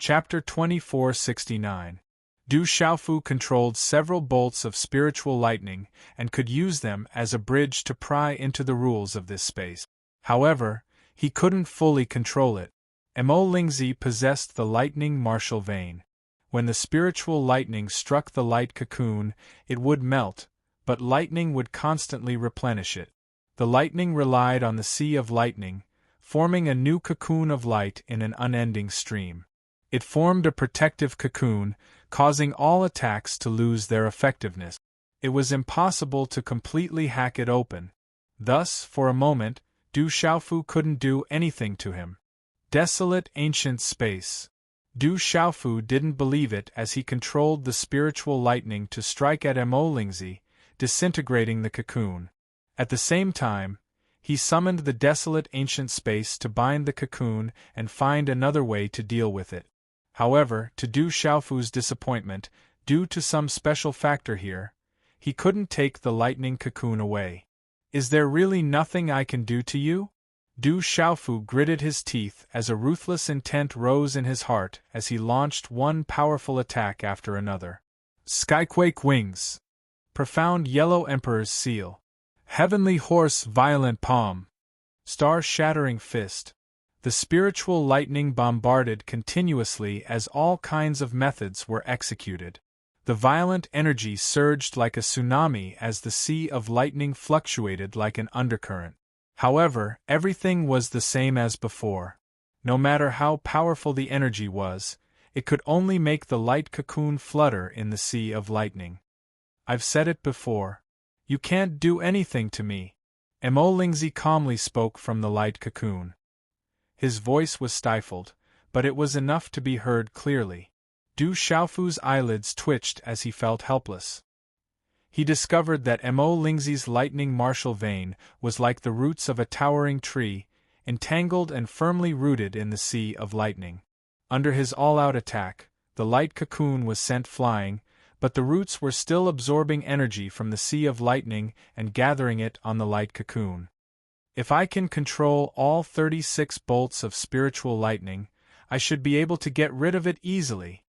Chapter 2469. Du Xiaofu controlled several bolts of spiritual lightning and could use them as a bridge to pry into the rules of this space. However, he couldn't fully control it. Mo Lingzi possessed the lightning martial vein. When the spiritual lightning struck the light cocoon, it would melt, but lightning would constantly replenish it. The lightning relied on the sea of lightning, forming a new cocoon of light in an unending stream. It formed a protective cocoon, causing all attacks to lose their effectiveness. It was impossible to completely hack it open. Thus, for a moment, Du Xiaofu couldn't do anything to him. Desolate ancient space. Du Xiaofu didn't believe it as he controlled the spiritual lightning to strike at Mo Lingzi, disintegrating the cocoon. At the same time, he summoned the desolate ancient space to bind the cocoon and find another way to deal with it. However, to Du Xiaofu's disappointment, due to some special factor here, he couldn't take the lightning cocoon away. "Is there really nothing I can do to you?" Du Xiaofu gritted his teeth as a ruthless intent rose in his heart as he launched one powerful attack after another. Skyquake Wings. Profound Yellow Emperor's Seal. Heavenly Horse Violent Palm. Star-Shattering Fist. The spiritual lightning bombarded continuously as all kinds of methods were executed. The violent energy surged like a tsunami as the sea of lightning fluctuated like an undercurrent. However, everything was the same as before. No matter how powerful the energy was, it could only make the light cocoon flutter in the sea of lightning. "I've said it before. You can't do anything to me." Mo Lingzi calmly spoke from the light cocoon. His voice was stifled, but it was enough to be heard clearly. Du Xiaofu's eyelids twitched as he felt helpless. He discovered that Mo Lingzi's lightning martial vein was like the roots of a towering tree, entangled and firmly rooted in the sea of lightning. Under his all-out attack, the light cocoon was sent flying, but the roots were still absorbing energy from the sea of lightning and gathering it on the light cocoon. "If I can control all 36 bolts of spiritual lightning, I should be able to get rid of it easily,"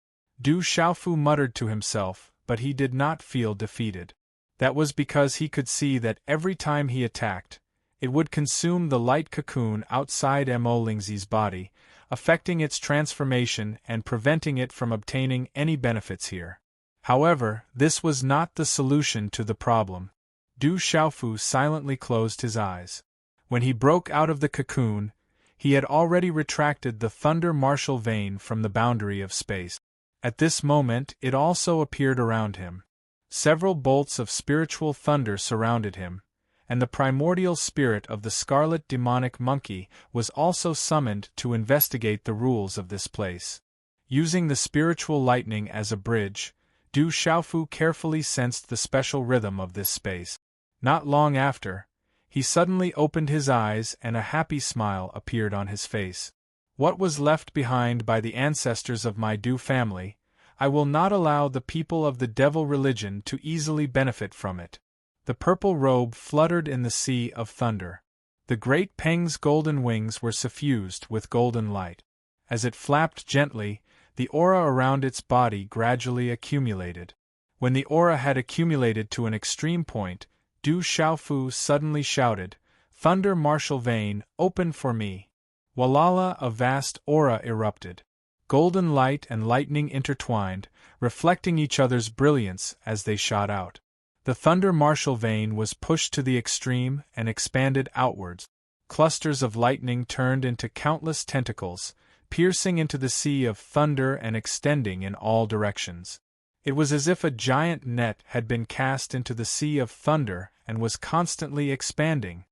Du Xiaofu muttered to himself, but he did not feel defeated. That was because he could see that every time he attacked, it would consume the light cocoon outside Mo Lingzi's body, affecting its transformation and preventing it from obtaining any benefits here. However, this was not the solution to the problem. Du Xiaofu silently closed his eyes. When he broke out of the cocoon, he had already retracted the thunder martial vein from the boundary of space. At this moment it also appeared around him. Several bolts of spiritual thunder surrounded him, and the primordial spirit of the scarlet demonic monkey was also summoned to investigate the rules of this place. Using the spiritual lightning as a bridge, Du Xiaofu carefully sensed the special rhythm of this space. Not long after, he suddenly opened his eyes and a happy smile appeared on his face. "What was left behind by the ancestors of my Du family, I will not allow the people of the devil religion to easily benefit from it." The purple robe fluttered in the sea of thunder. The great Peng's golden wings were suffused with golden light. As it flapped gently, the aura around its body gradually accumulated. When the aura had accumulated to an extreme point, Du Xiaofu suddenly shouted, "Thunder martial vein, open for me!" Walala, a vast aura erupted. Golden light and lightning intertwined, reflecting each other's brilliance as they shot out. The thunder martial vein was pushed to the extreme and expanded outwards. Clusters of lightning turned into countless tentacles, piercing into the sea of thunder and extending in all directions. It was as if a giant net had been cast into the sea of thunder and was constantly expanding.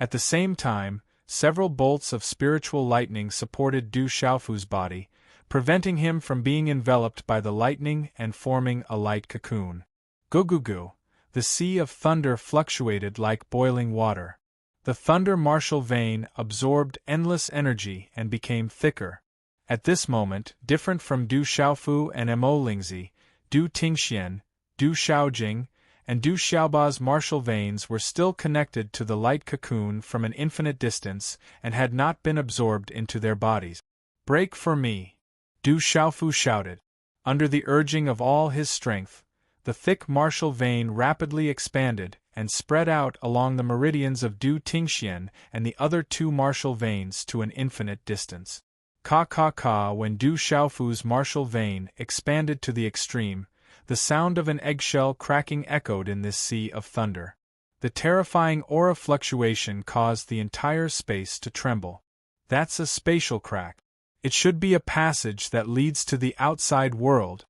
At the same time, several bolts of spiritual lightning supported Du Xiaofu's body, preventing him from being enveloped by the lightning and forming a light cocoon. Gugugu, the sea of thunder fluctuated like boiling water. The thunder martial vein absorbed endless energy and became thicker. At this moment, different from Du Xiaofu and Mo Lingzi, Du Tingxian, Du Xiaojing, and Du Xiaoba's martial veins were still connected to the light cocoon from an infinite distance and had not been absorbed into their bodies. "Break for me!" Du Xiaofu shouted. Under the urging of all his strength, the thick martial vein rapidly expanded and spread out along the meridians of Du Tingxian and the other two martial veins to an infinite distance. Ka, when Du Xiaofu's martial vein expanded to the extreme, the sound of an eggshell cracking echoed in this sea of thunder. The terrifying aura fluctuation caused the entire space to tremble. That's a spatial crack. It should be a passage that leads to the outside world.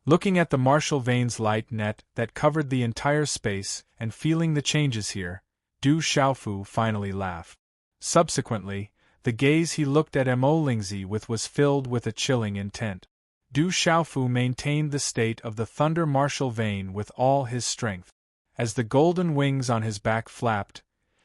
Looking at the martial vein's light net that covered the entire space and feeling the changes here, Du Xiaofu finally laughed. Subsequently, the gaze he looked at Mo Lingzi with was filled with a chilling intent. Du Xiaofu maintained the state of the thunder martial vein with all his strength. As the golden wings on his back flapped,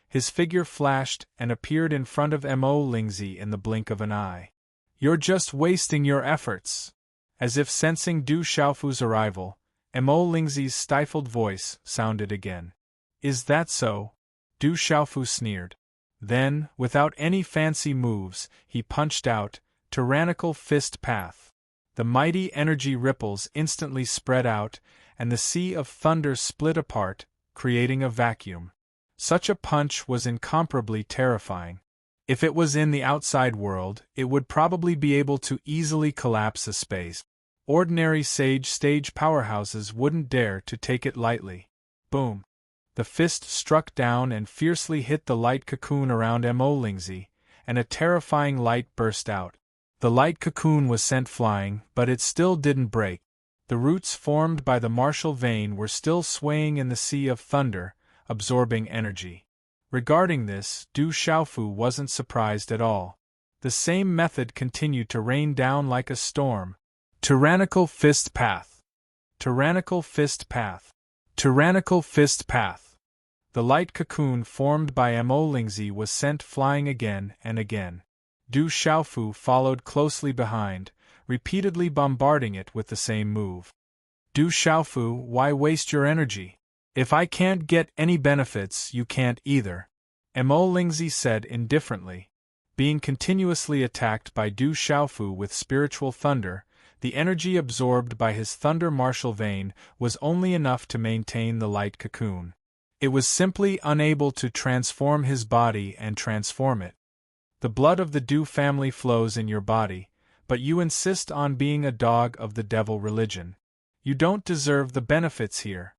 his figure flashed and appeared in front of Mo Lingzi in the blink of an eye. "You're just wasting your efforts." As if sensing Du Xiaofu's arrival, Mo Lingzi's stifled voice sounded again. "Is that so?" Du Xiaofu sneered. Then, without any fancy moves, he punched out, tyrannical fist path. The mighty energy ripples instantly spread out, and the sea of thunder split apart, creating a vacuum. Such a punch was incomparably terrifying. If it was in the outside world, it would probably be able to easily collapse a space. Ordinary stage powerhouses wouldn't dare to take it lightly. Boom! The fist struck down and fiercely hit the light cocoon around Mo Lingzi, and a terrifying light burst out. The light cocoon was sent flying, but it still didn't break. The roots formed by the martial vein were still swaying in the sea of thunder, absorbing energy. Regarding this, Du Xiaofu wasn't surprised at all. The same method continued to rain down like a storm. Tyrannical fist path. Tyrannical fist path. Tyrannical fist path. The light cocoon formed by Mo Lingzi was sent flying again and again. Du Xiaofu followed closely behind, repeatedly bombarding it with the same move. Du Xiaofu, why waste your energy? If I can't get any benefits, you can't either, Mo Lingzi said indifferently. Being continuously attacked by Du Xiaofu with spiritual thunder, the energy absorbed by his thunder martial vein was only enough to maintain the light cocoon. It was simply unable to transform his body and transform it. The blood of the Du family flows in your body, but you insist on being a dog of the devil religion. You don't deserve the benefits here.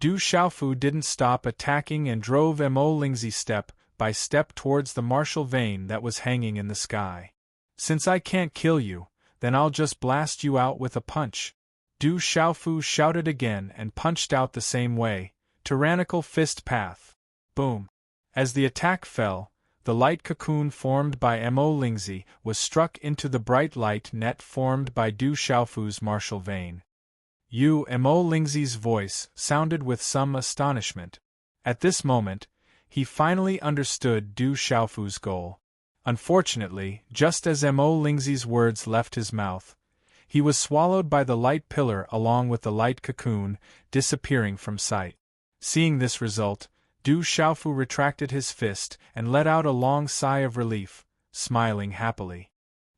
Du Xiaofu didn't stop attacking and drove Mo Lingzi step by step towards the martial vein that was hanging in the sky. "Since I can't kill you, then I'll just blast you out with a punch." Du Xiaofu shouted again and punched out the same way, tyrannical fist path. Boom! As the attack fell, the light cocoon formed by Mo Lingzi was struck into the bright light net formed by Du Xiaofu's martial vein. Mo Lingzi's voice sounded with some astonishment. At this moment, he finally understood Du Xiaofu's goal. Unfortunately, just as Mo Lingzi's words left his mouth, he was swallowed by the light pillar along with the light cocoon, disappearing from sight. Seeing this result, Du Xiaofu retracted his fist and let out a long sigh of relief, smiling happily.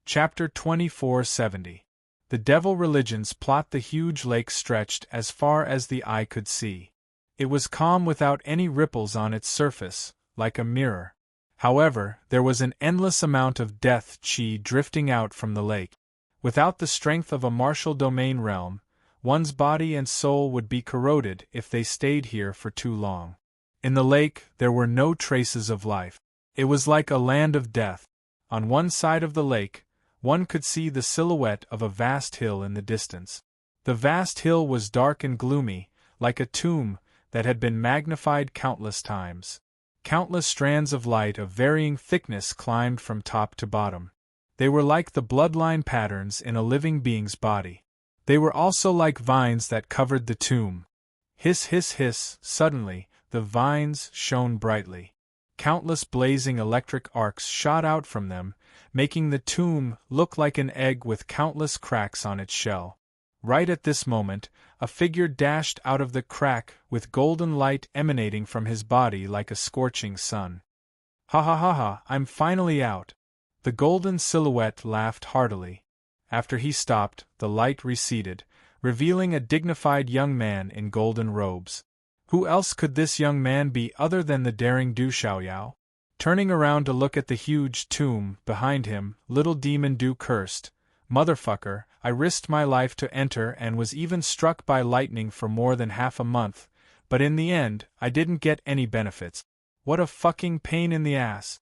Chapter 2470. The devil religions plot. The huge lake stretched as far as the eye could see. It was calm without any ripples on its surface, like a mirror. However, there was an endless amount of death chi drifting out from the lake. Without the strength of a martial domain realm, one's body and soul would be corroded if they stayed here for too long. In the lake, there were no traces of life. It was like a land of death. On one side of the lake, one could see the silhouette of a vast hill in the distance. The vast hill was dark and gloomy, like a tomb that had been magnified countless times. Countless strands of light of varying thickness climbed from top to bottom. They were like the bloodline patterns in a living being's body. They were also like vines that covered the tomb. Hiss, hiss, hiss, suddenly, the vines shone brightly. Countless blazing electric arcs shot out from them, making the tomb look like an egg with countless cracks on its shell. Right at this moment, a figure dashed out of the crack with golden light emanating from his body like a scorching sun. "Ha ha ha ha, I'm finally out." The golden silhouette laughed heartily. After he stopped, the light receded, revealing a dignified young man in golden robes. Who else could this young man be other than the daring Du Xiaoyao? Turning around to look at the huge tomb behind him, little demon Du cursed, "Motherfucker, I risked my life to enter and was even struck by lightning for more than half a month, but in the end, I didn't get any benefits. What a fucking pain in the ass."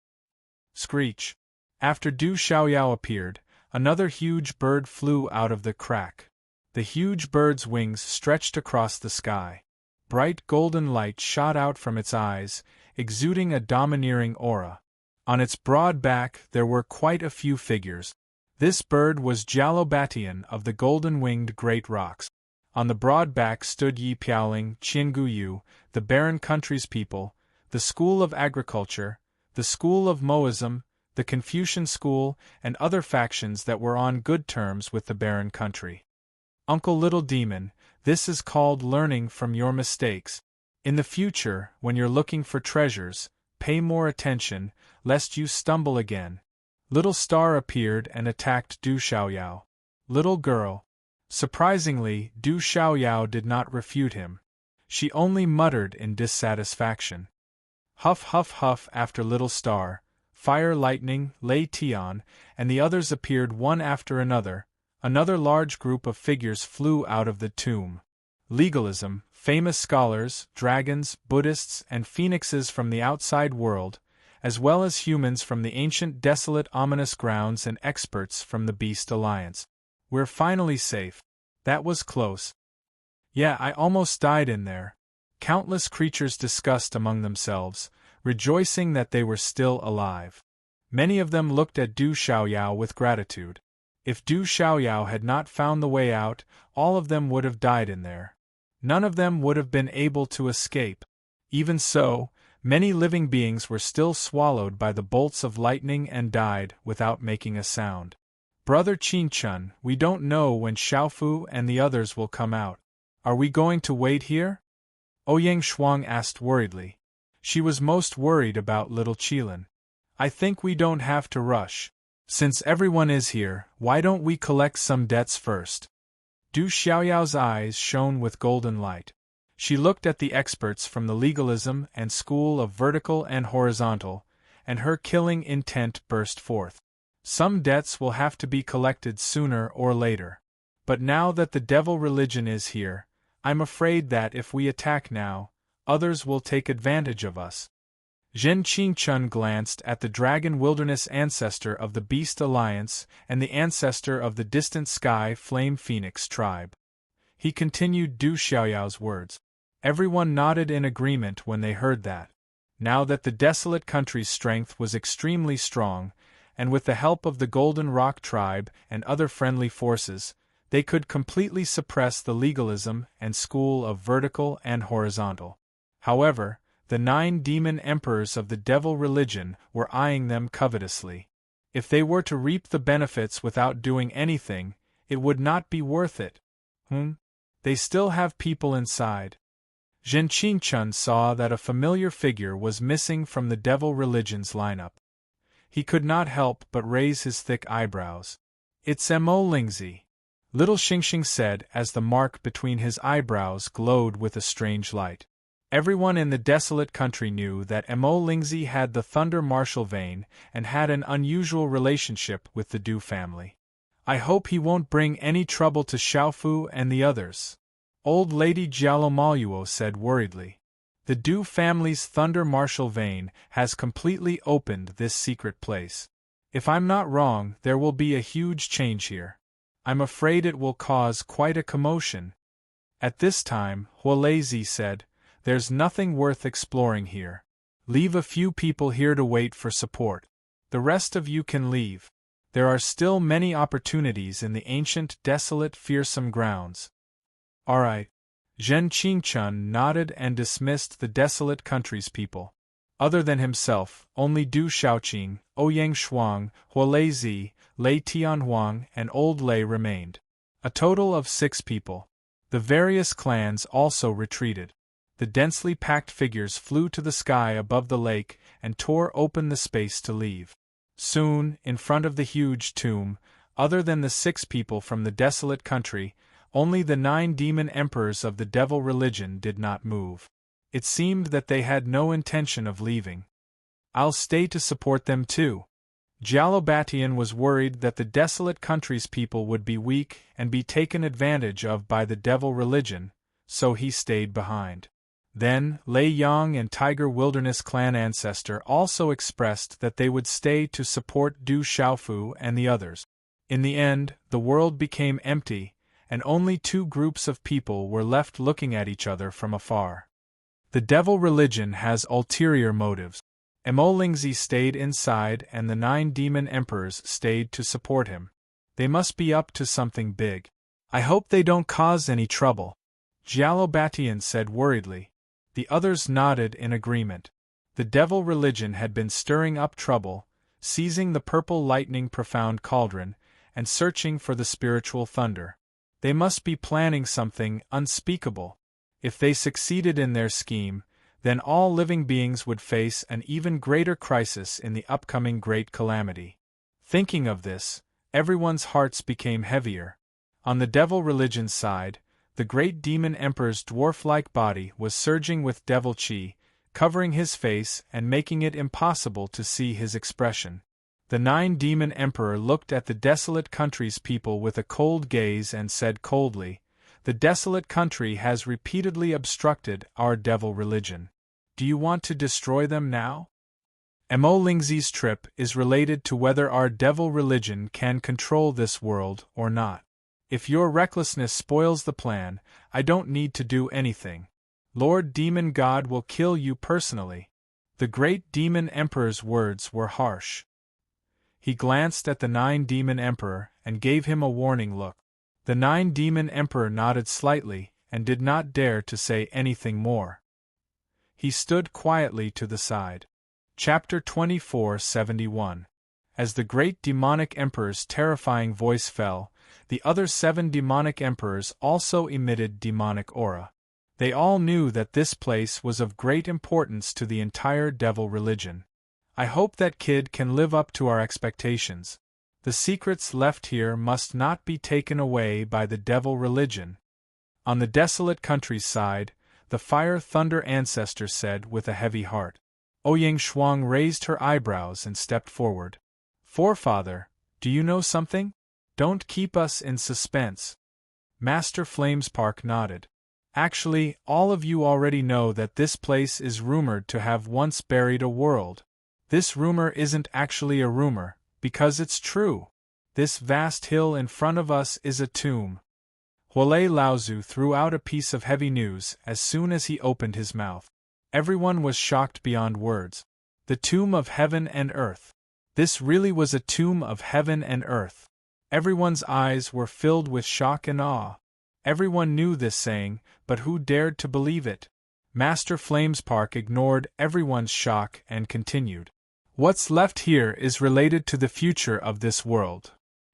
Screech. After Du Xiaoyao appeared, another huge bird flew out of the crack. The huge bird's wings stretched across the sky. Bright golden light shot out from its eyes, exuding a domineering aura. On its broad back there were quite a few figures. This bird was Jalobatian of the golden-winged great rocks. On the broad back stood Yi Piaoling, Qinguyu, the barren country's people, the school of agriculture, the school of Moism, the Confucian school, and other factions that were on good terms with the barren country. Uncle Little Demon, this is called learning from your mistakes. In the future, when you're looking for treasures, pay more attention, lest you stumble again. Little Star appeared and attacked Du Xiaoyao. Little girl. Surprisingly, Du Xiaoyao did not refute him. She only muttered in dissatisfaction. Huff huff huff after Little Star, Fire Lightning, Lei Tian, and the others appeared one after another. Another large group of figures flew out of the tomb. Legalism, famous scholars, dragons, Buddhists, and phoenixes from the outside world, as well as humans from the ancient desolate ominous grounds and experts from the Beast Alliance. We're finally safe. That was close. Yeah, I almost died in there. Countless creatures discussed among themselves, rejoicing that they were still alive. Many of them looked at Du Xiaoyao with gratitude. If Du Xiaoyao had not found the way out, all of them would have died in there. None of them would have been able to escape. Even so, many living beings were still swallowed by the bolts of lightning and died without making a sound. Brother Qin-chun, we don't know when Xiaofu and the others will come out. Are we going to wait here? Ouyang Shuang asked worriedly. She was most worried about little Qilin. I think we don't have to rush. Since everyone is here, why don't we collect some debts first? Du Xiaoyao's eyes shone with golden light. She looked at the experts from the legalism and school of vertical and horizontal, and her killing intent burst forth. Some debts will have to be collected sooner or later. But now that the devil religion is here, I'm afraid that if we attack now, others will take advantage of us. Zhen Qingchun glanced at the dragon wilderness ancestor of the Beast Alliance and the ancestor of the distant Sky Flame Phoenix tribe. He continued Du Xiaoyao's words. Everyone nodded in agreement when they heard that. Now that the desolate country's strength was extremely strong, and with the help of the Golden Rock tribe and other friendly forces, they could completely suppress the legalism and school of vertical and horizontal. However, the 9 demon emperors of the devil religion were eyeing them covetously. If they were to reap the benefits without doing anything, it would not be worth it. They still have people inside. Zhen Qingchun saw that a familiar figure was missing from the devil religion's lineup. He could not help but raise his thick eyebrows. It's Mo Lingzi, little Xingxing said as the mark between his eyebrows glowed with a strange light. Everyone in the desolate country knew that Mo Lingzi had the Thunder Martial vein and had an unusual relationship with the Du family. I hope he won't bring any trouble to Xiaofu and the others, Old Lady Jialomaluo said worriedly. The Du family's Thunder Martial vein has completely opened this secret place. If I'm not wrong, there will be a huge change here. I'm afraid it will cause quite a commotion. At this time, Huolezi said, there's nothing worth exploring here. Leave a few people here to wait for support. The rest of you can leave. There are still many opportunities in the ancient, desolate, fearsome grounds. All right. Zhen Qingchun nodded and dismissed the desolate country's people. Other than himself, only Du Xiaoqing, Ouyang Shuang, Huolezi, Lei Tianhuang, and Old Lei remained. A total of 6 people. The various clans also retreated. The densely packed figures flew to the sky above the lake and tore open the space to leave. Soon, in front of the huge tomb, Other than the 6 people from the desolate country, only the 9 demon emperors of the devil religion did not move. It seemed that they had no intention of leaving. "I'll stay to support them too." Jalobatian was worried that the desolate country's people would be weak and be taken advantage of by the devil religion, so he stayed behind. Then, Lei Yang and Tiger Wilderness clan ancestor also expressed that they would stay to support Du Xiaofu and the others. In the end, the world became empty, and only 2 groups of people were left looking at each other from afar. The devil religion has ulterior motives. Emolingzi stayed inside and the 9 demon emperors stayed to support him. They must be up to something big. "I hope they don't cause any trouble," Jalobatian said worriedly. The others nodded in agreement. The devil religion had been stirring up trouble, seizing the purple lightning profound cauldron, and searching for the spiritual thunder. They must be planning something unspeakable. If they succeeded in their scheme, then all living beings would face an even greater crisis in the upcoming great calamity. Thinking of this, everyone's hearts became heavier. On the devil religion's side, the great demon emperor's dwarf-like body was surging with devil chi, covering his face and making it impossible to see his expression. The 9 demon emperor looked at the desolate country's people with a cold gaze and said coldly, "The desolate country has repeatedly obstructed our devil religion. Do you want to destroy them now?" Emolingzi's trip is related to whether our devil religion can control this world or not. If your recklessness spoils the plan, I don't need to do anything. Lord Demon God will kill you personally. The great demon emperor's words were harsh. He glanced at the 9 demon emperor and gave him a warning look. The 9 demon emperor nodded slightly and did not dare to say anything more. He stood quietly to the side. Chapter 24:71. As the great demonic emperor's terrifying voice fell, the other 7 demonic emperors also emitted demonic aura. They all knew that this place was of great importance to the entire devil religion. "I hope that kid can live up to our expectations. The secrets left here must not be taken away by the devil religion." On the desolate countryside, the fire-thunder ancestor said with a heavy heart. Ouyang Shuang raised her eyebrows and stepped forward. "Forefather, do you know something? Don't keep us in suspense." Master Flamespark nodded. "Actually, all of you already know that this place is rumored to have once buried a world. This rumor isn't actually a rumor, because it's true. This vast hill in front of us is a tomb." Huolei Laozu threw out a piece of heavy news as soon as he opened his mouth. Everyone was shocked beyond words. The tomb of heaven and earth. This really was a tomb of heaven and earth. Everyone's eyes were filled with shock and awe. Everyone knew this saying, but who dared to believe it? Master Flamespark ignored everyone's shock and continued. "What's left here is related to the future of this world.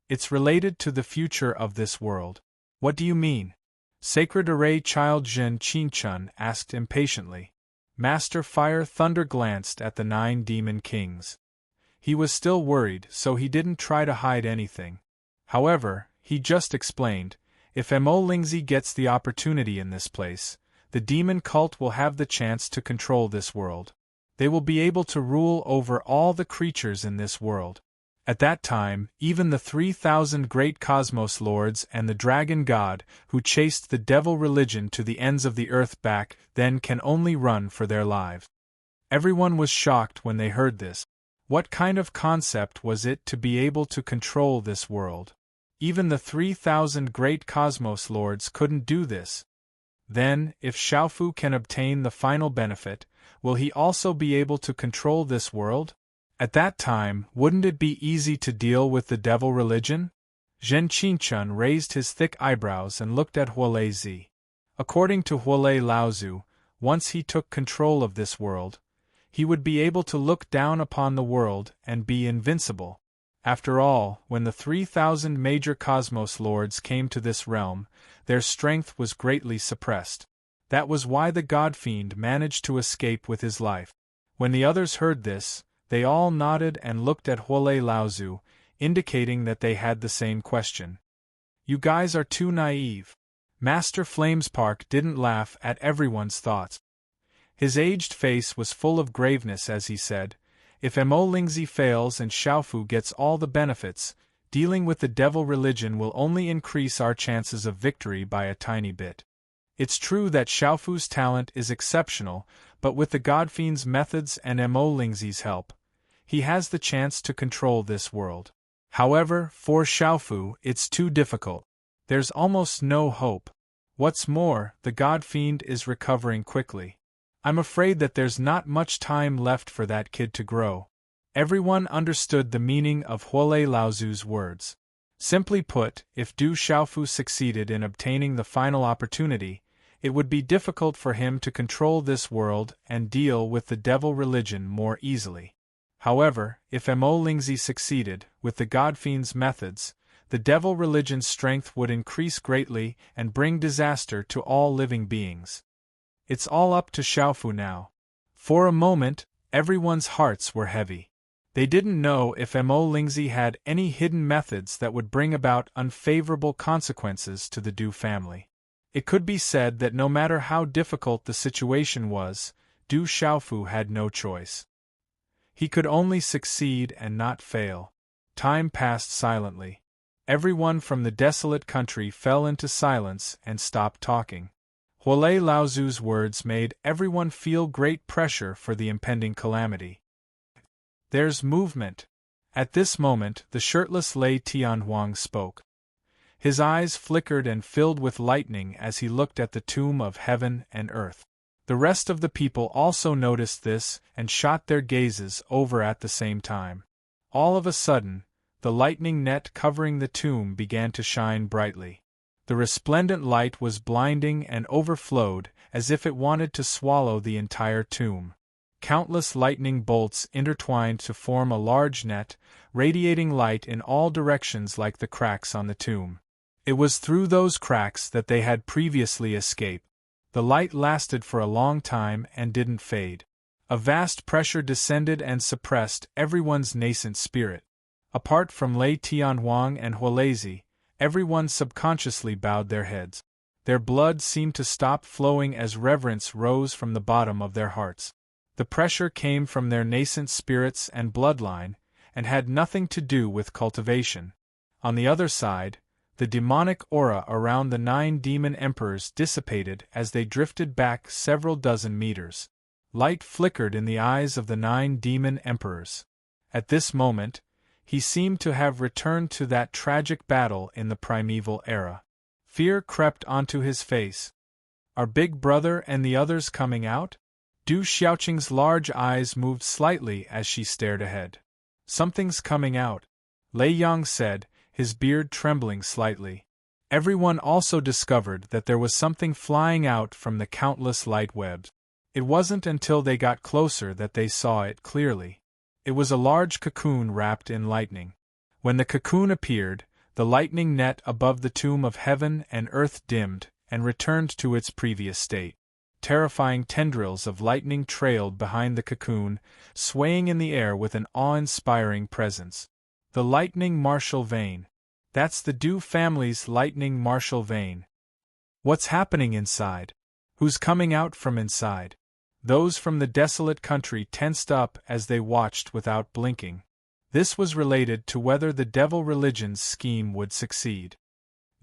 It's related to the future of this world." "What do you mean?" Sacred Array Child Zhen Qingchun asked impatiently. Master Fire Thunder glanced at the 9 demon kings. He was still worried, so he didn't try to hide anything. However, he just explained, "If Emolingzi gets the opportunity in this place, the demon cult will have the chance to control this world. They will be able to rule over all the creatures in this world. At that time, even the 3,000 great cosmos lords and the dragon god, who chased the devil religion to the ends of the earth back then can only run for their lives." Everyone was shocked when they heard this. What kind of concept was it to be able to control this world? Even the 3,000 great cosmos lords couldn't do this. Then, if Xiaofu can obtain the final benefit, will he also be able to control this world? At that time, wouldn't it be easy to deal with the devil religion? Zhen Qingchun raised his thick eyebrows and looked at Huolei Zi. According to Huolei Laozu, once he took control of this world, he would be able to look down upon the world and be invincible. After all, when the 3,000 major cosmos lords came to this realm, their strength was greatly suppressed. That was why the God-fiend managed to escape with his life. When the others heard this, they all nodded and looked at Huolei Laozu, indicating that they had the same question. You guys are too naive. Master Flamespark didn't laugh at everyone's thoughts. His aged face was full of graveness as he said, if Mo Lingzi fails and Xiaofu gets all the benefits, dealing with the devil religion will only increase our chances of victory by a tiny bit. It's true that Xiaofu's talent is exceptional, but with the Godfiend's methods and Mo Lingzi's help, he has the chance to control this world. However, for Xiaofu, it's too difficult. There's almost no hope. What's more, the Godfiend is recovering quickly. I'm afraid that there's not much time left for that kid to grow. Everyone understood the meaning of Huolei Laozu's words. Simply put, if Du Xiaofu succeeded in obtaining the final opportunity, it would be difficult for him to control this world and deal with the devil religion more easily. However, if Mo Lingzi succeeded, with the Godfiend's methods, the devil religion's strength would increase greatly and bring disaster to all living beings. It's all up to Xiaofu now. For a moment, everyone's hearts were heavy. They didn't know if Mo Lingzi had any hidden methods that would bring about unfavorable consequences to the Du family. It could be said that no matter how difficult the situation was, Du Xiaofu had no choice. He could only succeed and not fail. Time passed silently. Everyone from the desolate country fell into silence and stopped talking. Huolei Laozu's words made everyone feel great pressure for the impending calamity. There's movement. At this moment, the shirtless Lei Tianhuang spoke. His eyes flickered and filled with lightning as he looked at the tomb of heaven and earth. The rest of the people also noticed this and shot their gazes over at the same time. All of a sudden, the lightning net covering the tomb began to shine brightly. The resplendent light was blinding and overflowed as if it wanted to swallow the entire tomb. Countless lightning bolts intertwined to form a large net, radiating light in all directions like the cracks on the tomb. It was through those cracks that they had previously escaped. The light lasted for a long time and didn't fade. A vast pressure descended and suppressed everyone's nascent spirit. Apart from Lei Tianhuang and Huolei, everyone subconsciously bowed their heads. Their blood seemed to stop flowing as reverence rose from the bottom of their hearts. The pressure came from their nascent spirits and bloodline, and had nothing to do with cultivation. On the other side, the demonic aura around the 9 demon emperors dissipated as they drifted back several dozen meters. Light flickered in the eyes of the 9 demon emperors. At this moment, he seemed to have returned to that tragic battle in the primeval era. Fear crept onto his face. Are Big Brother and the others coming out? Du Xiaoqing's large eyes moved slightly as she stared ahead. Something's coming out, Lei Yang said, his beard trembling slightly. Everyone also discovered that there was something flying out from the countless light webs. It wasn't until they got closer that they saw it clearly. It was a large cocoon wrapped in lightning. When the cocoon appeared, the lightning net above the tomb of heaven and earth dimmed and returned to its previous state. Terrifying tendrils of lightning trailed behind the cocoon, swaying in the air with an awe-inspiring presence. The lightning martial vein. That's the Du family's lightning martial vein. What's happening inside? Who's coming out from inside? Those from the desolate country tensed up as they watched without blinking. This was related to whether the devil religion's scheme would succeed.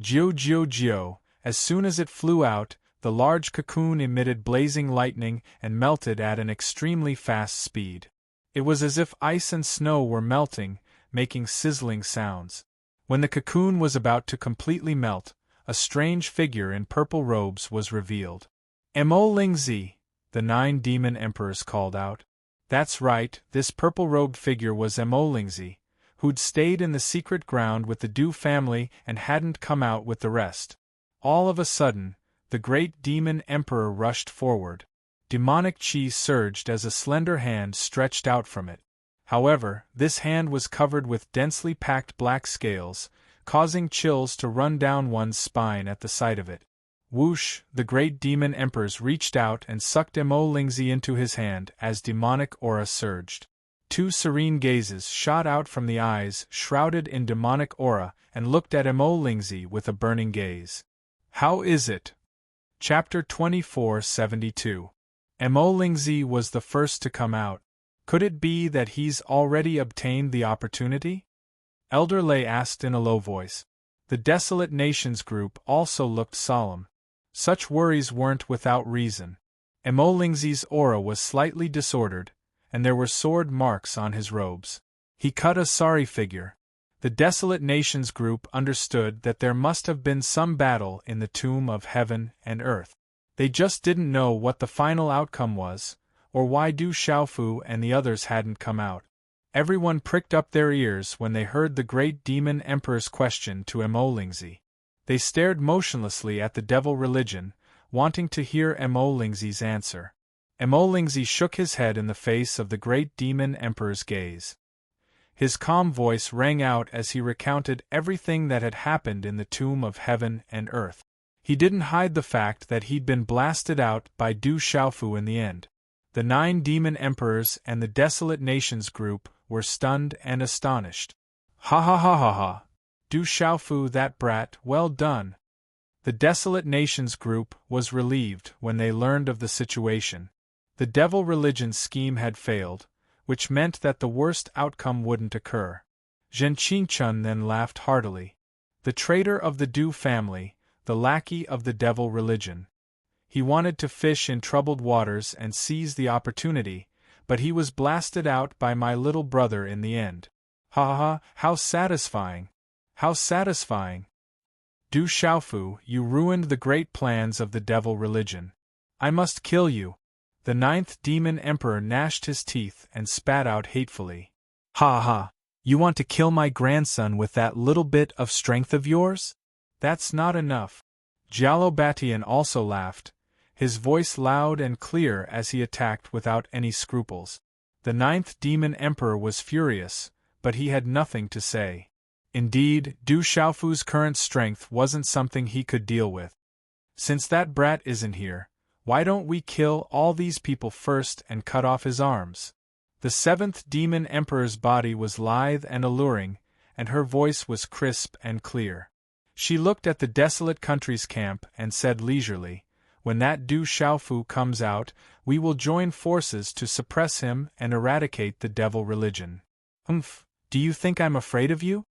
Jiu, as soon as it flew out, the large cocoon emitted blazing lightning and melted at an extremely fast speed. It was as if ice and snow were melting, making sizzling sounds. When the cocoon was about to completely melt, a strange figure in purple robes was revealed. Mo Lingzi, the 9 demon emperors called out. That's right, this purple-robed figure was Mo Lingzi, who'd stayed in the secret ground with the Du family and hadn't come out with the rest. All of a sudden, the great demon emperor rushed forward. Demonic chi surged as a slender hand stretched out from it. However, this hand was covered with densely packed black scales, causing chills to run down one's spine at the sight of it. Whoosh! The great demon emperors reached out and sucked Mo Lingzi into his hand as demonic aura surged. 2 serene gazes shot out from the eyes shrouded in demonic aura and looked at Emolingzi with a burning gaze. How is it? Chapter 2472. Emolingzi was the first to come out. Could it be that he's already obtained the opportunity? Elder Lay asked in a low voice. The Desolate Nations group also looked solemn. Such worries weren't without reason. Emolingzi's aura was slightly disordered, and there were sword marks on his robes. He cut a sorry figure. The Desolate Nations group understood that there must have been some battle in the tomb of heaven and earth. They just didn't know what the final outcome was, or why Du Xiaofu and the others hadn't come out. Everyone pricked up their ears when they heard the great demon emperor's question to Emolingzi. They stared motionlessly at the devil religion, wanting to hear Emolingzi's answer. Emolingzi shook his head in the face of the great demon emperor's gaze. His calm voice rang out as he recounted everything that had happened in the tomb of heaven and earth. He didn't hide the fact that he'd been blasted out by Du Xiaofu in the end. The 9 demon emperors and the Desolate Nations group were stunned and astonished. Ha ha ha ha ha! Du Xiaofu, that brat, well done! The Desolate Nations group was relieved when they learned of the situation. The devil religion scheme had failed, which meant that the worst outcome wouldn't occur. Zhen Qingchun then laughed heartily. The traitor of the Du family, the lackey of the devil religion. He wanted to fish in troubled waters and seize the opportunity, but he was blasted out by my little brother in the end. Ha ha ha, how satisfying! How satisfying! Du Xiaofu, you ruined the great plans of the devil religion. I must kill you. The 9th demon emperor gnashed his teeth and spat out hatefully. Ha ha! You want to kill my grandson with that little bit of strength of yours? That's not enough. Jalobatian also laughed, his voice loud and clear as he attacked without any scruples. The 9th demon emperor was furious, but he had nothing to say. Indeed, Du Xiaofu's current strength wasn't something he could deal with. Since that brat isn't here, why don't we kill all these people first and cut off his arms? The 7th demon emperor's body was lithe and alluring, and her voice was crisp and clear. She looked at the Desolate Country's camp and said leisurely, when that Du Xiaofu comes out, we will join forces to suppress him and eradicate the devil religion. Do you think I'm afraid of you?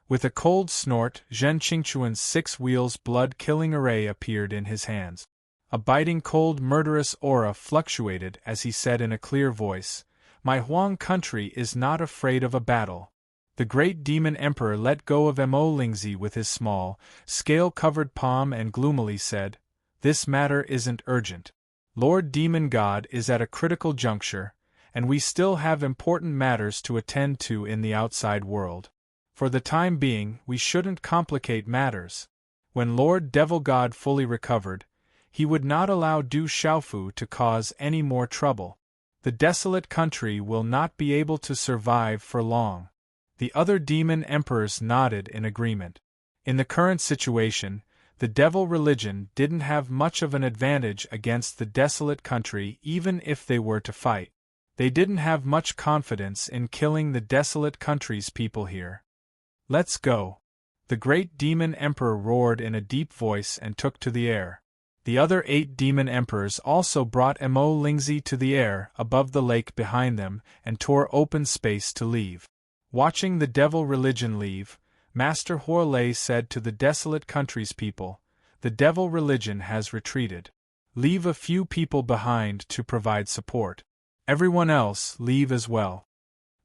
With a cold snort, Zhen Qingchuan's 6 wheels blood-killing array appeared in his hands. A biting cold murderous aura fluctuated as he said in a clear voice, My Huang country is not afraid of a battle. The great demon emperor let go of Emolingzi with his small, scale-covered palm and gloomily said, This matter isn't urgent. Lord Demon God is at a critical juncture, and we still have important matters to attend to in the outside world. For the time being, we shouldn't complicate matters. When Lord Devil God fully recovered, he would not allow Du Xiaofu to cause any more trouble. The desolate country will not be able to survive for long. The other demon emperors nodded in agreement. In the current situation, the devil religion didn't have much of an advantage against the desolate country even if they were to fight. They didn't have much confidence in killing the desolate country's people here. Let's go. The great demon emperor roared in a deep voice and took to the air. The other 8 demon emperors also brought Emolingzi to the air above the lake behind them and tore open space to leave. Watching the devil religion leave, Master Huolei said to the desolate country's people, The devil religion has retreated. Leave a few people behind to provide support. Everyone else leave as well.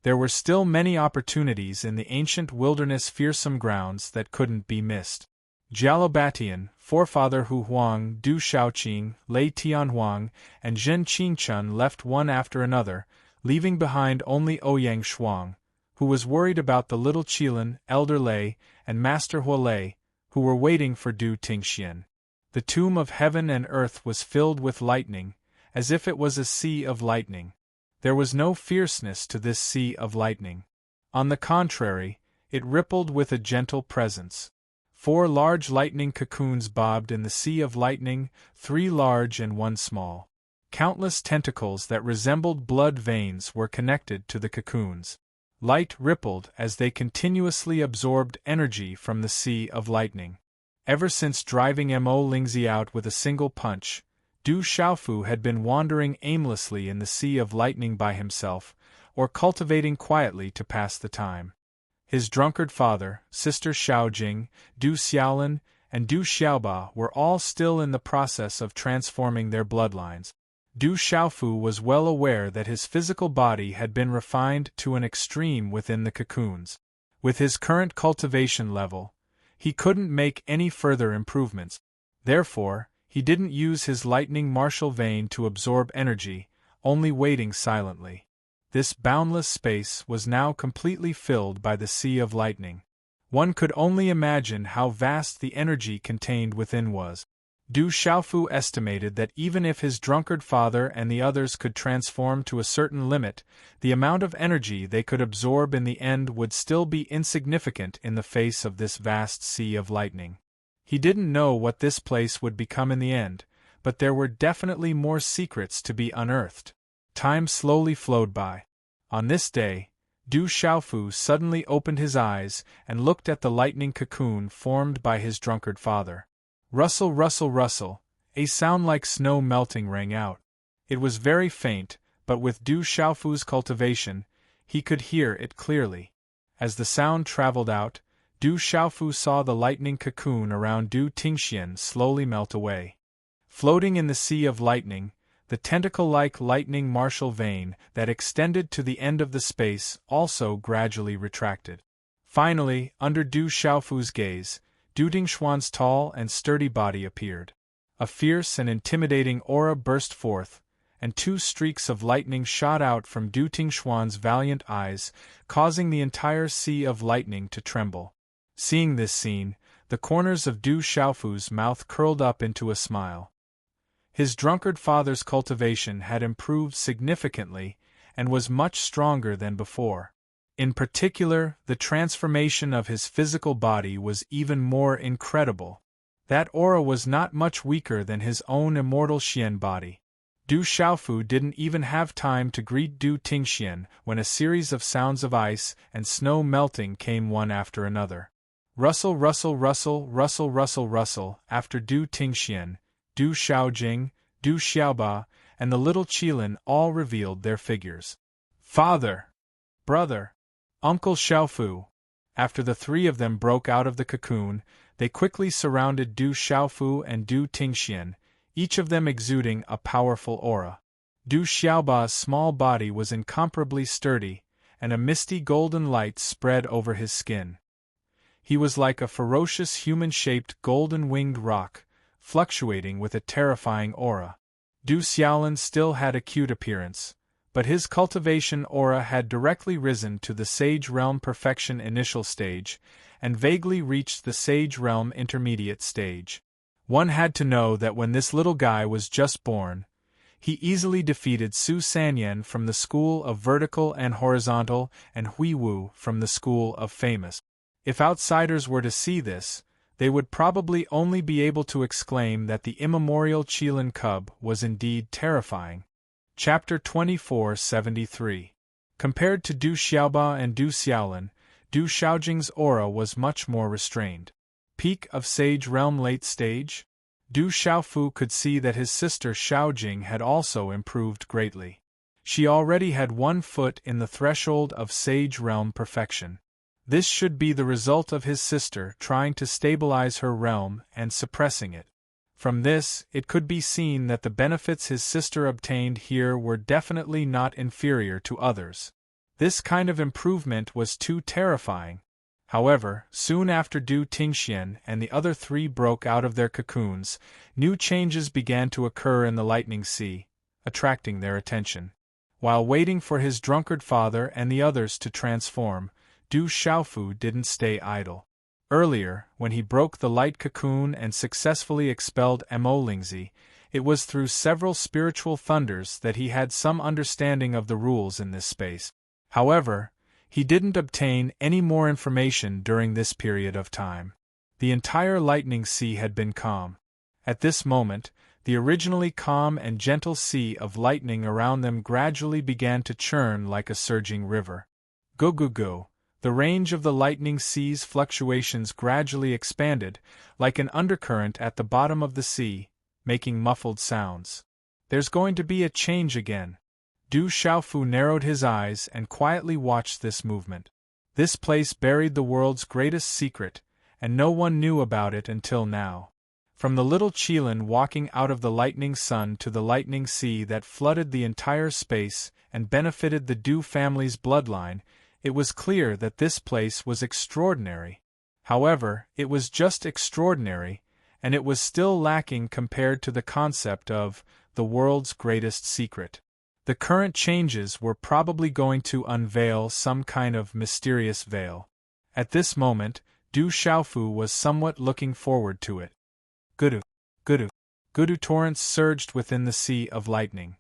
There were still many opportunities in the ancient wilderness fearsome grounds that couldn't be missed. Jalobatian, forefather Hu Huang, Du Xiaoqing, Lei Tianhuang, and Zhen Qingchun left one after another, leaving behind only Ouyang Shuang, who was worried about the little Qilin, Elder Lei, and Master Huolei, who were waiting for Du Tingxian. The tomb of heaven and earth was filled with lightning, as if it was a sea of lightning. There was no fierceness to this sea of lightning. On the contrary, it rippled with a gentle presence. 4 large lightning cocoons bobbed in the sea of lightning, 3 large and 1 small. Countless tentacles that resembled blood veins were connected to the cocoons. Light rippled as they continuously absorbed energy from the sea of lightning. Ever since driving Mo Lingzi out with a single punch, Du Xiaofu had been wandering aimlessly in the sea of lightning by himself, or cultivating quietly to pass the time. His drunkard father, sister Xiaojing, Du Xiaolin, and Du Xiaoba were all still in the process of transforming their bloodlines. Du Xiaofu was well aware that his physical body had been refined to an extreme within the cocoons. With his current cultivation level, he couldn't make any further improvements. Therefore, he didn't use his lightning martial vein to absorb energy, only waiting silently. This boundless space was now completely filled by the sea of lightning. One could only imagine how vast the energy contained within was. Du Xiaofu estimated that even if his drunkard father and the others could transform to a certain limit, the amount of energy they could absorb in the end would still be insignificant in the face of this vast sea of lightning. He didn't know what this place would become in the end, but there were definitely more secrets to be unearthed. Time slowly flowed by. On this day, Du Xiaofu suddenly opened his eyes and looked at the lightning cocoon formed by his drunkard father. Rustle, rustle, rustle, a sound like snow melting rang out. It was very faint, but with Du Xiaofu's cultivation, he could hear it clearly. As the sound traveled out, Du Xiaofu saw the lightning cocoon around Du Tingxian slowly melt away. Floating in the sea of lightning, the tentacle-like lightning martial vein that extended to the end of the space also gradually retracted. Finally, under Du Xiaofu's gaze, Du Tingxuan's tall and sturdy body appeared. A fierce and intimidating aura burst forth, and two streaks of lightning shot out from Du Tingxuan's valiant eyes, causing the entire sea of lightning to tremble. Seeing this scene, the corners of Du Xiaofu's mouth curled up into a smile. His drunkard father's cultivation had improved significantly and was much stronger than before. In particular, the transformation of his physical body was even more incredible. That aura was not much weaker than his own immortal Xian body. Du Xiaofu didn't even have time to greet Du Tingxian when a series of sounds of ice and snow melting came one after another. Rustle, rustle, rustle, rustle, rustle, rustle, after Du Tingxian, Du Xiaojing, Du Xiaoba, and the little Qilin all revealed their figures. Father! Brother! Uncle Xiaofu! After the three of them broke out of the cocoon, they quickly surrounded Du Xiaofu and Du Tingxian, each of them exuding a powerful aura. Du Xiaoba's small body was incomparably sturdy, and a misty golden light spread over his skin. He was like a ferocious human-shaped golden-winged rock, fluctuating with a terrifying aura. Du Xiaolin still had a cute appearance, but his cultivation aura had directly risen to the Sage Realm Perfection initial stage, and vaguely reached the Sage Realm Intermediate stage. One had to know that when this little guy was just born, he easily defeated Su Sanyan from the School of Vertical and Horizontal and Hui Wu from the School of Famous. If outsiders were to see this, they would probably only be able to exclaim that the immemorial Qilin cub was indeed terrifying. Chapter 2473. Compared to Du Xiaoba and Du Xiaolin, Du Xiaojing's aura was much more restrained. Peak of Sage Realm late stage? Du Xiaofu could see that his sister Xiaojing had also improved greatly. She already had 1 foot in the threshold of Sage Realm Perfection. This should be the result of his sister trying to stabilize her realm and suppressing it. From this, it could be seen that the benefits his sister obtained here were definitely not inferior to others. This kind of improvement was too terrifying. However, soon after Du Tingxian and the other three broke out of their cocoons, new changes began to occur in the Lightning Sea, attracting their attention. While waiting for his drunkard father and the others to transform, Du Xiaofu didn't stay idle. Earlier, when he broke the light cocoon and successfully expelled Mo Lingzi, it was through several spiritual thunders that he had some understanding of the rules in this space. However, he didn't obtain any more information during this period of time. The entire Lightning Sea had been calm. At this moment, The originally calm and gentle sea of lightning around them gradually began to churn like a surging river. Go go go! The range of the lightning sea's fluctuations gradually expanded, like an undercurrent at the bottom of the sea, making muffled sounds. There's going to be a change again. Du Xiaofu narrowed his eyes and quietly watched this movement. This place buried the world's greatest secret, and no one knew about it until now. From the little Qilin walking out of the lightning sun to the lightning sea that flooded the entire space and benefited the Du family's bloodline, it was clear that this place was extraordinary. However, it was just extraordinary, and it was still lacking compared to the concept of the world's greatest secret. The current changes were probably going to unveil some kind of mysterious veil. At this moment, Du Xiaofu was somewhat looking forward to it. Gudu, gudu, gudu torrents surged within the sea of lightning.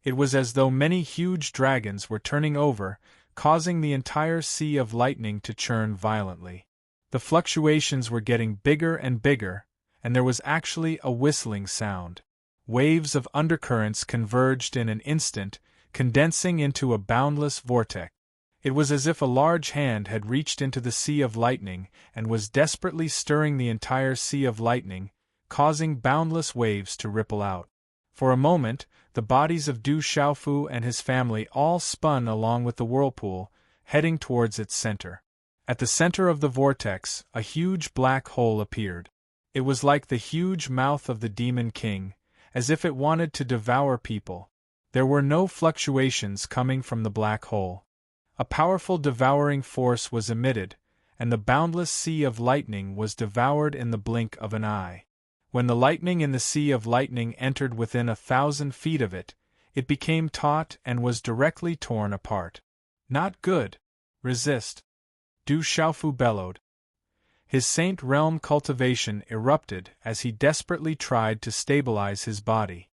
It was as though many huge dragons were turning over, causing the entire sea of lightning to churn violently. The fluctuations were getting bigger and bigger, and there was actually a whistling sound. Waves of undercurrents converged in an instant, condensing into a boundless vortex. It was as if a large hand had reached into the sea of lightning and was desperately stirring the entire sea of lightning, causing boundless waves to ripple out. For a moment, the bodies of Du Xiaofu and his family all spun along with the whirlpool, heading towards its center. At the center of the vortex, a huge black hole appeared. It was like the huge mouth of the Demon King, as if it wanted to devour people. There were no fluctuations coming from the black hole. A powerful devouring force was emitted, and the boundless sea of lightning was devoured in the blink of an eye. When the lightning in the sea of lightning entered within 1,000 feet of it, it became taut and was directly torn apart. Not good. Resist. Du Xiaofu bellowed. His Saint Realm cultivation erupted as he desperately tried to stabilize his body.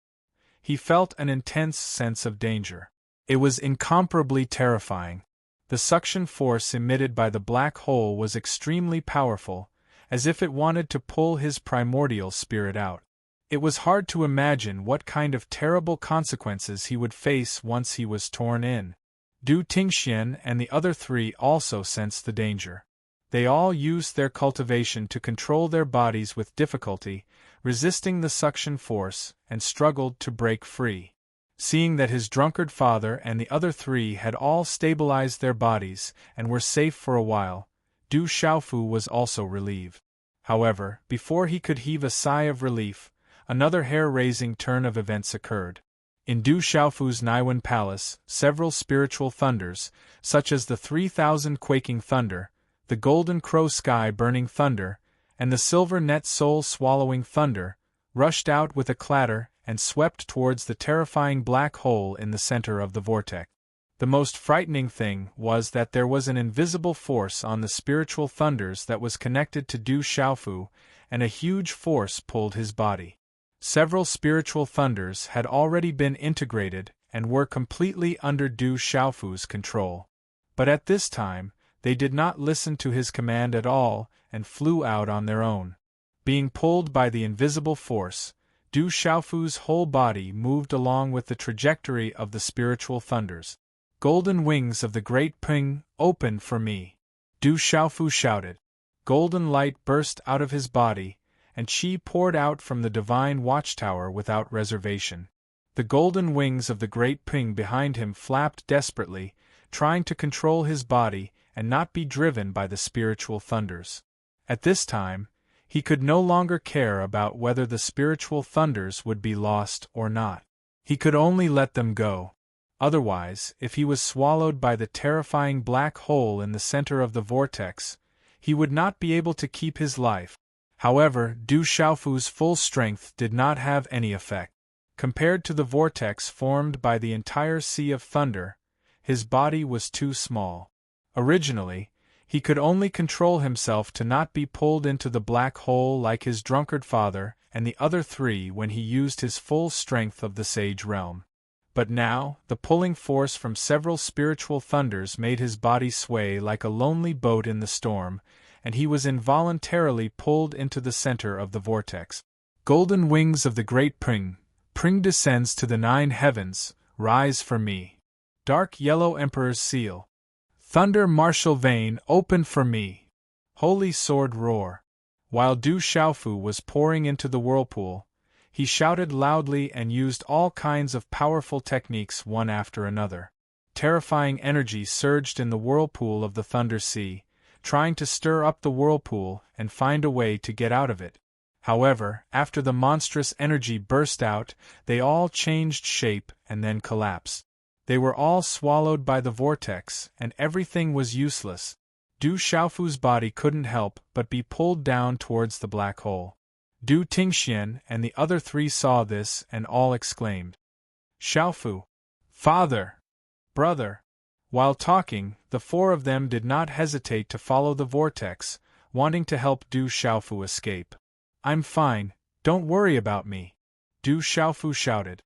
He felt an intense sense of danger. It was incomparably terrifying. The suction force emitted by the black hole was extremely powerful, as if it wanted to pull his primordial spirit out. It was hard to imagine what kind of terrible consequences he would face once he was torn in. Du Tingxian and the other three also sensed the danger. They all used their cultivation to control their bodies with difficulty, resisting the suction force, and struggled to break free. Seeing that his drunkard father and the other three had all stabilized their bodies and were safe for a while, Du Xiaofu was also relieved. However, before he could heave a sigh of relief, another hair-raising turn of events occurred. In Du Xiaofu's Naiwen Palace, several spiritual thunders, such as the 3,000 quaking thunder, the golden crow sky-burning thunder, and the silver net soul-swallowing thunder, rushed out with a clatter and swept towards the terrifying black hole in the center of the vortex. The most frightening thing was that there was an invisible force on the spiritual thunders that was connected to Du Xiaofu, and a huge force pulled his body. Several spiritual thunders had already been integrated and were completely under Du Xiaofu's control. But at this time, they did not listen to his command at all and flew out on their own. Being pulled by the invisible force, Du Xiaofu's whole body moved along with the trajectory of the spiritual thunders. Golden wings of the great Ping, open for me! Du Xiaofu shouted. Golden light burst out of his body, and qi poured out from the divine watchtower without reservation. The golden wings of the great Ping behind him flapped desperately, trying to control his body and not be driven by the spiritual thunders. At this time, he could no longer care about whether the spiritual thunders would be lost or not. He could only let them go. Otherwise, if he was swallowed by the terrifying black hole in the center of the vortex, he would not be able to keep his life. However, Du Xiaofu's full strength did not have any effect. Compared to the vortex formed by the entire sea of thunder, his body was too small. Originally, he could only control himself to not be pulled into the black hole like his drunkard father and the other three when he used his full strength of the sage realm. But now, the pulling force from several spiritual thunders made his body sway like a lonely boat in the storm, and he was involuntarily pulled into the center of the vortex. Golden wings of the great Ping, Pring descends to the 9 heavens, rise for me. Dark yellow Emperor's seal. Thunder martial vein open for me. Holy sword roar. While Du Xiaofu was pouring into the whirlpool, he shouted loudly and used all kinds of powerful techniques one after another. Terrifying energy surged in the whirlpool of the Thunder Sea, trying to stir up the whirlpool and find a way to get out of it. However, after the monstrous energy burst out, they all changed shape and then collapsed. They were all swallowed by the vortex, and everything was useless. Du Xiaofu's body couldn't help but be pulled down towards the black hole. Du Tingxian and the other 3 saw this and all exclaimed, "Xiaofu! Father! Brother!" While talking, the 4 of them did not hesitate to follow the vortex, wanting to help Du Xiaofu escape. "I'm fine, don't worry about me," Du Xiaofu shouted.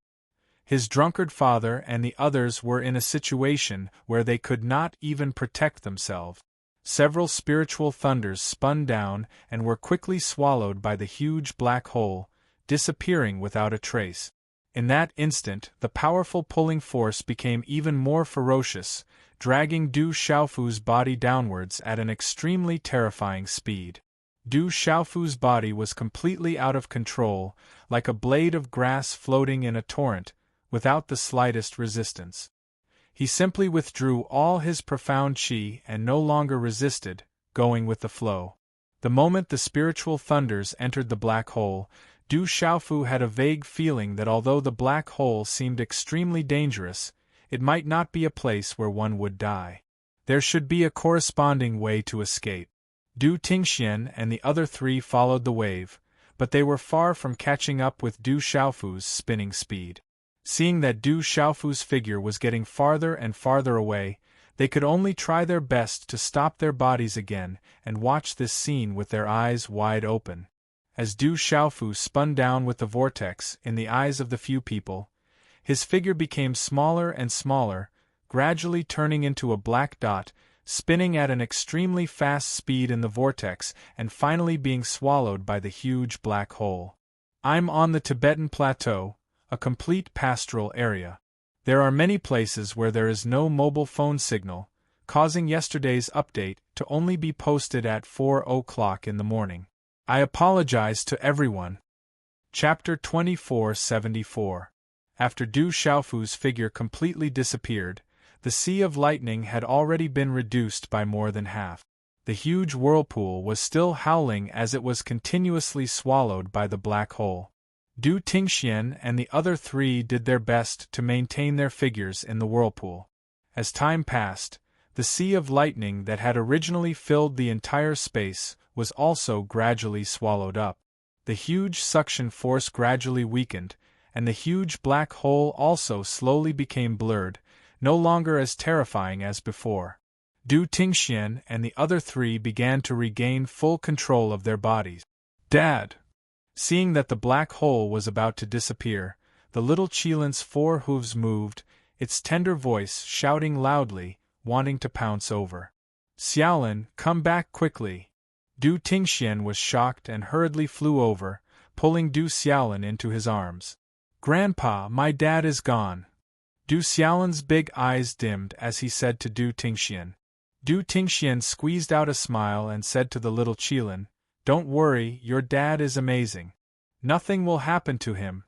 His drunkard father and the others were in a situation where they could not even protect themselves. Several spiritual thunders spun down and were quickly swallowed by the huge black hole, disappearing without a trace. In that instant, the powerful pulling force became even more ferocious, dragging Du Xiaofu's body downwards at an extremely terrifying speed. Du Xiaofu's body was completely out of control, like a blade of grass floating in a torrent, without the slightest resistance. He simply withdrew all his profound qi and no longer resisted, going with the flow. The moment the spiritual thunders entered the black hole, Du Xiaofu had a vague feeling that although the black hole seemed extremely dangerous, it might not be a place where one would die. There should be a corresponding way to escape. Du Tingxian and the other 3 followed the wave, but they were far from catching up with Du Xiaofu's spinning speed. Seeing that Du Xiaofu's figure was getting farther and farther away, they could only try their best to stop their bodies again and watch this scene with their eyes wide open. As Du Xiaofu spun down with the vortex in the eyes of the few people, his figure became smaller and smaller, gradually turning into a black dot, spinning at an extremely fast speed in the vortex and finally being swallowed by the huge black hole. I'm on the Tibetan Plateau, a complete pastoral area. There are many places where there is no mobile phone signal, causing yesterday's update to only be posted at 4 o'clock in the morning. I apologize to everyone. Chapter 2474. After Du Xiaofu's figure completely disappeared, the Sea of Lightning had already been reduced by more than half. The huge whirlpool was still howling as it was continuously swallowed by the black hole. Du Tingxian and the other 3 did their best to maintain their figures in the whirlpool. As time passed, the Sea of Lightning that had originally filled the entire space was also gradually swallowed up. The huge suction force gradually weakened, and the huge black hole also slowly became blurred, no longer as terrifying as before. Du Tingxian and the other 3 began to regain full control of their bodies. "Dad!" Seeing that the black hole was about to disappear, the little Qilin's 4 hooves moved, its tender voice shouting loudly, wanting to pounce over. "Xiaolin, come back quickly!" Du Tingxian was shocked and hurriedly flew over, pulling Du Xiaolin into his arms. "Grandpa, my dad is gone." Du Xiaolin's big eyes dimmed as he said to Du Tingxian. Du Tingxian squeezed out a smile and said to the little Qilin, "Don't worry, your dad is amazing. Nothing will happen to him."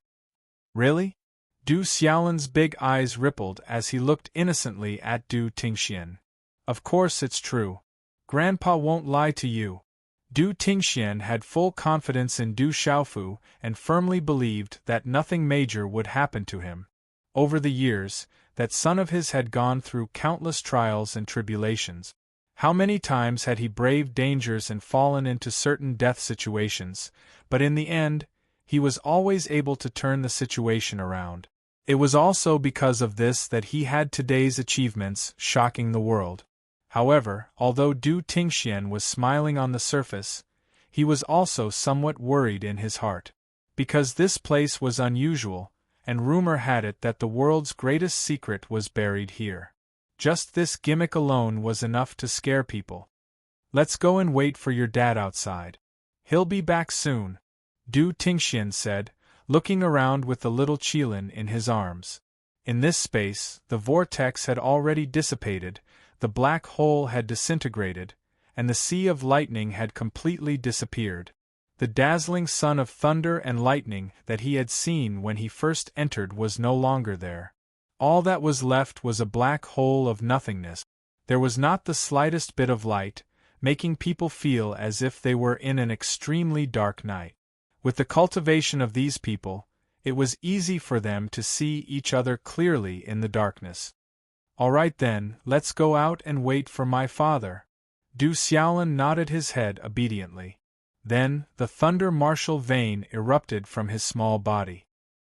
"Really?" Du Xiaolin's big eyes rippled as he looked innocently at Du Tingxian. "Of course it's true. Grandpa won't lie to you." Du Tingxian had full confidence in Du Xiaofu and firmly believed that nothing major would happen to him. Over the years, that son of his had gone through countless trials and tribulations. How many times had he braved dangers and fallen into certain death situations, but in the end, he was always able to turn the situation around. It was also because of this that he had today's achievements shocking the world. However, although Du Tingxian was smiling on the surface, he was also somewhat worried in his heart. Because this place was unusual, and rumor had it that the world's greatest secret was buried here. Just this gimmick alone was enough to scare people. "Let's go and wait for your dad outside. He'll be back soon," Du Tingxian said, looking around with the little Qilin in his arms. In this space, the vortex had already dissipated, the black hole had disintegrated, and the sea of lightning had completely disappeared. The dazzling sun of thunder and lightning that he had seen when he first entered was no longer there. All that was left was a black hole of nothingness. There was not the slightest bit of light, making people feel as if they were in an extremely dark night. With the cultivation of these people, it was easy for them to see each other clearly in the darkness. "All right then, let's go out and wait for my father." Du Xiaolin nodded his head obediently. Then, the thunder martial vein erupted from his small body.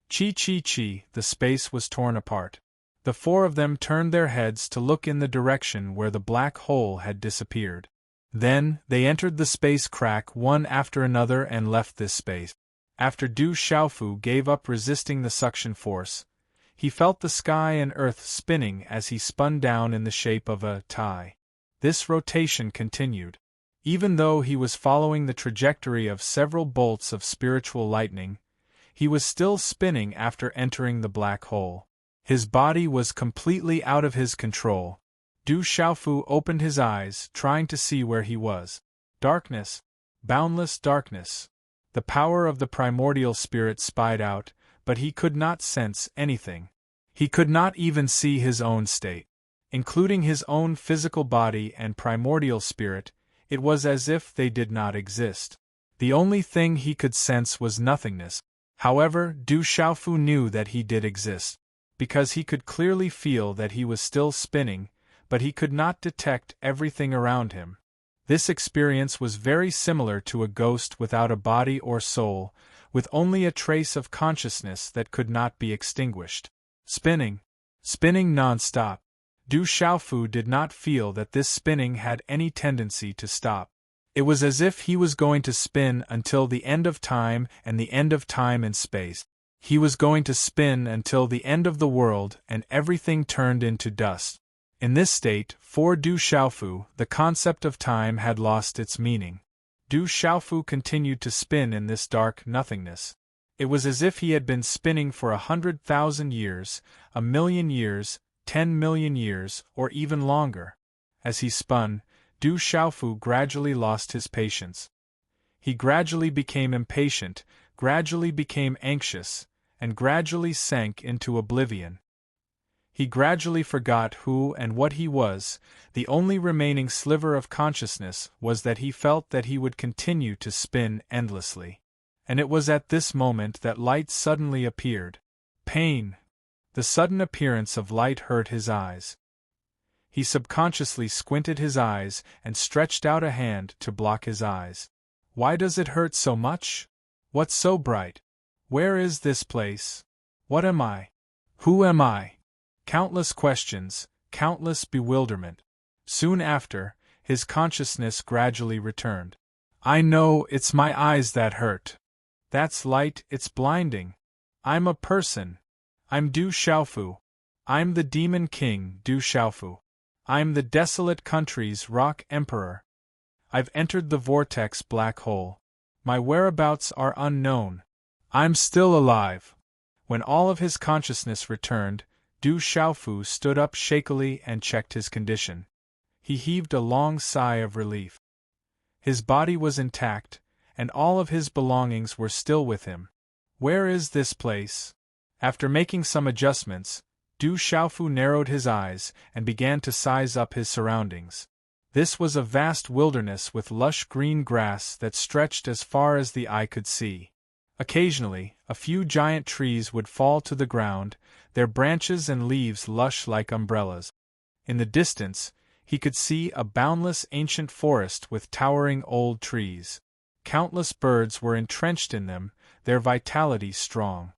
Chi, the space was torn apart. The four of them turned their heads to look in the direction where the black hole had disappeared. Then, they entered the space crack one after another and left this space. After Du Xiaofu gave up resisting the suction force, he felt the sky and earth spinning as he spun down in the shape of a tie. This rotation continued. Even though he was following the trajectory of several bolts of spiritual lightning, he was still spinning after entering the black hole. His body was completely out of his control. Du Xiaofu opened his eyes, trying to see where he was. Darkness. Boundless darkness. The power of the primordial spirit spied out, but he could not sense anything. He could not even see his own state. Including his own physical body and primordial spirit, it was as if they did not exist. The only thing he could sense was nothingness. However, Du Xiaofu knew that he did exist, because he could clearly feel that he was still spinning, but he could not detect everything around him. This experience was very similar to a ghost without a body or soul, with only a trace of consciousness that could not be extinguished. Spinning non-stop. Du Xiaofu did not feel that this spinning had any tendency to stop. It was as if he was going to spin until the end of time and the end of time and space. He was going to spin until the end of the world and everything turned into dust. In this state, for Du Xiaofu, the concept of time had lost its meaning. Du Xiaofu continued to spin in this dark nothingness. It was as if he had been spinning for 100,000 years, 1,000,000 years, 10,000,000 years, or even longer. As he spun, Du Xiaofu gradually lost his patience. He gradually became impatient, gradually became anxious, and gradually sank into oblivion. He gradually forgot who and what he was. The only remaining sliver of consciousness was that he felt that he would continue to spin endlessly. And it was at this moment that light suddenly appeared. Pain. The sudden appearance of light hurt his eyes. He subconsciously squinted his eyes and stretched out a hand to block his eyes. Why does it hurt so much? What's so bright? Where is this place? What am I? Who am I? Countless questions, countless bewilderment. Soon after, his consciousness gradually returned. I know it's my eyes that hurt. That's light, it's blinding. I'm a person. I'm Du Xiaofu. I'm the Demon King, Du Xiaofu. I'm the desolate country's rock emperor. I've entered the vortex black hole. My whereabouts are unknown. I'm still alive. When all of his consciousness returned, Du Xiaofu stood up shakily and checked his condition. He heaved a long sigh of relief. His body was intact, and all of his belongings were still with him. Where is this place? After making some adjustments, Du Xiaofu narrowed his eyes and began to size up his surroundings. This was a vast wilderness with lush green grass that stretched as far as the eye could see. Occasionally, a few giant trees would fall to the ground, their branches and leaves lush like umbrellas. In the distance, he could see a boundless ancient forest with towering old trees. Countless birds were entrenched in them, their vitality strong.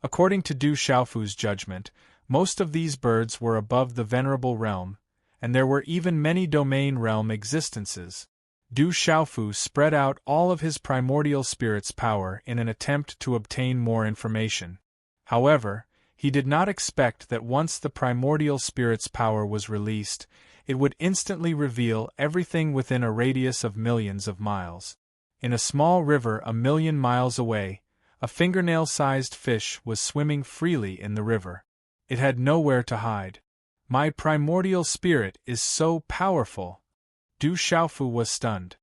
According to Du Xiaofu's judgment, most of these birds were above the venerable realm, and there were even many domain realm existences. Du Xiaofu spread out all of his primordial spirit's power in an attempt to obtain more information. However, he did not expect that once the primordial spirit's power was released, it would instantly reveal everything within a radius of millions of miles. In a small river 1,000,000 miles away, A fingernail-sized fish was swimming freely in the river. It had nowhere to hide. My primordial spirit is so powerful. Du Xiaofu was stunned.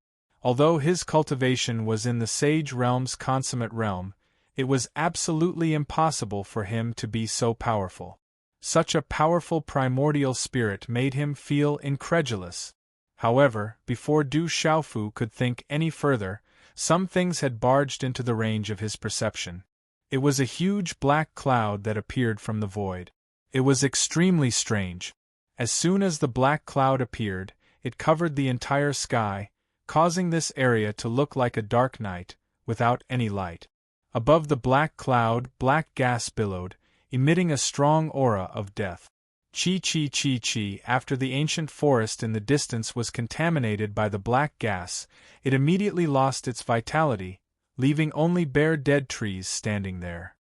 Although his cultivation was in the sage realm's consummate realm, it was absolutely impossible for him to be so powerful. Such a powerful primordial spirit made him feel incredulous. However, before Du Xiaofu could think any further, some things had barged into the range of his perception. It was a huge black cloud that appeared from the void. It was extremely strange. As soon as the black cloud appeared, it covered the entire sky, causing this area to look like a dark night, without any light. Above the black cloud, black gas billowed, emitting a strong aura of death. Chi. After the ancient forest in the distance was contaminated by the black gas, it immediately lost its vitality, leaving only bare dead trees standing there.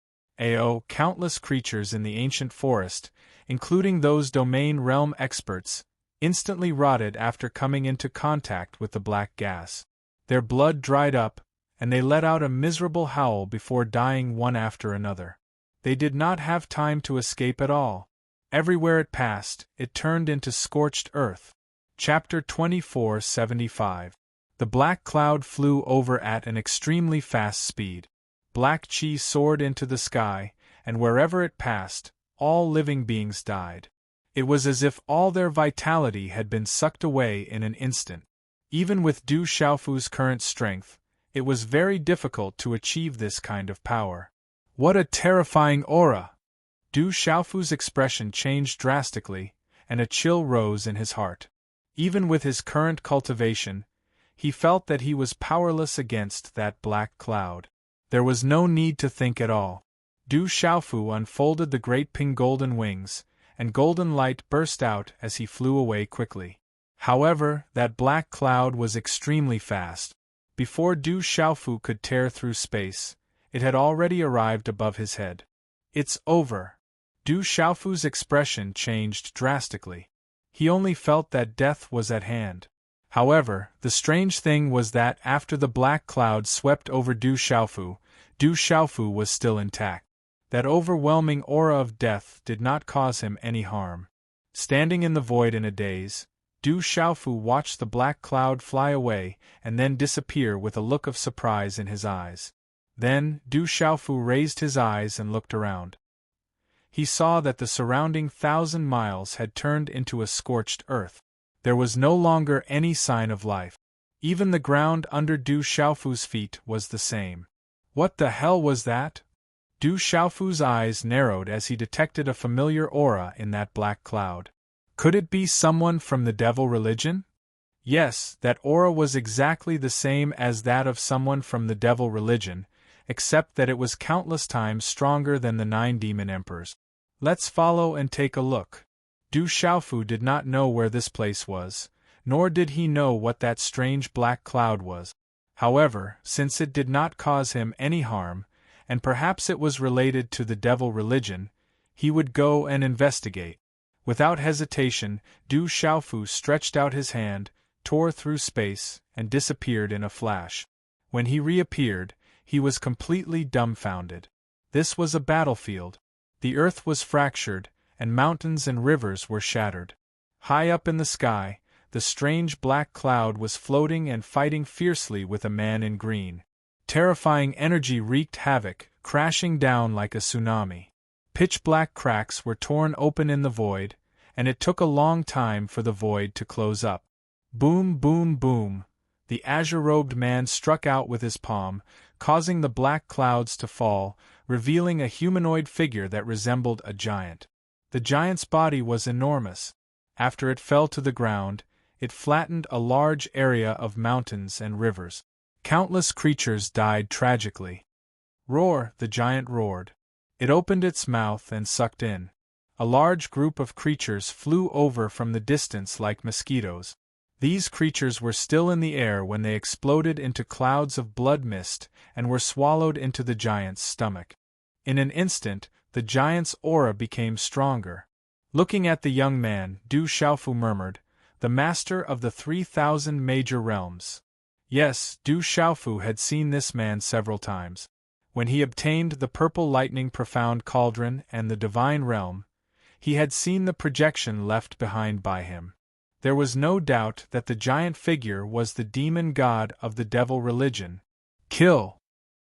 Countless creatures in the ancient forest, including those domain realm experts, instantly rotted after coming into contact with the black gas. Their blood dried up, and they let out a miserable howl before dying one after another. They did not have time to escape at all. Everywhere it passed, it turned into scorched earth. Chapter 2475. The black cloud flew over at an extremely fast speed. Black chi soared into the sky, and wherever it passed, all living beings died. It was as if all their vitality had been sucked away in an instant. Even with Du Xiaofu's current strength, it was very difficult to achieve this kind of power. What a terrifying aura! Du Xiaofu's expression changed drastically, and a chill rose in his heart. Even with his current cultivation, he felt that he was powerless against that black cloud. There was no need to think at all. Du Xiaofu unfolded the great pink golden wings, and golden light burst out as he flew away quickly. However, that black cloud was extremely fast. Before Du Xiaofu could tear through space, it had already arrived above his head. It's over. Du Xiaofu's expression changed drastically. He only felt that death was at hand. However, the strange thing was that after the black cloud swept over Du Xiaofu was still intact. That overwhelming aura of death did not cause him any harm. Standing in the void in a daze, Du Xiaofu watched the black cloud fly away and then disappear with a look of surprise in his eyes. Then, Du Xiaofu raised his eyes and looked around. He saw that the surrounding 1,000 miles had turned into a scorched earth. There was no longer any sign of life. Even the ground under Du Xiaofu's feet was the same. What the hell was that? Du Xiaofu's eyes narrowed as he detected a familiar aura in that black cloud. Could it be someone from the devil religion? Yes, that aura was exactly the same as that of someone from the devil religion, except that it was countless times stronger than the 9 demon emperors. Let's follow and take a look. Du Xiaofu did not know where this place was, nor did he know what that strange black cloud was. However, since it did not cause him any harm, and perhaps it was related to the devil religion, he would go and investigate. Without hesitation, Du Xiaofu stretched out his hand, tore through space, and disappeared in a flash. When he reappeared, he was completely dumbfounded. This was a battlefield. The earth was fractured, and mountains and rivers were shattered. High up in the sky, the strange black cloud was floating and fighting fiercely with a man in green. Terrifying energy wreaked havoc, crashing down like a tsunami. Pitch-black cracks were torn open in the void, and it took a long time for the void to close up. Boom, boom, boom. The azure-robed man struck out with his palm, causing the black clouds to fall, revealing a humanoid figure that resembled a giant. The giant's body was enormous. After it fell to the ground, it flattened a large area of mountains and rivers. Countless creatures died tragically. Roar, the giant roared. It opened its mouth and sucked in. A large group of creatures flew over from the distance like mosquitoes. These creatures were still in the air when they exploded into clouds of blood mist and were swallowed into the giant's stomach. In an instant, the giant's aura became stronger. Looking at the young man, Du Xiaofu murmured, "The master of the 3,000 major realms." Yes, Du Xiaofu had seen this man several times. When he obtained the purple lightning profound cauldron and the divine realm, he had seen the projection left behind by him. There was no doubt that the giant figure was the demon god of the devil religion. Kill!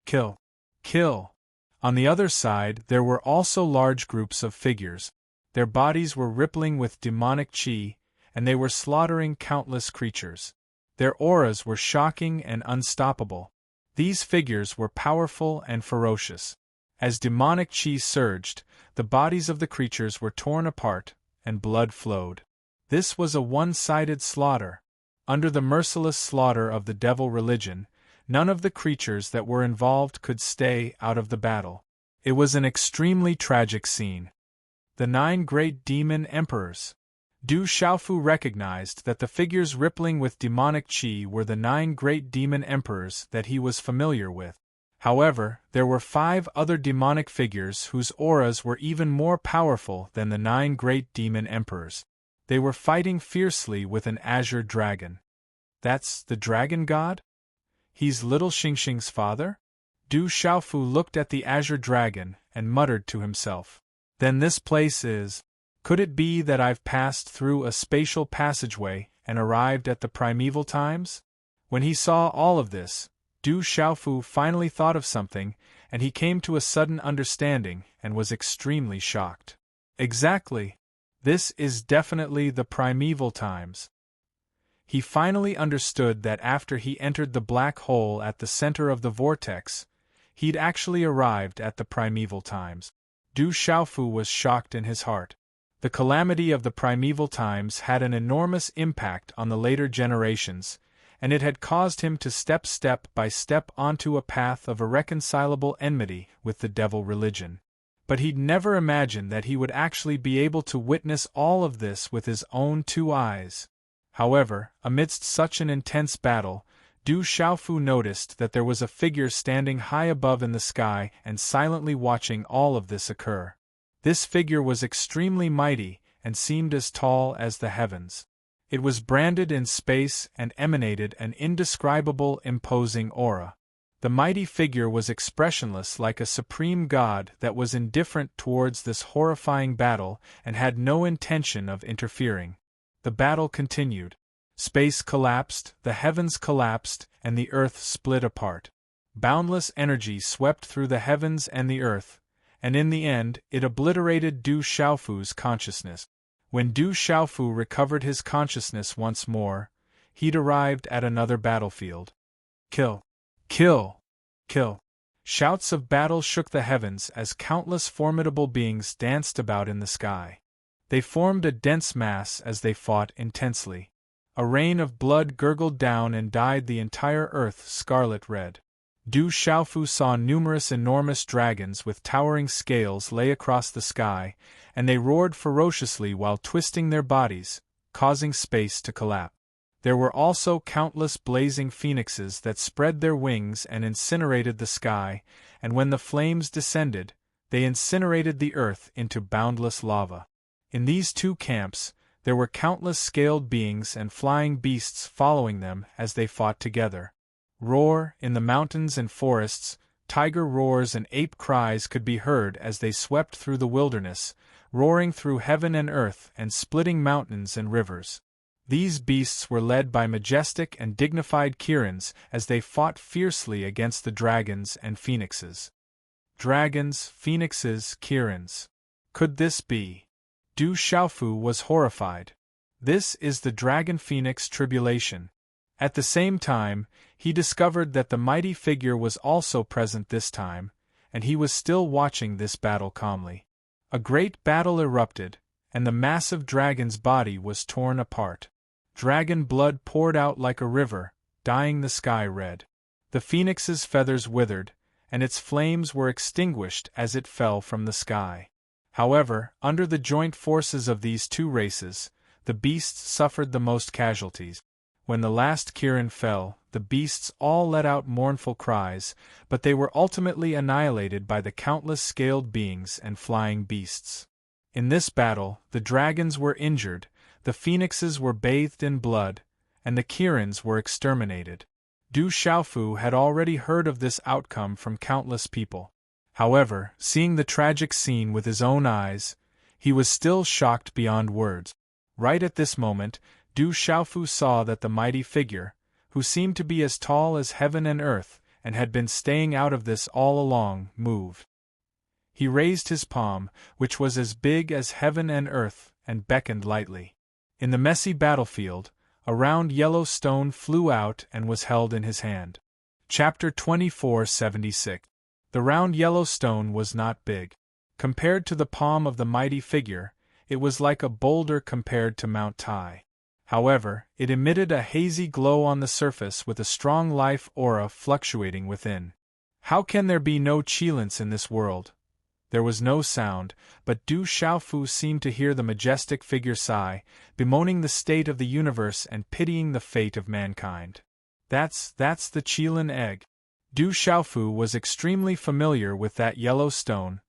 Kill! Kill! On the other side there were also large groups of figures. Their bodies were rippling with demonic chi, and they were slaughtering countless creatures. Their auras were shocking and unstoppable. These figures were powerful and ferocious. As demonic chi surged, the bodies of the creatures were torn apart, and blood flowed. This was a one-sided slaughter. Under the merciless slaughter of the devil religion, none of the creatures that were involved could stay out of the battle. It was an extremely tragic scene. The 9 great demon emperors. Du Xiaofu recognized that the figures rippling with demonic chi were the 9 great demon emperors that he was familiar with. However, there were 5 other demonic figures whose auras were even more powerful than the 9 great demon emperors. They were fighting fiercely with an azure dragon. That's the dragon god? He's little Xingxing's father? Du Xiaofu looked at the azure dragon and muttered to himself. Then this place is... Could it be that I've passed through a spatial passageway and arrived at the primeval times? When he saw all of this, Du Xiaofu finally thought of something, and he came to a sudden understanding and was extremely shocked. Exactly. This is definitely the primeval times. He finally understood that after he entered the black hole at the center of the vortex, he'd actually arrived at the primeval times. Du Xiaofu was shocked in his heart. The calamity of the primeval times had an enormous impact on the later generations, and it had caused him to step by step onto a path of irreconcilable enmity with the devil religion. But he'd never imagined that he would actually be able to witness all of this with his own 2 eyes. However, amidst such an intense battle, Du Xiaofu noticed that there was a figure standing high above in the sky and silently watching all of this occur. This figure was extremely mighty and seemed as tall as the heavens. It was branded in space and emanated an indescribable, imposing aura. The mighty figure was expressionless like a supreme god that was indifferent towards this horrifying battle and had no intention of interfering. The battle continued. Space collapsed, the heavens collapsed, and the earth split apart. Boundless energy swept through the heavens and the earth, and in the end, it obliterated Du Xiaofu's consciousness. When Du Xiaofu recovered his consciousness once more, he'd arrived at another battlefield. Kill! Kill! Kill! Shouts of battle shook the heavens as countless formidable beings danced about in the sky. They formed a dense mass as they fought intensely. A rain of blood gurgled down and dyed the entire earth scarlet red. Du Xiaofu saw numerous enormous dragons with towering scales lay across the sky, and they roared ferociously while twisting their bodies, causing space to collapse. There were also countless blazing phoenixes that spread their wings and incinerated the sky, and when the flames descended, they incinerated the earth into boundless lava. In these 2 camps, there were countless scaled beings and flying beasts following them as they fought together. Roar, in the mountains and forests, tiger roars and ape cries could be heard as they swept through the wilderness, roaring through heaven and earth and splitting mountains and rivers. These beasts were led by majestic and dignified Kirins as they fought fiercely against the dragons and phoenixes. Dragons, phoenixes, Kirins. Could this be? Du Xiaofu was horrified. This is the Dragon Phoenix tribulation. At the same time, he discovered that the mighty figure was also present this time, and he was still watching this battle calmly. A great battle erupted, and the massive dragon's body was torn apart. Dragon blood poured out like a river, dyeing the sky red. The phoenix's feathers withered, and its flames were extinguished as it fell from the sky. However, under the joint forces of these 2 races, the beasts suffered the most casualties. When the last Kirin fell, the beasts all let out mournful cries, but they were ultimately annihilated by the countless scaled beings and flying beasts. In this battle, the dragons were injured, the phoenixes were bathed in blood, and the Kirins were exterminated. Du Xiaofu had already heard of this outcome from countless people. However, seeing the tragic scene with his own eyes, he was still shocked beyond words. Right at this moment, Du Xiaofu saw that the mighty figure, who seemed to be as tall as heaven and earth, and had been staying out of this all along, moved. He raised his palm, which was as big as heaven and earth, and beckoned lightly. In the messy battlefield, a round yellow stone flew out and was held in his hand. Chapter 2476. The round yellow stone was not big. Compared to the palm of the mighty figure, it was like a boulder compared to Mount Tai. However, it emitted a hazy glow on the surface with a strong life aura fluctuating within. How can there be no Qilins in this world? There was no sound, but Du Xiaofu seemed to hear the majestic figure sigh, bemoaning the state of the universe and pitying the fate of mankind. That's the Qilin egg. Du Xiaofu was extremely familiar with that yellow stone.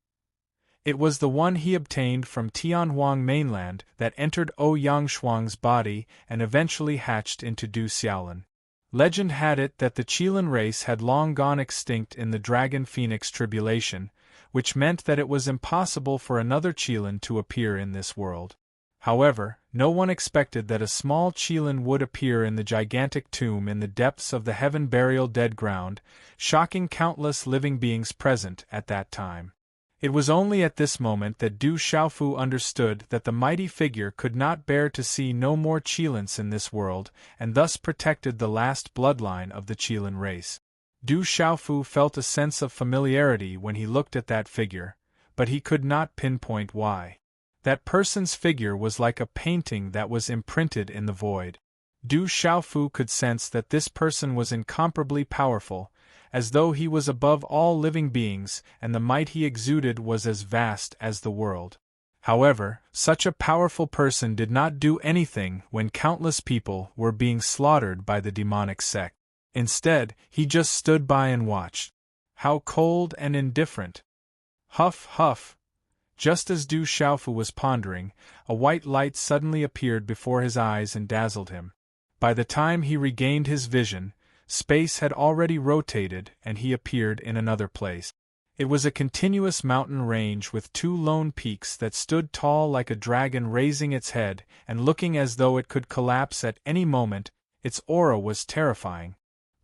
It was the one he obtained from Tianhuang mainland that entered Ouyang Shuang's body and eventually hatched into Du Xiaolin. Legend had it that the Qilin race had long gone extinct in the Dragon Phoenix tribulation, which meant that it was impossible for another Qilin to appear in this world. However, no one expected that a small Qilin would appear in the gigantic tomb in the depths of the heaven burial dead ground, shocking countless living beings present at that time. It was only at this moment that Du Xiaofu understood that the mighty figure could not bear to see no more Qilins in this world, and thus protected the last bloodline of the Qilin race. Du Xiaofu felt a sense of familiarity when he looked at that figure, but he could not pinpoint why. That person's figure was like a painting that was imprinted in the void. Du Xiaofu could sense that this person was incomparably powerful, as though he was above all living beings, and the might he exuded was as vast as the world. However, such a powerful person did not do anything when countless people were being slaughtered by the demonic sect. Instead, he just stood by and watched. How cold and indifferent! Huff, huff! Just as Du Xiaofu was pondering, a white light suddenly appeared before his eyes and dazzled him. By the time he regained his vision, space had already rotated and he appeared in another place. It was a continuous mountain range with two lone peaks that stood tall like a dragon raising its head and looking as though it could collapse at any moment. Its aura was terrifying.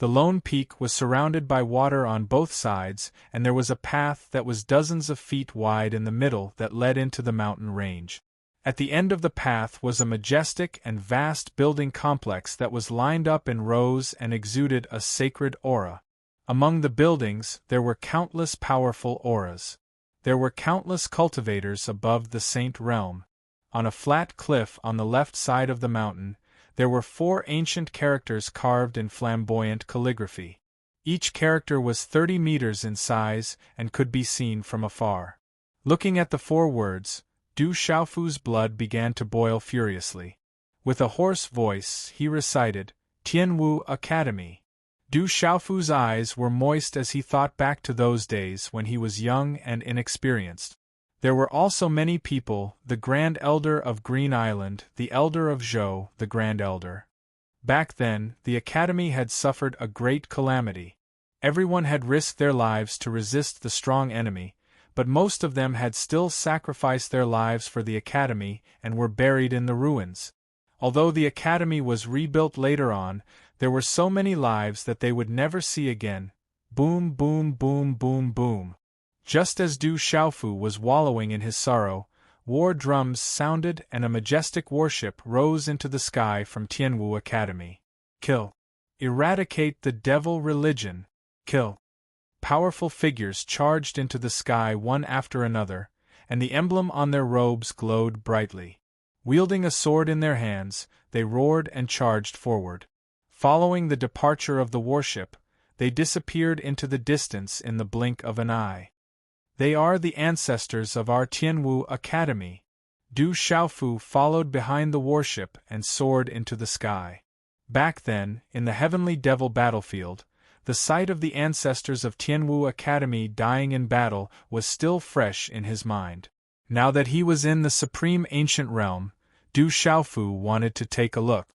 The lone peak was surrounded by water on both sides, and there was a path that was dozens of feet wide in the middle that led into the mountain range. At the end of the path was a majestic and vast building complex that was lined up in rows and exuded a sacred aura. Among the buildings, there were countless powerful auras. There were countless cultivators above the Saint Realm. On a flat cliff on the left side of the mountain, there were 4 ancient characters carved in flamboyant calligraphy. Each character was 30 meters in size and could be seen from afar. Looking at the 4 words, Du Xiaofu's blood began to boil furiously. With a hoarse voice, he recited, "Tianwu Academy." Du Xiaofu's eyes were moist as he thought back to those days when he was young and inexperienced. There were also many people, the Grand Elder of Green Island, the Elder of Zhou, the Grand Elder. Back then, the Academy had suffered a great calamity. Everyone had risked their lives to resist the strong enemy, but most of them had still sacrificed their lives for the Academy and were buried in the ruins. Although the Academy was rebuilt later on, there were so many lives that they would never see again. Boom, boom, boom, boom, boom. Just as Du Xiaofu was wallowing in his sorrow, war drums sounded and a majestic warship rose into the sky from Tianwu Academy. Kill. Eradicate the devil religion. Kill. Powerful figures charged into the sky one after another, and the emblem on their robes glowed brightly. Wielding a sword in their hands, they roared and charged forward. Following the departure of the warship, they disappeared into the distance in the blink of an eye. They are the ancestors of our Tianwu Academy. Du Xiaofu followed behind the warship and soared into the sky. Back then, in the heavenly devil battlefield, the sight of the ancestors of Tianwu Academy dying in battle was still fresh in his mind. Now that he was in the supreme ancient realm, Du Xiaofu wanted to take a look.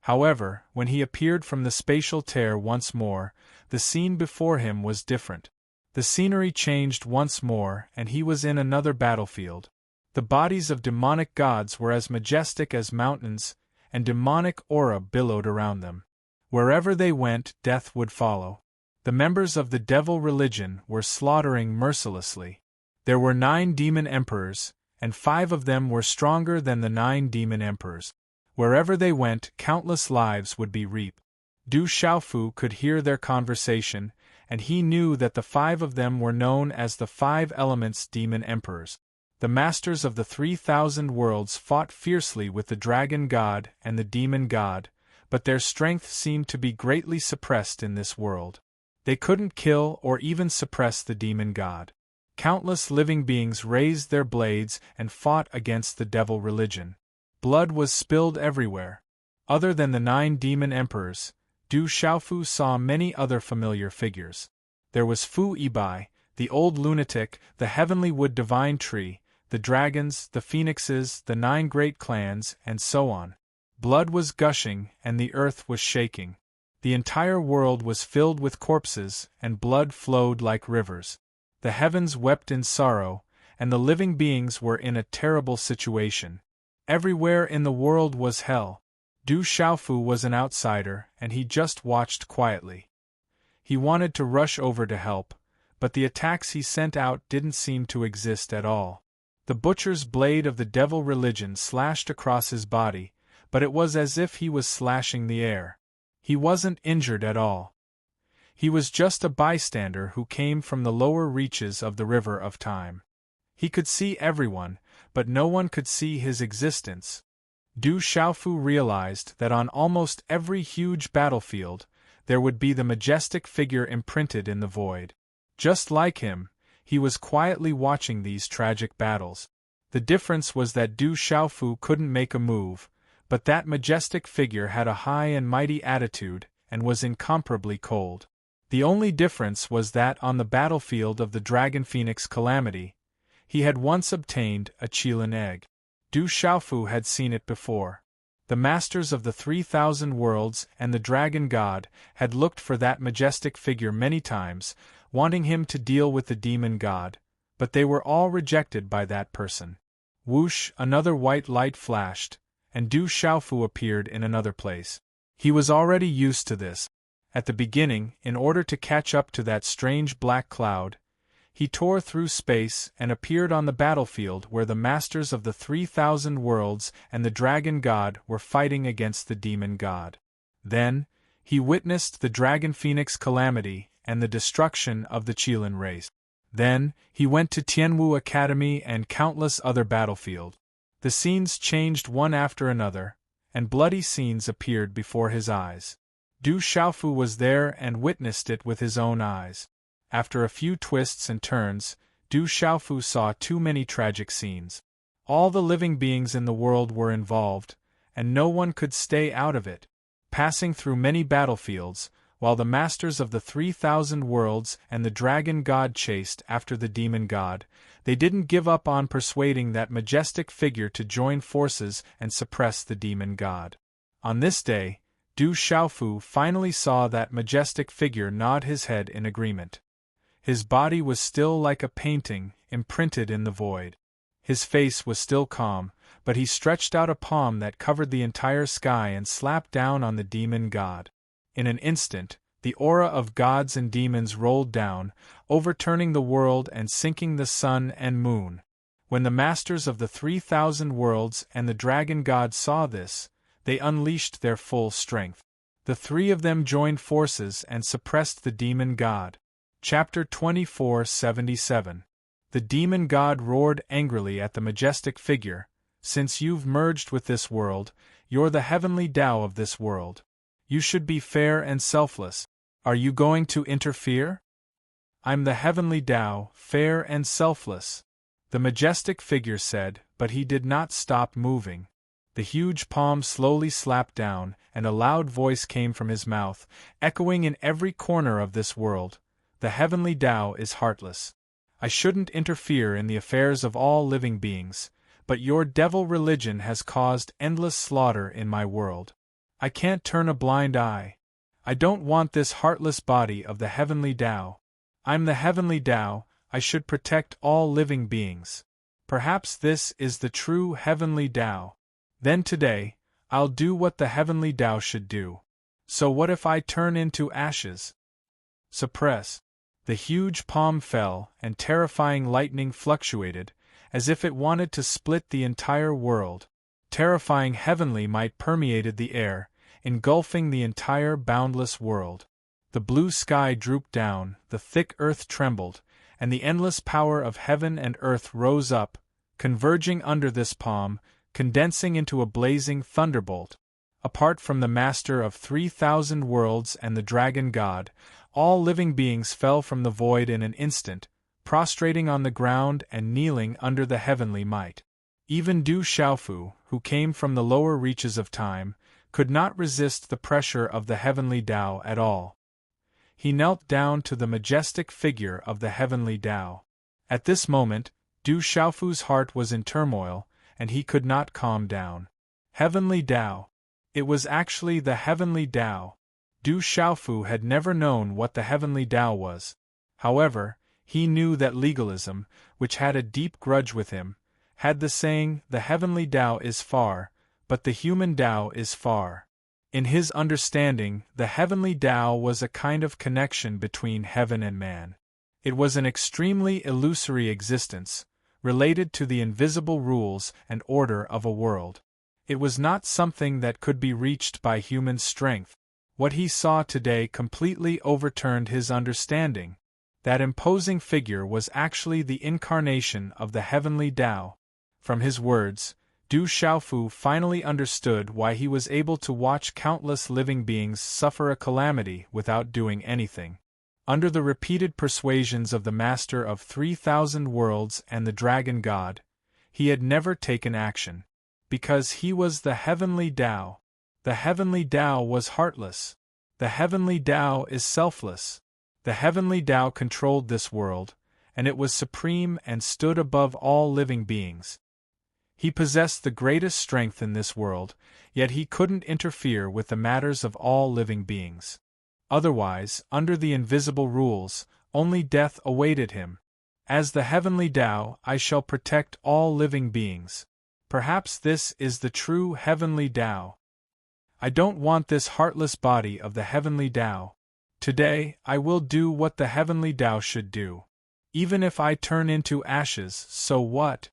However, when he appeared from the spatial tear once more, the scene before him was different. The scenery changed once more, and he was in another battlefield. The bodies of demonic gods were as majestic as mountains, and demonic aura billowed around them. Wherever they went, death would follow. The members of the devil religion were slaughtering mercilessly. There were 9 demon emperors, and 5 of them were stronger than the 9 demon emperors. Wherever they went, countless lives would be reaped. Du Xiaofu could hear their conversation, and he knew that the 5 of them were known as the 5 Elements Demon Emperors. The masters of the 3,000 worlds fought fiercely with the dragon god and the demon god, but their strength seemed to be greatly suppressed in this world. They couldn't kill or even suppress the demon god. Countless living beings raised their blades and fought against the devil religion. Blood was spilled everywhere. Other than the 9 demon emperors, Du Xiaofu saw many other familiar figures. There was Fu Yibai, the old lunatic, the heavenly wood divine tree, the dragons, the phoenixes, the 9 great clans, and so on. Blood was gushing, and the earth was shaking. The entire world was filled with corpses, and blood flowed like rivers. The heavens wept in sorrow, and the living beings were in a terrible situation. Everywhere in the world was hell. Du Xiaofu was an outsider, and he just watched quietly. He wanted to rush over to help, but the attacks he sent out didn't seem to exist at all. The butcher's blade of the devil religion slashed across his body, but it was as if he was slashing the air. He wasn't injured at all. He was just a bystander who came from the lower reaches of the river of time. He could see everyone, but no one could see his existence. Du Xiaofu realized that on almost every huge battlefield, there would be the majestic figure imprinted in the void. Just like him, he was quietly watching these tragic battles. The difference was that Du Xiaofu couldn't make a move, but that majestic figure had a high and mighty attitude, and was incomparably cold. The only difference was that on the battlefield of the Dragon Phoenix Calamity, he had once obtained a Qilin egg. Du Xiaofu had seen it before. The masters of the 3,000 worlds and the dragon god had looked for that majestic figure many times, wanting him to deal with the demon god, but they were all rejected by that person. Whoosh, another white light flashed, and Du Xiaofu appeared in another place. He was already used to this. At the beginning, in order to catch up to that strange black cloud, he tore through space and appeared on the battlefield where the masters of the 3,000 worlds and the dragon god were fighting against the demon god. Then, he witnessed the Dragon Phoenix Calamity and the destruction of the Qilin race. Then, he went to Tianwu Academy and countless other battlefields. The scenes changed one after another, and bloody scenes appeared before his eyes. Du Xiaofu was there and witnessed it with his own eyes. After a few twists and turns, Du Xiaofu saw too many tragic scenes. All the living beings in the world were involved, and no one could stay out of it. Passing through many battlefields, while the masters of the 3,000 worlds and the dragon god chased after the demon god, they didn't give up on persuading that majestic figure to join forces and suppress the demon god. On this day, Du Xiaofu finally saw that majestic figure nod his head in agreement. His body was still like a painting, imprinted in the void. His face was still calm, but he stretched out a palm that covered the entire sky and slapped down on the demon god. In an instant, the aura of gods and demons rolled down, overturning the world and sinking the sun and moon. When the masters of the 3,000 worlds and the dragon god saw this, they unleashed their full strength. The 3 of them joined forces and suppressed the demon god. Chapter 2477. The demon god roared angrily at the majestic figure, "Since you've merged with this world, you're the heavenly Tao of this world. You should be fair and selfless. Are you going to interfere?" "I'm the heavenly Tao, fair and selfless," the majestic figure said, but he did not stop moving. The huge palm slowly slapped down, and a loud voice came from his mouth, echoing in every corner of this world. "The heavenly Tao is heartless. I shouldn't interfere in the affairs of all living beings, but your devil religion has caused endless slaughter in my world. I can't turn a blind eye. I don't want this heartless body of the heavenly Tao. I'm the heavenly Tao, I should protect all living beings. Perhaps this is the true heavenly Tao. Then today, I'll do what the heavenly Tao should do. So what if I turn into ashes? Suppress. The huge palm fell, and terrifying lightning fluctuated, as if it wanted to split the entire world. Terrifying heavenly might permeated the air, engulfing the entire boundless world. The blue sky drooped down, the thick earth trembled, and the endless power of heaven and earth rose up, converging under this palm, condensing into a blazing thunderbolt. Apart from the master of 3,000 worlds and the dragon god, all living beings fell from the void in an instant, prostrating on the ground and kneeling under the heavenly might. Even Du Xiaofu, who came from the lower reaches of time, could not resist the pressure of the heavenly Tao at all. He knelt down to the majestic figure of the heavenly Tao. At this moment, Du Xiaofu's heart was in turmoil, and he could not calm down. Heavenly Tao. It was actually the heavenly Tao. Du Xiaofu had never known what the heavenly Tao was. However, he knew that legalism, which had a deep grudge with him, had the saying, "The heavenly Tao is far, but the human Tao is far." In his understanding, the heavenly Tao was a kind of connection between heaven and man. It was an extremely illusory existence, related to the invisible rules and order of a world. It was not something that could be reached by human strength. What he saw today completely overturned his understanding. That imposing figure was actually the incarnation of the heavenly Tao. From his words, Du Xiaofu finally understood why he was able to watch countless living beings suffer a calamity without doing anything. Under the repeated persuasions of the master of 3,000 worlds and the dragon god, he had never taken action. Because he was the heavenly Tao. The heavenly Tao was heartless. The heavenly Tao is selfless. The heavenly Tao controlled this world, and it was supreme and stood above all living beings. He possessed the greatest strength in this world, yet he couldn't interfere with the matters of all living beings. Otherwise, under the invisible rules, only death awaited him. As the heavenly Tao, I shall protect all living beings. Perhaps this is the true heavenly Tao. I don't want this heartless body of the heavenly Tao. Today, I will do what the heavenly Tao should do. Even if I turn into ashes, so what?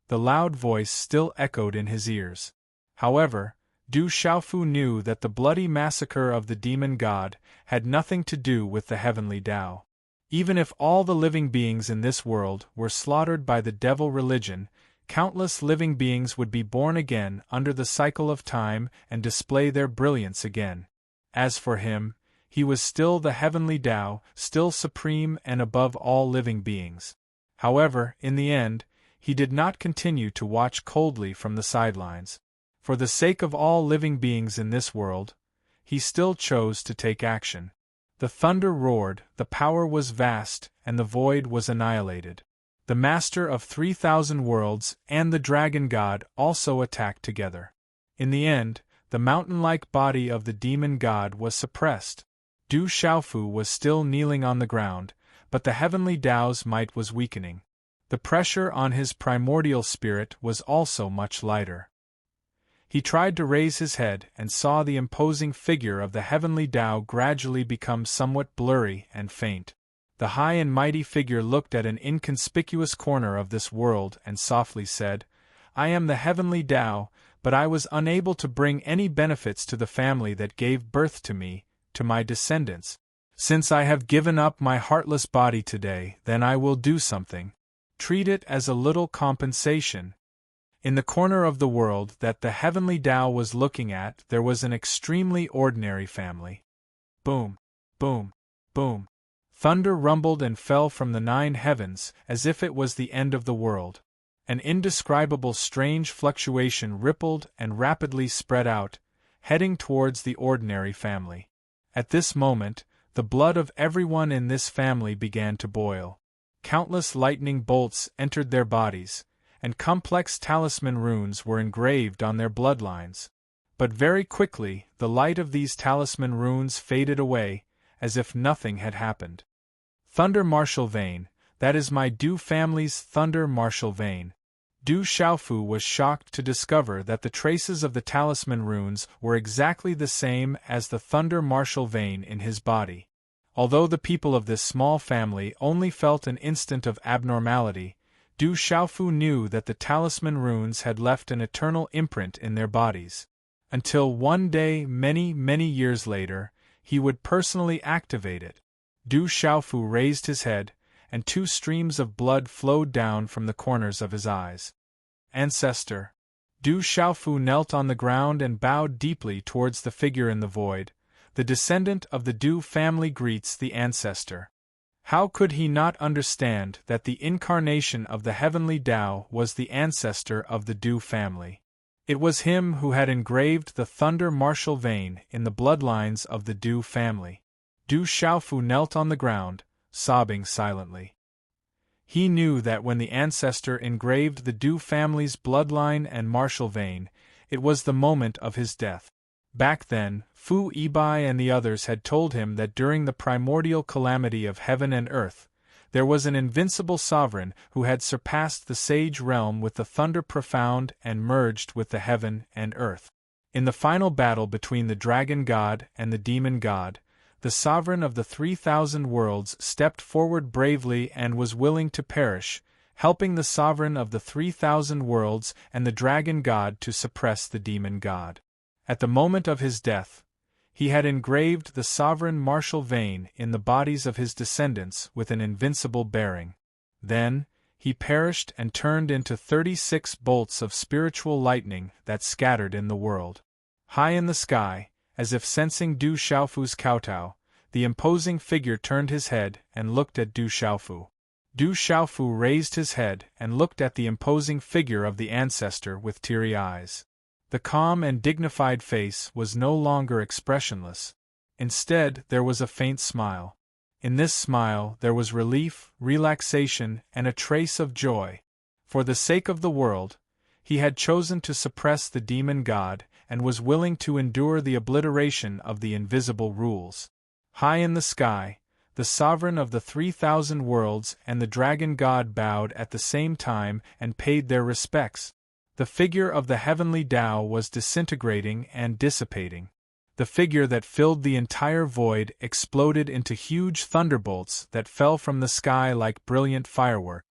The loud voice still echoed in his ears. However, Du Xiaofu knew that the bloody massacre of the demon god had nothing to do with the heavenly Tao. Even if all the living beings in this world were slaughtered by the devil religion, countless living beings would be born again under the cycle of time and display their brilliance again. As for him, he was still the heavenly Tao, still supreme and above all living beings. However, in the end, he did not continue to watch coldly from the sidelines. For the sake of all living beings in this world, he still chose to take action. The thunder roared, the power was vast, and the void was annihilated. The master of 3,000 worlds and the dragon god also attacked together. In the end, the mountain-like body of the demon god was suppressed. Du Xiaofu was still kneeling on the ground, but the heavenly Tao's might was weakening. The pressure on his primordial spirit was also much lighter. He tried to raise his head and saw the imposing figure of the heavenly Tao gradually become somewhat blurry and faint. The high and mighty figure looked at an inconspicuous corner of this world and softly said, "I am the heavenly Tao, but I was unable to bring any benefits to the family that gave birth to me, to my descendants. Since I have given up my heartless body today, then I will do something. Treat it as a little compensation." In the corner of the world that the heavenly Tao was looking at, there was an extremely ordinary family. Boom, boom, boom. Thunder rumbled and fell from the 9 heavens, as if it was the end of the world. An indescribable strange fluctuation rippled and rapidly spread out, heading towards the ordinary family. At this moment, the blood of everyone in this family began to boil. Countless lightning bolts entered their bodies, and complex talisman runes were engraved on their bloodlines. But very quickly, the light of these talisman runes faded away, as if nothing had happened. Thunder Martial Vein, that is my Du family's Thunder Martial Vein. Du Xiaofu was shocked to discover that the traces of the talisman runes were exactly the same as the Thunder Martial Vein in his body. Although the people of this small family only felt an instant of abnormality, Du Xiaofu knew that the talisman runes had left an eternal imprint in their bodies. Until one day, many years later, he would personally activate it. Du Xiaofu raised his head, and 2 streams of blood flowed down from the corners of his eyes. Ancestor. Du Xiaofu knelt on the ground and bowed deeply towards the figure in the void. The descendant of the Du family greets the ancestor. How could he not understand that the incarnation of the heavenly Tao was the ancestor of the Du family? It was him who had engraved the Thunder Martial Vein in the bloodlines of the Du family. Du Xiaofu knelt on the ground, sobbing silently. He knew that when the ancestor engraved the Du family's bloodline and martial vein, it was the moment of his death. Back then, Fu Yibai and the others had told him that during the primordial calamity of heaven and earth, there was an invincible sovereign who had surpassed the sage realm with the thunder profound and merged with the heaven and earth. In the final battle between the dragon god and the demon god, the sovereign of the 3,000 worlds stepped forward bravely and was willing to perish, helping the sovereign of the 3,000 worlds and the dragon god to suppress the demon god. At the moment of his death, he had engraved the sovereign martial vein in the bodies of his descendants with an invincible bearing. Then, he perished and turned into 36 bolts of spiritual lightning that scattered in the world. High in the sky, as if sensing Du Xiaofu's kowtow, the imposing figure turned his head and looked at Du Xiaofu. Du Xiaofu raised his head and looked at the imposing figure of the ancestor with teary eyes. The calm and dignified face was no longer expressionless. Instead, there was a faint smile. In this smile there was relief, relaxation, and a trace of joy. For the sake of the world, he had chosen to suppress the demon god and was willing to endure the obliteration of the invisible rules. High in the sky, the sovereign of the 3,000 worlds and the dragon god bowed at the same time and paid their respects. The figure of the heavenly Tao was disintegrating and dissipating. The figure that filled the entire void exploded into huge thunderbolts that fell from the sky like brilliant fireworks.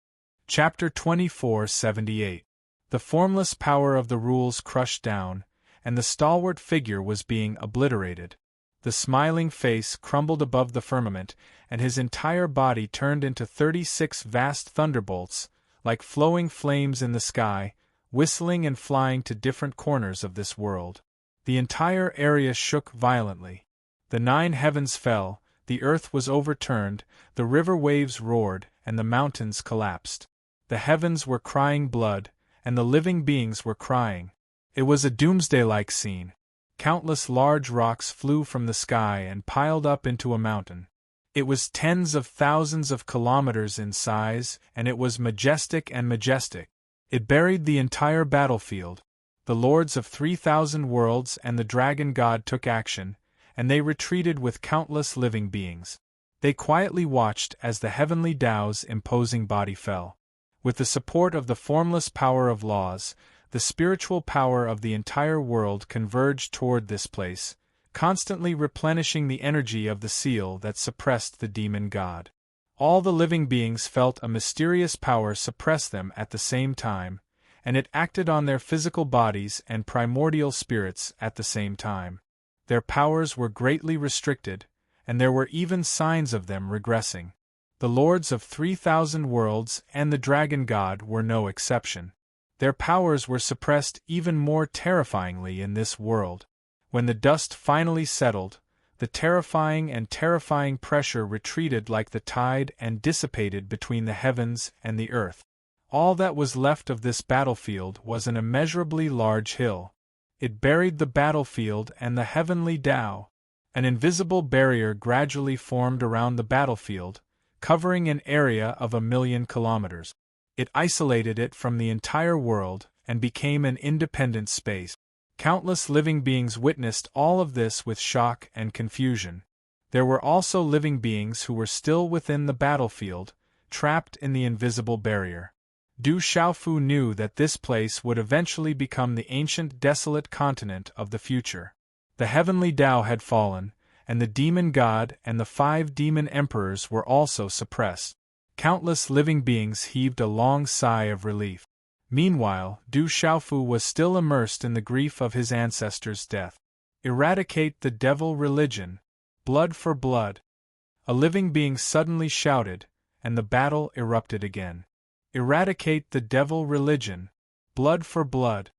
Chapter 2478. The formless power of the rules crushed down, and the stalwart figure was being obliterated. The smiling face crumbled above the firmament, and his entire body turned into 36 vast thunderbolts, like flowing flames in the sky, whistling and flying to different corners of this world. The entire area shook violently. The 9 heavens fell, the earth was overturned, the river waves roared, and the mountains collapsed. The heavens were crying blood, and the living beings were crying. It was a doomsday-like scene. Countless large rocks flew from the sky and piled up into a mountain. It was tens of thousands of kilometers in size, and it was majestic and majestic. It buried the entire battlefield. The lords of 3,000 worlds and the dragon god took action, and they retreated with countless living beings. They quietly watched as the heavenly Tao's imposing body fell. With the support of the formless power of laws, the spiritual power of the entire world converged toward this place, constantly replenishing the energy of the seal that suppressed the demon god. All the living beings felt a mysterious power suppress them at the same time, and it acted on their physical bodies and primordial spirits at the same time. Their powers were greatly restricted, and there were even signs of them regressing. The lords of 3,000 worlds and the dragon god were no exception. Their powers were suppressed even more terrifyingly in this world. When the dust finally settled, the terrifying pressure retreated like the tide and dissipated between the heavens and the earth. All that was left of this battlefield was an immeasurably large hill. It buried the battlefield and the heavenly Tao. An invisible barrier gradually formed around the battlefield, covering an area of 1,000,000 kilometers. It isolated it from the entire world and became an independent space. Countless living beings witnessed all of this with shock and confusion. There were also living beings who were still within the battlefield, trapped in the invisible barrier. Du Xiaofu knew that this place would eventually become the ancient desolate continent of the future. The heavenly Tao had fallen, and the demon god and the 5 demon emperors were also suppressed. Countless living beings heaved a long sigh of relief. Meanwhile, Du Xiaofu was still immersed in the grief of his ancestors' death. Eradicate the devil religion. Blood for blood. A living being suddenly shouted, and the battle erupted again. Eradicate the devil religion. Blood for blood.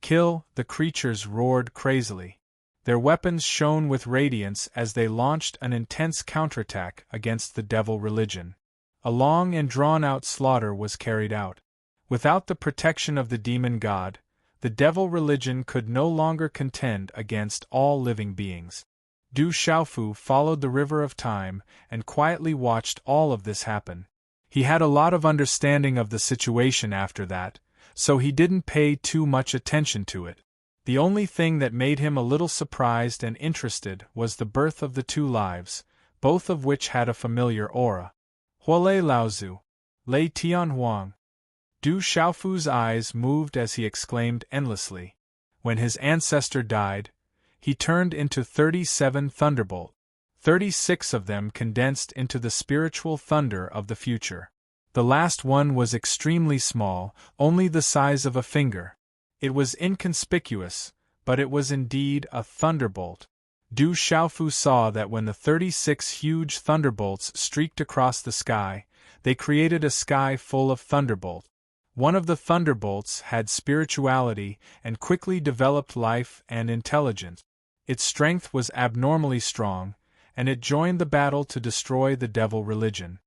Kill, the creatures roared crazily. Their weapons shone with radiance as they launched an intense counterattack against the devil religion. A long and drawn-out slaughter was carried out. Without the protection of the demon god, the devil religion could no longer contend against all living beings. Du Xiaofu followed the river of time and quietly watched all of this happen. He had a lot of understanding of the situation after that, so he didn't pay too much attention to it. The only thing that made him a little surprised and interested was the birth of the 2 lives, both of which had a familiar aura. Huolei Laozu. Lei Tianhuang. Du Xiaofu's eyes moved as he exclaimed endlessly. When his ancestor died, he turned into 37 thunderbolts. 36 of them condensed into the spiritual thunder of the future. The last one was extremely small, only the size of a finger. It was inconspicuous, but it was indeed a thunderbolt. Du Xiaofu saw that when the 36 huge thunderbolts streaked across the sky, they created a sky full of thunderbolts. One of the thunderbolts had spirituality and quickly developed life and intelligence. Its strength was abnormally strong, and it joined the battle to destroy the devil religion.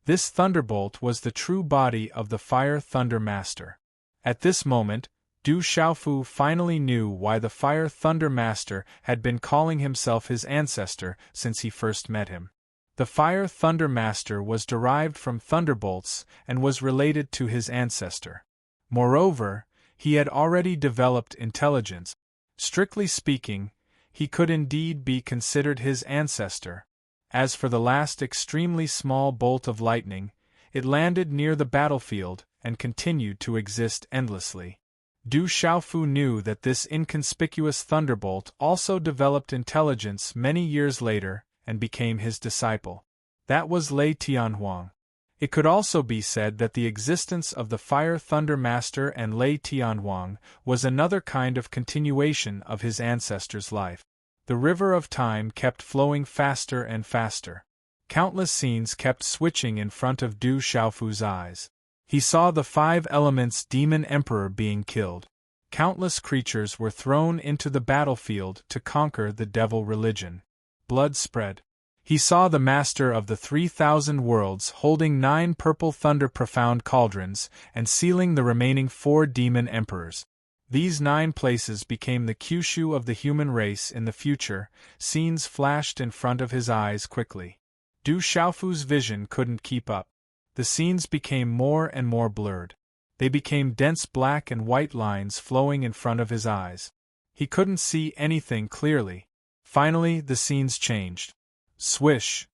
This thunderbolt was the true body of the Fire Thunder Master. At this moment, Du Xiaofu finally knew why the Fire Thunder Master had been calling himself his ancestor since he first met him. The Fire Thunder Master was derived from thunderbolts and was related to his ancestor. Moreover, he had already developed intelligence. Strictly speaking, he could indeed be considered his ancestor. As for the last extremely small bolt of lightning, it landed near the battlefield and continued to exist endlessly. Du Xiaofu knew that this inconspicuous thunderbolt also developed intelligence many years later and became his disciple. That was Lei Tianhuang. It could also be said that the existence of the Fire Thunder Master and Lei Tianhuang was another kind of continuation of his ancestor's life. The river of time kept flowing faster and faster. Countless scenes kept switching in front of Du Xiaofu's eyes. He saw the 5 elements demon emperor being killed. Countless creatures were thrown into the battlefield to conquer the devil religion. Blood spread. He saw the master of the 3,000 worlds holding 9 purple thunder profound cauldrons and sealing the remaining 4 demon emperors. These 9 places became the Kyushu of the human race in the future. Scenes flashed in front of his eyes quickly. Du Xiaofu's vision couldn't keep up. The scenes became more and more blurred. They became dense black and white lines flowing in front of his eyes. He couldn't see anything clearly. Finally, the scenes changed. Swish!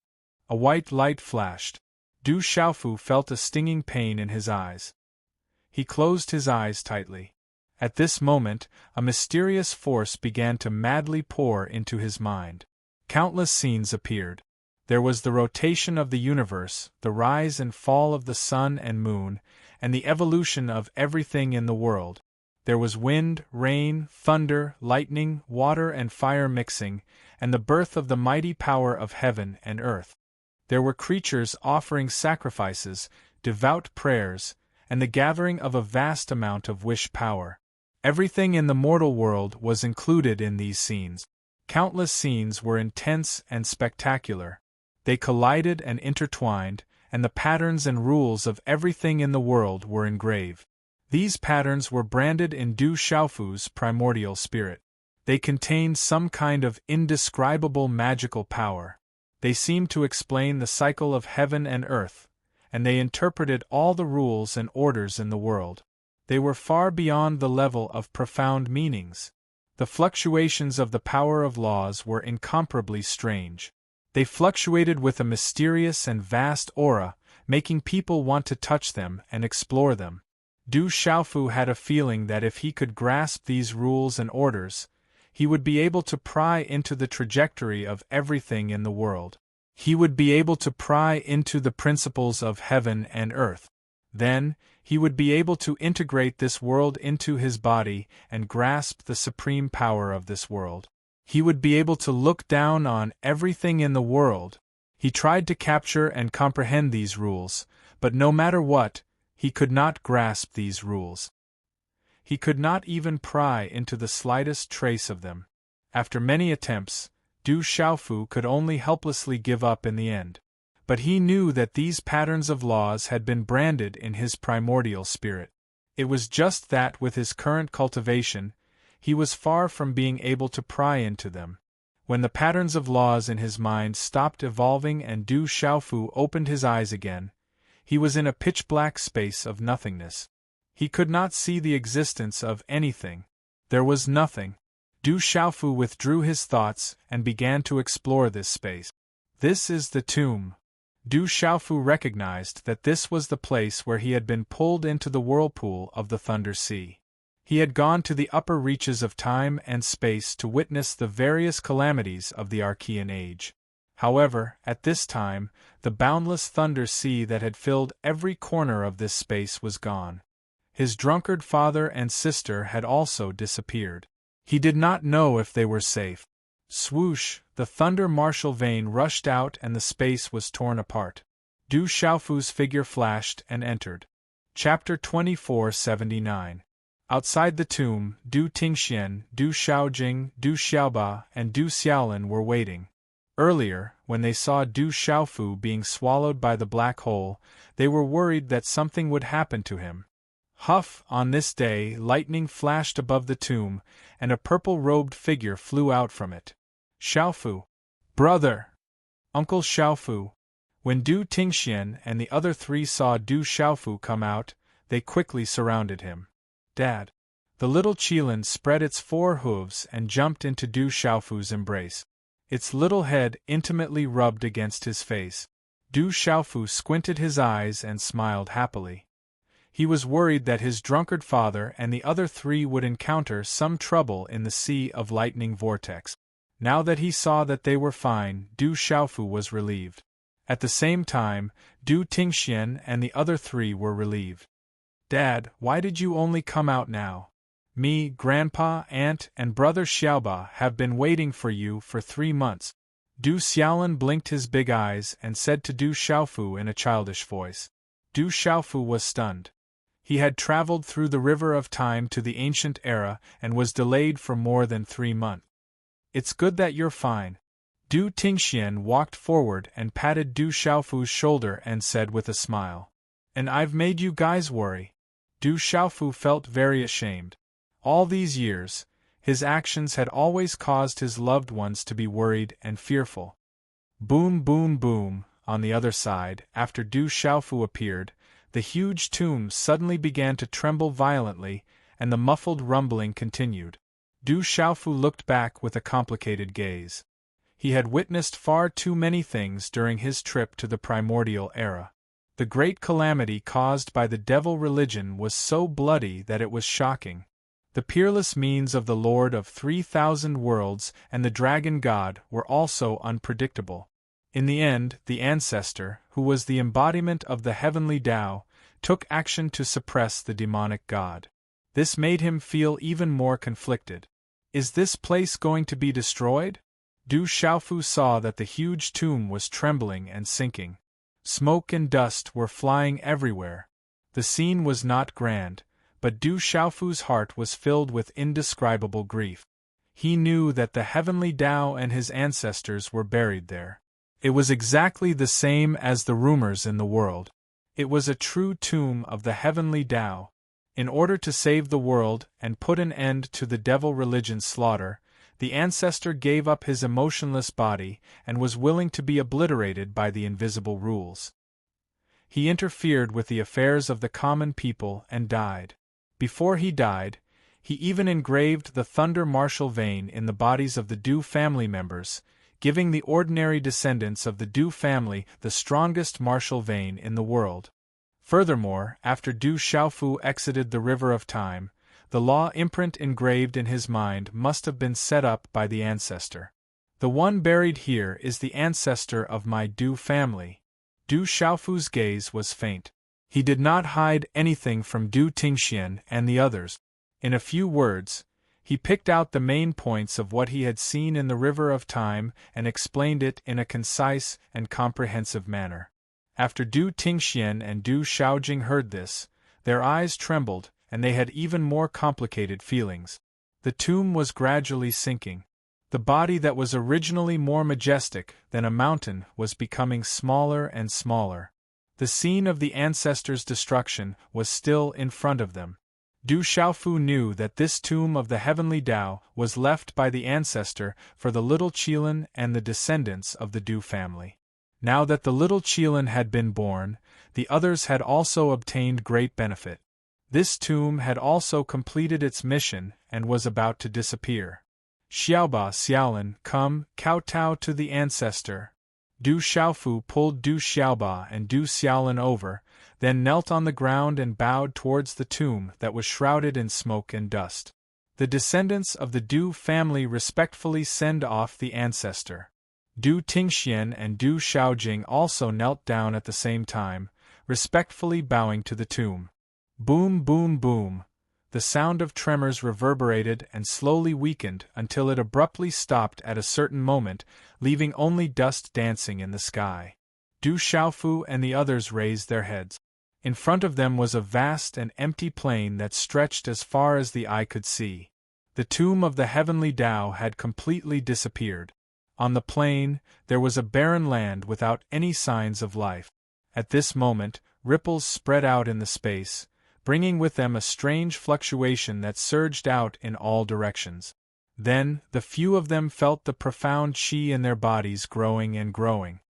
A white light flashed. Du Xiaofu felt a stinging pain in his eyes. He closed his eyes tightly. At this moment, a mysterious force began to madly pour into his mind. Countless scenes appeared. There was the rotation of the universe, the rise and fall of the sun and moon, and the evolution of everything in the world. There was wind, rain, thunder, lightning, water and fire mixing, and the birth of the mighty power of heaven and earth. There were creatures offering sacrifices, devout prayers, and the gathering of a vast amount of wish power. Everything in the mortal world was included in these scenes. Countless scenes were intense and spectacular. They collided and intertwined, and the patterns and rules of everything in the world were engraved. These patterns were branded in Du Xiaofu's primordial spirit. They contained some kind of indescribable magical power. They seemed to explain the cycle of heaven and earth, and they interpreted all the rules and orders in the world. They were far beyond the level of profound meanings. The fluctuations of the power of laws were incomparably strange. They fluctuated with a mysterious and vast aura, making people want to touch them and explore them. Du Xiaofu had a feeling that if he could grasp these rules and orders, he would be able to pry into the trajectory of everything in the world. He would be able to pry into the principles of heaven and earth. Then, he would be able to integrate this world into his body and grasp the supreme power of this world. He would be able to look down on everything in the world. He tried to capture and comprehend these rules, but no matter what, he could not grasp these rules. He could not even pry into the slightest trace of them. After many attempts, Du Xiaofu could only helplessly give up in the end. But he knew that these patterns of laws had been branded in his primordial spirit. It was just that with his current cultivation, he was far from being able to pry into them. When the patterns of laws in his mind stopped evolving and Du Xiaofu opened his eyes again, he was in a pitch-black space of nothingness. He could not see the existence of anything. There was nothing. Du Xiaofu withdrew his thoughts and began to explore this space. This is the tomb. Du Xiaofu recognized that this was the place where he had been pulled into the whirlpool of the Thunder Sea. He had gone to the upper reaches of time and space to witness the various calamities of the Archean Age. However, at this time, the boundless Thunder Sea that had filled every corner of this space was gone. His drunkard father and sister had also disappeared. He did not know if they were safe. Swoosh, the thunder martial vein rushed out and the space was torn apart. Du Xiaofu's figure flashed and entered. Chapter 2479. Outside the tomb, Du Tingxian, Du Xiaojing, Du Xiaoba, and Du Xiaolin were waiting. Earlier, when they saw Du Xiaofu being swallowed by the black hole, they were worried that something would happen to him. Huff, on this day, lightning flashed above the tomb, and a purple-robed figure flew out from it. Xiaofu. Brother! Uncle Xiaofu. When Du Tingxian and the other three saw Du Xiaofu come out, they quickly surrounded him. Dad. The little Qilin spread its 4 hooves and jumped into Du Xiaofu's embrace. Its little head intimately rubbed against his face. Du Xiaofu squinted his eyes and smiled happily. He was worried that his drunkard father and the other 3 would encounter some trouble in the Sea of Lightning Vortex. Now that he saw that they were fine, Du Xiaofu was relieved. At the same time, Du Tingxian and the other 3 were relieved. Dad, why did you only come out now? Me, Grandpa, Aunt, and Brother Xiaoba have been waiting for you for 3 months. Du Xiaolin blinked his big eyes and said to Du Xiaofu in a childish voice. Du Xiaofu was stunned. He had traveled through the river of time to the ancient era and was delayed for more than 3 months. It's good that you're fine. Du Tingxian walked forward and patted Du Xiaofu's shoulder and said with a smile. And I've made you guys worry. Du Xiaofu felt very ashamed. All these years, his actions had always caused his loved ones to be worried and fearful. Boom, boom, boom. On the other side, after Du Xiaofu appeared, the huge tomb suddenly began to tremble violently, and the muffled rumbling continued. Du Xiaofu looked back with a complicated gaze. He had witnessed far too many things during his trip to the primordial era. The great calamity caused by the devil religion was so bloody that it was shocking. The peerless means of the Lord of 3,000 worlds and the Dragon God were also unpredictable. In the end, the ancestor, who was the embodiment of the heavenly Tao, took action to suppress the demonic god. This made him feel even more conflicted. Is this place going to be destroyed? Du Xiaofu saw that the huge tomb was trembling and sinking. Smoke and dust were flying everywhere. The scene was not grand, but Du Xiaofu's heart was filled with indescribable grief. He knew that the heavenly Tao and his ancestors were buried there. It was exactly the same as the rumors in the world. It was a true tomb of the heavenly Tao. In order to save the world and put an end to the devil religion's slaughter, the ancestor gave up his emotionless body and was willing to be obliterated by the invisible rules. He interfered with the affairs of the common people and died. Before he died, He even engraved the thunder martial vein in the bodies of the Du family members, giving the ordinary descendants of the Du family the strongest martial vein in the world. Furthermore, after Du Xiaofu exited the River of Time, the law imprint engraved in his mind must have been set up by the ancestor. The one buried here is the ancestor of my Du family. Du Xiaofu's gaze was faint. He did not hide anything from Du Tingxian and the others. In a few words, he picked out the main points of what he had seen in the River of Time and explained it in a concise and comprehensive manner. After Du Tingxian and Du Xiaojing heard this, their eyes trembled, and they had even more complicated feelings. The tomb was gradually sinking. The body that was originally more majestic than a mountain was becoming smaller and smaller. The scene of the ancestors' destruction was still in front of them. Du Xiaofu knew that this tomb of the heavenly Tao was left by the ancestor for the little Qilin and the descendants of the Du family. Now that the little Qilin had been born, the others had also obtained great benefit. This tomb had also completed its mission and was about to disappear. Xiaoba Xiaolin, come, kowtow to the ancestor. Du Xiaofu pulled Du Xiaoba and Du Xiaolin over, then knelt on the ground and bowed towards the tomb that was shrouded in smoke and dust. The descendants of the Du family respectfully send off the ancestor. Du Tingxian and Du Xiaojing also knelt down at the same time, respectfully bowing to the tomb. Boom, boom, boom. The sound of tremors reverberated and slowly weakened until it abruptly stopped at a certain moment, leaving only dust dancing in the sky. Du Xiaofu and the others raised their heads. In front of them was a vast and empty plain that stretched as far as the eye could see. The tomb of the heavenly Tao had completely disappeared. On the plain, there was a barren land without any signs of life. At this moment, ripples spread out in the space, bringing with them a strange fluctuation that surged out in all directions. Then, the few of them felt the profound qi in their bodies growing and growing.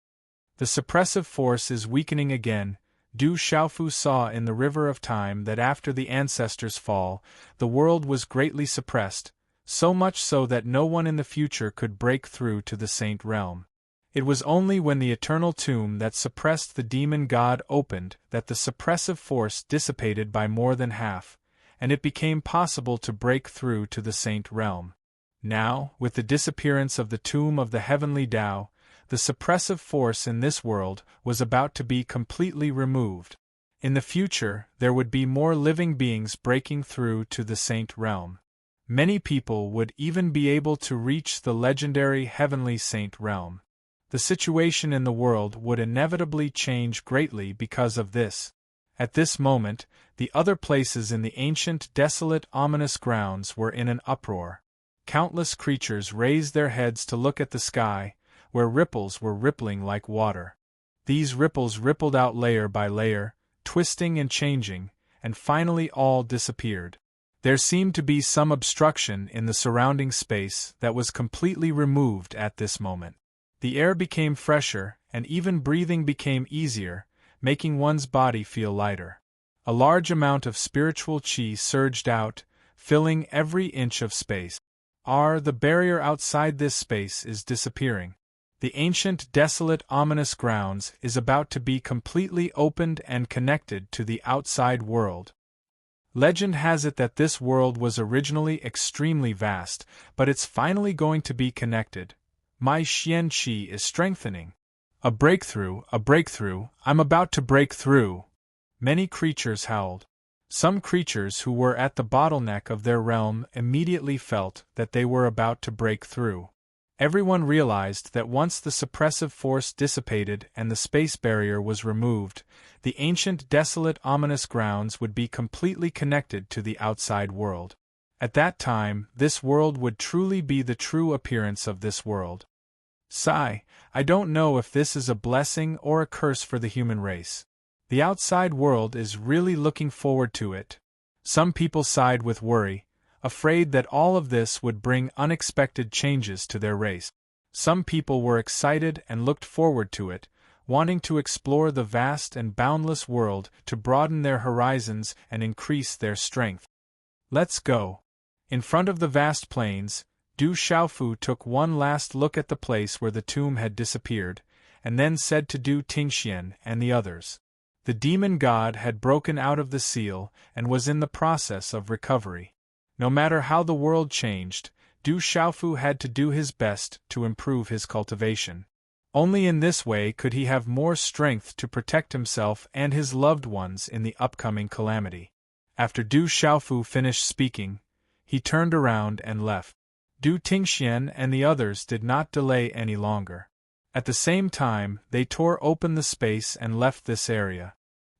The suppressive force is weakening again. Du Xiaofu saw in the River of Time that after the ancestors' fall, the world was greatly suppressed, so much so that no one in the future could break through to the Saint Realm. It was only when the eternal tomb that suppressed the demon god opened that the suppressive force dissipated by more than half, and it became possible to break through to the Saint Realm. Now, with the disappearance of the tomb of the heavenly Tao, the suppressive force in this world was about to be completely removed. In the future, there would be more living beings breaking through to the Saint Realm. Many people would even be able to reach the legendary heavenly Saint Realm. The situation in the world would inevitably change greatly because of this. At this moment, the other places in the ancient, desolate, ominous grounds were in an uproar. Countless creatures raised their heads to look at the sky, where ripples were rippling like water. These ripples rippled out layer by layer, twisting and changing, and finally all disappeared. There seemed to be some obstruction in the surrounding space that was completely removed at this moment. The air became fresher, and even breathing became easier, making one's body feel lighter. A large amount of spiritual qi surged out, filling every inch of space. The barrier outside this space is disappearing. The ancient, desolate, ominous grounds is about to be completely opened and connected to the outside world. Legend has it that this world was originally extremely vast, but it's finally going to be connected. My Xian Qi is strengthening. A breakthrough, I'm about to break through. Many creatures howled. Some creatures who were at the bottleneck of their realm immediately felt that they were about to break through. Everyone realized that once the suppressive force dissipated and the space barrier was removed, the ancient, desolate, ominous grounds would be completely connected to the outside world. At that time, this world would truly be the true appearance of this world. Sigh, I don't know if this is a blessing or a curse for the human race. The outside world is really looking forward to it. Some people sighed with worry, afraid that all of this would bring unexpected changes to their race. Some people were excited and looked forward to it, wanting to explore the vast and boundless world to broaden their horizons and increase their strength. Let's go. In front of the vast plains, Du Xiaofu took one last look at the place where the tomb had disappeared, and then said to Du Tingxian and the others. The demon god had broken out of the seal and was in the process of recovery. No matter how the world changed, Du Xiaofu had to do his best to improve his cultivation. Only in this way could he have more strength to protect himself and his loved ones in the upcoming calamity. After Du Xiaofu finished speaking, he turned around and left. Du Tingxian and the others did not delay any longer. At the same time, they tore open the space and left this area.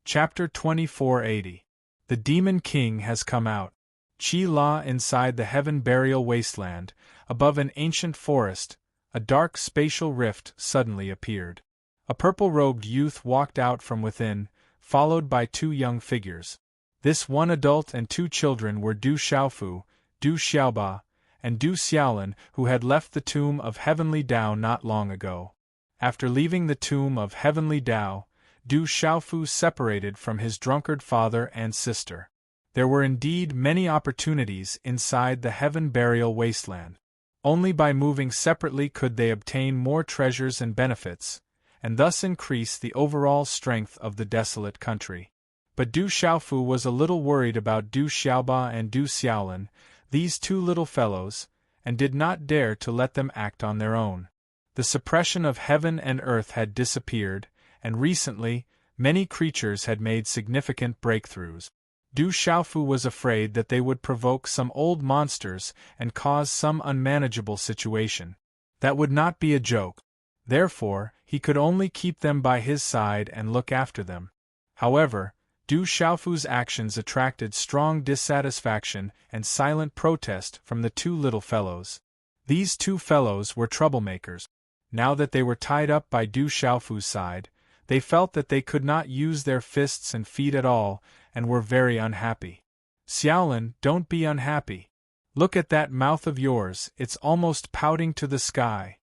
Chapter 2480. The Demon King has come out. Qi La inside the Heaven Burial Wasteland, above an ancient forest, a dark spatial rift suddenly appeared. A purple-robed youth walked out from within, followed by two young figures. This one adult and two children were Du Xiaofu, Du Xiaoba, and Du Xiaolin, who had left the tomb of Heavenly Tao not long ago. After leaving the tomb of Heavenly Tao, Du Xiaofu separated from his drunkard father and sister. There were indeed many opportunities inside the Heaven Burial Wasteland. Only by moving separately could they obtain more treasures and benefits, and thus increase the overall strength of the desolate country. But Du Xiaofu was a little worried about Du Xiaoba and Du Xiaolin, these two little fellows, and did not dare to let them act on their own. The suppression of heaven and earth had disappeared, and recently, many creatures had made significant breakthroughs. Du Xiaofu was afraid that they would provoke some old monsters and cause some unmanageable situation. That would not be a joke. Therefore, he could only keep them by his side and look after them. However, Du Xiaofu's actions attracted strong dissatisfaction and silent protest from the two little fellows. These two fellows were troublemakers. Now that they were tied up by Du Xiaofu's side, they felt that they could not use their fists and feet at all, and were very unhappy. Xiaolin, don't be unhappy. Look at that mouth of yours, it's almost pouting to the sky.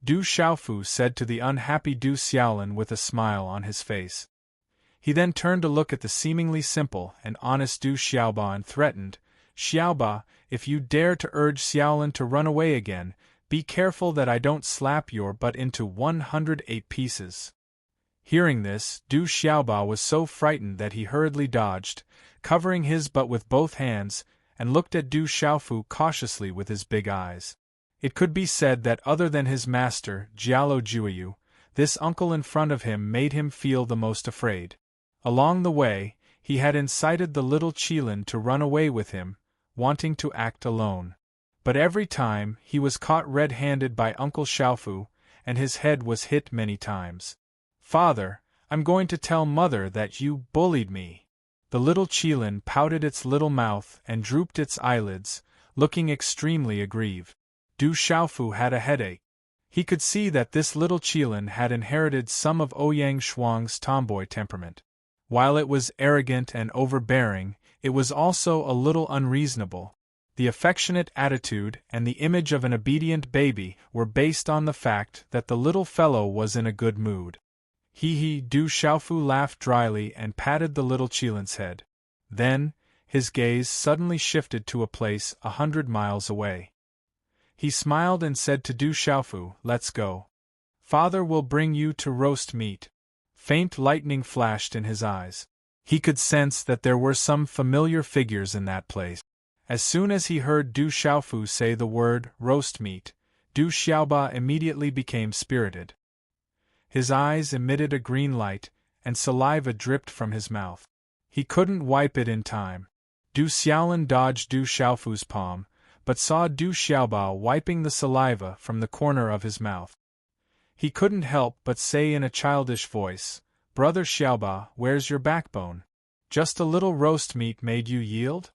Du Xiaofu said to the unhappy Du Xiaolin with a smile on his face. He then turned to look at the seemingly simple and honest Du Xiaoba and threatened, Xiaoba, if you dare to urge Xiaolin to run away again, be careful that I don't slap your butt into 108 pieces. Hearing this, Du Xiaoba was so frightened that he hurriedly dodged, covering his butt with both hands, and looked at Du Xiaofu cautiously with his big eyes. It could be said that other than his master, Jialo Juiyu, this uncle in front of him made him feel the most afraid. Along the way, he had incited the little Qilin to run away with him, wanting to act alone. But every time, he was caught red-handed by Uncle Xiaofu, and his head was hit many times. Father, I'm going to tell Mother that you bullied me. The little Qilin pouted its little mouth and drooped its eyelids, looking extremely aggrieved. Du Xiaofu had a headache. He could see that this little Qilin had inherited some of Ouyang Shuang's tomboy temperament. While it was arrogant and overbearing, it was also a little unreasonable. The affectionate attitude and the image of an obedient baby were based on the fact that the little fellow was in a good mood. Du Xiaofu laughed dryly and patted the little Qilin's head. Then, his gaze suddenly shifted to a place 100 miles away. He smiled and said to Du Xiaofu, let's go. Father will bring you to roast meat. Faint lightning flashed in his eyes. He could sense that there were some familiar figures in that place. As soon as he heard Du Xiaofu say the word roast meat, Du Xiaoba immediately became spirited. His eyes emitted a green light, and saliva dripped from his mouth. He couldn't wipe it in time. Du Xiaolin dodged Du Xiaofu's palm, but saw Du Xiaoba wiping the saliva from the corner of his mouth. He couldn't help but say in a childish voice, Brother Xiaoba, where's your backbone? Just a little roast meat made you yield?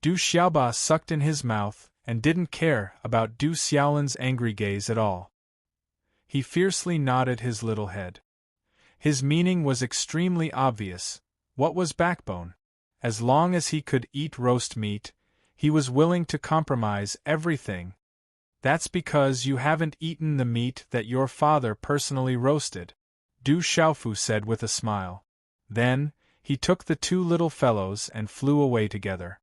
Du Xiaoba sucked in his mouth, and didn't care about Du Xiaolin's angry gaze at all. He fiercely nodded his little head. His meaning was extremely obvious. What was backbone? As long as he could eat roast meat, he was willing to compromise everything. That's because you haven't eaten the meat that your father personally roasted, Du Xiaofu said with a smile. Then, he took the two little fellows and flew away together.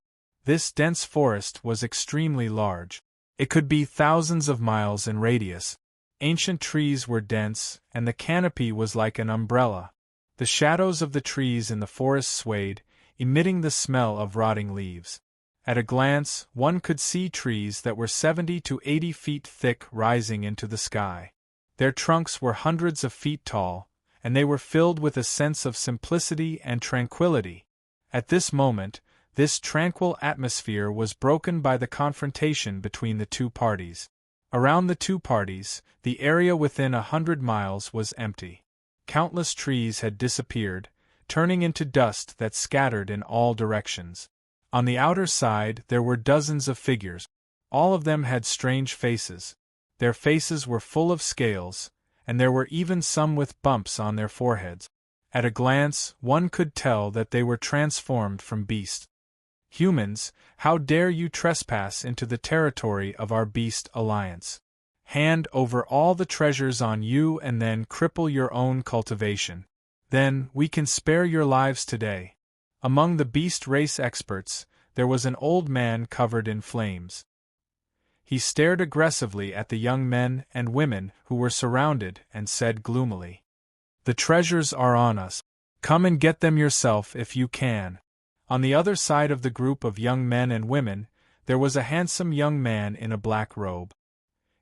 This dense forest was extremely large. It could be thousands of miles in radius. Ancient trees were dense, and the canopy was like an umbrella. The shadows of the trees in the forest swayed, emitting the smell of rotting leaves. At a glance, one could see trees that were 70 to 80 feet thick rising into the sky. Their trunks were hundreds of feet tall, and they were filled with a sense of simplicity and tranquility. At this moment, this tranquil atmosphere was broken by the confrontation between the two parties. Around the two parties, the area within 100 miles was empty. Countless trees had disappeared, turning into dust that scattered in all directions. On the outer side there were dozens of figures. All of them had strange faces. Their faces were full of scales, and there were even some with bumps on their foreheads. At a glance, one could tell that they were transformed from beasts. Humans, how dare you trespass into the territory of our beast alliance? Hand over all the treasures on you and then cripple your own cultivation. Then, we can spare your lives today. Among the beast race experts, there was an old man covered in flames. He stared aggressively at the young men and women who were surrounded and said gloomily, "The treasures are on us. Come and get them yourself if you can." On the other side of the group of young men and women, there was a handsome young man in a black robe.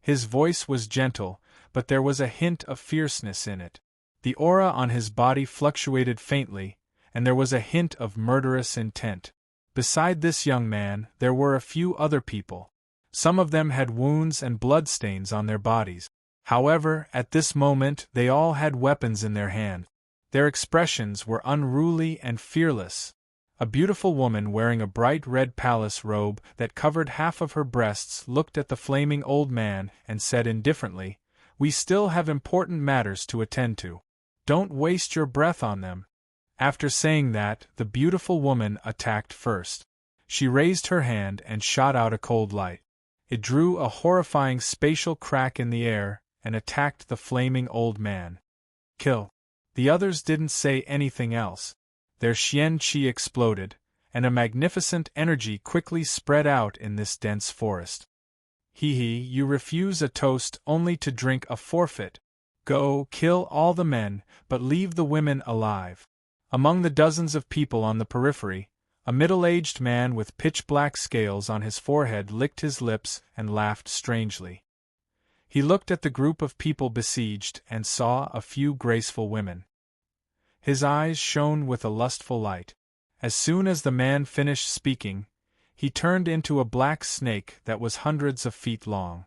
His voice was gentle, but there was a hint of fierceness in it. The aura on his body fluctuated faintly, and there was a hint of murderous intent. Beside this young man, there were a few other people. Some of them had wounds and bloodstains on their bodies. However, at this moment they all had weapons in their hands. Their expressions were unruly and fearless. A beautiful woman wearing a bright red palace robe that covered half of her breasts looked at the flaming old man and said indifferently, "We still have important matters to attend to. Don't waste your breath on them." After saying that, the beautiful woman attacked first. She raised her hand and shot out a cold light. It drew a horrifying spatial crack in the air and attacked the flaming old man. "Kill." The others didn't say anything else. Their xian qi exploded, and a magnificent energy quickly spread out in this dense forest. "Hee, you refuse a toast only to drink a forfeit. Go, kill all the men, but leave the women alive." Among the dozens of people on the periphery, a middle-aged man with pitch-black scales on his forehead licked his lips and laughed strangely. He looked at the group of people besieged and saw a few graceful women. His eyes shone with a lustful light. As soon as the man finished speaking, he turned into a black snake that was hundreds of feet long.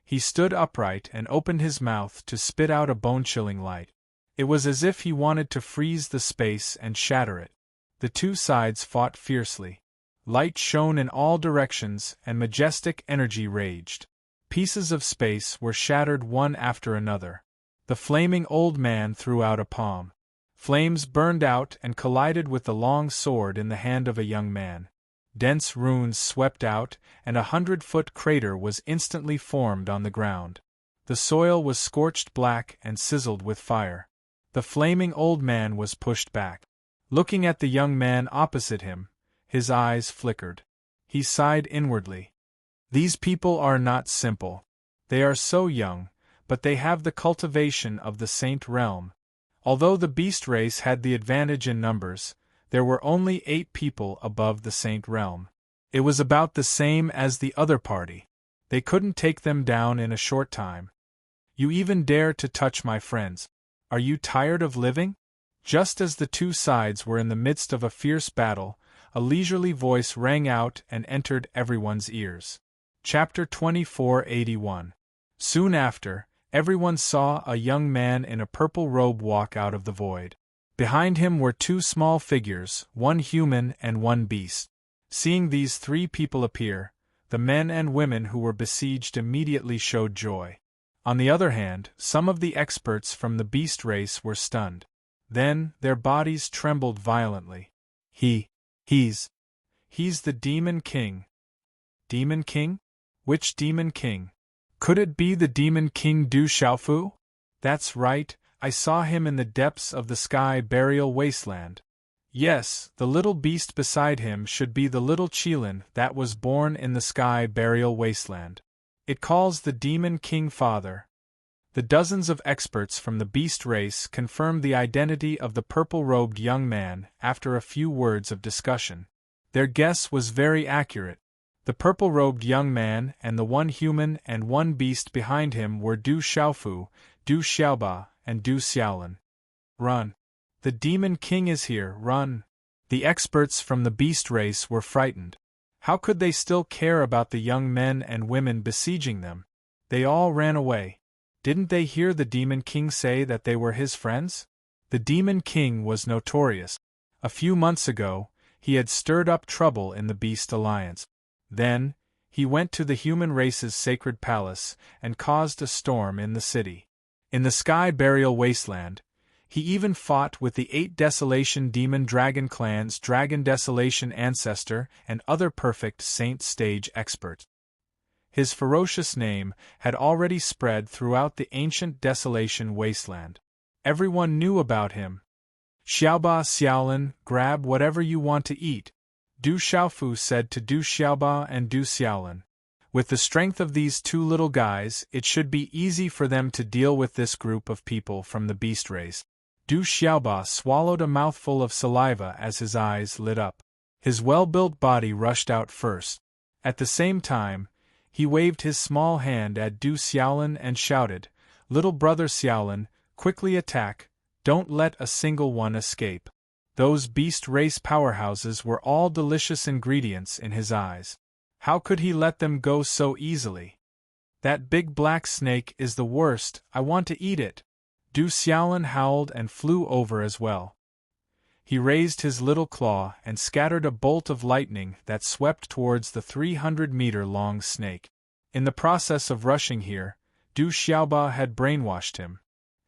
He stood upright and opened his mouth to spit out a bone-chilling light. It was as if he wanted to freeze the space and shatter it. The two sides fought fiercely. Light shone in all directions and majestic energy raged. Pieces of space were shattered one after another. The flaming old man threw out a palm. Flames burned out and collided with the long sword in the hand of a young man. Dense runes swept out, and 100-foot crater was instantly formed on the ground. The soil was scorched black and sizzled with fire. The flaming old man was pushed back. Looking at the young man opposite him, his eyes flickered. He sighed inwardly. These people are not simple. They are so young, but they have the cultivation of the saint realm. Although the beast race had the advantage in numbers, there were only 8 people above the saint realm. It was about the same as the other party. They couldn't take them down in a short time. "You even dare to touch my friends. Are you tired of living?" Just as the two sides were in the midst of a fierce battle, a leisurely voice rang out and entered everyone's ears. Chapter 2481. Soon after, everyone saw a young man in a purple robe walk out of the void. Behind him were 2 small figures, one human and one beast. Seeing these 3 people appear, the men and women who were besieged immediately showed joy. On the other hand, some of the experts from the beast race were stunned. Then, their bodies trembled violently. He's the Demon King." "Demon King? Which Demon King? Could it be the Demon King Du Xiaofu?" "That's right, I saw him in the depths of the Sky Burial Wasteland. Yes, the little beast beside him should be the little Qilin that was born in the sky burial wasteland. It calls the demon king father. The dozens of experts from the beast race confirmed the identity of the purple-robed young man after a few words of discussion. Their guess was very accurate. The purple-robed young man and the one human and one beast behind him were Du Xiaofu, Du Xiaoba, and Du Xiaolin. Run! The demon king is here, run! The experts from the beast race were frightened. How could they still care about the young men and women besieging them? They all ran away. Didn't they hear the demon king say that they were his friends? The demon king was notorious. A few months ago, he had stirred up trouble in the beast alliance. Then, he went to the human race's sacred palace and caused a storm in the city. In the sky burial wasteland, he even fought with the 8 Desolation Demon Dragon Clan's Dragon Desolation Ancestor and other perfect saint stage experts. His ferocious name had already spread throughout the ancient Desolation Wasteland. Everyone knew about him. Xiaoba Xiaolin, grab whatever you want to eat, Du Xiaofu said to Du Xiaoba and Du Xiaolin. With the strength of these 2 little guys, it should be easy for them to deal with this group of people from the beast race. Du Xiaoba swallowed a mouthful of saliva as his eyes lit up. His well-built body rushed out first. At the same time, he waved his small hand at Du Xiaolin and shouted, "Little brother Xiaolin, quickly attack, don't let a single one escape." Those beast race powerhouses were all delicious ingredients in his eyes. How could he let them go so easily? "That big black snake is the worst, I want to eat it." Du Xiaolin howled and flew over as well. He raised his little claw and scattered a bolt of lightning that swept towards the 300-meter-long snake. In the process of rushing here, Du Xiaoba had brainwashed him.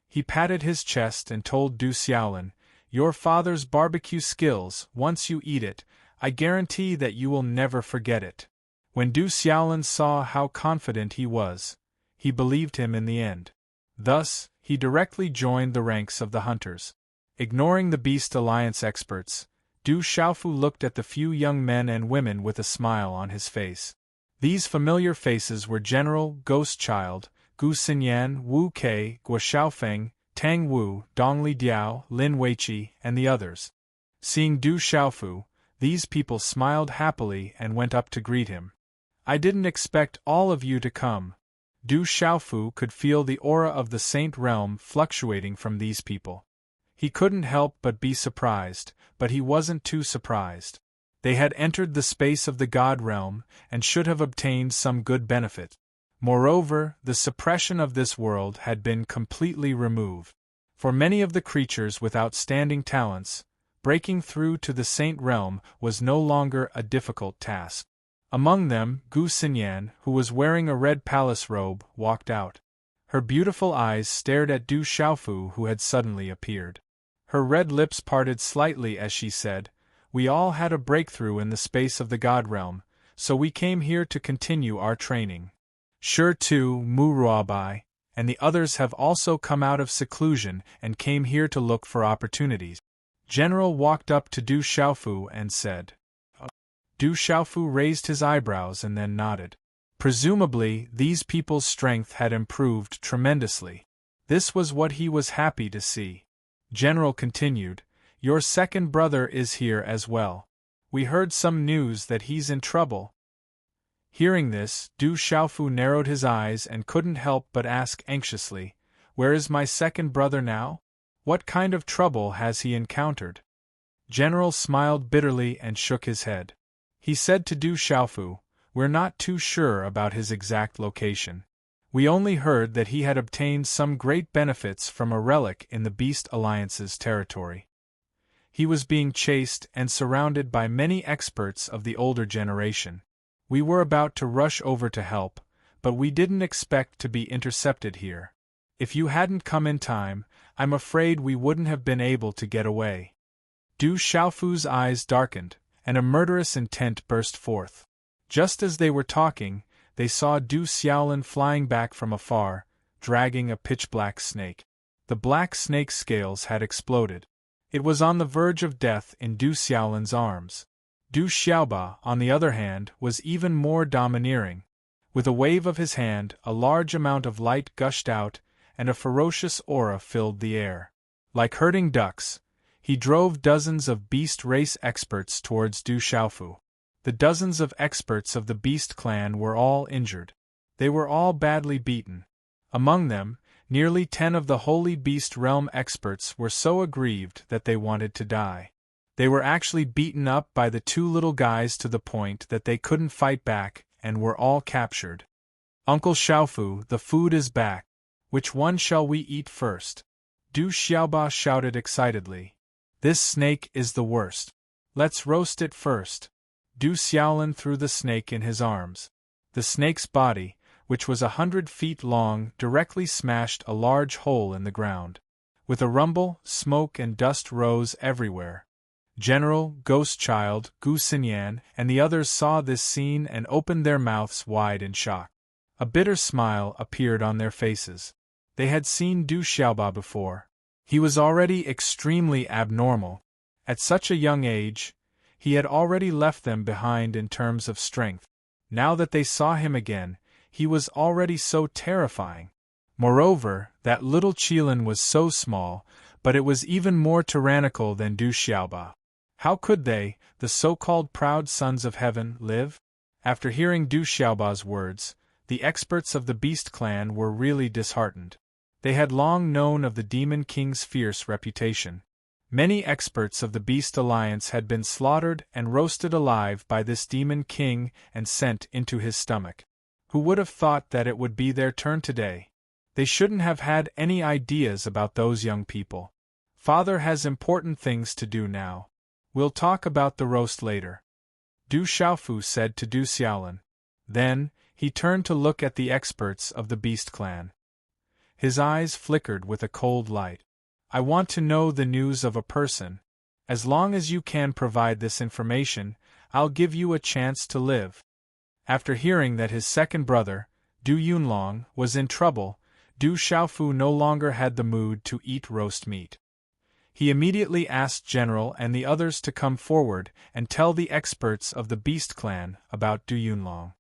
He patted his chest and told Du Xiaolin, "Your father's barbecue skills, once you eat it, I guarantee that you will never forget it." When Du Xiaolin saw how confident he was, he believed him in the end. Thus, he directly joined the ranks of the hunters. Ignoring the Beast Alliance experts, Du Xiaofu looked at the few young men and women with a smile on his face. These familiar faces were General Ghostchild, Gu Xinyan, Wu Kei, Guo Xiaofeng, Tang Wu, Dongli Diao, Lin Weiqi, and the others. Seeing Du Xiaofu, these people smiled happily and went up to greet him. "I didn't expect all of you to come." Du Xiaofu could feel the aura of the Saint Realm fluctuating from these people. He couldn't help but be surprised, but he wasn't too surprised. They had entered the space of the God Realm and should have obtained some good benefit. Moreover, the suppression of this world had been completely removed. For many of the creatures with outstanding talents, breaking through to the Saint Realm was no longer a difficult task. Among them, Gu Xinyan, who was wearing a red palace robe, walked out. Her beautiful eyes stared at Du Xiaofu, who had suddenly appeared. Her red lips parted slightly as she said, "We all had a breakthrough in the space of the God Realm, so we came here to continue our training. Sure too, Mu Ruabai, and the others have also come out of seclusion and came here to look for opportunities." General walked up to Du Xiaofu and said. Du Xiaofu raised his eyebrows and then nodded. Presumably, these people's strength had improved tremendously. This was what he was happy to see. General continued, "Your second brother is here as well. We heard some news that he's in trouble." Hearing this, Du Xiaofu narrowed his eyes and couldn't help but ask anxiously, "Where is my second brother now? What kind of trouble has he encountered?" General smiled bitterly and shook his head. He said to Du Xiaofu, "We're not too sure about his exact location. We only heard that he had obtained some great benefits from a relic in the Beast Alliance's territory. He was being chased and surrounded by many experts of the older generation. We were about to rush over to help, but we didn't expect to be intercepted here. If you hadn't come in time, I'm afraid we wouldn't have been able to get away." Du Xiaofu's eyes darkened, and a murderous intent burst forth. Just as they were talking, they saw Du Xiaolin flying back from afar, dragging a pitch-black snake. The black snake's scales had exploded. It was on the verge of death in Du Xiaolan's arms. Du Xiaoba, on the other hand, was even more domineering. With a wave of his hand, a large amount of light gushed out, and a ferocious aura filled the air. Like herding ducks, he drove dozens of beast race experts towards Du Xiaofu. The dozens of experts of the Beast clan were all injured. They were all badly beaten. Among them, nearly 10 of the Holy Beast Realm experts were so aggrieved that they wanted to die. They were actually beaten up by the 2 little guys to the point that they couldn't fight back and were all captured. Uncle Xiaofu, the food is back. Which one shall we eat first? Du Xiaoba shouted excitedly. This snake is the worst. Let's roast it first. Du Xiaolan threw the snake in his arms. The snake's body, which was 100 feet long, directly smashed a large hole in the ground. With a rumble, smoke and dust rose everywhere. General, Ghost Child, Gu Xinyan, and the others saw this scene and opened their mouths wide in shock. A bitter smile appeared on their faces. They had seen Du Xiaoba before. He was already extremely abnormal. At such a young age, he had already left them behind in terms of strength. Now that they saw him again, he was already so terrifying. Moreover, that little Qilin was so small, but it was even more tyrannical than Du Xiaoba. How could they, the so-called proud sons of heaven, live? After hearing Du Xiaoba's words, the experts of the Beast clan were really disheartened. They had long known of the Demon King's fierce reputation. Many experts of the Beast Alliance had been slaughtered and roasted alive by this Demon King and sent into his stomach. Who would have thought that it would be their turn today? They shouldn't have had any ideas about those young people. Father has important things to do now. We'll talk about the roast later. Du Xiaofu said to Du Xiaolan. Then, he turned to look at the experts of the Beast clan. His eyes flickered with a cold light. I want to know the news of a person. As long as you can provide this information, I'll give you a chance to live. After hearing that his second brother, Du Yunlong, was in trouble, Du Xiaofu no longer had the mood to eat roast meat. He immediately asked General and the others to come forward and tell the experts of the Beast clan about Du Yunlong.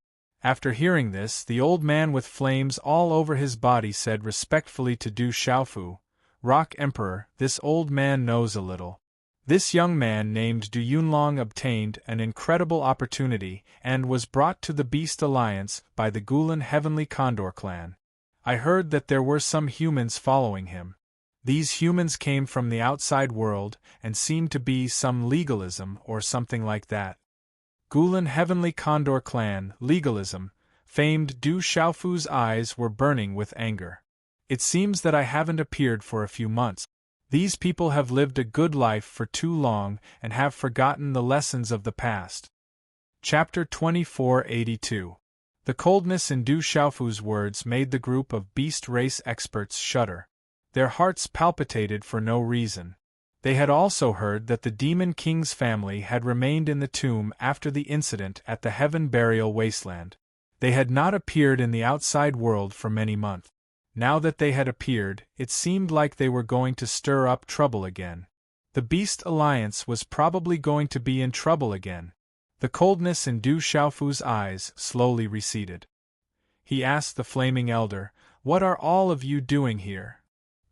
After hearing this, the old man with flames all over his body said respectfully to Du Xiaofu, Rock Emperor, this old man knows a little. This young man named Du Yunlong obtained an incredible opportunity and was brought to the Beast Alliance by the Gulan Heavenly Condor clan. I heard that there were some humans following him. These humans came from the outside world and seemed to be some legalism or something like that. Gulan Heavenly Condor clan, legalism, famed Du Xiaofu's eyes were burning with anger. It seems that I haven't appeared for a few months. These people have lived a good life for too long and have forgotten the lessons of the past. Chapter 2482. The coldness in Du Xiaofu's words made the group of beast race experts shudder. Their hearts palpitated for no reason. They had also heard that the Demon King's family had remained in the tomb after the incident at the Heaven Burial Wasteland. They had not appeared in the outside world for many months. Now that they had appeared, it seemed like they were going to stir up trouble again. The Beast Alliance was probably going to be in trouble again. The coldness in Du Xiaofu's eyes slowly receded. He asked the Flaming Elder, "What are all of you doing here?"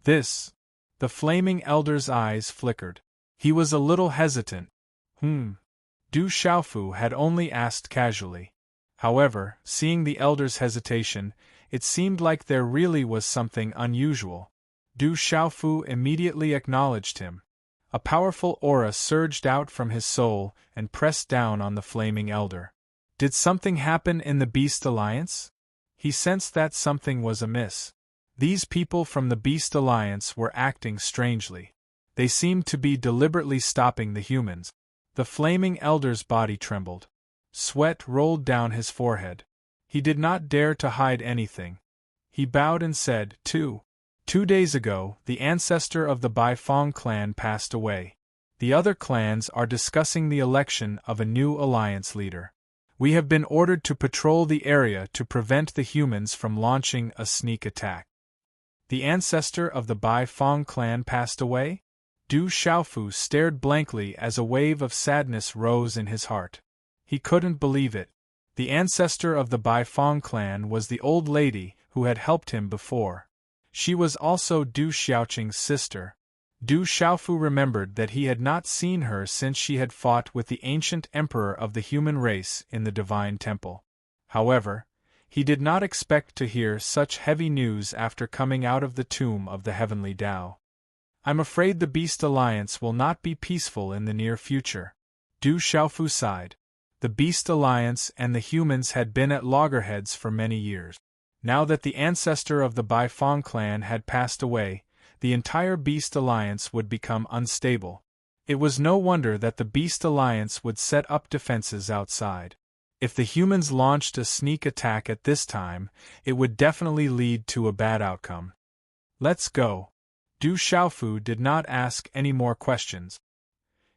"This." The Flaming Elder's eyes flickered. He was a little hesitant. Du Xiaofu had only asked casually. However, seeing the Elder's hesitation, it seemed like there really was something unusual. Du Xiaofu immediately acknowledged him. A powerful aura surged out from his soul and pressed down on the Flaming Elder. Did something happen in the Beast Alliance? He sensed that something was amiss. These people from the Beast Alliance were acting strangely. They seemed to be deliberately stopping the humans. The Flaming Elder's body trembled. Sweat rolled down his forehead. He did not dare to hide anything. He bowed and said, 2 days ago, the ancestor of the Baifeng clan passed away. The other clans are discussing the election of a new alliance leader. We have been ordered to patrol the area to prevent the humans from launching a sneak attack. The ancestor of the Baifeng clan passed away? Du Xiaofu stared blankly as a wave of sadness rose in his heart. He couldn't believe it. The ancestor of the Baifeng clan was the old lady who had helped him before. She was also Du Xiaoqing's sister. Du Xiaofu remembered that he had not seen her since she had fought with the ancient emperor of the human race in the divine temple. However, he did not expect to hear such heavy news after coming out of the tomb of the heavenly Tao. I'm afraid the Beast Alliance will not be peaceful in the near future. Du Xiaofu sighed. The Beast Alliance and the humans had been at loggerheads for many years. Now that the ancestor of the Baifeng clan had passed away, the entire Beast Alliance would become unstable. It was no wonder that the Beast Alliance would set up defenses outside. If the humans launched a sneak attack at this time, it would definitely lead to a bad outcome. Let's go. Du Xiaofu did not ask any more questions.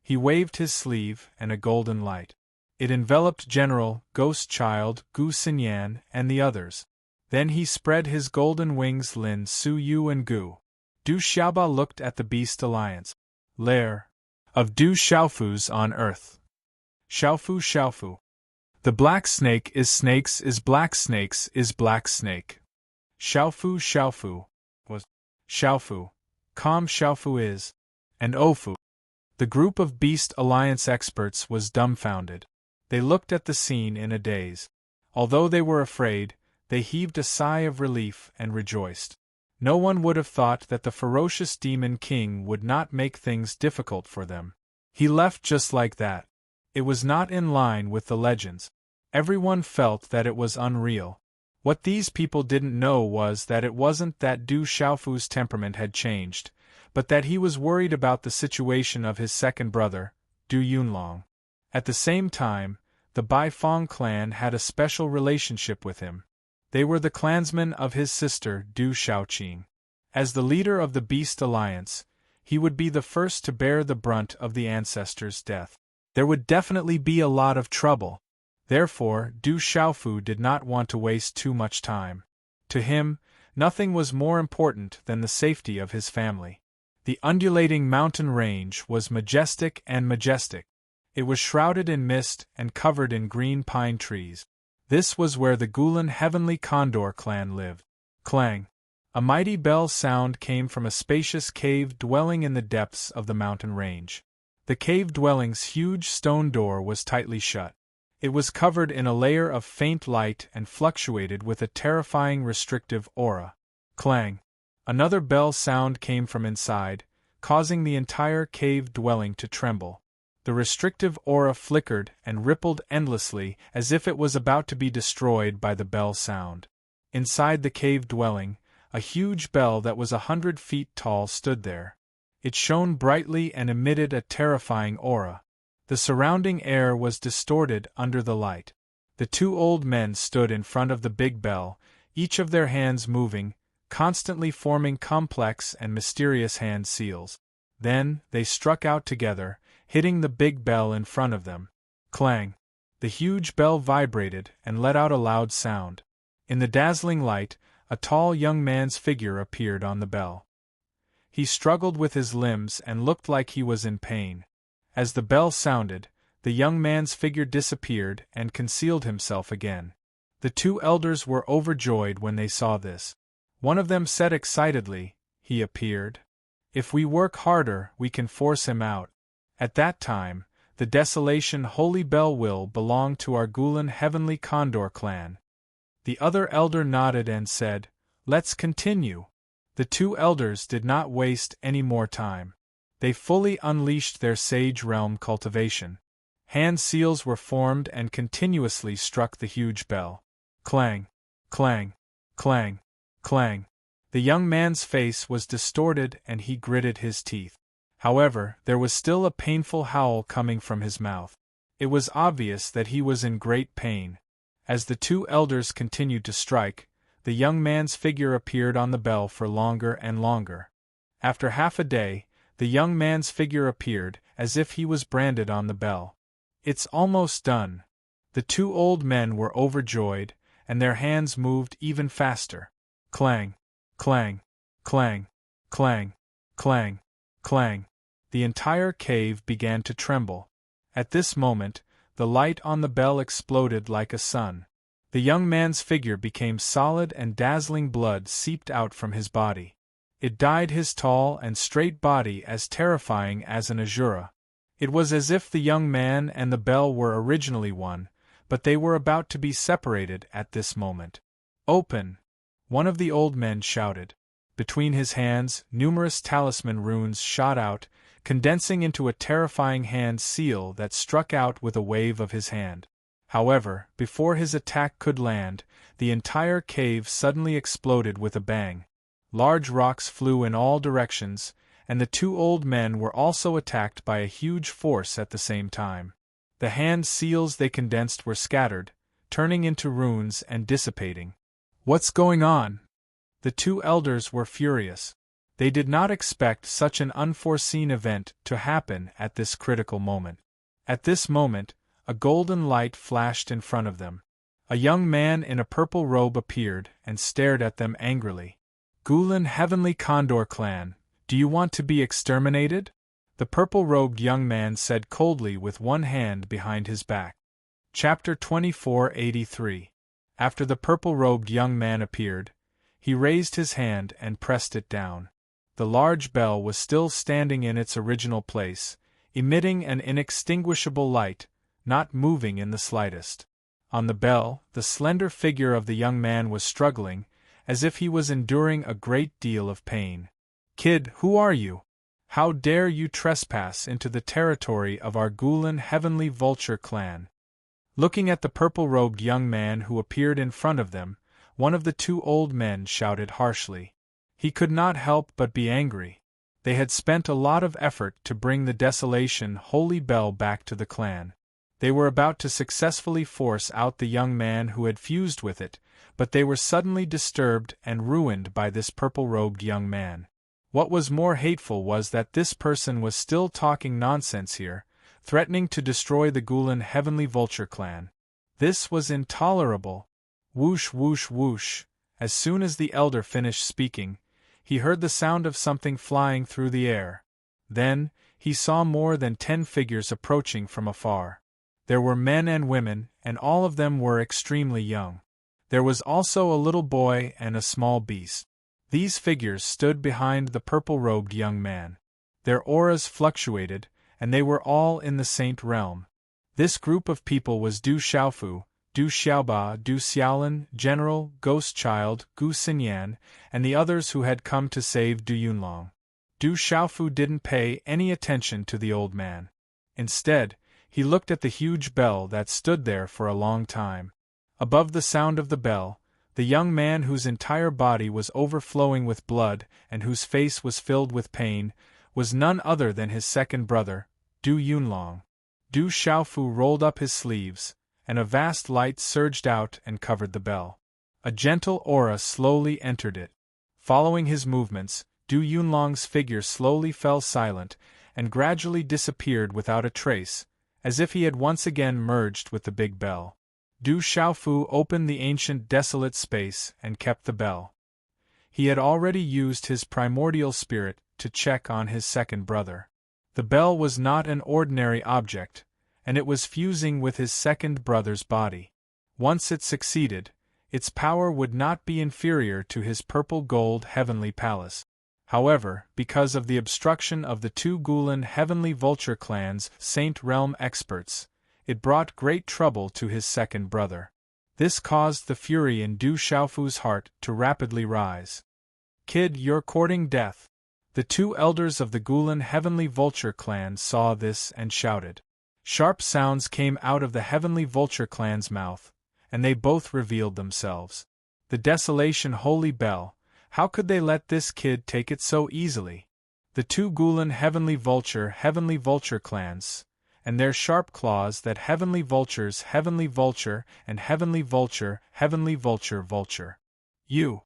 He waved his sleeve, and a golden light. It enveloped General, Ghost Child, Gu Xinyan, and the others. Then he spread his golden wings Lin Su Yu and Gu. Du Xiaoba looked at the Beast Alliance. Lair of Du Xiaofu's on Earth. Xiaofu Xiaofu. The black snake is black snakes is black snake. Xiaofu Xiaofu was Xiaofu. Calm Xiaofu is. And Ofu. The group of Beast Alliance experts was dumbfounded. They looked at the scene in a daze. Although they were afraid, they heaved a sigh of relief and rejoiced. No one would have thought that the ferocious Demon King would not make things difficult for them. He left just like that. It was not in line with the legends. Everyone felt that it was unreal. What these people didn't know was that it wasn't that Du Xiaofu's temperament had changed, but that he was worried about the situation of his second brother, Du Yunlong. At the same time, the Baifeng clan had a special relationship with him. They were the clansmen of his sister, Du Xiaoqing. As the leader of the Beast Alliance, he would be the first to bear the brunt of the ancestor's death. There would definitely be a lot of trouble. Therefore, Du Xiaofu did not want to waste too much time. To him, nothing was more important than the safety of his family. The undulating mountain range was majestic and majestic. It was shrouded in mist and covered in green pine trees. This was where the Gulen Heavenly Condor clan lived. Clang! A mighty bell sound came from a spacious cave dwelling in the depths of the mountain range. The cave dwelling's huge stone door was tightly shut. It was covered in a layer of faint light and fluctuated with a terrifying restrictive aura. Clang! Another bell sound came from inside, causing the entire cave dwelling to tremble. The restrictive aura flickered and rippled endlessly as if it was about to be destroyed by the bell sound. Inside the cave dwelling, a huge bell that was 100 feet tall stood there. It shone brightly and emitted a terrifying aura. The surrounding air was distorted under the light. The two old men stood in front of the big bell, each of their hands moving, constantly forming complex and mysterious hand seals. Then, they struck out together, hitting the big bell in front of them. Clang! The huge bell vibrated and let out a loud sound. In the dazzling light, a tall young man's figure appeared on the bell. He struggled with his limbs and looked like he was in pain. As the bell sounded, the young man's figure disappeared and concealed himself again. The two elders were overjoyed when they saw this. One of them said excitedly, "He appeared. If we work harder, we can force him out." At that time, the Desolation Holy Bell will belong to our Gulen Heavenly Condor clan. The other elder nodded and said, "Let's continue." The two elders did not waste any more time. They fully unleashed their Sage Realm cultivation. Hand seals were formed and continuously struck the huge bell. Clang! Clang! Clang! Clang! The young man's face was distorted and he gritted his teeth. However, there was still a painful howl coming from his mouth. It was obvious that he was in great pain. As the two elders continued to strike, the young man's figure appeared on the bell for longer and longer. After half a day, the young man's figure appeared, as if he was branded on the bell. "It's almost done." The two old men were overjoyed, and their hands moved even faster. Clang! Clang! Clang! Clang! Clang! Clang! the entire cave began to tremble. At this moment, the light on the bell exploded like a sun. The young man's figure became solid and dazzling blood seeped out from his body. It dyed his tall and straight body as terrifying as an azura. It was as if the young man and the bell were originally one, but they were about to be separated at this moment. "Open!" one of the old men shouted. Between his hands, numerous talisman runes shot out, condensing into a terrifying hand seal that struck out with a wave of his hand. However, before his attack could land, the entire cave suddenly exploded with a bang. Large rocks flew in all directions, and the two old men were also attacked by a huge force at the same time. The hand seals they condensed were scattered, turning into runes and dissipating. "What's going on?" The two elders were furious. They did not expect such an unforeseen event to happen at this critical moment. At this moment, a golden light flashed in front of them. A young man in a purple robe appeared and stared at them angrily. "Gulen Heavenly Condor Clan, do you want to be exterminated?" The purple-robed young man said coldly with one hand behind his back. Chapter 2483. After the purple-robed young man appeared, he raised his hand and pressed it down. The large bell was still standing in its original place, emitting an inextinguishable light, not moving in the slightest. On the bell, the slender figure of the young man was struggling, as if he was enduring a great deal of pain. "Kid, who are you? How dare you trespass into the territory of our Gulen Heavenly Vulture clan?" Looking at the purple-robed young man who appeared in front of them, one of the two old men shouted harshly. He could not help but be angry. They had spent a lot of effort to bring the Desolation Holy Bell back to the clan. They were about to successfully force out the young man who had fused with it, but they were suddenly disturbed and ruined by this purple-robed young man. What was more hateful was that this person was still talking nonsense here, threatening to destroy the Gulen Heavenly Vulture clan. This was intolerable. Whoosh whoosh whoosh. As soon as the elder finished speaking, he heard the sound of something flying through the air. Then, he saw more than 10 figures approaching from afar. There were men and women, and all of them were extremely young. There was also a little boy and a small beast. These figures stood behind the purple-robed young man. Their auras fluctuated, and they were all in the Saint Realm. This group of people was Du Xiaofu, Du Xiaoba, Du Xiaolin, General, Ghost Child, Gu Xinyan, and the others who had come to save Du Yunlong. Du Xiaofu didn't pay any attention to the old man. Instead, he looked at the huge bell that stood there for a long time. Above the sound of the bell, the young man whose entire body was overflowing with blood and whose face was filled with pain, was none other than his second brother, Du Yunlong. Du Xiaofu rolled up his sleeves, and a vast light surged out and covered the bell. A gentle aura slowly entered it. Following his movements, Du Yunlong's figure slowly fell silent and gradually disappeared without a trace, as if he had once again merged with the big bell. Du Xiaofu opened the ancient desolate space and kept the bell. He had already used his primordial spirit to check on his second brother. The bell was not an ordinary object, and it was fusing with his second brother's body. Once it succeeded, its power would not be inferior to his purple-gold heavenly palace. However, because of the obstruction of the two Gulen Heavenly Vulture clan's Saint Realm experts, it brought great trouble to his second brother. This caused the fury in Du Xiaofu's heart to rapidly rise. "Kid, you're courting death." The two elders of the Gulen Heavenly Vulture clan saw this and shouted. Sharp sounds came out of the Heavenly Vulture clan's mouth, and they both revealed themselves. The Desolation Holy Bell, how could they let this kid take it so easily? The two Gulen Heavenly Vulture clans, and their sharp claws that Heavenly Vulture, and Heavenly Vulture. You.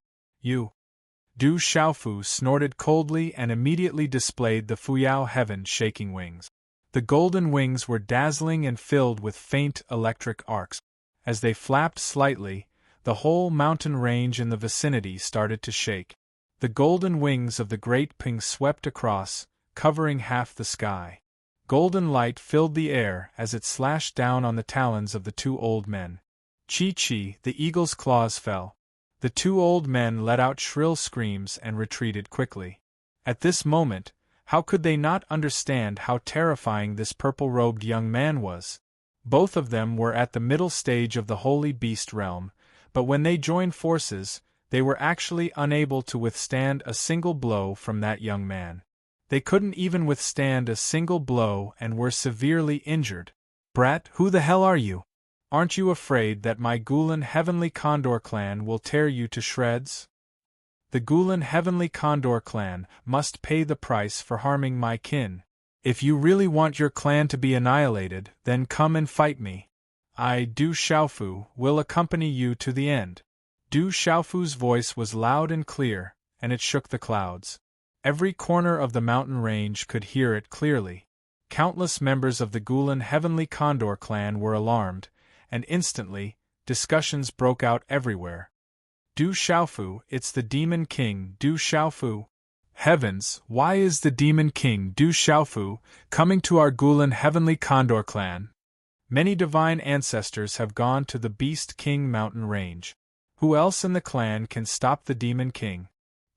Du Xiaofu snorted coldly and immediately displayed the Fuyao Heaven shaking wings. The golden wings were dazzling and filled with faint electric arcs. As they flapped slightly, the whole mountain range in the vicinity started to shake. The golden wings of the Great Ping swept across, covering half the sky. Golden light filled the air as it slashed down on the talons of the two old men. Chi-chi, the eagle's claws fell. The two old men let out shrill screams and retreated quickly. At this moment, how could they not understand how terrifying this purple-robed young man was? Both of them were at the middle stage of the holy beast realm, but when they joined forces, they were actually unable to withstand a single blow from that young man. They couldn't even withstand a single blow and were severely injured. "Brat, who the hell are you? Aren't you afraid that my Gulen Heavenly Condor clan will tear you to shreds?" "The Gulen Heavenly Condor clan must pay the price for harming my kin. If you really want your clan to be annihilated, then come and fight me. I, Du Xiaofu, will accompany you to the end." Du Xiaofu's voice was loud and clear, and it shook the clouds. Every corner of the mountain range could hear it clearly. Countless members of the Gulen Heavenly Condor clan were alarmed, and instantly, discussions broke out everywhere. "Du Xiaofu, it's the Demon King, Du Xiaofu. Heavens, why is the Demon King, Du Xiaofu, coming to our Gulen Heavenly Condor clan? Many divine ancestors have gone to the Beast King mountain range. Who else in the clan can stop the Demon King?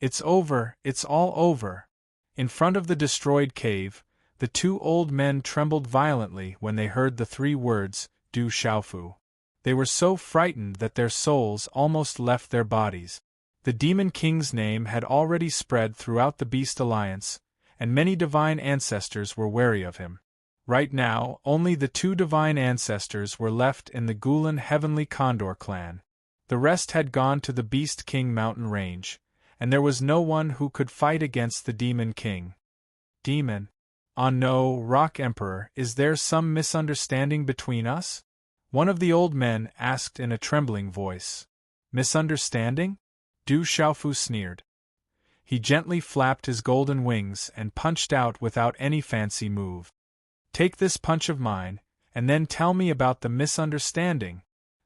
It's over, it's all over." In front of the destroyed cave, the two old men trembled violently when they heard the three words, Du Xiaofu. They were so frightened that their souls almost left their bodies. The Demon King's name had already spread throughout the Beast Alliance, and many divine ancestors were wary of him. Right now, only the two divine ancestors were left in the Gulen Heavenly Condor clan. The rest had gone to the Beast King mountain range, and there was no one who could fight against the Demon King. "Demon? Ah no, Rock Emperor, is there some misunderstanding between us?" one of the old men asked in a trembling voice. "Misunderstanding?" Du Xiaofu sneered. He gently flapped his golden wings and punched out without any fancy move. "Take this punch of mine, and then tell me about the misunderstanding."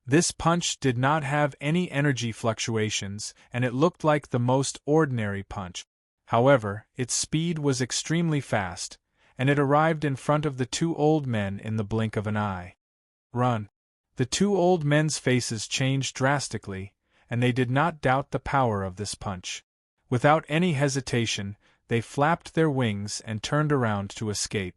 This punch did not have any energy fluctuations, and it looked like the most ordinary punch. However, its speed was extremely fast, and it arrived in front of the two old men in the blink of an eye. "Run!" The two old men's faces changed drastically, and they did not doubt the power of this punch. Without any hesitation, they flapped their wings and turned around to escape.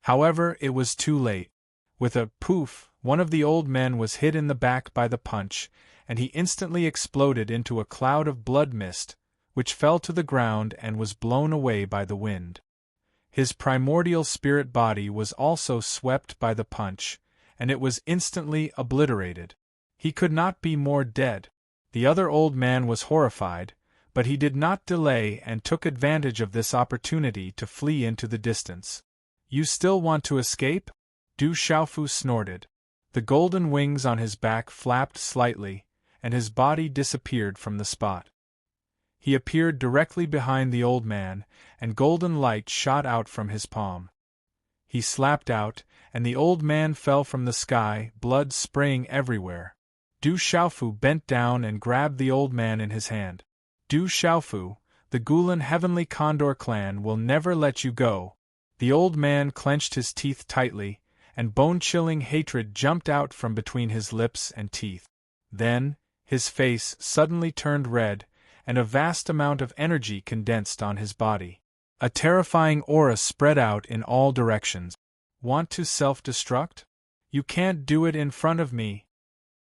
However, it was too late. With a poof, one of the old men was hit in the back by the punch, and he instantly exploded into a cloud of blood mist, which fell to the ground and was blown away by the wind. His primordial spirit body was also swept by the punch, and it was instantly obliterated. He could not be more dead. The other old man was horrified, but he did not delay and took advantage of this opportunity to flee into the distance. "You still want to escape?" Du Xiaofu snorted. The golden wings on his back flapped slightly, and his body disappeared from the spot. He appeared directly behind the old man, and golden light shot out from his palm. He slapped out, and the old man fell from the sky, blood spraying everywhere. Du Xiaofu bent down and grabbed the old man in his hand. "Du Xiaofu, the Gulen Heavenly Condor clan will never let you go." The old man clenched his teeth tightly, and bone-chilling hatred jumped out from between his lips and teeth. Then, his face suddenly turned red, and a vast amount of energy condensed on his body. A terrifying aura spread out in all directions. "Want to self-destruct? You can't do it in front of me."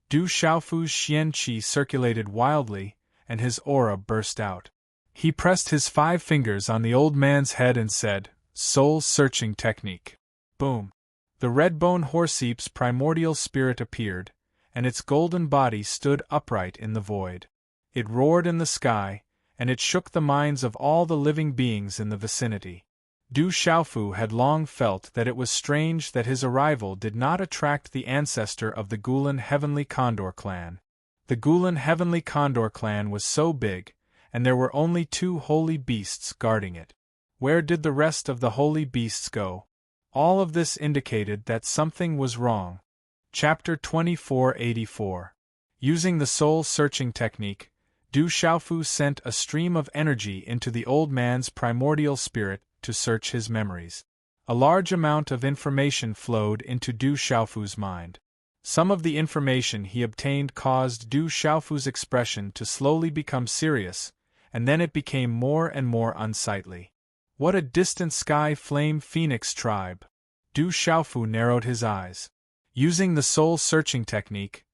Du Xiaofu's xian qi circulated wildly, and his aura burst out. He pressed his 5 fingers on the old man's head and said, "Soul-searching technique." Boom! The red-bone horseap's primordial spirit appeared, and its golden body stood upright in the void. It roared in the sky, and it shook the minds of all the living beings in the vicinity. Du Xiaofu had long felt that it was strange that his arrival did not attract the ancestor of the Gulen Heavenly Condor clan. The Gulen Heavenly Condor clan was so big, and there were only 2 holy beasts guarding it. Where did the rest of the holy beasts go? All of this indicated that something was wrong. Chapter 2484. Using the soul-searching technique, Du Xiaofu sent a stream of energy into the old man's primordial spirit to search his memories. A large amount of information flowed into Du Xiaofu's mind. Some of the information he obtained caused Du Xiaofu's expression to slowly become serious, and then it became more and more unsightly. What a distant sky flame phoenix tribe! Du Xiaofu narrowed his eyes. Using the soul-searching technique,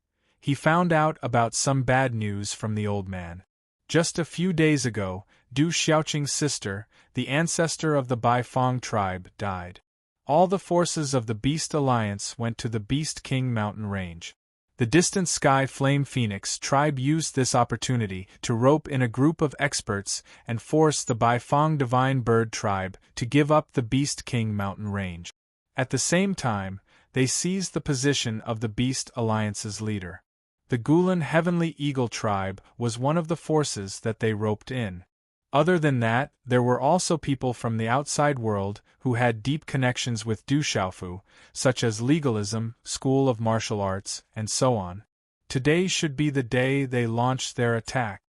he found out about some bad news from the old man. Just a few days ago, Du Xiaoqing's sister, the ancestor of the Baifeng tribe, died. All the forces of the Beast Alliance went to the Beast King mountain range. The distant Sky Flame Phoenix tribe used this opportunity to rope in a group of experts and force the Baifeng Divine Bird tribe to give up the Beast King mountain range. At the same time, they seized the position of the Beast Alliance's leader. The Gulan Heavenly Eagle tribe was one of the forces that they roped in. Other than that, there were also people from the outside world who had deep connections with Du Xiaofu, such as legalism, school of martial arts, and so on. Today should be the day they launched their attack.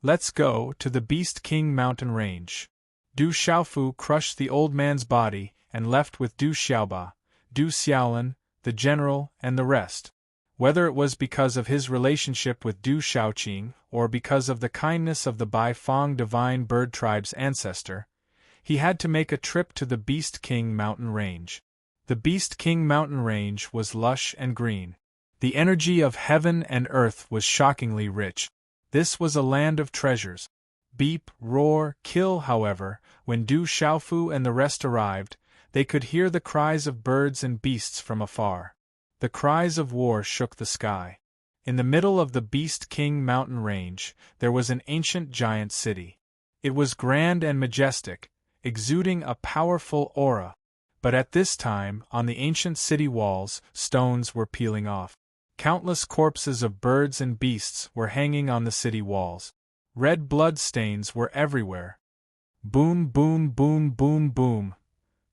Let's go to the Beast King mountain range. Du Xiaofu crushed the old man's body and left with Du Xiaoba, Du Xiaolin, the general, and the rest. Whether it was because of his relationship with Du Xiaoqing or because of the kindness of the Baifeng Divine Bird tribe's ancestor, he had to make a trip to the Beast King mountain range. The Beast King mountain range was lush and green. The energy of heaven and earth was shockingly rich. This was a land of treasures. Beep, roar, kill, however, when Du Xiaofu and the rest arrived, they could hear the cries of birds and beasts from afar. The cries of war shook the sky. In the middle of the Beast King mountain range, there was an ancient giant city. It was grand and majestic, exuding a powerful aura. But at this time, on the ancient city walls, stones were peeling off. Countless corpses of birds and beasts were hanging on the city walls. Red blood stains were everywhere. Boom, boom, boom, boom, boom.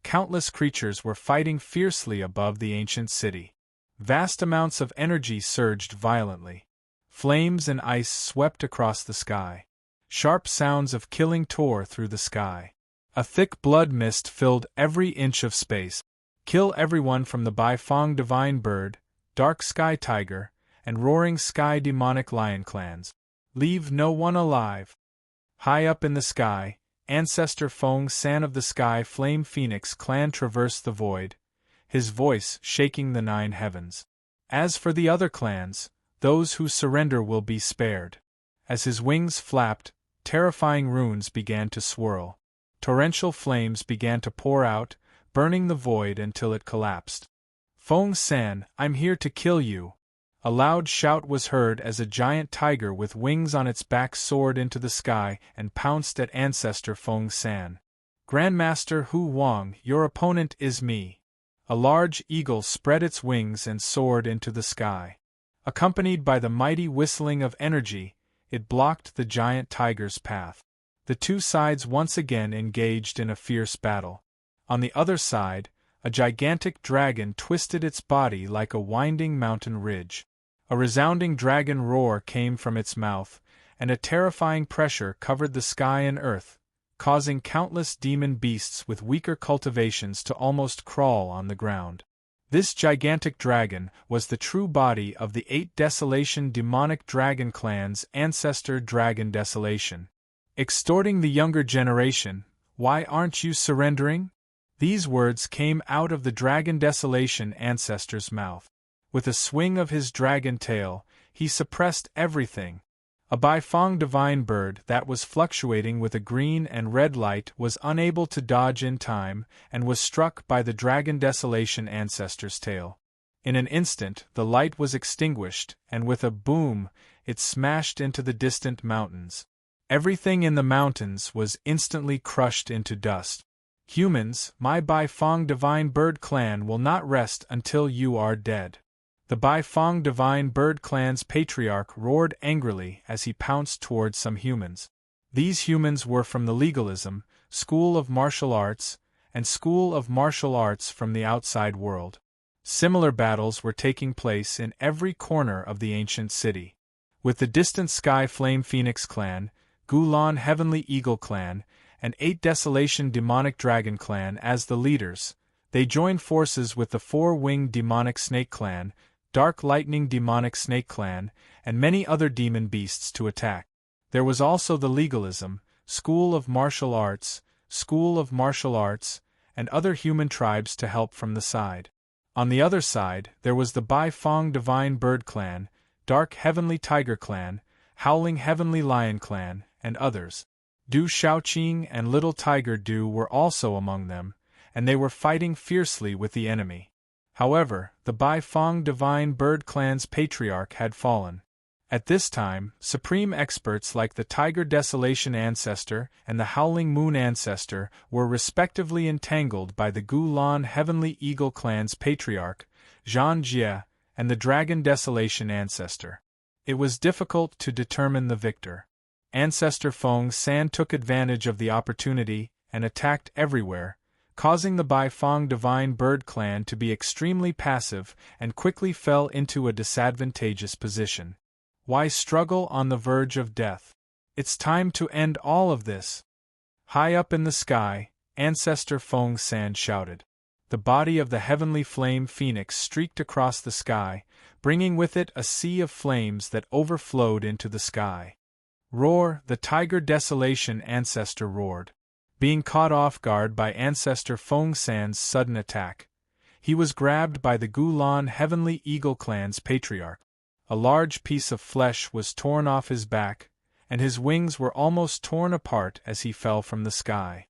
Countless creatures were fighting fiercely above the ancient city. Vast amounts of energy surged violently. Flames and ice swept across the sky. Sharp sounds of killing tore through the sky. A thick blood mist filled every inch of space. Kill everyone from the Baifeng Divine Bird, Dark Sky Tiger, and Roaring Sky Demonic Lion clans. Leave no one alive. High up in the sky, Ancestor Feng San of the Sky Flame Phoenix clan traversed the void, his voice shaking the 9 heavens. As for the other clans, those who surrender will be spared. As his wings flapped, terrifying runes began to swirl. Torrential flames began to pour out, burning the void until it collapsed. Feng San, I'm here to kill you. A loud shout was heard as a giant tiger with wings on its back soared into the sky and pounced at Ancestor Feng San. Grandmaster Hu Wang, your opponent is me. A large eagle spread its wings and soared into the sky. Accompanied by the mighty whistling of energy, it blocked the giant tiger's path. The two sides once again engaged in a fierce battle. On the other side, a gigantic dragon twisted its body like a winding mountain ridge. A resounding dragon roar came from its mouth, and a terrifying pressure covered the sky and earth, causing countless demon beasts with weaker cultivations to almost crawl on the ground. This gigantic dragon was the true body of the 8 Desolation demonic dragon clan's ancestor Dragon Desolation. Extorting the younger generation, why aren't you surrendering? These words came out of the Dragon Desolation ancestor's mouth. With a swing of his dragon tail, he suppressed everything. A Baifeng Divine Bird that was fluctuating with a green and red light was unable to dodge in time and was struck by the Dragon Desolation ancestor's tail. In an instant, the light was extinguished, and with a boom, it smashed into the distant mountains. Everything in the mountains was instantly crushed into dust. Humans, my Baifeng Divine Bird clan will not rest until you are dead. The Baifeng Divine Bird clan's patriarch roared angrily as he pounced towards some humans. These humans were from the legalism, school of martial arts, and school of martial arts from the outside world. Similar battles were taking place in every corner of the ancient city. With the distant Sky Flame Phoenix clan, Gulan Heavenly Eagle clan, and 8 Desolation Demonic Dragon Clan as the leaders. They joined forces with the 4-Winged Demonic Snake Clan, Dark Lightning Demonic Snake Clan, and many other demon beasts to attack. There was also the Legalism, School of Martial Arts, and other human tribes to help from the side. On the other side, there was the Bai Fong Divine Bird Clan, Dark Heavenly Tiger Clan, Howling Heavenly Lion Clan, and others. Du Shaoqing and Little Tiger Du were also among them, and they were fighting fiercely with the enemy. However, the Bai Fong Divine Bird Clan's patriarch had fallen. At this time, supreme experts like the Tiger Desolation Ancestor and the Howling Moon Ancestor were respectively entangled by the Gulan Heavenly Eagle Clan's patriarch, Zhan Jie, and the Dragon Desolation Ancestor. It was difficult to determine the victor. Ancestor Feng San took advantage of the opportunity and attacked everywhere, causing the Bai Fong Divine Bird Clan to be extremely passive and quickly fell into a disadvantageous position. Why struggle on the verge of death? It's time to end all of this. High up in the sky, Ancestor Feng San shouted. The body of the heavenly flame phoenix streaked across the sky, bringing with it a sea of flames that overflowed into the sky. Roar! The Tiger Desolation Ancestor roared. Being caught off guard by Ancestor Feng San's sudden attack, he was grabbed by the Gulan Heavenly Eagle Clan's patriarch. A large piece of flesh was torn off his back, and his wings were almost torn apart as he fell from the sky.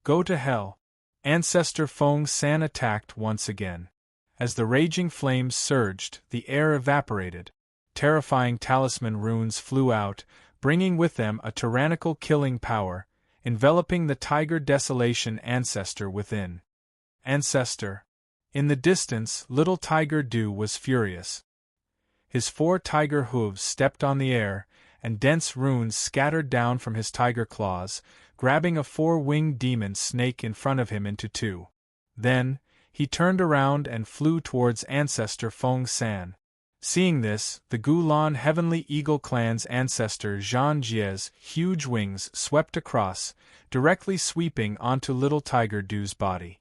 Go to hell! Ancestor Feng San attacked once again. As the raging flames surged, the air evaporated. Terrifying talisman runes flew out, bringing with them a tyrannical killing power, enveloping the Tiger Desolation Ancestor within. Ancestor! In the distance, Little Tiger Du was furious. His 4 tiger hooves stepped on the air, and dense runes scattered down from his tiger claws, grabbing a 4-winged demon snake in front of him into 2. Then, he turned around and flew towards Ancestor Feng San. Seeing this, the Gulan Heavenly Eagle Clan's ancestor Zhan Jie's huge wings swept across, directly sweeping onto Little Tiger Du's body.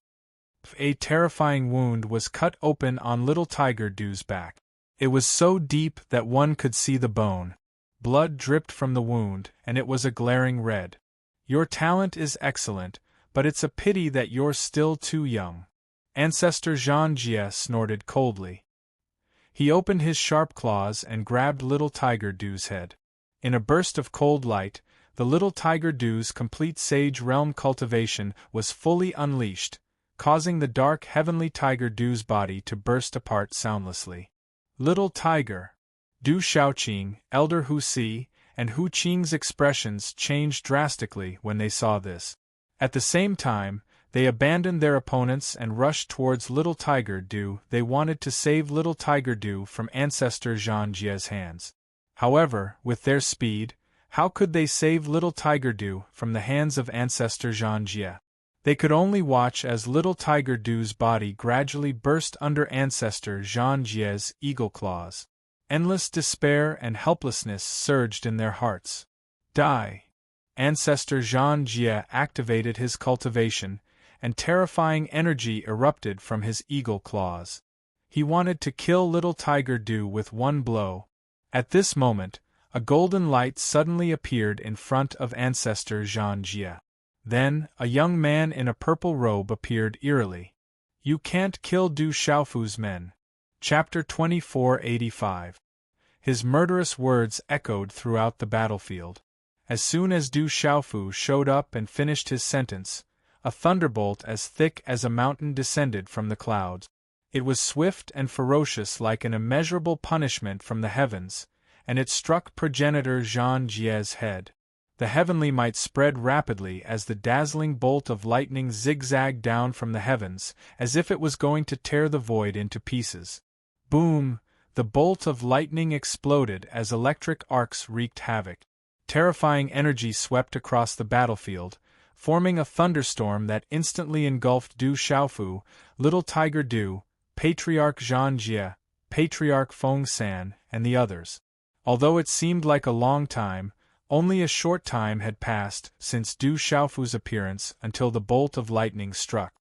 A terrifying wound was cut open on Little Tiger Du's back. It was so deep that one could see the bone. Blood dripped from the wound, and it was a glaring red. Your talent is excellent, but it's a pity that you're still too young. Ancestor Zhan Jie snorted coldly. He opened his sharp claws and grabbed Little Tiger Du's head. In a burst of cold light, the Little Tiger Du's complete Sage Realm cultivation was fully unleashed, causing the dark Heavenly Tiger Du's body to burst apart soundlessly. Little Tiger! Du Shaoqing, Elder Hu Si, and Hu Qing's expressions changed drastically when they saw this. At the same time, they abandoned their opponents and rushed towards Little Tiger Du. They wanted to save Little Tiger Du from Ancestor Zhan Jie's hands. However, with their speed, how could they save Little Tiger Du from the hands of Ancestor Zhan Jie? They could only watch as Little Tiger Du's body gradually burst under Ancestor Zhan Jie's eagle claws. Endless despair and helplessness surged in their hearts. Die! Ancestor Zhan Jie activated his cultivation, and terrifying energy erupted from his eagle claws. He wanted to kill Little Tiger Du with one blow. At this moment, a golden light suddenly appeared in front of Ancestor Zhan Jie. Then, a young man in a purple robe appeared eerily. You can't kill Du Xiaofu's men. Chapter 2485. His murderous words echoed throughout the battlefield. As soon as Du Xiaofu showed up and finished his sentence, a thunderbolt as thick as a mountain descended from the clouds. It was swift and ferocious like an immeasurable punishment from the heavens, and it struck progenitor Zhan Jie's head. The heavenly might spread rapidly as the dazzling bolt of lightning zigzagged down from the heavens, as if it was going to tear the void into pieces. Boom! The bolt of lightning exploded as electric arcs wreaked havoc. Terrifying energy swept across the battlefield, forming a thunderstorm that instantly engulfed Du Xiaofu, Little Tiger Du, Patriarch Zhan Jie, Patriarch Feng San, and the others. Although it seemed like a long time, Only a short time had passed since Du Xiaofu's appearance until the bolt of lightning struck.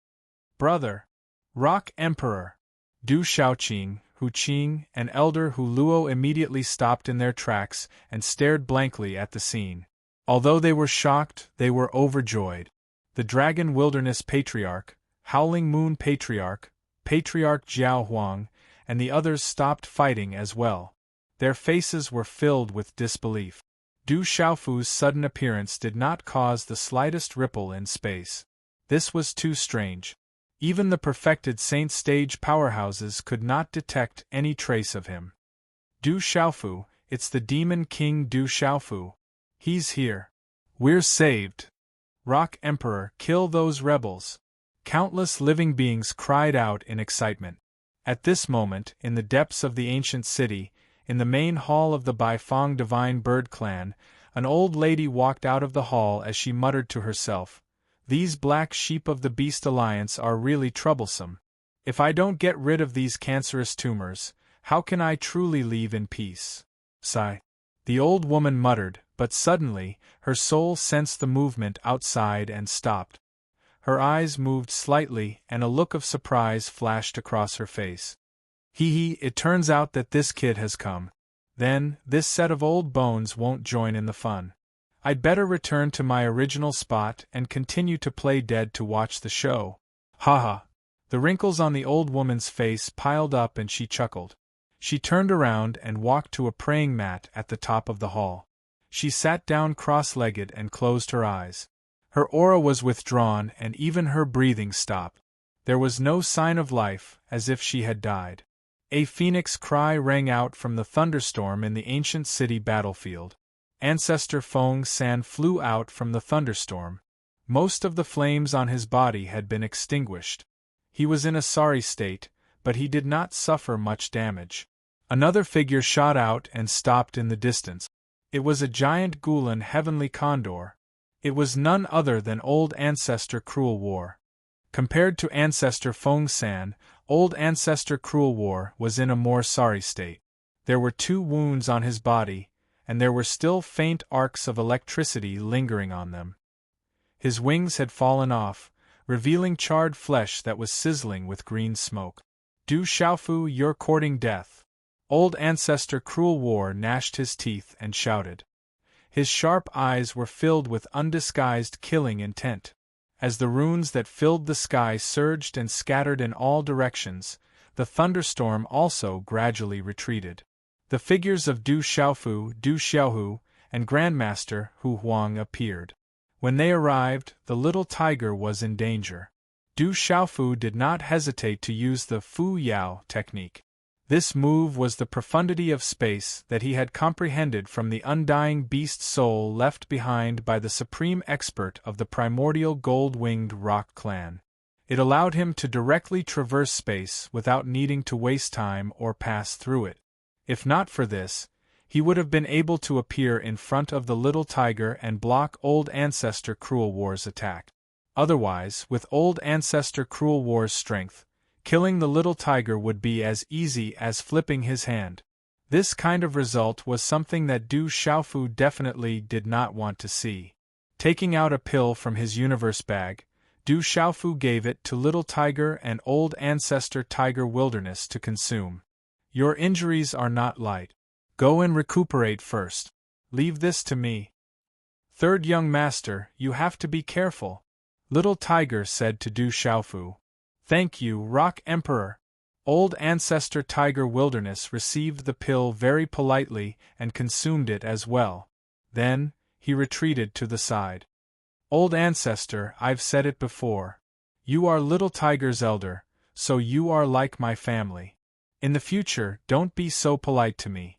Brother! Rock Emperor! Du Xiaoqing, Hu Qing, and Elder Hu Luo immediately stopped in their tracks and stared blankly at the scene. Although they were shocked, they were overjoyed. The Dragon Wilderness Patriarch, Howling Moon Patriarch, Patriarch Jiao Huang, and the others stopped fighting as well. Their faces were filled with disbelief. Du Xiaofu's sudden appearance did not cause the slightest ripple in space. This was too strange. Even the perfected Saint Stage powerhouses could not detect any trace of him. Du Xiaofu, it's the Demon King Du Xiaofu. He's here. We're saved. Rock Emperor, kill those rebels. Countless living beings cried out in excitement. At this moment, in the depths of the ancient city, in the main hall of the Baifeng Divine Bird Clan, an old lady walked out of the hall as she muttered to herself, "These black sheep of the Beast Alliance are really troublesome. If I don't get rid of these cancerous tumors, how can I truly leave in peace?" Sigh. The old woman muttered, but suddenly, her soul sensed the movement outside and stopped. Her eyes moved slightly and a look of surprise flashed across her face. It turns out that this kid has come. Then, this set of old bones won't join in the fun. I'd better return to my original spot and continue to play dead to watch the show. Haha. The wrinkles on the old woman's face piled up and she chuckled. She turned around and walked to a praying mat at the top of the hall. She sat down cross-legged and closed her eyes. Her aura was withdrawn and even her breathing stopped. There was no sign of life, as if she had died. A phoenix cry rang out from the thunderstorm in the ancient city battlefield. Ancestor Feng San flew out from the thunderstorm. Most of the flames on his body had been extinguished. He was in a sorry state, but he did not suffer much damage. Another figure shot out and stopped in the distance. It was a giant Gulan heavenly condor. It was none other than old Ancestor Cruel War. Compared to Ancestor Feng San, old Ancestor Cruel War was in a more sorry state. There were 2 wounds on his body, and there were still faint arcs of electricity lingering on them. His wings had fallen off, revealing charred flesh that was sizzling with green smoke. Du Xiaofu, you're courting death. Old Ancestor Cruel War gnashed his teeth and shouted. His sharp eyes were filled with undisguised killing intent. As the runes that filled the sky surged and scattered in all directions, the thunderstorm also gradually retreated. The figures of Du Xiaofu, Du Xiaohu, and Grandmaster Hu Huang appeared. When they arrived, the little tiger was in danger. Du Xiaofu did not hesitate to use the Fu Yao technique. This move was the profundity of space that he had comprehended from the undying beast soul left behind by the supreme expert of the primordial gold-winged rock clan. It allowed him to directly traverse space without needing to waste time or pass through it. If not for this, he would have been able to appear in front of the little tiger and block old Ancestor Cruel War's attack. Otherwise, with old Ancestor Cruel War's strength, killing the little tiger would be as easy as flipping his hand. This kind of result was something that Du Xiaofu definitely did not want to see. Taking out a pill from his universe bag, Du Xiaofu gave it to little tiger and old Ancestor Tiger Wilderness to consume. Your injuries are not light. Go and recuperate first. Leave this to me. Third young master, you have to be careful, Little Tiger said to Du Xiaofu. Thank you, Rock Emperor. Old Ancestor Tiger Wilderness received the pill very politely and consumed it as well. Then, he retreated to the side. Old Ancestor, I've said it before. You are Little Tiger's elder, so you are like my family. In the future, don't be so polite to me.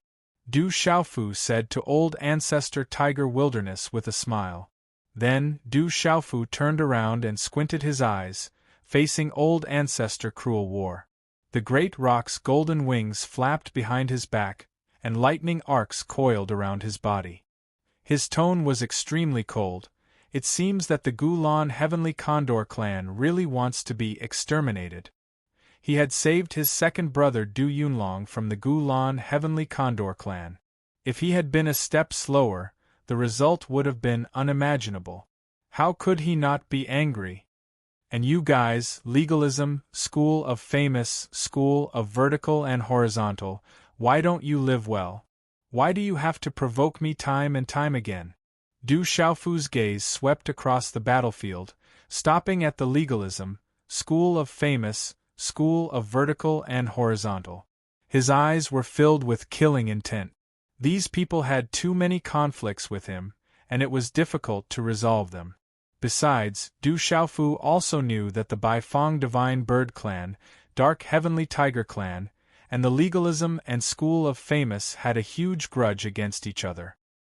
Du Xiaofu said to Old Ancestor Tiger Wilderness with a smile. Then, Du Xiaofu turned around and squinted his eyes, facing old Ancestor Cruel War. The great rock's golden wings flapped behind his back, and lightning arcs coiled around his body. His tone was extremely cold. It seems that the Gulan Heavenly Condor clan really wants to be exterminated. He had saved his second brother Du Yunlong from the Gulan Heavenly Condor clan. If he had been a step slower, the result would have been unimaginable. How could he not be angry? And you guys, legalism, school of famous, school of vertical and horizontal, why don't you live well? Why do you have to provoke me time and time again? Du Xiaofu's gaze swept across the battlefield, stopping at the legalism, school of famous, school of vertical and horizontal. His eyes were filled with killing intent. These people had too many conflicts with him, and it was difficult to resolve them. Besides, Du Xiaofu also knew that the Baifeng Divine Bird Clan, Dark Heavenly Tiger Clan, and the Legalism and School of Famous had a huge grudge against each other.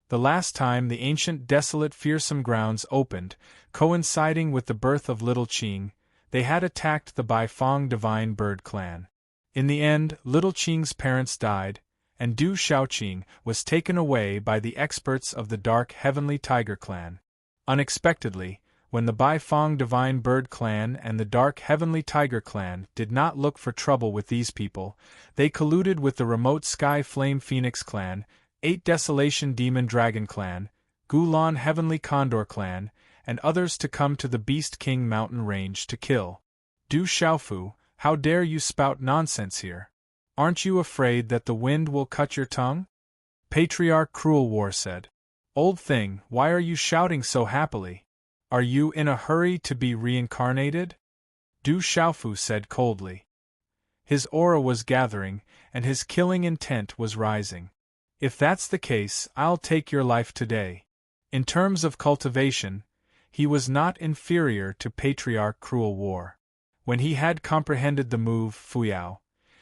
The last time the ancient desolate fearsome grounds opened, coinciding with the birth of Little Qing, they had attacked the Baifeng Divine Bird Clan. In the end, Little Qing's parents died, and Du Xiaoqing was taken away by the experts of the Dark Heavenly Tiger Clan. Unexpectedly, when the Baifeng Divine Bird Clan and the Dark Heavenly Tiger Clan did not look for trouble with these people, they colluded with the remote Sky Flame Phoenix Clan, 8 Desolation Demon Dragon Clan, Gulan Heavenly Condor Clan, and others to come to the Beast King mountain range to kill. Du Xiaofu, how dare you spout nonsense here? Aren't you afraid that the wind will cut your tongue? Patriarch Cruel War said. Old thing, why are you shouting so happily? Are you in a hurry to be reincarnated? Du Xiaofu said coldly. His aura was gathering, and his killing intent was rising. If that's the case, I'll take your life today. In terms of cultivation, he was not inferior to Patriarch Cruel War. When he had comprehended the move Fuyao,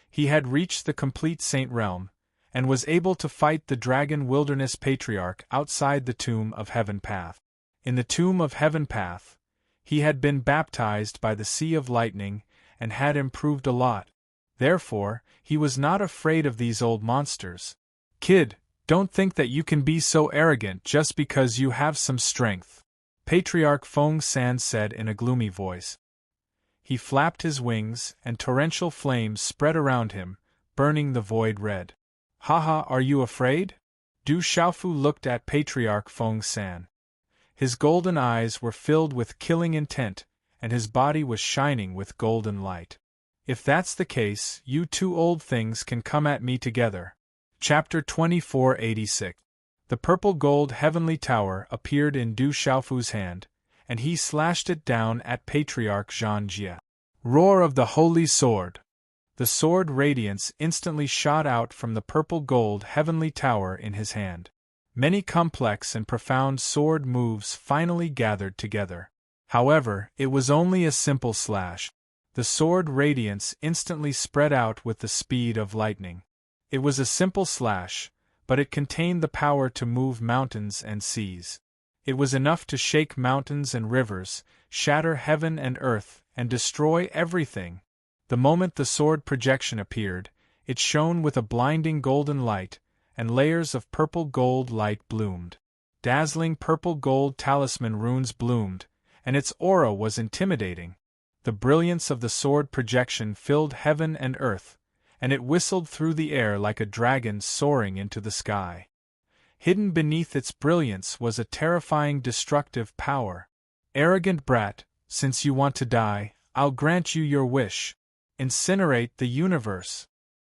he had reached the complete Saint Realm, and was able to fight the Dragon Wilderness Patriarch outside the Tomb of Heaven Path. In the Tomb of Heaven Path, he had been baptized by the Sea of Lightning and had improved a lot. Therefore, he was not afraid of these old monsters. Kid, don't think that you can be so arrogant just because you have some strength, Patriarch Feng San said in a gloomy voice. He flapped his wings, and torrential flames spread around him, burning the void red. Haha, are you afraid? Du Xiaofu looked at Patriarch Feng San. His golden eyes were filled with killing intent, and his body was shining with golden light. If that's the case, you two old things can come at me together. Chapter 2486. The purple gold heavenly tower appeared in Du Xiaofu's hand, and he slashed it down at Patriarch Zhang Jie. Roar of the Holy Sword! The sword radiance instantly shot out from the purple gold heavenly tower in his hand. Many complex and profound sword moves finally gathered together. However, it was only a simple slash. The sword radiance instantly spread out with the speed of lightning. It was a simple slash, but it contained the power to move mountains and seas. It was enough to shake mountains and rivers, shatter heaven and earth, and destroy everything. The moment the sword projection appeared, it shone with a blinding golden light, and layers of purple gold light bloomed. Dazzling purple gold talisman runes bloomed, and its aura was intimidating. The brilliance of the sword projection filled heaven and earth, and it whistled through the air like a dragon soaring into the sky. Hidden beneath its brilliance was a terrifying destructive power. Arrogant brat, since you want to die, I'll grant you your wish. Incinerate the universe.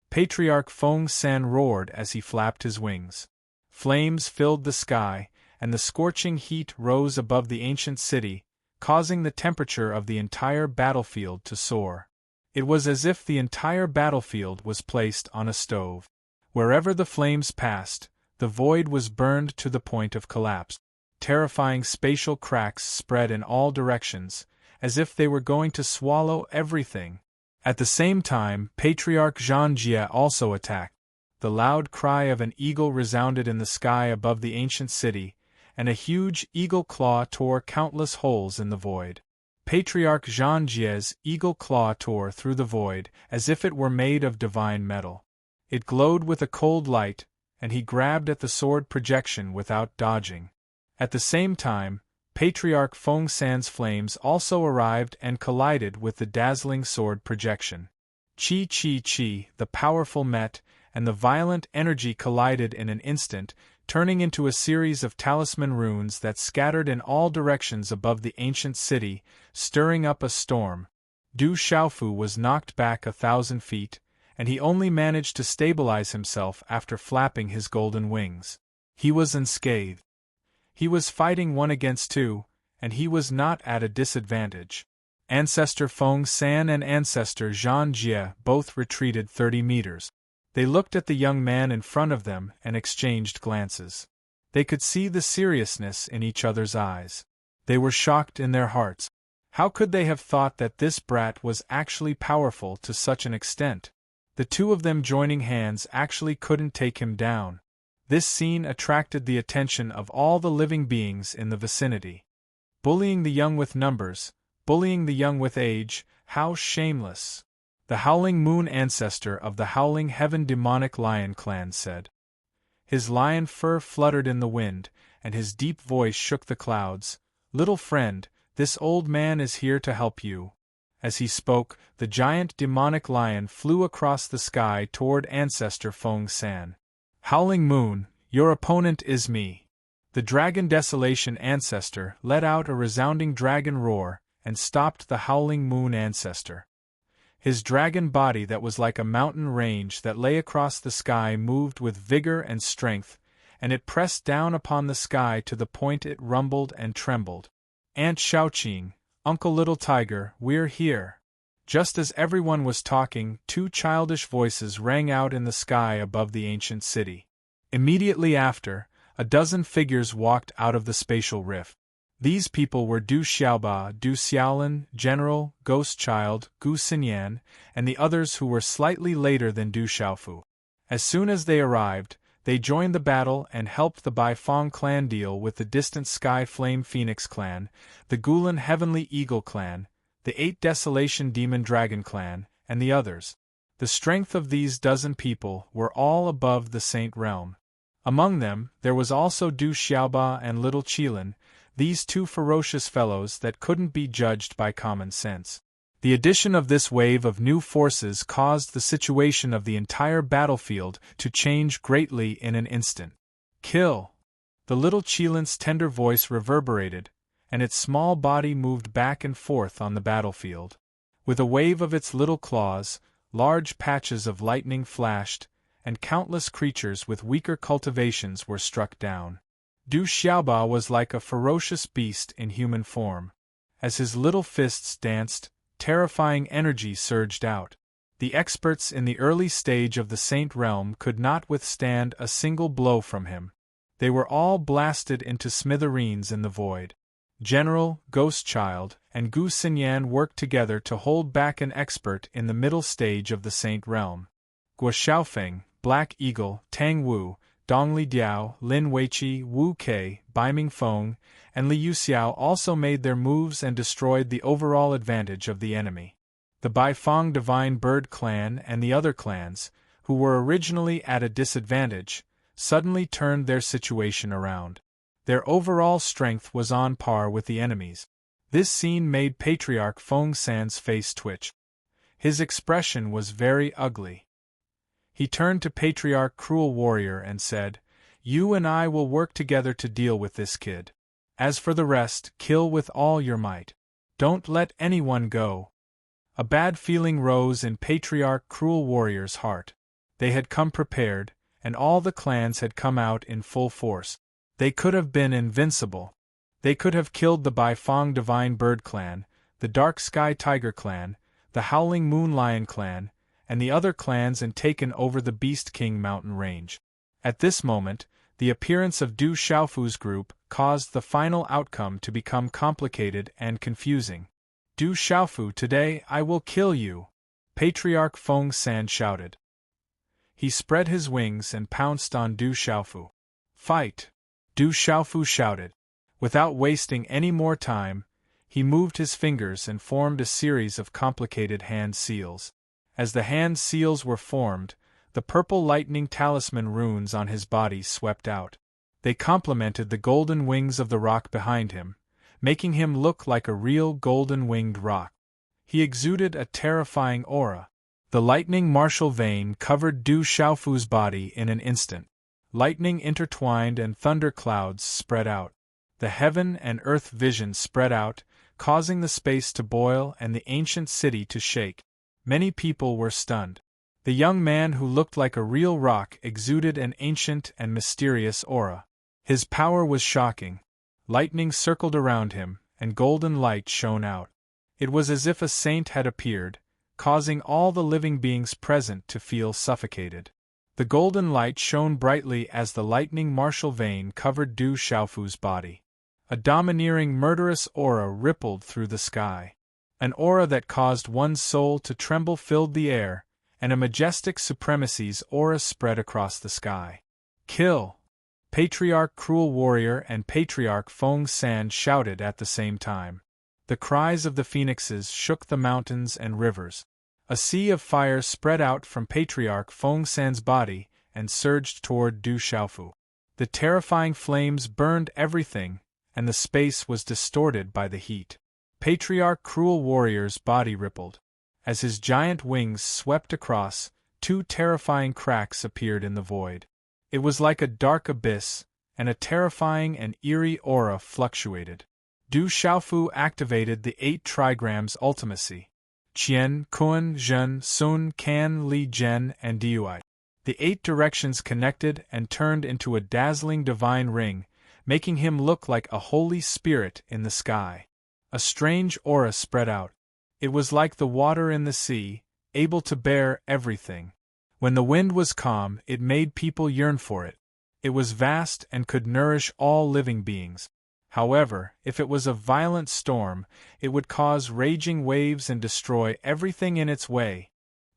Patriarch Feng San roared as he flapped his wings. Flames filled the sky, and the scorching heat rose above the ancient city, causing the temperature of the entire battlefield to soar. It was as if the entire battlefield was placed on a stove. Wherever the flames passed, the void was burned to the point of collapse. Terrifying spatial cracks spread in all directions, as if they were going to swallow everything. At the same time, Patriarch Zhang Jie also attacked. The loud cry of an eagle resounded in the sky above the ancient city, and a huge eagle claw tore countless holes in the void. Patriarch Zhang Jie's eagle claw tore through the void as if it were made of divine metal. It glowed with a cold light, and he grabbed at the sword projection without dodging. At the same time, Patriarch Feng San's flames also arrived and collided with the dazzling sword projection. Chi Chi Chi, the powerful met, and the violent energy collided in an instant, turning into a series of talisman runes that scattered in all directions above the ancient city, stirring up a storm. Du Xiaofu was knocked back 1,000 feet, and he only managed to stabilize himself after flapping his golden wings. He was unscathed. He was fighting 1 against 2, and he was not at a disadvantage. Ancestor Feng San and Ancestor Zhan Jie both retreated 30 meters. They looked at the young man in front of them and exchanged glances. They could see the seriousness in each other's eyes. They were shocked in their hearts. How could they have thought that this brat was actually powerful to such an extent? The two of them joining hands actually couldn't take him down. This scene attracted the attention of all the living beings in the vicinity. Bullying the young with numbers, bullying the young with age, how shameless! The Howling Moon ancestor of the Howling Heaven demonic lion clan said. His lion fur fluttered in the wind, and his deep voice shook the clouds. "Little friend, this old man is here to help you." As he spoke, the giant demonic lion flew across the sky toward Ancestor Feng San. "Howling Moon, your opponent is me." The Dragon Desolation ancestor let out a resounding dragon roar and stopped the Howling Moon ancestor. His dragon body that was like a mountain range that lay across the sky moved with vigor and strength, and it pressed down upon the sky to the point it rumbled and trembled. "Aunt Xiaoqing, Uncle Little Tiger, we're here." Just as everyone was talking, 2 childish voices rang out in the sky above the ancient city. Immediately after, a dozen figures walked out of the spatial rift. These people were Du Xiaoba, Du Xiaolin, General, Ghost Child, Gu Xinyan, and the others who were slightly later than Du Xiaofu. As soon as they arrived, they joined the battle and helped the Baifeng clan deal with the distant Sky Flame Phoenix clan, the Gulan Heavenly Eagle clan, the 8 Desolation Demon Dragon clan, and the others. The strength of these dozen people were all above the Saint Realm. Among them, there was also Du Xiaoba and Little Qilin, these 2 ferocious fellows that couldn't be judged by common sense. The addition of this wave of new forces caused the situation of the entire battlefield to change greatly in an instant. "Kill!" The Little Qilin's tender voice reverberated, and its small body moved back and forth on the battlefield. With a wave of its little claws, large patches of lightning flashed, and countless creatures with weaker cultivations were struck down. Du Xiaoba was like a ferocious beast in human form. As his little fists danced, terrifying energy surged out. The experts in the early stage of the Saint Realm could not withstand a single blow from him. They were all blasted into smithereens in the void. General, Ghost Child, and Gu Xinyan worked together to hold back an expert in the middle stage of the Saint Realm. Guo Xiaofeng, Black Eagle, Tang Wu, Dongli Diao, Lin Weiqi, Wu Kei, Baiming Feng, and Li Yuxiao also made their moves and destroyed the overall advantage of the enemy. The Baifeng Divine Bird clan and the other clans, who were originally at a disadvantage, suddenly turned their situation around. Their overall strength was on par with the enemy's. This scene made Patriarch Feng San's face twitch. His expression was very ugly. He turned to Patriarch Cruel Warrior and said, "You and I will work together to deal with this kid. As for the rest, kill with all your might. Don't let anyone go." A bad feeling rose in Patriarch Cruel Warrior's heart. They had come prepared, and all the clans had come out in full force. They could have been invincible. They could have killed the Baifeng Divine Bird clan, the Dark Sky Tiger clan, the Howling Moon Lion clan, and the other clans and taken over the Beast King mountain range. At this moment, the appearance of Du Xiaofu's group caused the final outcome to become complicated and confusing. "Du Xiaofu, today I will kill you!" Patriarch Feng San shouted. He spread his wings and pounced on Du Xiaofu. "Fight!" Du Xiaofu shouted. Without wasting any more time, he moved his fingers and formed a series of complicated hand seals. As the hand seals were formed, the purple lightning talisman runes on his body swept out. They complemented the golden wings of the rock behind him, making him look like a real golden-winged rock. He exuded a terrifying aura. The lightning martial vein covered Du Xiaofu's body in an instant. Lightning intertwined and thunder clouds spread out. The heaven and earth vision spread out, causing the space to boil and the ancient city to shake. Many people were stunned. The young man who looked like a real rock exuded an ancient and mysterious aura. His power was shocking. Lightning circled around him, and golden light shone out. It was as if a saint had appeared, causing all the living beings present to feel suffocated. The golden light shone brightly as the lightning martial vein covered Du Xiaofu's body. A domineering, murderous aura rippled through the sky. An aura that caused one's soul to tremble filled the air, and a majestic supremacy's aura spread across the sky. Kill! Patriarch Cruel Warrior and Patriarch Feng San shouted at the same time. The cries of the phoenixes shook the mountains and rivers. A sea of fire spread out from Patriarch Feng San's body and surged toward Du Xiaofu. The terrifying flames burned everything, and the space was distorted by the heat. Patriarch Cruel Warrior's body rippled. As his giant wings swept across, two terrifying cracks appeared in the void. It was like a dark abyss, and a terrifying and eerie aura fluctuated. Du Xiaofu activated the 8 trigrams ultimacy. Qian, Kun, Zhen, Sun, Kan, Li, Zhen, and Dui. The 8 directions connected and turned into a dazzling divine ring, making him look like a holy spirit in the sky. A strange aura spread out. It was like the water in the sea, able to bear everything. When the wind was calm, it made people yearn for it. It was vast and could nourish all living beings. However, if it was a violent storm, it would cause raging waves and destroy everything in its way.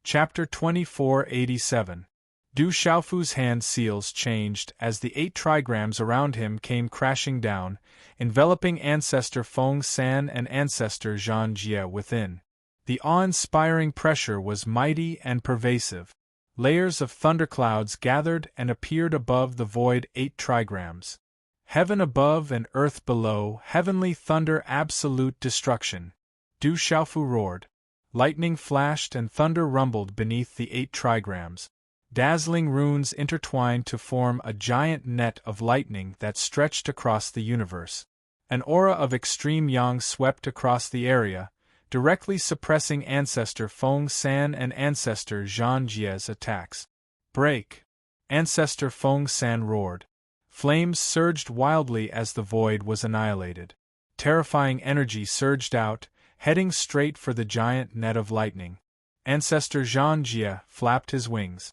Chapter 2487. Du Xiaofu's hand seals changed as the 8 trigrams around him came crashing down, enveloping Ancestor Feng San and Ancestor Zhan Jie within. The awe-inspiring pressure was mighty and pervasive. Layers of thunderclouds gathered and appeared above the void 8 trigrams. Heaven above and earth below, heavenly thunder, absolute destruction. Du Xiaofu roared. Lightning flashed and thunder rumbled beneath the 8 trigrams. Dazzling runes intertwined to form a giant net of lightning that stretched across the universe. An aura of extreme yang swept across the area, directly suppressing Ancestor Feng San and Ancestor Zhan Jie's attacks. Break! Ancestor Feng San roared. Flames surged wildly as the void was annihilated. Terrifying energy surged out, heading straight for the giant net of lightning. Ancestor Zhan Jie flapped his wings.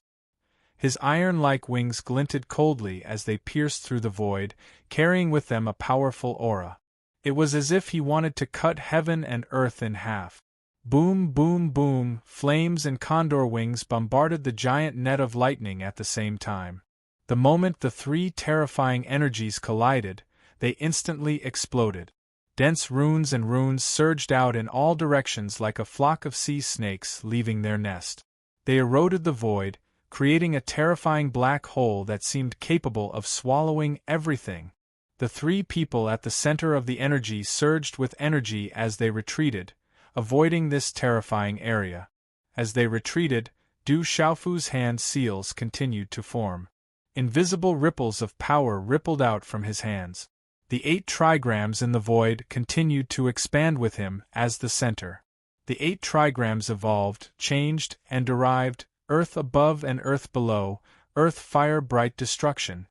His iron-like wings glinted coldly as they pierced through the void, carrying with them a powerful aura. It was as if he wanted to cut heaven and earth in half. Boom, boom, boom, flames and condor wings bombarded the giant net of lightning at the same time. The moment the 3 terrifying energies collided, they instantly exploded. Dense runes and runes surged out in all directions like a flock of sea snakes leaving their nest. They eroded the void, creating a terrifying black hole that seemed capable of swallowing everything. The 3 people at the center of the energy surged with energy as they retreated, avoiding this terrifying area. As they retreated, Du Xiaofu's hand seals continued to form. Invisible ripples of power rippled out from his hands. The 8 trigrams in the void continued to expand with him as the center. The 8 trigrams evolved, changed, and derived, earth above and earth below, earth fire bright destruction.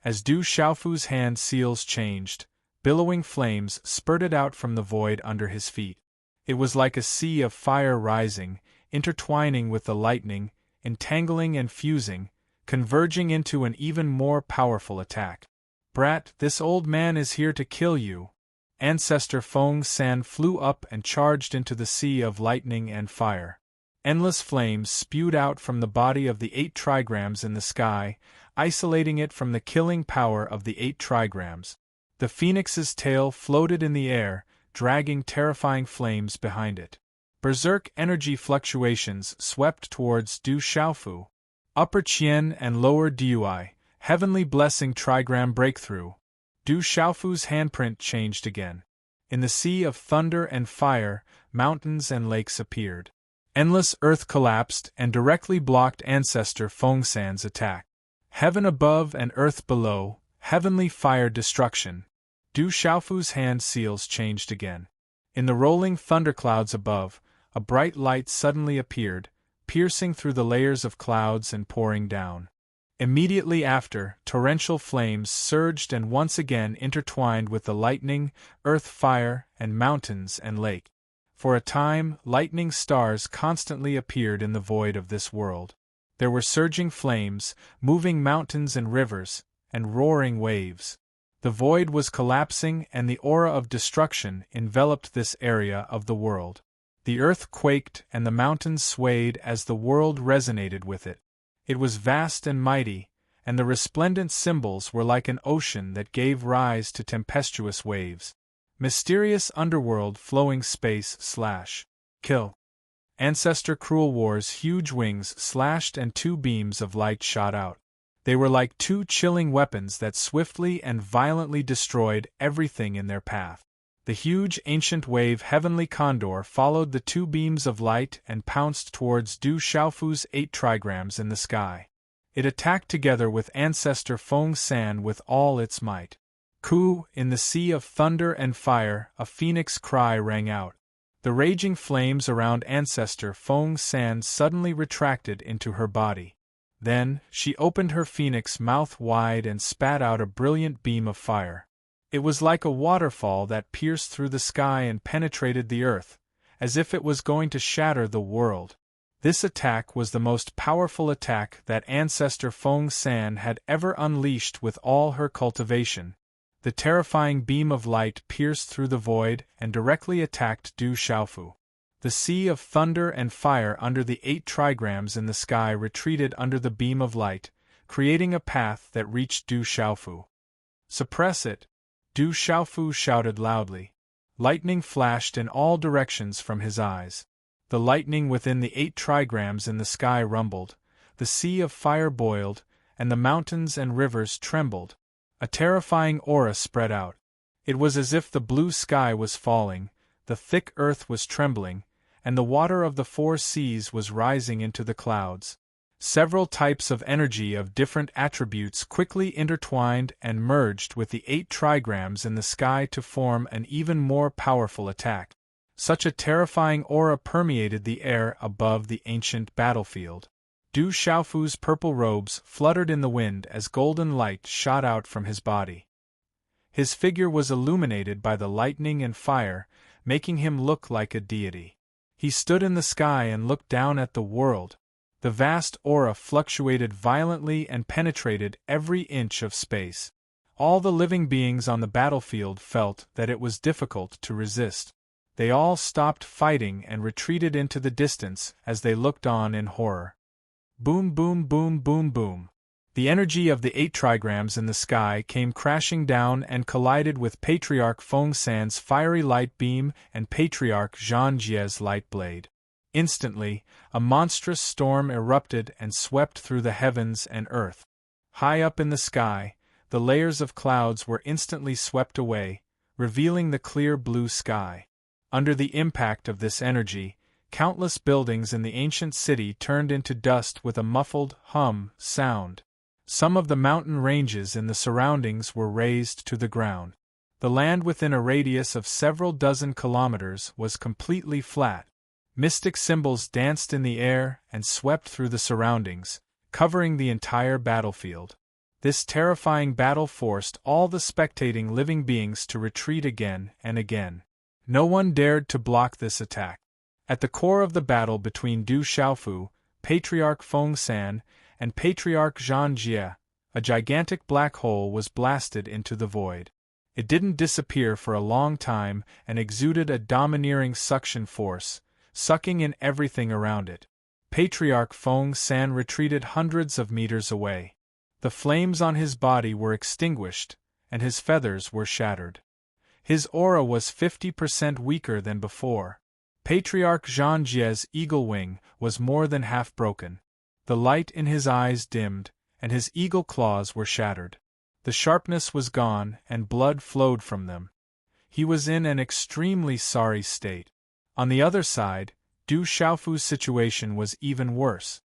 As Du Xiaofu's hand seals changed, billowing flames spurted out from the void under his feet. It was like a sea of fire rising, intertwining with the lightning, entangling and fusing, converging into an even more powerful attack. Brat, this old man is here to kill you. Ancestor Feng San flew up and charged into the sea of lightning and fire. Endless flames spewed out from the body of the 8 trigrams in the sky, isolating it from the killing power of the 8 trigrams. The phoenix's tail floated in the air, dragging terrifying flames behind it. Berserk energy fluctuations swept towards Du Xiaofu. Upper Qian and Lower Dui, heavenly blessing trigram breakthrough. Du Xiaofu's handprint changed again. In the sea of thunder and fire, mountains and lakes appeared. Endless earth collapsed and directly blocked Ancestor Feng San's attack. Heaven above and earth below, heavenly fire destruction. Du Xiaofu's hand seals changed again. In the rolling thunderclouds above, a bright light suddenly appeared, piercing through the layers of clouds and pouring down. Immediately after, torrential flames surged and once again intertwined with the lightning, earth fire, and mountains and lake. For a time, lightning stars constantly appeared in the void of this world. There were surging flames, moving mountains and rivers, and roaring waves. The void was collapsing and the aura of destruction enveloped this area of the world. The earth quaked and the mountains swayed as the world resonated with it. It was vast and mighty, and the resplendent symbols were like an ocean that gave rise to tempestuous waves. Mysterious underworld flowing space / kill. Ancestor Cruel War's huge wings slashed and two beams of light shot out. They were like two chilling weapons that swiftly and violently destroyed everything in their path. The huge ancient wave Heavenly Condor followed the two beams of light and pounced towards Du Xiaofu's 8 trigrams in the sky. It attacked together with Ancestor Feng San with all its might. Ku, in the sea of thunder and fire, a phoenix cry rang out. The raging flames around Ancestor Feng San suddenly retracted into her body. Then, she opened her phoenix mouth wide and spat out a brilliant beam of fire. It was like a waterfall that pierced through the sky and penetrated the earth, as if it was going to shatter the world. This attack was the most powerful attack that Ancestor Feng San had ever unleashed with all her cultivation. The terrifying beam of light pierced through the void and directly attacked Du Xiaofu. The sea of thunder and fire under the 8 trigrams in the sky retreated under the beam of light, creating a path that reached Du Xiaofu. "Suppress it!" Du Xiaofu shouted loudly. Lightning flashed in all directions from his eyes. The lightning within the 8 trigrams in the sky rumbled, the sea of fire boiled, and the mountains and rivers trembled. A terrifying aura spread out. It was as if the blue sky was falling, the thick earth was trembling, and the water of the 4 seas was rising into the clouds. Several types of energy of different attributes quickly intertwined and merged with the 8 trigrams in the sky to form an even more powerful attack. Such a terrifying aura permeated the air above the ancient battlefield. Du Xiaofu's purple robes fluttered in the wind as golden light shot out from his body. His figure was illuminated by the lightning and fire, making him look like a deity. He stood in the sky and looked down at the world. The vast aura fluctuated violently and penetrated every inch of space. All the living beings on the battlefield felt that it was difficult to resist. They all stopped fighting and retreated into the distance as they looked on in horror. Boom, boom, boom, boom, boom. The energy of the 8 trigrams in the sky came crashing down and collided with Patriarch Feng San's fiery light beam and Patriarch Zhang Jie's light blade. Instantly, a monstrous storm erupted and swept through the heavens and earth. High up in the sky, the layers of clouds were instantly swept away, revealing the clear blue sky. Under the impact of this energy, countless buildings in the ancient city turned into dust with a muffled hum sound. Some of the mountain ranges in the surroundings were razed to the ground. The land within a radius of several dozen kilometers was completely flat. Mystic symbols danced in the air and swept through the surroundings, covering the entire battlefield. This terrifying battle forced all the spectating living beings to retreat again and again. No one dared to block this attack. At the core of the battle between Du Xiaofu, Patriarch Feng San, and Patriarch Zhang Jie, a gigantic black hole was blasted into the void. It didn't disappear for a long time and exuded a domineering suction force, sucking in everything around it. Patriarch Feng San retreated hundreds of meters away. The flames on his body were extinguished, and his feathers were shattered. His aura was 50% weaker than before. Patriarch Zhang Jie's eagle wing was more than half broken. The light in his eyes dimmed, and his eagle claws were shattered. The sharpness was gone, and blood flowed from them. He was in an extremely sorry state. On the other side, Du Xiaofu's situation was even worse.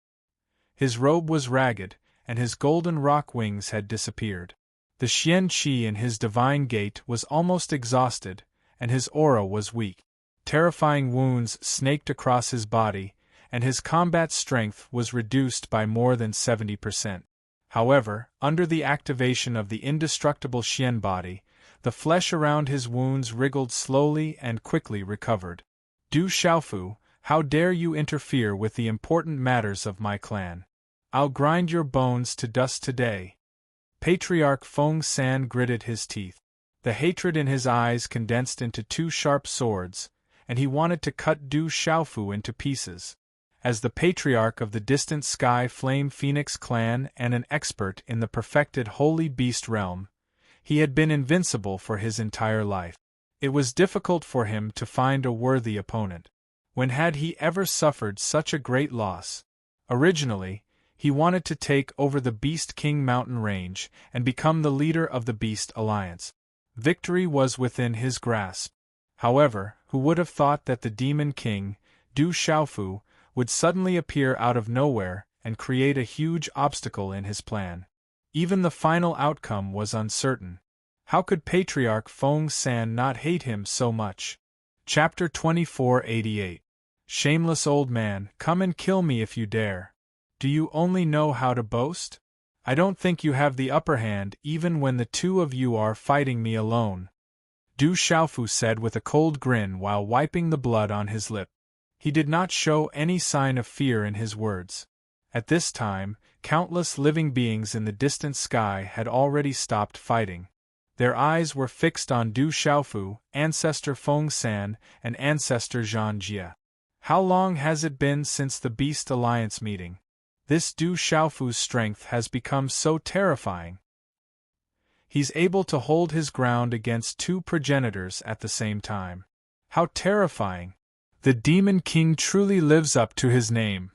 His robe was ragged, and his golden rock wings had disappeared. The Xian Qi in his divine gate was almost exhausted, and his aura was weak. Terrifying wounds snaked across his body, and his combat strength was reduced by more than 70%. However, under the activation of the indestructible Xian body, the flesh around his wounds wriggled slowly and quickly recovered. Du Xiaofu, how dare you interfere with the important matters of my clan? I'll grind your bones to dust today. Patriarch Feng San gritted his teeth. The hatred in his eyes condensed into two sharp swords, and he wanted to cut Du Xiaofu into pieces. As the patriarch of the distant Sky Flame Phoenix clan and an expert in the perfected Holy Beast realm, he had been invincible for his entire life. It was difficult for him to find a worthy opponent. When had he ever suffered such a great loss? Originally, he wanted to take over the Beast King mountain range and become the leader of the Beast Alliance. Victory was within his grasp. However, who would have thought that the Demon King, Du Xiaofu, would suddenly appear out of nowhere and create a huge obstacle in his plan? Even the final outcome was uncertain. How could Patriarch Feng San not hate him so much? Chapter 2488. Shameless old man, come and kill me if you dare. Do you only know how to boast? I don't think you have the upper hand even when the two of you are fighting me alone. Du Xiaofu said with a cold grin while wiping the blood on his lip. He did not show any sign of fear in his words. At this time, countless living beings in the distant sky had already stopped fighting. Their eyes were fixed on Du Xiaofu, Ancestor Feng San, and Ancestor Zhan Jie. How long has it been since the Beast Alliance meeting? This Du Xiaofu's strength has become so terrifying. He's able to hold his ground against two progenitors at the same time. How terrifying! The Demon King truly lives up to his name.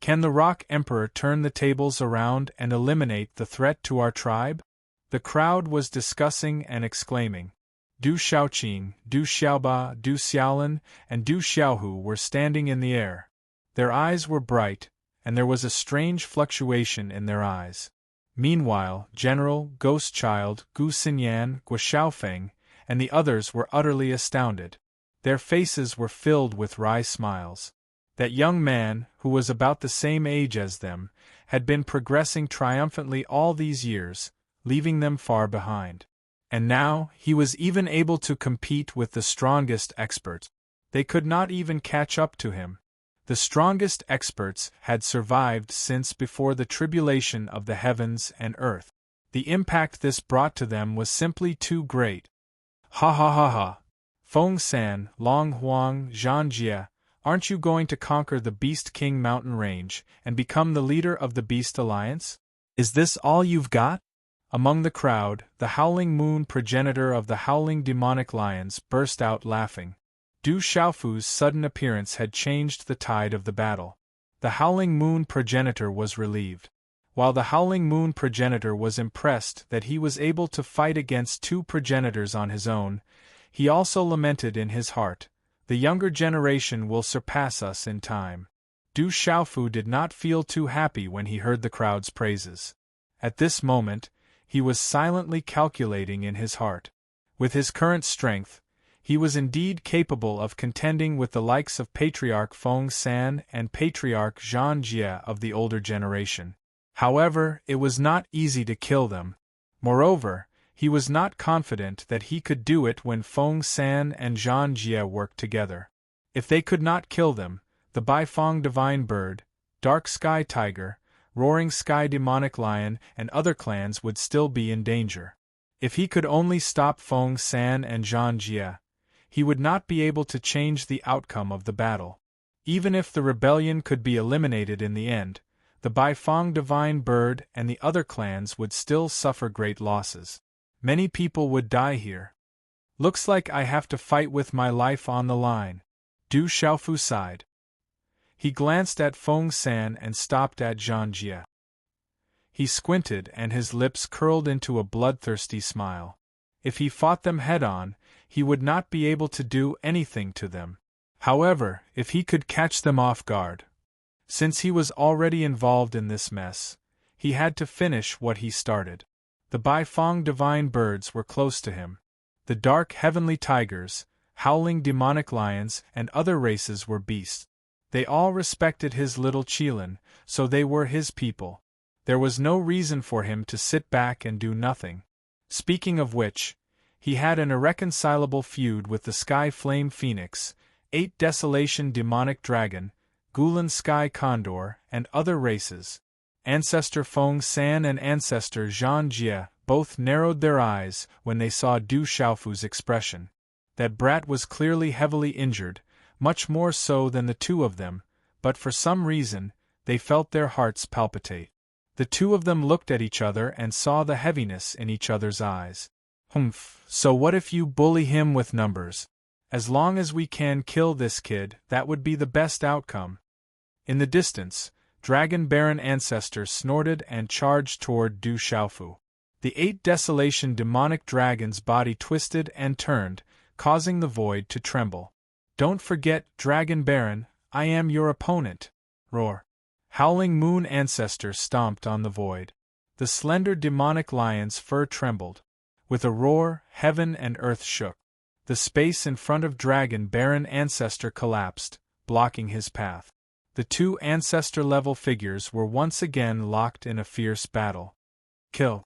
Can the Rock Emperor turn the tables around and eliminate the threat to our tribe? The crowd was discussing and exclaiming. Du Xiaoqing, Du Xiaoba, Du Xiaolin, and Du Xiaohu were standing in the air. Their eyes were bright, and there was a strange fluctuation in their eyes. Meanwhile, General, Ghost Child, Gu Xinyan, Guo Xiaofeng, and the others were utterly astounded. Their faces were filled with wry smiles. That young man, who was about the same age as them, had been progressing triumphantly all these years, leaving them far behind. And now, he was even able to compete with the strongest experts. They could not even catch up to him. The strongest experts had survived since before the tribulation of the heavens and earth. The impact this brought to them was simply too great. Ha ha ha ha! Feng San, Long Huang, Zhan Jie, aren't you going to conquer the Beast King mountain range and become the leader of the Beast Alliance? Is this all you've got? Among the crowd, the Howling Moon progenitor of the Howling Demonic Lions burst out laughing. Du Xiaofu's sudden appearance had changed the tide of the battle. The Howling Moon progenitor was relieved. While the Howling Moon progenitor was impressed that he was able to fight against two progenitors on his own, he also lamented in his heart, the younger generation will surpass us in time. Du Xiaofu did not feel too happy when he heard the crowd's praises. At this moment, he was silently calculating in his heart. With his current strength, he was indeed capable of contending with the likes of Patriarch Feng San and Patriarch Zhan Jie of the older generation. However, it was not easy to kill them. Moreover, he was not confident that he could do it when Feng San and Zhan Jie worked together. If they could not kill them, the Baifeng Divine Bird, Dark Sky Tiger, Roaring Sky Demonic Lion, and other clans would still be in danger. If he could only stop Feng San and Zhan Jie, he would not be able to change the outcome of the battle. Even if the rebellion could be eliminated in the end, the Baifeng Divine Bird and the other clans would still suffer great losses. Many people would die here. Looks like I have to fight with my life on the line. Du Xiaofu sighed. He glanced at Feng San and stopped at Zhan Jie. He squinted and his lips curled into a bloodthirsty smile. If he fought them head-on, he would not be able to do anything to them. However, if he could catch them off guard. Since he was already involved in this mess, he had to finish what he started. The Baifeng divine birds were close to him. The dark heavenly tigers, howling demonic lions, and other races were beasts. They all respected his little Qilin, so they were his people. There was no reason for him to sit back and do nothing. Speaking of which, he had an irreconcilable feud with the Sky Flame Phoenix, 8 Desolation Demonic Dragon, Gulan Sky Condor, and other races. Ancestor Feng San and Ancestor Zhan Jie both narrowed their eyes when they saw Du Xiaofu's expression. That brat was clearly heavily injured, much more so than the two of them, but for some reason, they felt their hearts palpitate. The two of them looked at each other and saw the heaviness in each other's eyes. Humph, so what if you bully him with numbers? As long as we can kill this kid, that would be the best outcome. In the distance, Dragon Baron Ancestor snorted and charged toward Du Xiaofu. The 8 Desolation Demonic Dragon's body twisted and turned, causing the void to tremble. Don't forget, Dragon Baron, I am your opponent. Roar. Howling Moon Ancestor stomped on the void. The slender demonic lion's fur trembled. With a roar, heaven and earth shook. The space in front of Dragon Baron Ancestor collapsed, blocking his path. The two ancestor-level figures were once again locked in a fierce battle. Kill.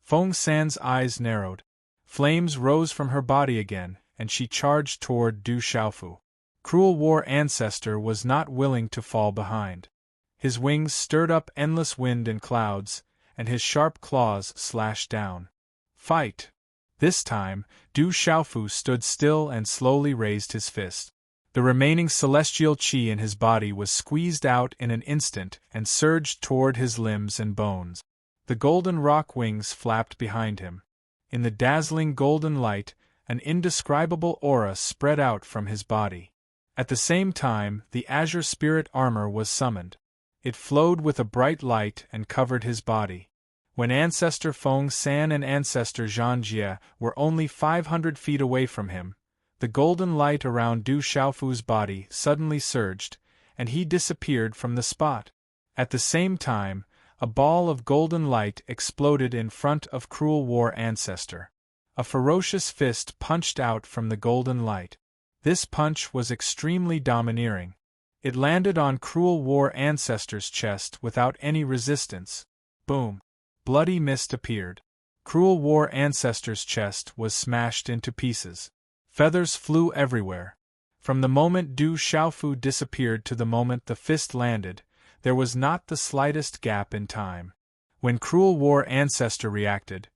Feng San's eyes narrowed. Flames rose from her body again, and she charged toward Du Xiaofu. Cruel War Ancestor was not willing to fall behind. His wings stirred up endless wind and clouds, and his sharp claws slashed down. Fight! This time, Du Xiaofu stood still and slowly raised his fist. The remaining celestial qi in his body was squeezed out in an instant and surged toward his limbs and bones. The golden rock wings flapped behind him. In the dazzling golden light, an indescribable aura spread out from his body. At the same time, the azure spirit armor was summoned. It flowed with a bright light and covered his body. When Ancestor Feng San and Ancestor Zhan Jie were only 500 feet away from him, the golden light around Du Xiaofu's body suddenly surged, and he disappeared from the spot. At the same time, a ball of golden light exploded in front of Cruel War Ancestor. A ferocious fist punched out from the golden light. This punch was extremely domineering. It landed on Cruel War Ancestor's chest without any resistance. Boom! Bloody mist appeared. Cruel War Ancestor's chest was smashed into pieces. Feathers flew everywhere. From the moment Du Xiaofu disappeared to the moment the fist landed, there was not the slightest gap in time. When Cruel War Ancestor reacted,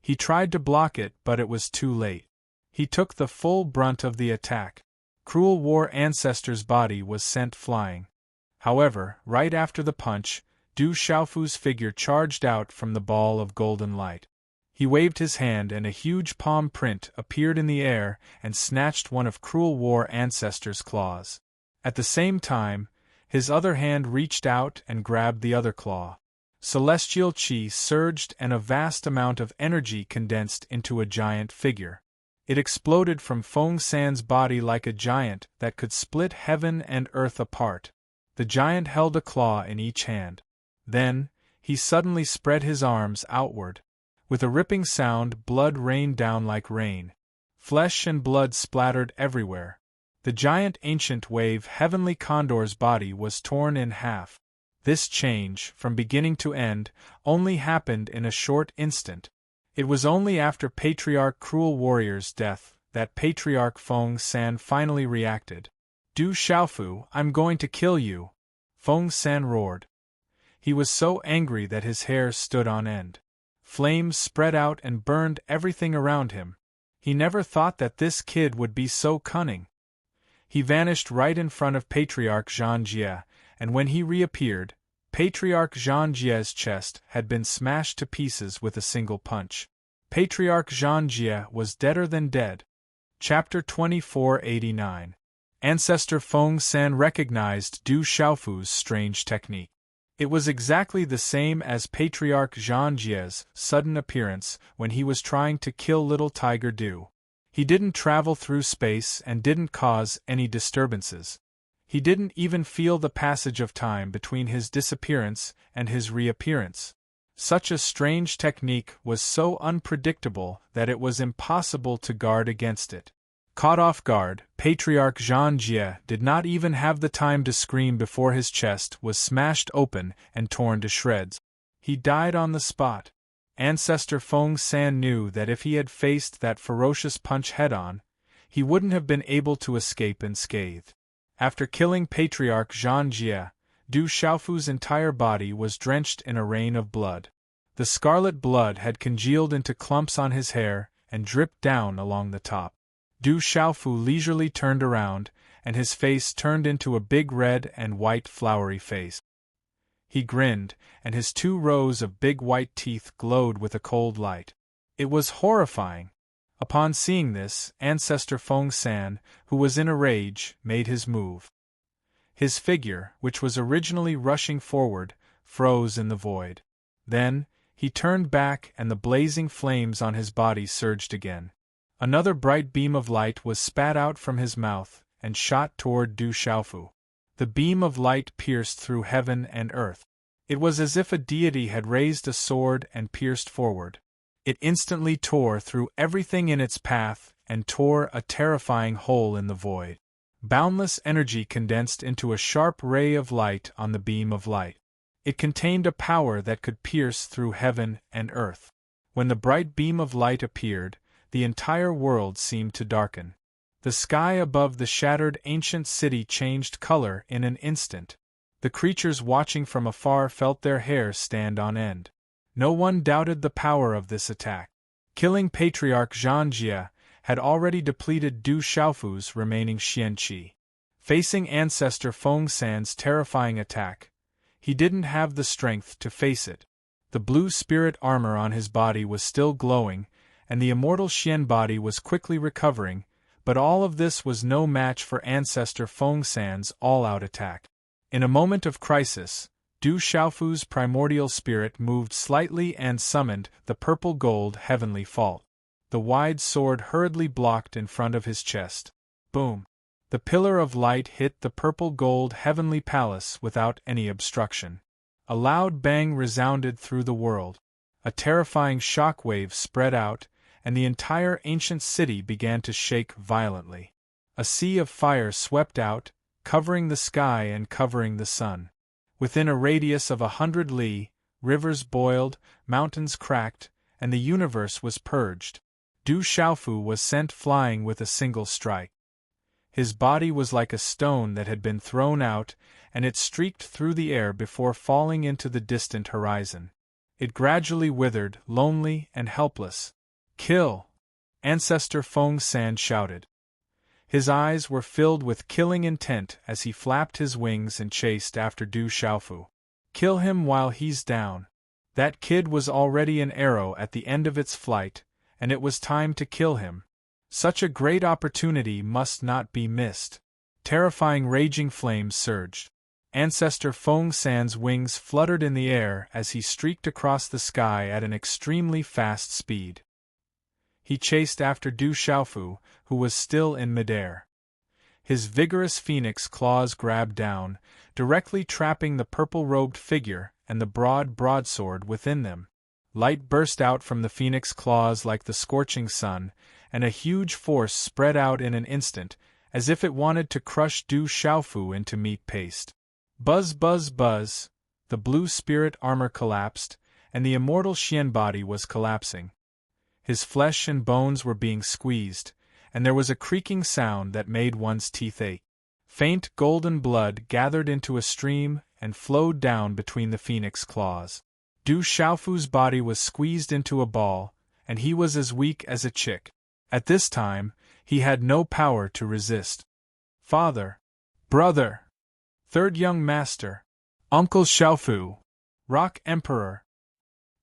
he tried to block it, but it was too late. He took the full brunt of the attack. Cruel War Ancestor's body was sent flying. However, right after the punch, Du Xiaofu's figure charged out from the ball of golden light. He waved his hand and a huge palm print appeared in the air and snatched one of Cruel War Ancestor's claws. At the same time, his other hand reached out and grabbed the other claw. Celestial qi surged and a vast amount of energy condensed into a giant figure. It exploded from Feng San's body like a giant that could split heaven and earth apart. The giant held a claw in each hand. Then, he suddenly spread his arms outward. With a ripping sound, blood rained down like rain. Flesh and blood splattered everywhere. The giant ancient wave Heavenly Condor's body was torn in half. This change, from beginning to end, only happened in a short instant. It was only after Patriarch Cruel Warrior's death that Patriarch Feng San finally reacted. Du Xiaofu, I'm going to kill you! Feng San roared. He was so angry that his hair stood on end. Flames spread out and burned everything around him. He never thought that this kid would be so cunning. He vanished right in front of Patriarch Zhan Jie, and when he reappeared, Patriarch Zhan Jie's chest had been smashed to pieces with a single punch. Patriarch Zhan Jie was deader than dead. Chapter 2489. Ancestor Feng San recognized Du Xiaofu's strange technique. It was exactly the same as Patriarch Zhan Jie's sudden appearance when he was trying to kill little Tiger Du. He didn't travel through space and didn't cause any disturbances. He didn't even feel the passage of time between his disappearance and his reappearance. Such a strange technique was so unpredictable that it was impossible to guard against it. Caught off guard, Patriarch Jean Jie did not even have the time to scream before his chest was smashed open and torn to shreds. He died on the spot. Ancestor Feng San knew that if he had faced that ferocious punch head-on, he wouldn't have been able to escape unscathed. After killing Patriarch Jean Jie, Du Xiaofu's entire body was drenched in a rain of blood. The scarlet blood had congealed into clumps on his hair and dripped down along the top. Du Xiaofu leisurely turned around, and his face turned into a big red and white flowery face. He grinned, and his 2 rows of big white teeth glowed with a cold light. It was horrifying. Upon seeing this, Ancestor Feng San, who was in a rage, made his move. His figure, which was originally rushing forward, froze in the void. Then, he turned back and the blazing flames on his body surged again. Another bright beam of light was spat out from his mouth and shot toward Du Xiaofu. The beam of light pierced through heaven and earth. It was as if a deity had raised a sword and pierced forward. It instantly tore through everything in its path and tore a terrifying hole in the void. Boundless energy condensed into a sharp ray of light on the beam of light. It contained a power that could pierce through heaven and earth. When the bright beam of light appeared, the entire world seemed to darken. The sky above the shattered ancient city changed color in an instant. The creatures watching from afar felt their hair stand on end. No one doubted the power of this attack. Killing Patriarch Jean Jie had already depleted Du Xiaofu's remaining xianqi. Facing Ancestor Feng San's terrifying attack, he didn't have the strength to face it. The blue spirit armor on his body was still glowing, and the immortal Xian body was quickly recovering, but all of this was no match for Ancestor Feng San's all-out attack. In a moment of crisis, Du Xiaofu's primordial spirit moved slightly and summoned the purple gold heavenly fault. The wide sword hurriedly blocked in front of his chest. Boom! The pillar of light hit the purple gold heavenly palace without any obstruction. A loud bang resounded through the world. A terrifying shock wave spread out, and the entire ancient city began to shake violently. A sea of fire swept out, covering the sky and covering the sun. Within a radius of 100 li, rivers boiled, mountains cracked, and the universe was purged. Du Xiaofu was sent flying with a single strike. His body was like a stone that had been thrown out, and it streaked through the air before falling into the distant horizon. It gradually withered, lonely and helpless. "Kill!" Ancestor Feng San shouted. His eyes were filled with killing intent as he flapped his wings and chased after Du Xiaofu. "Kill him while he's down." That kid was already an arrow at the end of its flight, and it was time to kill him. Such a great opportunity must not be missed. Terrifying raging flames surged. Ancestor Feng San's wings fluttered in the air as he streaked across the sky at an extremely fast speed. He chased after Du Xiaofu, who was still in midair. His vigorous phoenix claws grabbed down, directly trapping the purple-robed figure and the broad broadsword within them. Light burst out from the phoenix claws like the scorching sun, and a huge force spread out in an instant, as if it wanted to crush Du Xiaofu into meat paste. Buzz, buzz, buzz! The blue spirit armor collapsed, and the immortal Xian body was collapsing. His flesh and bones were being squeezed, and there was a creaking sound that made one's teeth ache. Faint golden blood gathered into a stream and flowed down between the phoenix claws. Du Xiaofu's body was squeezed into a ball, and he was as weak as a chick. At this time, he had no power to resist. "Father! Brother! Third young master! Uncle Xiaofu! Rock Emperor!"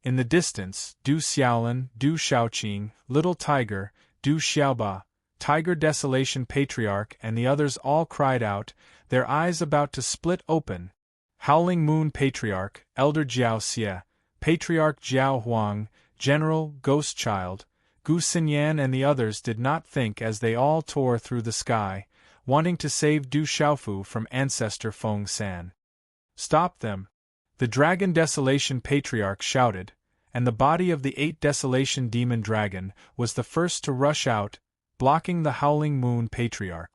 In the distance, Du Xiaolin, Du Xiaoqing, Little Tiger, Du Xiaoba, Tiger Desolation Patriarch and the others all cried out, their eyes about to split open. Howling Moon Patriarch, Elder Jiao Xie, Patriarch Jiao Huang, General Ghost Child, Gu Xinyan and the others did not think as they all tore through the sky, wanting to save Du Xiaofu from Ancestor Feng San. "Stop them! The Dragon Desolation Patriarch shouted, and the body of the 8 Desolation Demon Dragon was the first to rush out, blocking the Howling Moon Patriarch.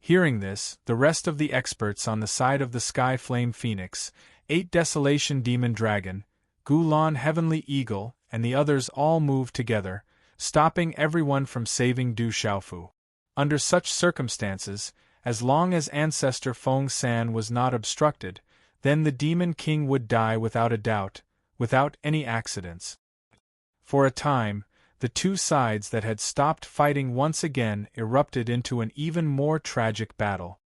Hearing this, the rest of the experts on the side of the Sky Flame Phoenix, 8 Desolation Demon Dragon, Gulan Heavenly Eagle, and the others all moved together, stopping everyone from saving Du Xiaofu. Under such circumstances, as long as Ancestor Feng San was not obstructed, then the Demon King would die without a doubt, without any accidents. For a time, the two sides that had stopped fighting once again erupted into an even more tragic battle.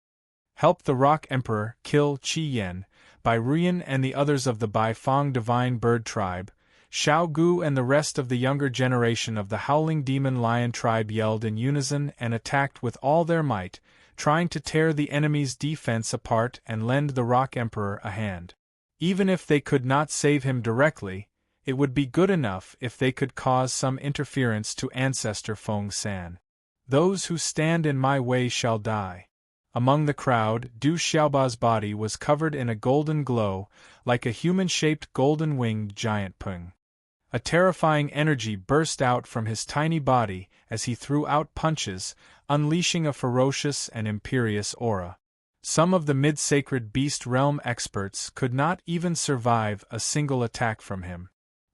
Help the Rock Emperor kill Qi Yan, Bai Ruyan and the others of the Bai Fang Divine Bird Tribe. Xiao Gu and the rest of the younger generation of the Howling Demon Lion Tribe yelled in unison and attacked with all their might, trying to tear the enemy's defense apart and lend the Rock Emperor a hand. Even if they could not save him directly, it would be good enough if they could cause some interference to Ancestor Feng San. Those who stand in my way shall die. Among the crowd, Du Xiaoba's body was covered in a golden glow, like a human-shaped golden-winged giant pung. A terrifying energy burst out from his tiny body as he threw out punches, unleashing a ferocious and imperious aura. Some of the mid-sacred beast realm experts could not even survive a single attack from him.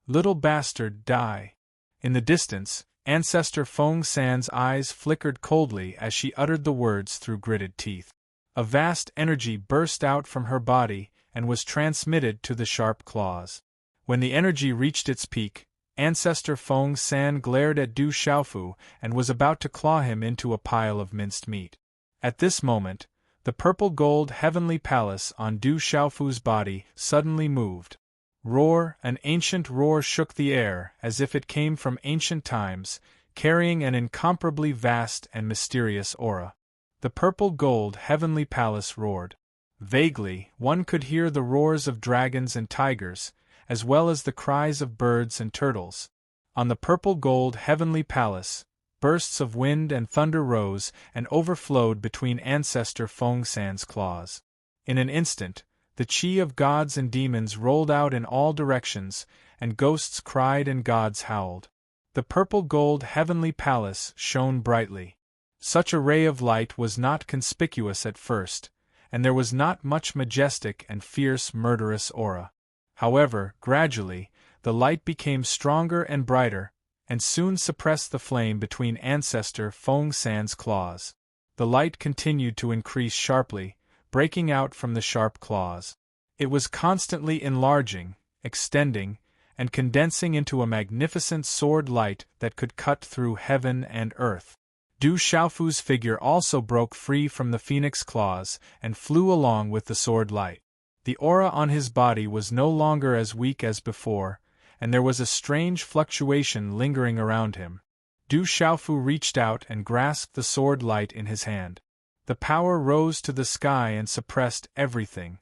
Little bastard, die. In the distance, Ancestor Feng San's eyes flickered coldly as she uttered the words through gritted teeth. A vast energy burst out from her body and was transmitted to the sharp claws. When the energy reached its peak, Ancestor Feng San glared at Du Xiaofu and was about to claw him into a pile of minced meat. At this moment, the purple-gold heavenly palace on Du Xiaofu's body suddenly moved. Roar, an ancient roar shook the air as if it came from ancient times, carrying an incomparably vast and mysterious aura. The purple-gold heavenly palace roared. Vaguely, one could hear the roars of dragons and tigers, as well as the cries of birds and turtles. On the purple-gold heavenly palace, bursts of wind and thunder rose and overflowed between Ancestor Feng San's claws. In an instant, the chi of gods and demons rolled out in all directions, and ghosts cried and gods howled. The purple-gold heavenly palace shone brightly. Such a ray of light was not conspicuous at first, and there was not much majestic and fierce murderous aura. However, gradually, the light became stronger and brighter, and soon suppressed the flame between Ancestor Feng San's claws. The light continued to increase sharply, breaking out from the sharp claws. It was constantly enlarging, extending, and condensing into a magnificent sword light that could cut through heaven and earth. Du Xiaofu's figure also broke free from the phoenix claws and flew along with the sword light. The aura on his body was no longer as weak as before, and there was a strange fluctuation lingering around him. Du Xiaofu reached out and grasped the sword light in his hand. The power rose to the sky and suppressed everything.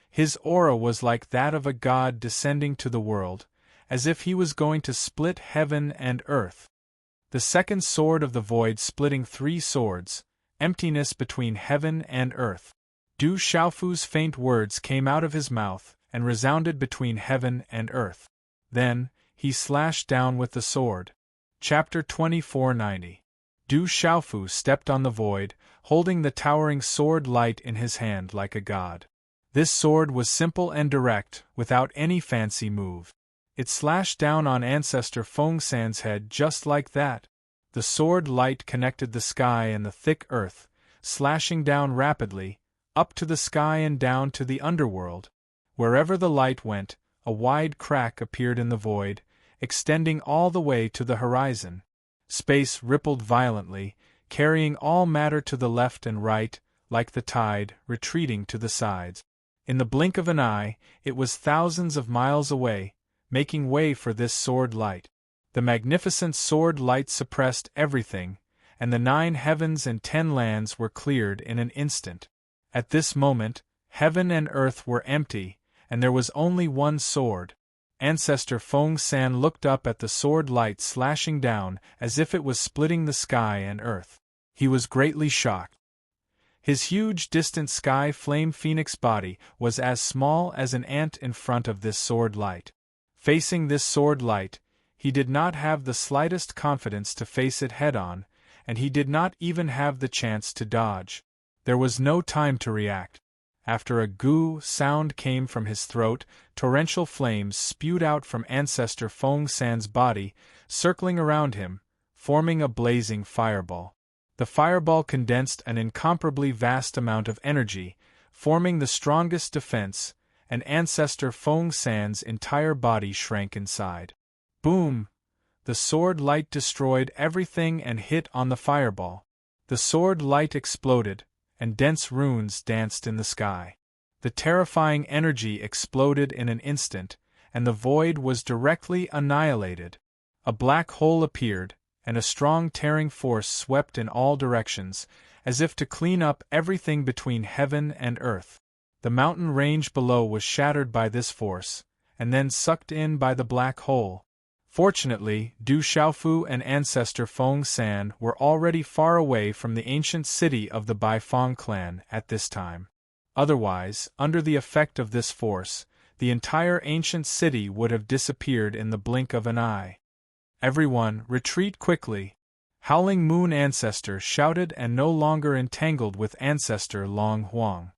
His aura was like that of a god descending to the world, as if he was going to split heaven and earth. The second sword of the void splitting 3 swords, emptiness between heaven and earth. Du Xiaofu's faint words came out of his mouth and resounded between heaven and earth. Then, he slashed down with the sword. Chapter 2490. Du Xiaofu stepped on the void, holding the towering sword light in his hand like a god. This sword was simple and direct, without any fancy move. It slashed down on Ancestor Feng San's head just like that. The sword light connected the sky and the thick earth, slashing down rapidly, up to the sky and down to the underworld. Wherever the light went, a wide crack appeared in the void, extending all the way to the horizon. Space rippled violently, carrying all matter to the left and right, like the tide, retreating to the sides. In the blink of an eye, it was thousands of miles away, making way for this sword light. The magnificent sword light suppressed everything, and the 9 heavens and 10 lands were cleared in an instant. At this moment, heaven and earth were empty, and there was only one sword. Ancestor Feng San looked up at the sword light slashing down as if it was splitting the sky and earth. He was greatly shocked. His huge distant sky flame phoenix body was as small as an ant in front of this sword light. Facing this sword light, he did not have the slightest confidence to face it head-on, and he did not even have the chance to dodge. There was no time to react. After a goo sound came from his throat, torrential flames spewed out from Ancestor Feng San's body, circling around him, forming a blazing fireball. The fireball condensed an incomparably vast amount of energy, forming the strongest defense, and Ancestor Feng San's entire body shrank inside. Boom! The sword light destroyed everything and hit on the fireball. The sword light exploded, and dense runes danced in the sky. The terrifying energy exploded in an instant, and the void was directly annihilated. A black hole appeared, and a strong tearing force swept in all directions, as if to clean up everything between heaven and earth. The mountain range below was shattered by this force, and then sucked in by the black hole. Fortunately, Du Xiaofu and Ancestor Feng San were already far away from the ancient city of the Baifeng clan at this time. Otherwise, under the effect of this force, the entire ancient city would have disappeared in the blink of an eye. Everyone, retreat quickly! Howling Moon Ancestor shouted, and no longer entangled with Ancestor Long Huang.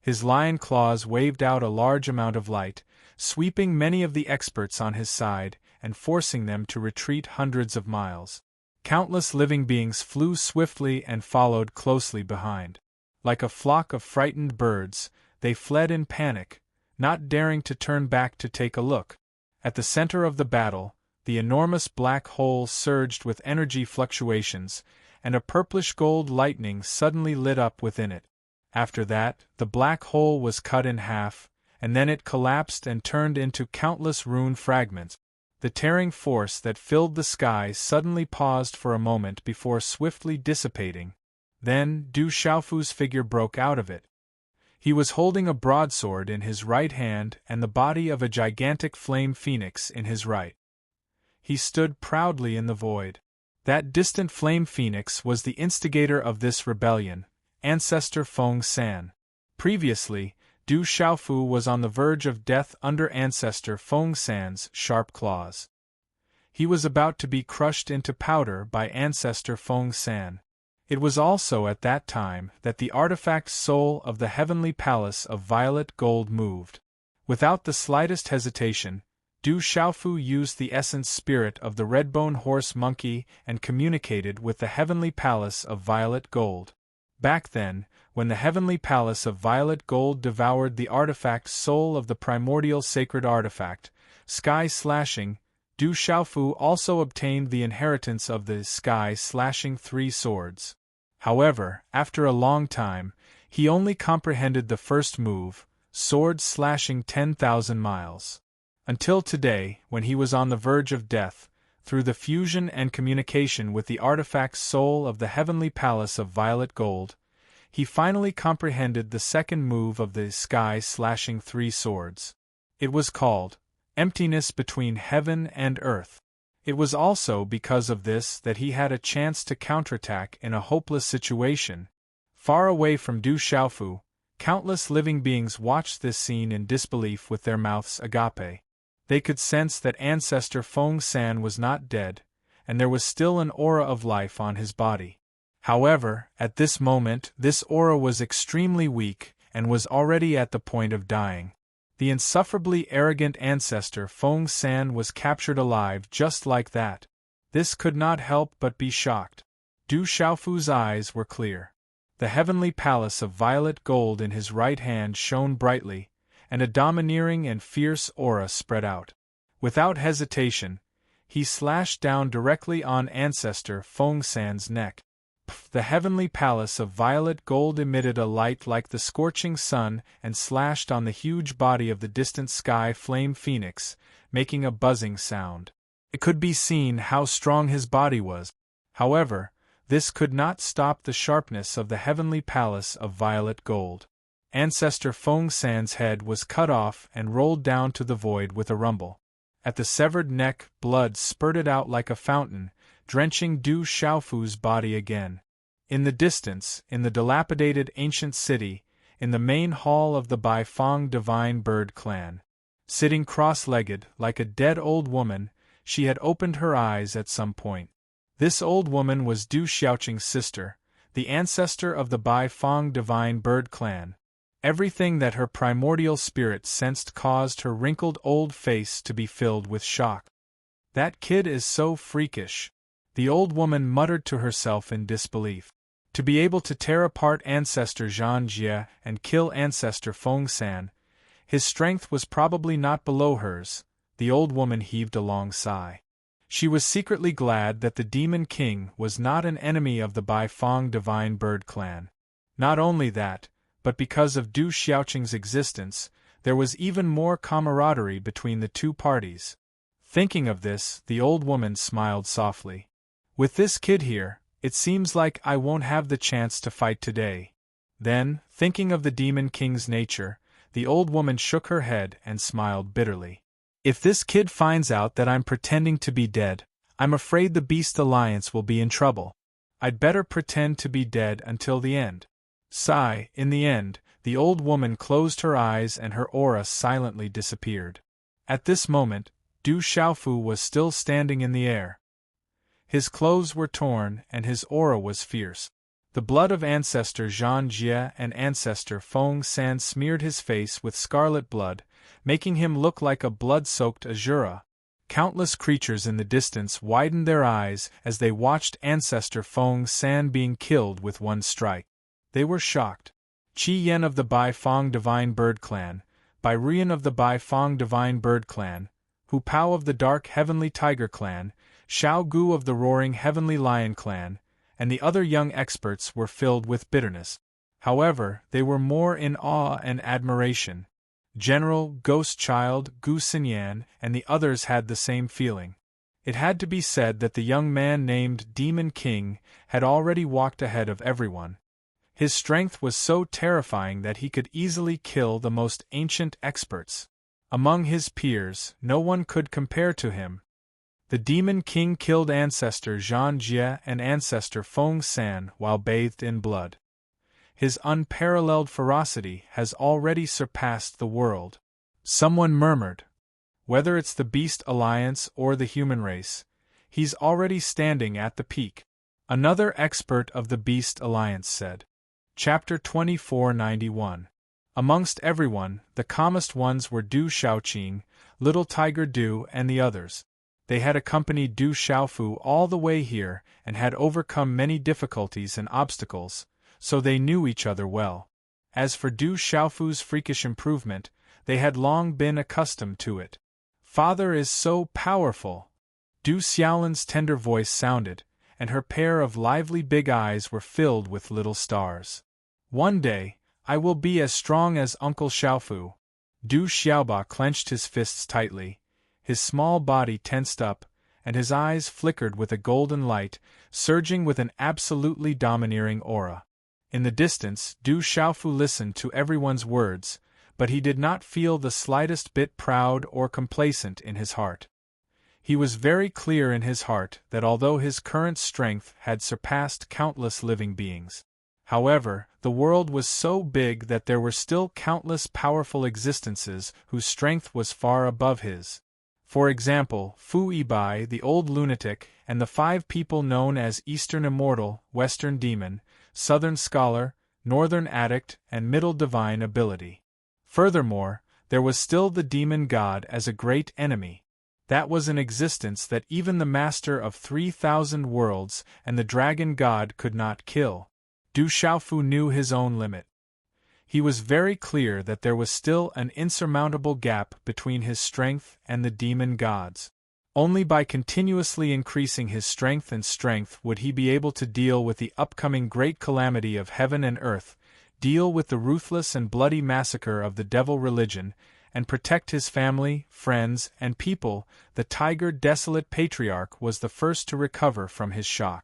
His lion claws waved out a large amount of light, sweeping many of the experts on his side, and forcing them to retreat hundreds of miles. Countless living beings flew swiftly and followed closely behind. Like a flock of frightened birds, they fled in panic, not daring to turn back to take a look. At the center of the battle, the enormous black hole surged with energy fluctuations, and a purplish-gold lightning suddenly lit up within it. After that, the black hole was cut in half, and then it collapsed and turned into countless rune fragments. The tearing force that filled the sky suddenly paused for a moment before swiftly dissipating. Then, Du Xiaofu's figure broke out of it. He was holding a broadsword in his right hand and the body of a gigantic flame phoenix in his right. He stood proudly in the void. That distant flame phoenix was the instigator of this rebellion, Ancestor Feng San. Previously, Du Xiaofu was on the verge of death under Ancestor Feng San's sharp claws. He was about to be crushed into powder by Ancestor Feng San. It was also at that time that the artifact soul of the heavenly palace of violet gold moved. Without the slightest hesitation, Du Xiaofu used the essence spirit of the redbone horse monkey and communicated with the heavenly palace of violet gold. Back then, when the heavenly palace of violet gold devoured the artifact soul of the primordial sacred artifact, sky-slashing, Du Xiaofu also obtained the inheritance of the sky-slashing 3 swords. However, after a long time, he only comprehended the first move, sword slashing 10,000 miles. Until today, when he was on the verge of death, through the fusion and communication with the artifact soul of the heavenly palace of violet gold, he finally comprehended the second move of the sky-slashing 3 swords. It was called emptiness between heaven and earth. It was also because of this that he had a chance to counterattack in a hopeless situation. Far away from Du Xiaofu, countless living beings watched this scene in disbelief with their mouths agape. They could sense that Ancestor Feng San was not dead, and there was still an aura of life on his body. However, at this moment, this aura was extremely weak and was already at the point of dying. The insufferably arrogant Ancestor Feng San was captured alive just like that. This could not help but be shocked. Du Xiaofu's eyes were clear. The heavenly palace of violet gold in his right hand shone brightly, and a domineering and fierce aura spread out. Without hesitation, he slashed down directly on Ancestor Feng San's neck. The heavenly palace of violet gold emitted a light like the scorching sun and slashed on the huge body of the distant sky flame phoenix, making a buzzing sound. It could be seen how strong his body was. However, this could not stop the sharpness of the heavenly palace of violet gold. Ancestor Feng San's head was cut off and rolled down to the void with a rumble. At the severed neck, blood spurted out like a fountain, drenching Du Xiaofu's body again. In the distance, in the dilapidated ancient city, in the main hall of the Baifeng Divine Bird clan, sitting cross-legged like a dead old woman, she had opened her eyes at some point. This old woman was Du Xiaoqing's sister, the ancestor of the Baifeng Divine Bird clan. Everything that her primordial spirit sensed caused her wrinkled old face to be filled with shock. "That kid is so freakish," the old woman muttered to herself in disbelief. To be able to tear apart Ancestor Zhan Jie and kill Ancestor Feng San, his strength was probably not below hers. The old woman heaved a long sigh. She was secretly glad that the Demon King was not an enemy of the Baifeng Divine Bird clan. Not only that, but because of Du Xiaoqing's existence, there was even more camaraderie between the two parties. Thinking of this, the old woman smiled softly. "With this kid here, it seems like I won't have the chance to fight today." Then, thinking of the Demon King's nature, the old woman shook her head and smiled bitterly. "If this kid finds out that I'm pretending to be dead, I'm afraid the Beast Alliance will be in trouble. I'd better pretend to be dead until the end." Sigh. In the end, the old woman closed her eyes and her aura silently disappeared. At this moment, Du Xiaofu was still standing in the air. His clothes were torn and his aura was fierce. The blood of Ancestor Zhan Jie and Ancestor Feng San smeared his face with scarlet blood, making him look like a blood-soaked Azura. Countless creatures in the distance widened their eyes as they watched Ancestor Feng San being killed with one strike. They were shocked. Qi Yen of the Baifeng Divine Bird clan, Bai Rian of the Baifeng Divine Bird clan, Hu Pao of the Dark Heavenly Tiger clan, Xiao Gu of the Roaring Heavenly Lion clan, and the other young experts were filled with bitterness. However, they were more in awe and admiration. General, Ghost Child, Gu Xinyan, and the others had the same feeling. It had to be said that the young man named Demon King had already walked ahead of everyone. His strength was so terrifying that he could easily kill the most ancient experts. Among his peers, no one could compare to him. The Demon King killed Ancestor Zhan Jie and Ancestor Feng San while bathed in blood. His unparalleled ferocity has already surpassed the world. Someone murmured. Whether it's the Beast Alliance or the human race, he's already standing at the peak. Another expert of the Beast Alliance said. Chapter 2491. Amongst everyone, the calmest ones were Du Xiaoqing, Little Tiger Du, and the others. They had accompanied Du Xiaofu all the way here and had overcome many difficulties and obstacles, so they knew each other well. As for Du Xiaofu's freakish improvement, they had long been accustomed to it. "Father is so powerful," Du Xiaolin's tender voice sounded, and her pair of lively big eyes were filled with little stars. "One day, I will be as strong as Uncle Xiaofu." Du Xiaoba clenched his fists tightly, his small body tensed up, and his eyes flickered with a golden light, surging with an absolutely domineering aura. In the distance, Du Xiaofu listened to everyone's words, but he did not feel the slightest bit proud or complacent in his heart. He was very clear in his heart that although his current strength had surpassed countless living beings, however, the world was so big that there were still countless powerful existences whose strength was far above his. For example, Fu Yibai, the old lunatic, and the 5 people known as Eastern Immortal, Western Demon, Southern Scholar, Northern Addict, and Middle Divine Ability. Furthermore, there was still the Demon God as a great enemy. That was an existence that even the Master of 3,000 Worlds and the Dragon God could not kill. Du Xiaofu knew his own limit. He was very clear that there was still an insurmountable gap between his strength and the demon gods. Only by continuously increasing his strength would he be able to deal with the upcoming great calamity of heaven and earth, deal with the ruthless and bloody massacre of the devil religion, and protect his family, friends, and people. The Tiger Desolate Patriarch was the first to recover from his shock.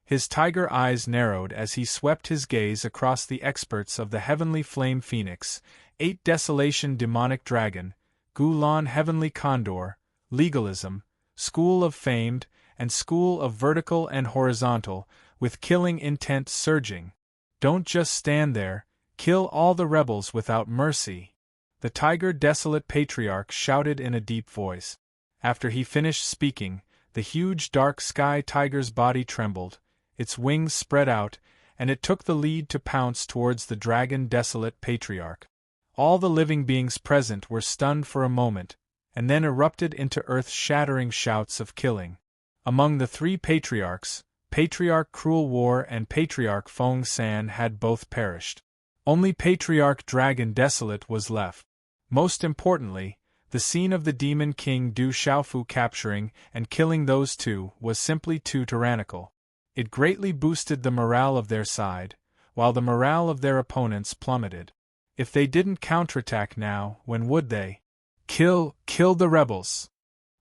His tiger eyes narrowed as he swept his gaze across the experts of the Heavenly Flame Phoenix, 8 Desolation Demonic Dragon, Gulan Heavenly Condor, Legalism, School of Famed, and School of Vertical and Horizontal, with killing intent surging. "Don't just stand there, kill all the rebels without mercy," the Tiger Desolate Patriarch shouted in a deep voice. After he finished speaking, the huge dark sky tiger's body trembled, its wings spread out, and it took the lead to pounce towards the Dragon Desolate Patriarch. All the living beings present were stunned for a moment, and then erupted into earth-shattering shouts of killing. Among the three patriarchs, Patriarch Cruel War and Patriarch Feng San had both perished. Only Patriarch Dragon Desolate was left. Most importantly, the scene of the Demon King Du Xiaofu capturing and killing those two was simply too tyrannical. It greatly boosted the morale of their side, while the morale of their opponents plummeted. If they didn't counterattack now, when would they? Kill the rebels!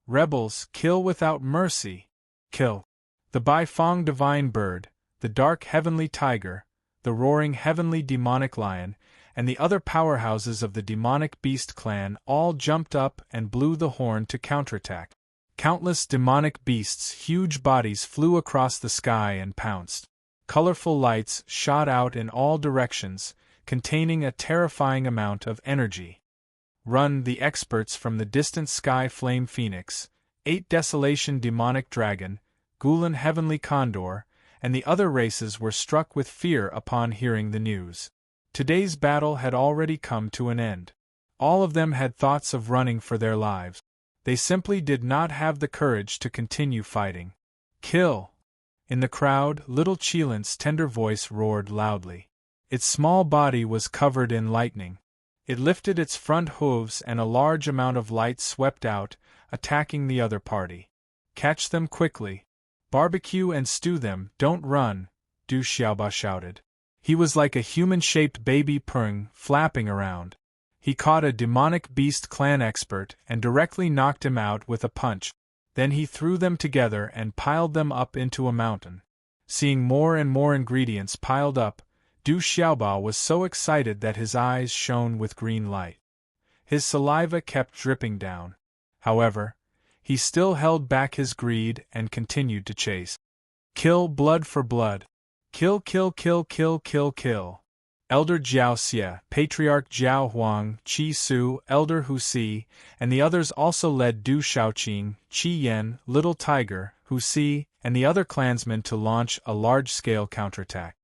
Rebels, kill without mercy! Kill! The Baifeng Divine Bird, the Dark Heavenly Tiger, the Roaring Heavenly Demonic Lion, and the other powerhouses of the Demonic Beast clan all jumped up and blew the horn to counterattack. Countless demonic beasts' huge bodies flew across the sky and pounced. Colorful lights shot out in all directions, containing a terrifying amount of energy. Run the experts from the distant sky Flame Phoenix, 8 Desolation Demonic Dragon, Gulen Heavenly Condor, and the other races were struck with fear upon hearing the news. Today's battle had already come to an end. All of them had thoughts of running for their lives. They simply did not have the courage to continue fighting. Kill! In the crowd, little Qilin's tender voice roared loudly. Its small body was covered in lightning. It lifted its front hooves and a large amount of light swept out, attacking the other party. Catch them quickly. Barbecue and stew them, don't run, Du Xiaoba shouted. He was like a human-shaped baby purring, flapping around. He caught a demonic beast clan expert and directly knocked him out with a punch. Then he threw them together and piled them up into a mountain. Seeing more and more ingredients piled up, Du Xiaoba was so excited that his eyes shone with green light. His saliva kept dripping down. However, he still held back his greed and continued to chase. Kill blood for blood. Kill kill kill kill kill kill. Elder Jiao Xie, Patriarch Jiao Huang, Qi Su, Elder Hu Si, and the others also led Du Shaoqing, Qi Yan, Little Tiger, Hu Si, and the other clansmen to launch a large-scale counterattack.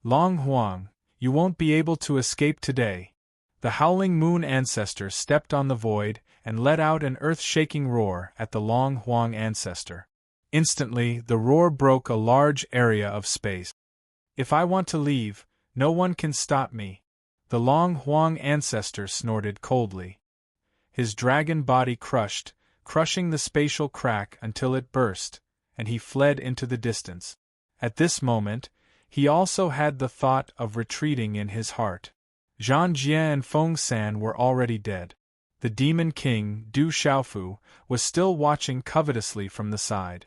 Long Huang, you won't be able to escape today. The Howling Moon Ancestor stepped on the void and let out an earth-shaking roar at the Long Huang Ancestor. Instantly, the roar broke a large area of space. If I want to leave, no one can stop me, the Long Huang Ancestor snorted coldly. His dragon body crushing the spatial crack until it burst, and he fled into the distance. At this moment, he also had the thought of retreating in his heart. Zhang Jie and Feng San were already dead. The Demon King, Du Xiaofu, was still watching covetously from the side.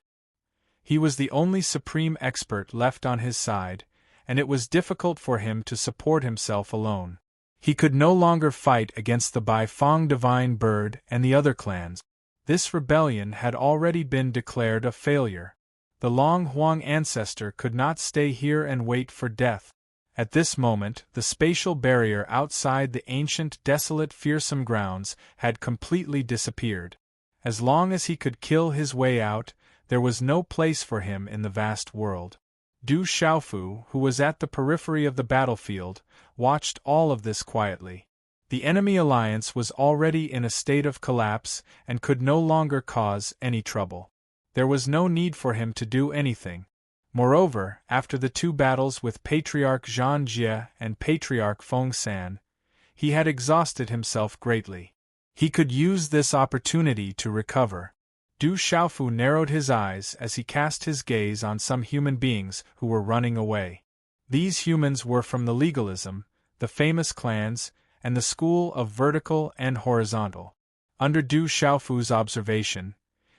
He was the only supreme expert left on his side, and it was difficult for him to support himself alone. He could no longer fight against the Baifeng Divine Bird and the other clans. This rebellion had already been declared a failure. The Long Huang Ancestor could not stay here and wait for death. At this moment, the spatial barrier outside the ancient, desolate, fearsome grounds had completely disappeared. As long as he could kill his way out, there was no place for him in the vast world. Du Xiaofu, who was at the periphery of the battlefield, watched all of this quietly. The enemy alliance was already in a state of collapse and could no longer cause any trouble. There was no need for him to do anything. Moreover, after the two battles with Patriarch Zhang Jie and Patriarch Feng San, he had exhausted himself greatly. He could use this opportunity to recover. Du Xiaofu narrowed his eyes as he cast his gaze on some human beings who were running away. These humans were from the legalism, the famous clans, and the school of vertical and horizontal. Under Du Xiaofu's observation,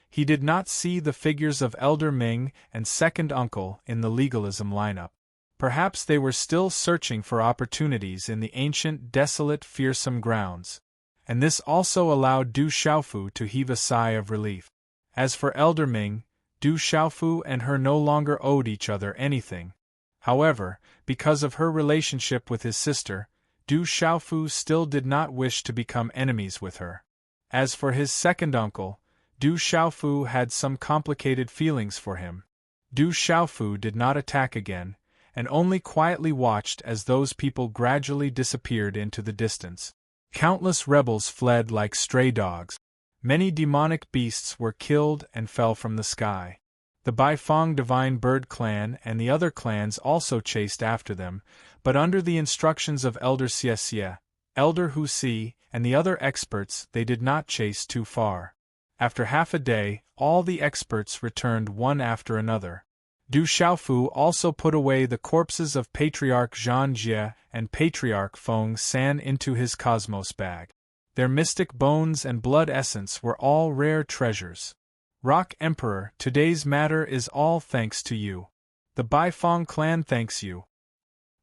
he did not see the figures of Elder Ming and Second Uncle in the legalism lineup. Perhaps they were still searching for opportunities in the ancient, desolate, fearsome grounds, and this also allowed Du Xiaofu to heave a sigh of relief. As for Elder Ming, Du Xiaofu and her no longer owed each other anything. However, because of her relationship with his sister, Du Xiaofu still did not wish to become enemies with her. As for his second uncle, Du Xiaofu had some complicated feelings for him. Du Xiaofu did not attack again, and only quietly watched as those people gradually disappeared into the distance. Countless rebels fled like stray dogs. Many demonic beasts were killed and fell from the sky. The Baifeng Divine Bird clan and the other clans also chased after them, but under the instructions of Elder Xie, Elder Hu Si, and the other experts they did not chase too far. After half a day, all the experts returned one after another. Du Xiaofu also put away the corpses of Patriarch Zhang Jie and Patriarch Feng San into his cosmos bag. Their mystic bones and blood essence were all rare treasures. Rock Emperor, today's matter is all thanks to you. The Baifeng clan thanks you.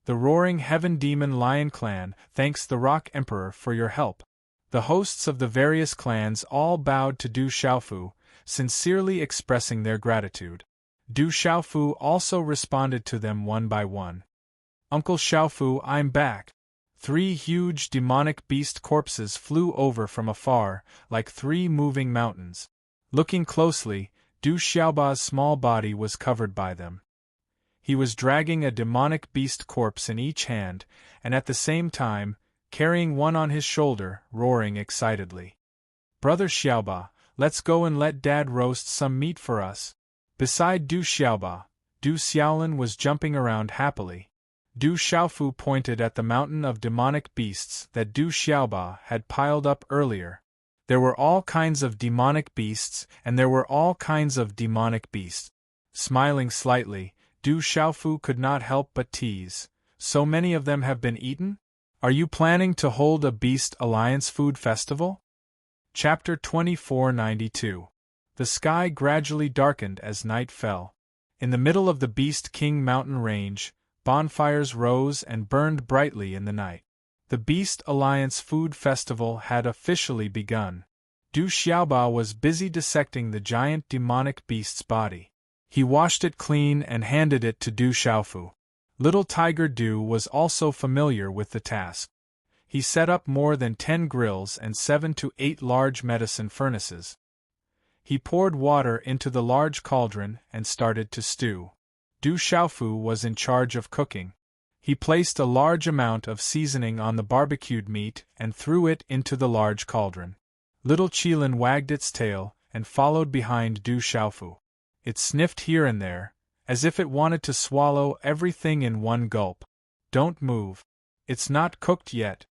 The Roaring Heaven Demon Lion clan thanks the Rock Emperor for your help. The hosts of the various clans all bowed to Du Xiaofu, sincerely expressing their gratitude. Du Xiaofu also responded to them one by one. Uncle Xiaofu, I'm back. 3 huge demonic beast corpses flew over from afar, like 3 moving mountains. Looking closely, Du Xiaoba's small body was covered by them. He was dragging a demonic beast corpse in each hand, and at the same time, carrying one on his shoulder, roaring excitedly. Brother Xiaoba, let's go and let Dad roast some meat for us. Beside Du Xiaoba, Du Xiaolin was jumping around happily. Du Xiaofu pointed at the mountain of demonic beasts that Du Xiaoba had piled up earlier. There were all kinds of demonic beasts, and there were all kinds of demonic beasts. Smiling slightly, Du Xiaofu could not help but tease. So many of them have been eaten? Are you planning to hold a Beast Alliance food festival? Chapter 2492. The sky gradually darkened as night fell. In the middle of the Beast King mountain range, bonfires rose and burned brightly in the night. The Beast Alliance Food Festival had officially begun. Du Xiaoba was busy dissecting the giant demonic beast's body. He washed it clean and handed it to Du Xiaofu. Little Tiger Du was also familiar with the task. He set up more than 10 grills and 7 to 8 large medicine furnaces. He poured water into the large cauldron and started to stew. Du Xiaofu was in charge of cooking. He placed a large amount of seasoning on the barbecued meat and threw it into the large cauldron. Little Qilin wagged its tail and followed behind Du Xiaofu. It sniffed here and there, as if it wanted to swallow everything in one gulp. Don't move. It's not cooked yet.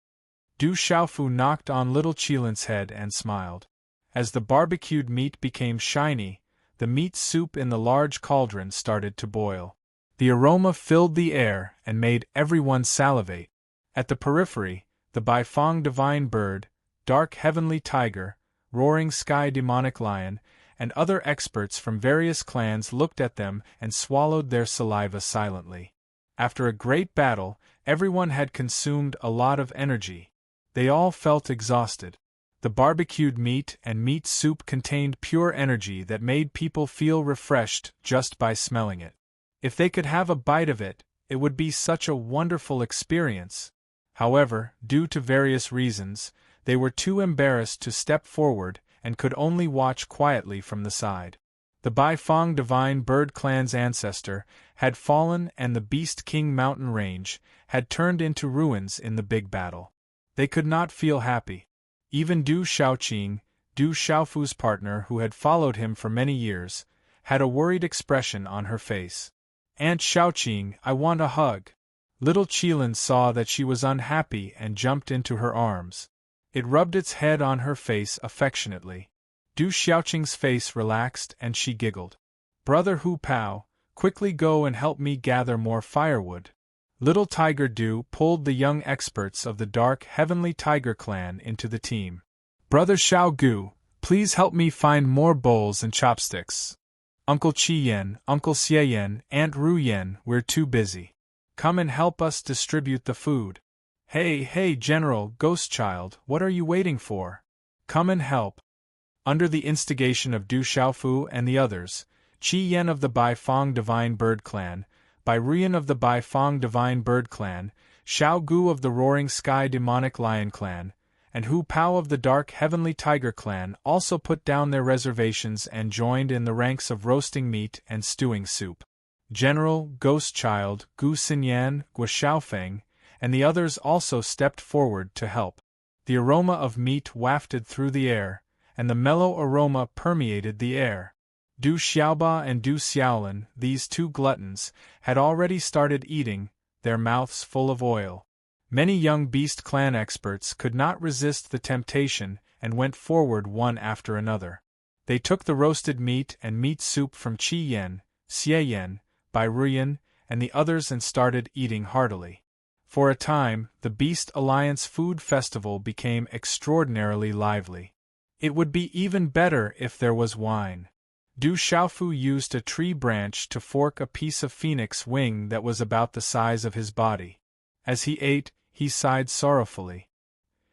Du Xiaofu knocked on Little Qilin's head and smiled. As the barbecued meat became shiny, the meat soup in the large cauldron started to boil. The aroma filled the air and made everyone salivate. At the periphery, the Baifeng Divine Bird, Dark Heavenly Tiger, Roaring Sky Demonic Lion, and other experts from various clans looked at them and swallowed their saliva silently. After a great battle, everyone had consumed a lot of energy. They all felt exhausted. The barbecued meat and meat soup contained pure energy that made people feel refreshed just by smelling it. If they could have a bite of it, it would be such a wonderful experience. However, due to various reasons, they were too embarrassed to step forward and could only watch quietly from the side. The Baifeng Divine Bird clan's ancestor had fallen and the Beast King mountain range had turned into ruins in the big battle. They could not feel happy. Even Du Xiaoqing, Du Xiaofu's partner who had followed him for many years, had a worried expression on her face. Aunt Xiaoqing, I want a hug. Little Qilin saw that she was unhappy and jumped into her arms. It rubbed its head on her face affectionately. Du Xiaoqing's face relaxed and she giggled. Brother Hu Pao, quickly go and help me gather more firewood. Little Tiger Du pulled the young experts of the Dark Heavenly Tiger clan into the team. Brother Xiao Gu, please help me find more bowls and chopsticks. Uncle Qi Yan, Uncle Xie Yan, Aunt Ru Yan, we're too busy. Come and help us distribute the food. Hey, General, Ghost Child, what are you waiting for? Come and help. Under the instigation of Du Xiaofu and the others, Qi Yen of the Bai Fong Divine Bird Clan, Bai Ruyan of the Bai Fong Divine Bird Clan, Xiao Gu of the Roaring Sky Demonic Lion Clan, and Hu Pao of the Dark Heavenly Tiger Clan also put down their reservations and joined in the ranks of roasting meat and stewing soup. General, Ghost Child, Gu Xinyan, Guo Xiaofeng, and the others also stepped forward to help. The aroma of meat wafted through the air, and the mellow aroma permeated the air. Du Xiaoba and Du Xiaolin, these two gluttons, had already started eating, their mouths full of oil. Many young Beast Clan experts could not resist the temptation and went forward one after another. They took the roasted meat and meat soup from Qi Yen, Xie Yen, Bai Ruyan, and the others and started eating heartily. For a time, the Beast Alliance Food Festival became extraordinarily lively. It would be even better if there was wine. Du Xiaofu used a tree branch to fork a piece of phoenix wing that was about the size of his body. As he ate, he sighed sorrowfully.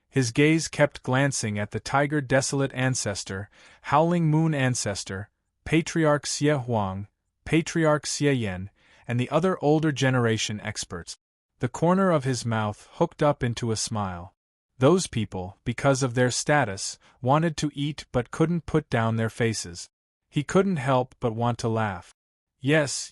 His gaze kept glancing at the Tiger Desolate Ancestor, Howling Moon Ancestor, Patriarch Xie Huang, Patriarch Xie Yen, and the other older generation experts. The corner of his mouth hooked up into a smile. Those people, because of their status, wanted to eat but couldn't put down their faces. He couldn't help but want to laugh. Yes,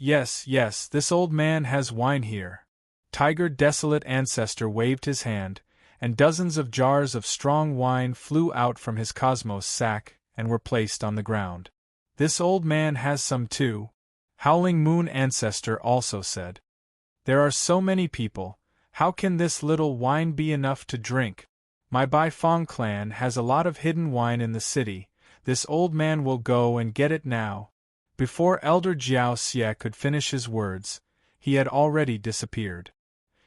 this old man has wine here. Tiger Desolate Ancestor waved his hand, and dozens of jars of strong wine flew out from his cosmos sack and were placed on the ground. This old man has some too, Howling Moon Ancestor also said. There are so many people, how can this little wine be enough to drink? My Bai Fong clan has a lot of hidden wine in the city. This old man will go and get it now. Before Elder Jiao Xie could finish his words, he had already disappeared.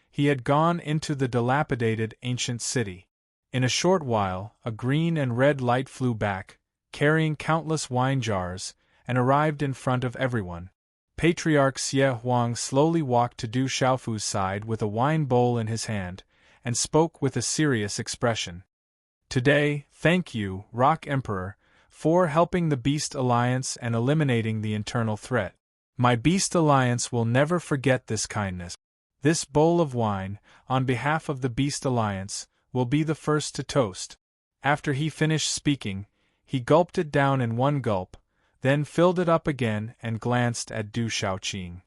He had gone into the dilapidated ancient city. In a short while, a green and red light flew back, carrying countless wine jars, and arrived in front of everyone. Patriarch Xie Huang slowly walked to Du Xiaofu's side with a wine bowl in his hand, and spoke with a serious expression. Today, thank you, Rock Emperor, for helping the Beast Alliance and eliminating the internal threat. My Beast Alliance will never forget this kindness. This bowl of wine, on behalf of the Beast Alliance, will be the first to toast. After he finished speaking, he gulped it down in one gulp, then filled it up again and glanced at Du Xiaoqing.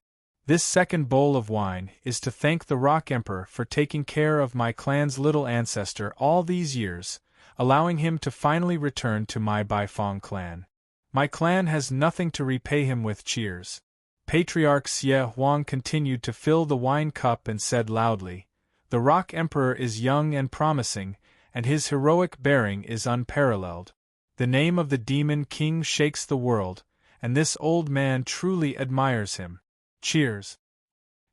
This second bowl of wine is to thank the Rock Emperor for taking care of my clan's little ancestor all these years, allowing him to finally return to my Bai Fong clan. My clan has nothing to repay him with. Cheers. Patriarch Xie Huang continued to fill the wine cup and said loudly, The Rock Emperor is young and promising, and his heroic bearing is unparalleled. The name of the Demon King shakes the world, and this old man truly admires him. Cheers.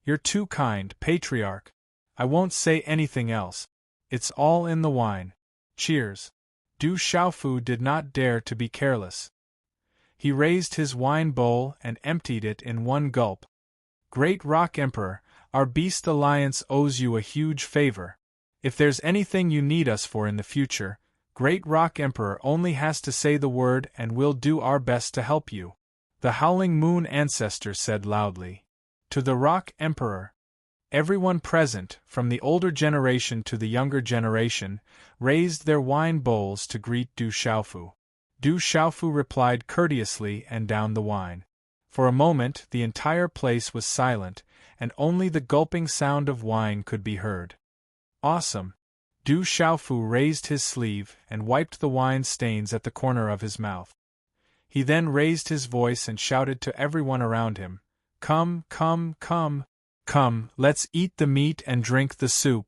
You're too kind, Patriarch. I won't say anything else. It's all in the wine. Cheers. Du Xiaofu did not dare to be careless. He raised his wine bowl and emptied it in one gulp. Great Rock Emperor, our Beast Alliance owes you a huge favor. If there's anything you need us for in the future, Great Rock Emperor only has to say the word and we'll do our best to help you. The Howling Moon Ancestor said loudly. To the Rock Emperor. Everyone present, from the older generation to the younger generation, raised their wine bowls to greet Du Xiaofu. Du Xiaofu replied courteously and downed the wine. For a moment the entire place was silent, and only the gulping sound of wine could be heard. Awesome! Du Xiaofu raised his sleeve and wiped the wine stains at the corner of his mouth. He then raised his voice and shouted to everyone around him, Come, let's eat the meat and drink the soup.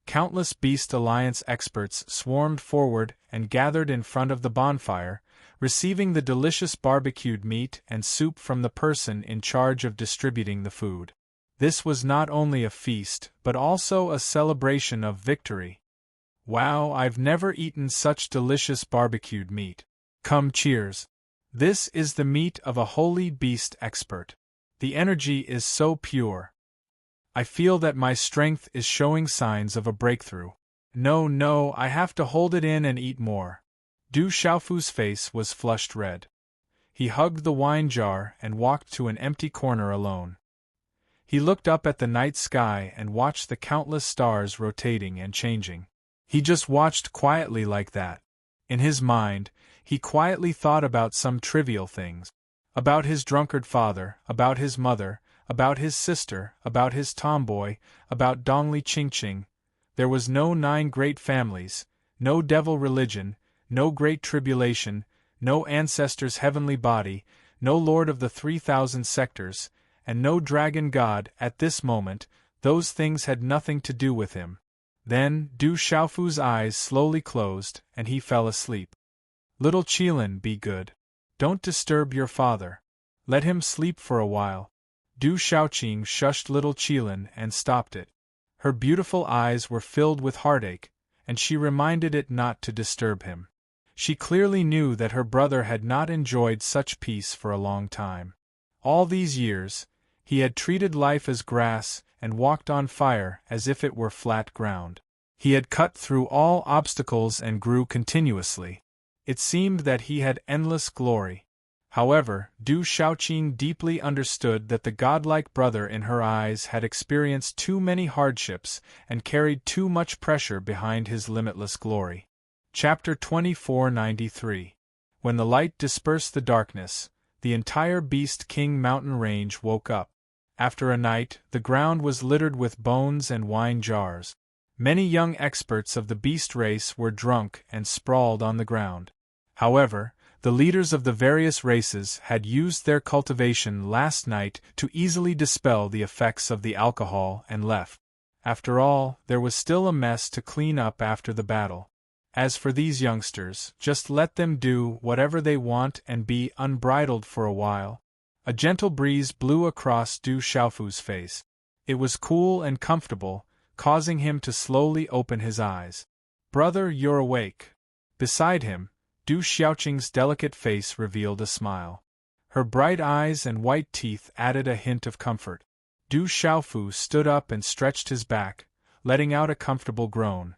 Countless Beast Alliance experts swarmed forward and gathered in front of the bonfire, receiving the delicious barbecued meat and soup from the person in charge of distributing the food. This was not only a feast, but also a celebration of victory. Wow, I've never eaten such delicious barbecued meat. Come, cheers. This is the meat of a holy beast expert. The energy is so pure. I feel that my strength is showing signs of a breakthrough. No, I have to hold it in and eat more. Du Xiaofu's face was flushed red. He hugged the wine jar and walked to an empty corner alone. He looked up at the night sky and watched the countless stars rotating and changing. He just watched quietly like that. In his mind, he quietly thought about some trivial things. About his drunkard father, about his mother, about his sister, about his tomboy, about Dongli Ching. There was no 9 great families, no devil religion, no great tribulation, no ancestor's heavenly body, no lord of the 3,000 sectors, and no dragon god. At this moment, those things had nothing to do with him. Then, Du Xiaofu's eyes slowly closed, and he fell asleep. Little Qilin, be good. Don't disturb your father. Let him sleep for a while. Du Xiaoqing shushed little Qilin and stopped it. Her beautiful eyes were filled with heartache, and she reminded it not to disturb him. She clearly knew that her brother had not enjoyed such peace for a long time. All these years, he had treated life as grass and walked on fire as if it were flat ground. He had cut through all obstacles and grew continuously. It seemed that he had endless glory. However, Du Xiaoqing deeply understood that the godlike brother in her eyes had experienced too many hardships and carried too much pressure behind his limitless glory. Chapter 2493. When the light dispersed the darkness, the entire Beast King mountain range woke up. After a night, the ground was littered with bones and wine jars. Many young experts of the beast race were drunk and sprawled on the ground. However, the leaders of the various races had used their cultivation last night to easily dispel the effects of the alcohol and left. After all, there was still a mess to clean up after the battle. As for these youngsters, just let them do whatever they want and be unbridled for a while. A gentle breeze blew across Du Xiaofu's face. It was cool and comfortable, causing him to slowly open his eyes. "Brother, you're awake." Beside him, Du Xiaoqing's delicate face revealed a smile. Her bright eyes and white teeth added a hint of comfort. Du Xiaofu stood up and stretched his back, letting out a comfortable groan.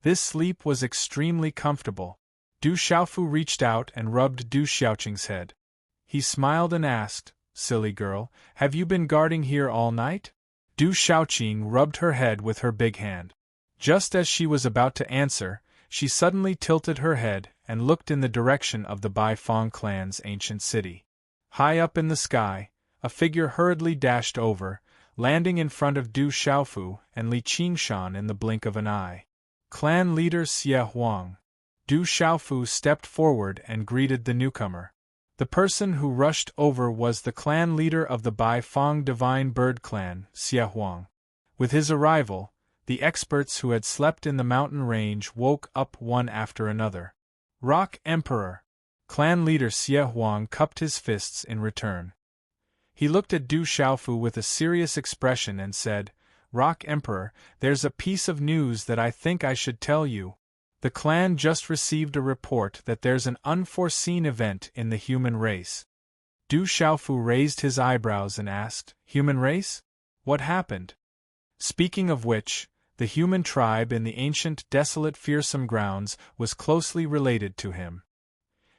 This sleep was extremely comfortable. Du Xiaofu reached out and rubbed Du Xiaoqing's head. He smiled and asked, "Silly girl, have you been guarding here all night?" Du Xiaoqing rubbed her head with her big hand. Just as she was about to answer, she suddenly tilted her head and looked in the direction of the Bai Fong clan's ancient city. High up in the sky, a figure hurriedly dashed over, landing in front of Du Xiaofu and Li Qingshan in the blink of an eye. Clan leader Xie Huang. Du Xiaofu stepped forward and greeted the newcomer. The person who rushed over was the clan leader of the Bai Fong Divine Bird Clan, Xie Huang. With his arrival, the experts who had slept in the mountain range woke up one after another. Rock Emperor! Clan leader Xie Huang cupped his fists in return. He looked at Du Xiaofu with a serious expression and said, "Rock Emperor, there's a piece of news that I think I should tell you. The clan just received a report that there's an unforeseen event in the human race." Du Xiaofu raised his eyebrows and asked, "Human race? What happened?" Speaking of which, the human tribe in the ancient, desolate, fearsome grounds was closely related to him.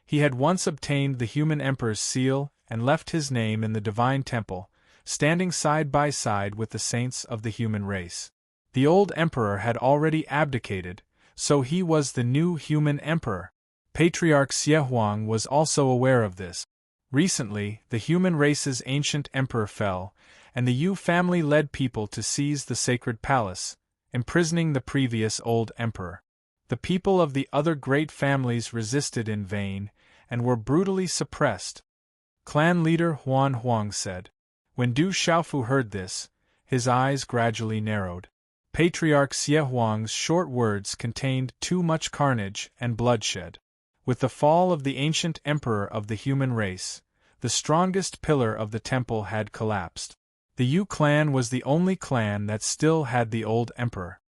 He had once obtained the human emperor's seal and left his name in the divine temple, standing side by side with the saints of the human race. The old emperor had already abdicated, so he was the new human emperor. Patriarch Xie Huang was also aware of this. Recently, the human race's ancient emperor fell, and the Yu family led people to seize the sacred palace, imprisoning the previous old emperor. The people of the other great families resisted in vain, and were brutally suppressed. Clan leader Huang said. When Du Xiaofu heard this, his eyes gradually narrowed. Patriarch Xie Huang's short words contained too much carnage and bloodshed. With the fall of the ancient emperor of the human race, the strongest pillar of the temple had collapsed. The Yu clan was the only clan that still had the old emperor.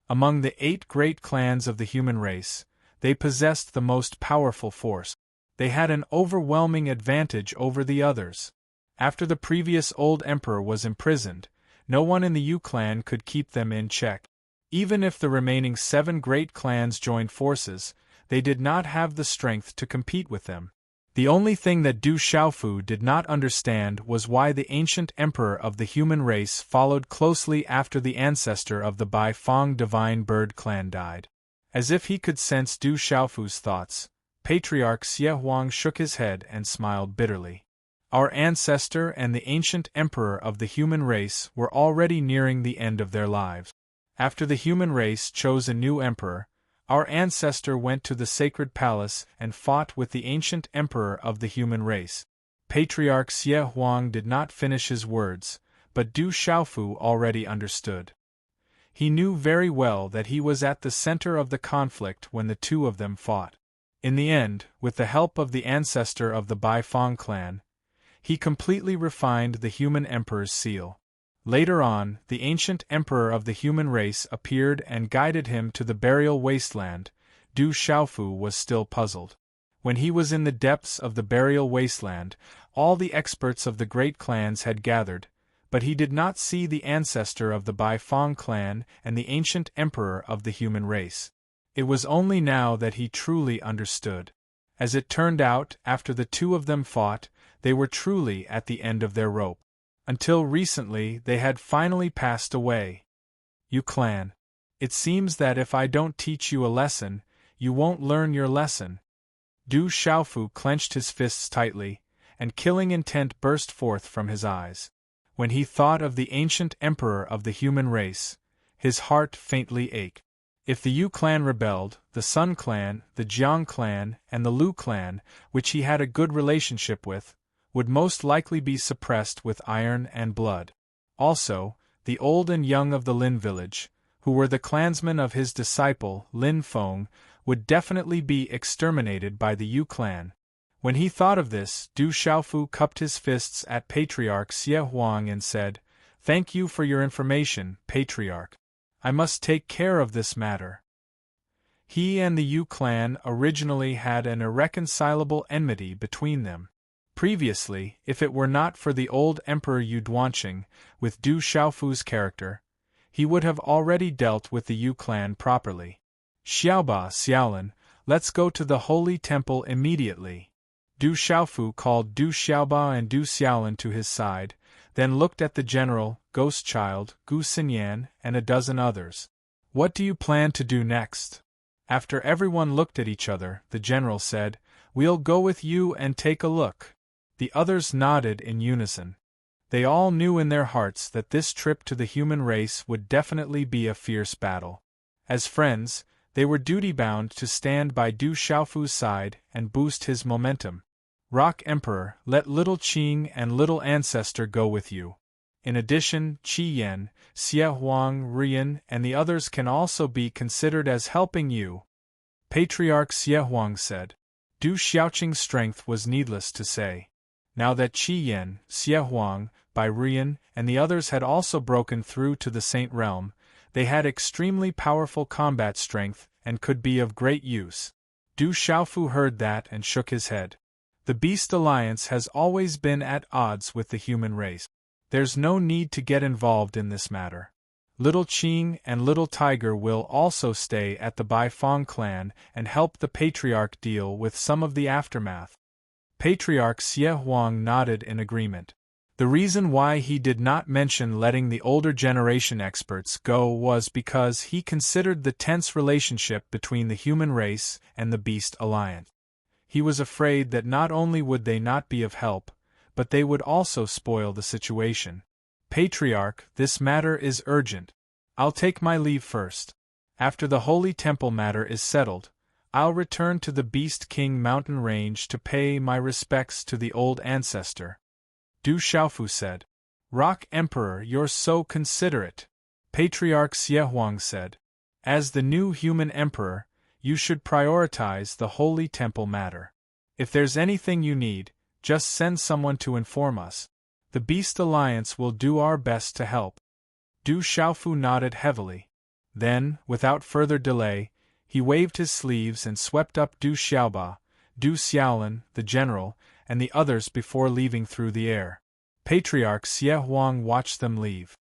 Among the 8 great clans of the human race, they possessed the most powerful force. They had an overwhelming advantage over the others. After the previous old emperor was imprisoned, no one in the Yu clan could keep them in check. Even if the remaining 7 great clans joined forces, they did not have the strength to compete with them. The only thing that Du Xiaofu did not understand was why the ancient emperor of the human race followed closely after the ancestor of the Bai Fong divine bird clan died. As if he could sense Du Xiaofu's thoughts, Patriarch Xie Huang shook his head and smiled bitterly. Our ancestor and the ancient emperor of the human race were already nearing the end of their lives. After the human race chose a new emperor, our ancestor went to the sacred palace and fought with the ancient emperor of the human race. Patriarch Xie Huang did not finish his words, but Du Xiaofu already understood. He knew very well that he was at the center of the conflict when the two of them fought. In the end, with the help of the ancestor of the Bai Fong clan, he completely refined the human emperor's seal. Later on, the ancient emperor of the human race appeared and guided him to the burial wasteland. Du Xiaofu was still puzzled. When he was in the depths of the burial wasteland, all the experts of the great clans had gathered, but he did not see the ancestor of the Bai Fong clan and the ancient emperor of the human race. It was only now that he truly understood. As it turned out, after the two of them fought, they were truly at the end of their rope. Until recently they had finally passed away. You clan. It seems that if I don't teach you a lesson, you won't learn your lesson. Du Xiaofu clenched his fists tightly, and killing intent burst forth from his eyes. When he thought of the ancient emperor of the human race, his heart faintly ached. If the Yu clan rebelled, the Sun clan, the Jiang clan, and the Lu clan, which he had a good relationship with, would most likely be suppressed with iron and blood. Also, the old and young of the Lin village, who were the clansmen of his disciple, Lin Feng, would definitely be exterminated by the Yu clan. When he thought of this, Du Xiaofu cupped his fists at Patriarch Xie Huang and said, "Thank you for your information, Patriarch. I must take care of this matter." He and the Yu clan originally had an irreconcilable enmity between them. Previously, if it were not for the old Emperor Yu Duanqing, with Du Xiaofu's character, he would have already dealt with the Yu clan properly. "Xiaoba, Xiaolin, let's go to the holy temple immediately." Du Xiaofu called Du Xiaoba and Du Xiaolin to his side, then looked at the general, Ghost Child, Gu Xinyan, and a dozen others. "What do you plan to do next?" After everyone looked at each other, the general said, "We'll go with you and take a look." The others nodded in unison. They all knew in their hearts that this trip to the human race would definitely be a fierce battle. As friends, they were duty-bound to stand by Du Xiaofu's side and boost his momentum. "Rock Emperor, let Little Qing and Little Ancestor go with you. In addition, Qi Yan, Xie Huang, Rian, and the others can also be considered as helping you," Patriarch Xie Huang said. Du Xiaoqing's strength was needless to say. Now that Qi Yan, Xie Huang, Bai Rian, and the others had also broken through to the Saint Realm, they had extremely powerful combat strength and could be of great use. Du Xiaofu heard that and shook his head. The Beast Alliance has always been at odds with the human race. There's no need to get involved in this matter. Little Qing and Little Tiger will also stay at the Bai Fong clan and help the Patriarch deal with some of the aftermath. Patriarch Xie Huang nodded in agreement. The reason why he did not mention letting the older generation experts go was because he considered the tense relationship between the human race and the Beast Alliance. He was afraid that not only would they not be of help, but they would also spoil the situation. "Patriarch, this matter is urgent. I'll take my leave first. After the Holy Temple matter is settled, I'll return to the Beast King mountain range to pay my respects to the old ancestor," Du Xiaofu said. "Rock Emperor, you're so considerate," Patriarch Xie Huang said. "As the new human emperor, you should prioritize the Holy Temple matter. If there's anything you need, just send someone to inform us. The Beast Alliance will do our best to help." Du Xiaofu nodded heavily. Then, without further delay, he waved his sleeves and swept up Du Xiaoba, Du Xiaolin, the general, and the others before leaving through the air. Patriarch Xie Huang watched them leave.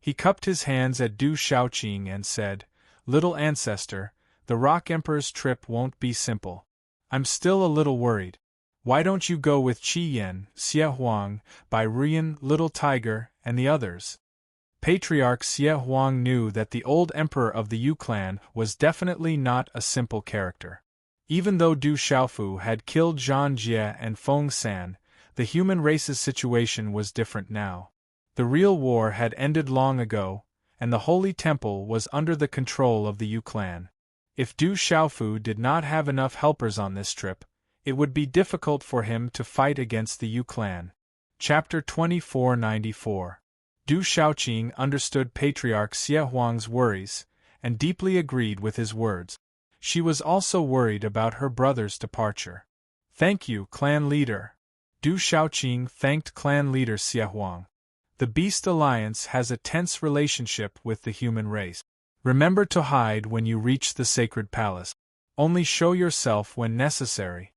He cupped his hands at Du Xiaoqing and said, "Little Ancestor, the Rock Emperor's trip won't be simple. I'm still a little worried. Why don't you go with Qi Yan, Xie Huang, Bai Ruyan, Little Tiger, and the others? Patriarch Xie Huang knew that the old emperor of the Yu clan was definitely not a simple character. Even though Du Xiaofu had killed Zhang Jie and Feng San, the human race's situation was different now. The real war had ended long ago, and the Holy Temple was under the control of the Yu clan. If Du Xiaofu did not have enough helpers on this trip, it would be difficult for him to fight against the Yu clan. Chapter 2494. Du Xiaoqing understood Patriarch Xie Huang's worries, and deeply agreed with his words. She was also worried about her brother's departure. Thank you, clan leader. Du Xiaoqing thanked clan leader Xie Huang. The Beast Alliance has a tense relationship with the human race. Remember to hide when you reach the sacred palace. Only show yourself when necessary.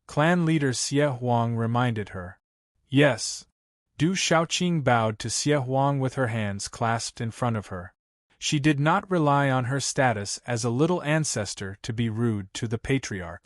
Clan leader Xie Huang reminded her. Yes. Du Xiaoqing bowed to Xie Huang with her hands clasped in front of her. She did not rely on her status as a little ancestor to be rude to the patriarch.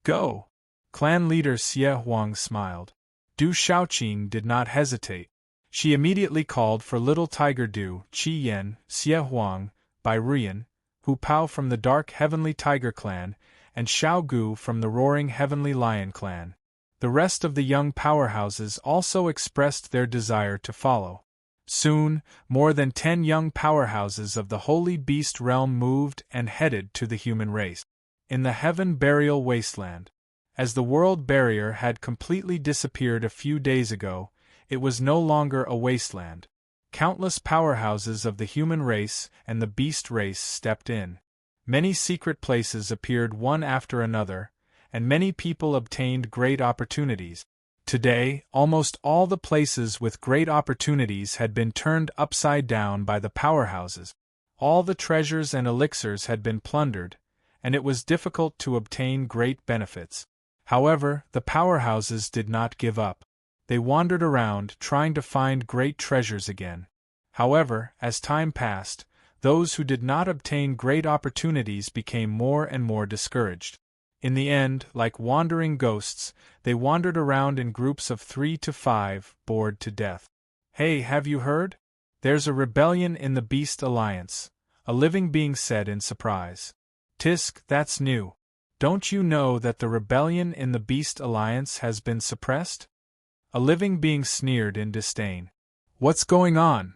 Go! Clan leader Xie Huang smiled. Du Xiaoqing did not hesitate. She immediately called for Little Tiger Du, Qi Yan, Xie Huang, Bai Ruyan, Hu Pao from the Dark Heavenly Tiger clan, and Xiao Gu from the Roaring Heavenly Lion clan. The rest of the young powerhouses also expressed their desire to follow. Soon, more than 10 young powerhouses of the Holy Beast realm moved and headed to the human race. In the Heaven Burial Wasteland. As the world barrier had completely disappeared a few days ago, it was no longer a wasteland. Countless powerhouses of the human race and the beast race stepped in. Many secret places appeared one after another, and many people obtained great opportunities. Today, almost all the places with great opportunities had been turned upside down by the powerhouses. All the treasures and elixirs had been plundered, and it was difficult to obtain great benefits. However, the powerhouses did not give up. They wandered around trying to find great treasures again. However, as time passed, those who did not obtain great opportunities became more and more discouraged. In the end, like wandering ghosts, they wandered around in groups of 3 to 5, bored to death. Hey, have you heard? There's a rebellion in the Beast Alliance, a living being said in surprise. Tisk, that's new. Don't you know that the rebellion in the Beast Alliance has been suppressed? A living being sneered in disdain. What's going on?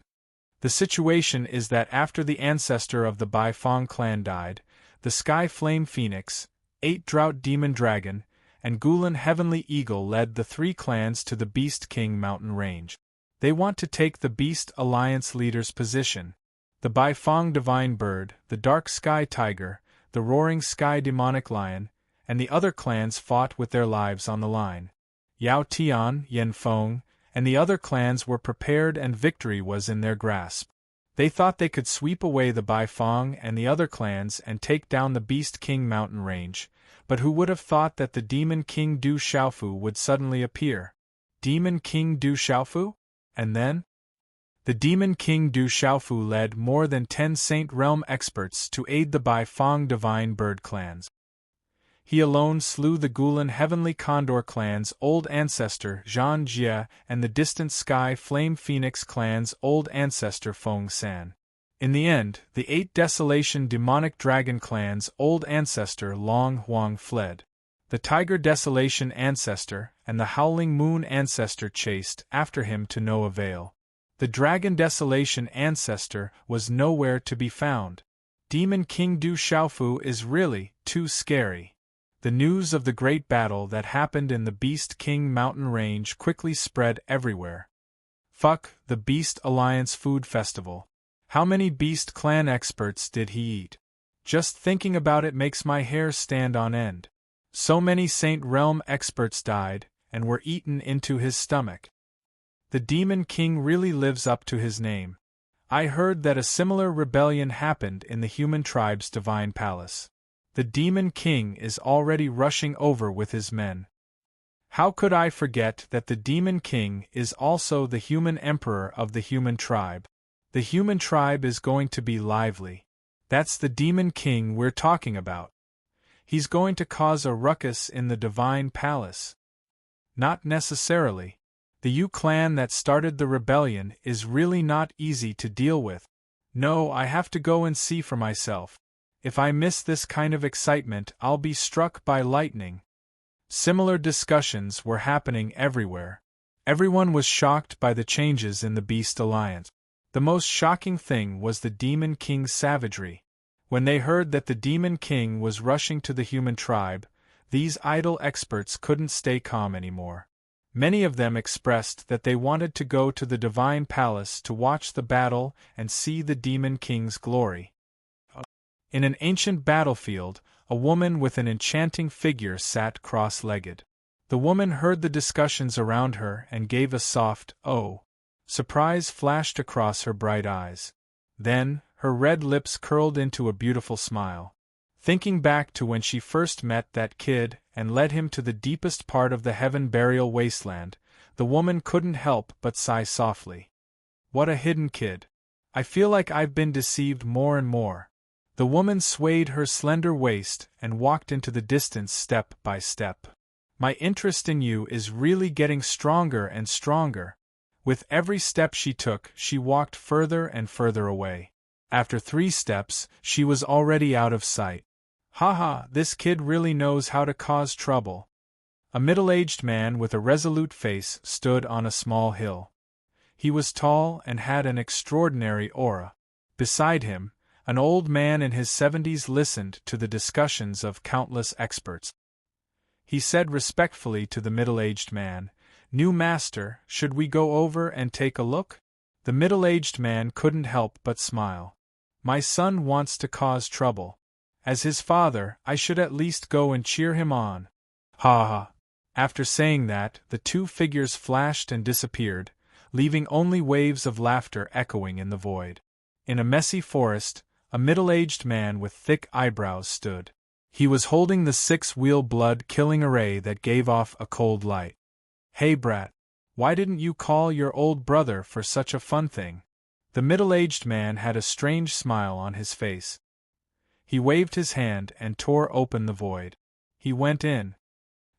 The situation is that after the ancestor of the Bai Fong clan died, the Sky Flame Phoenix, 8 Drought Demon Dragon, and Gulan Heavenly Eagle led the 3 clans to the Beast King mountain range. They want to take the Beast Alliance leader's position. The Bai Fong Divine Bird, the Dark Sky Tiger, the Roaring Sky Demonic Lion, and the other clans fought with their lives on the line. Yao Tian, Yen Feng, and the other clans were prepared and victory was in their grasp. They thought they could sweep away the Bai Fong and the other clans and take down the Beast King mountain range, but who would have thought that the Demon King Du Xiaofu would suddenly appear? Demon King Du Xiaofu? And then? The Demon King Du Xiaofu led more than 10 Saint Realm experts to aid the Bai Fong Divine Bird clans. He alone slew the Gulan Heavenly Condor clan's old ancestor Zhang Jie and the distant Sky Flame Phoenix clan's old ancestor Feng San. In the end, the 8 Desolation Demonic Dragon clan's old ancestor Long Huang fled. The Tiger Desolation ancestor and the Howling Moon ancestor chased after him to no avail. The Dragon Desolation ancestor was nowhere to be found. Demon King Du Xiaofu is really too scary. The news of the great battle that happened in the Beast King mountain range quickly spread everywhere. Fuck, the Beast Alliance Food Festival. How many Beast Clan experts did he eat? Just thinking about it makes my hair stand on end. So many Saint Realm experts died, and were eaten into his stomach. The Demon King really lives up to his name. I heard that a similar rebellion happened in the human tribe's divine palace. The Demon King is already rushing over with his men. How could I forget that the Demon King is also the human emperor of the human tribe? The human tribe is going to be lively. That's the Demon King we're talking about. He's going to cause a ruckus in the divine palace. Not necessarily. The Yu clan that started the rebellion is really not easy to deal with. No, I have to go and see for myself. If I miss this kind of excitement, I'll be struck by lightning. Similar discussions were happening everywhere. Everyone was shocked by the changes in the Beast Alliance. The most shocking thing was the Demon King's savagery. When they heard that the Demon King was rushing to the human tribe, these idle experts couldn't stay calm anymore. Many of them expressed that they wanted to go to the Divine Palace to watch the battle and see the Demon King's glory. In an ancient battlefield, a woman with an enchanting figure sat cross-legged. The woman heard the discussions around her and gave a soft, "Oh." Surprise flashed across her bright eyes. Then, her red lips curled into a beautiful smile. Thinking back to when she first met that kid and led him to the deepest part of the heaven burial wasteland, the woman couldn't help but sigh softly. What a hidden kid. I feel like I've been deceived more and more. The woman swayed her slender waist and walked into the distance step by step. My interest in you is really getting stronger and stronger. With every step she took, she walked further and further away. After 3 steps, she was already out of sight. Haha, this kid really knows how to cause trouble. A middle-aged man with a resolute face stood on a small hill. He was tall and had an extraordinary aura. Beside him, an old man in his 70s listened to the discussions of countless experts. He said respectfully to the middle-aged man, "New master, should we go over and take a look?" The middle-aged man couldn't help but smile. My son wants to cause trouble. As his father, I should at least go and cheer him on. Ha ha. After saying that, the 2 figures flashed and disappeared, leaving only waves of laughter echoing in the void. In a messy forest, a middle-aged man with thick eyebrows stood. He was holding the 6-wheel blood-killing array that gave off a cold light. "Hey brat, why didn't you call your old brother for such a fun thing?" The middle-aged man had a strange smile on his face. He waved his hand and tore open the void. He went in.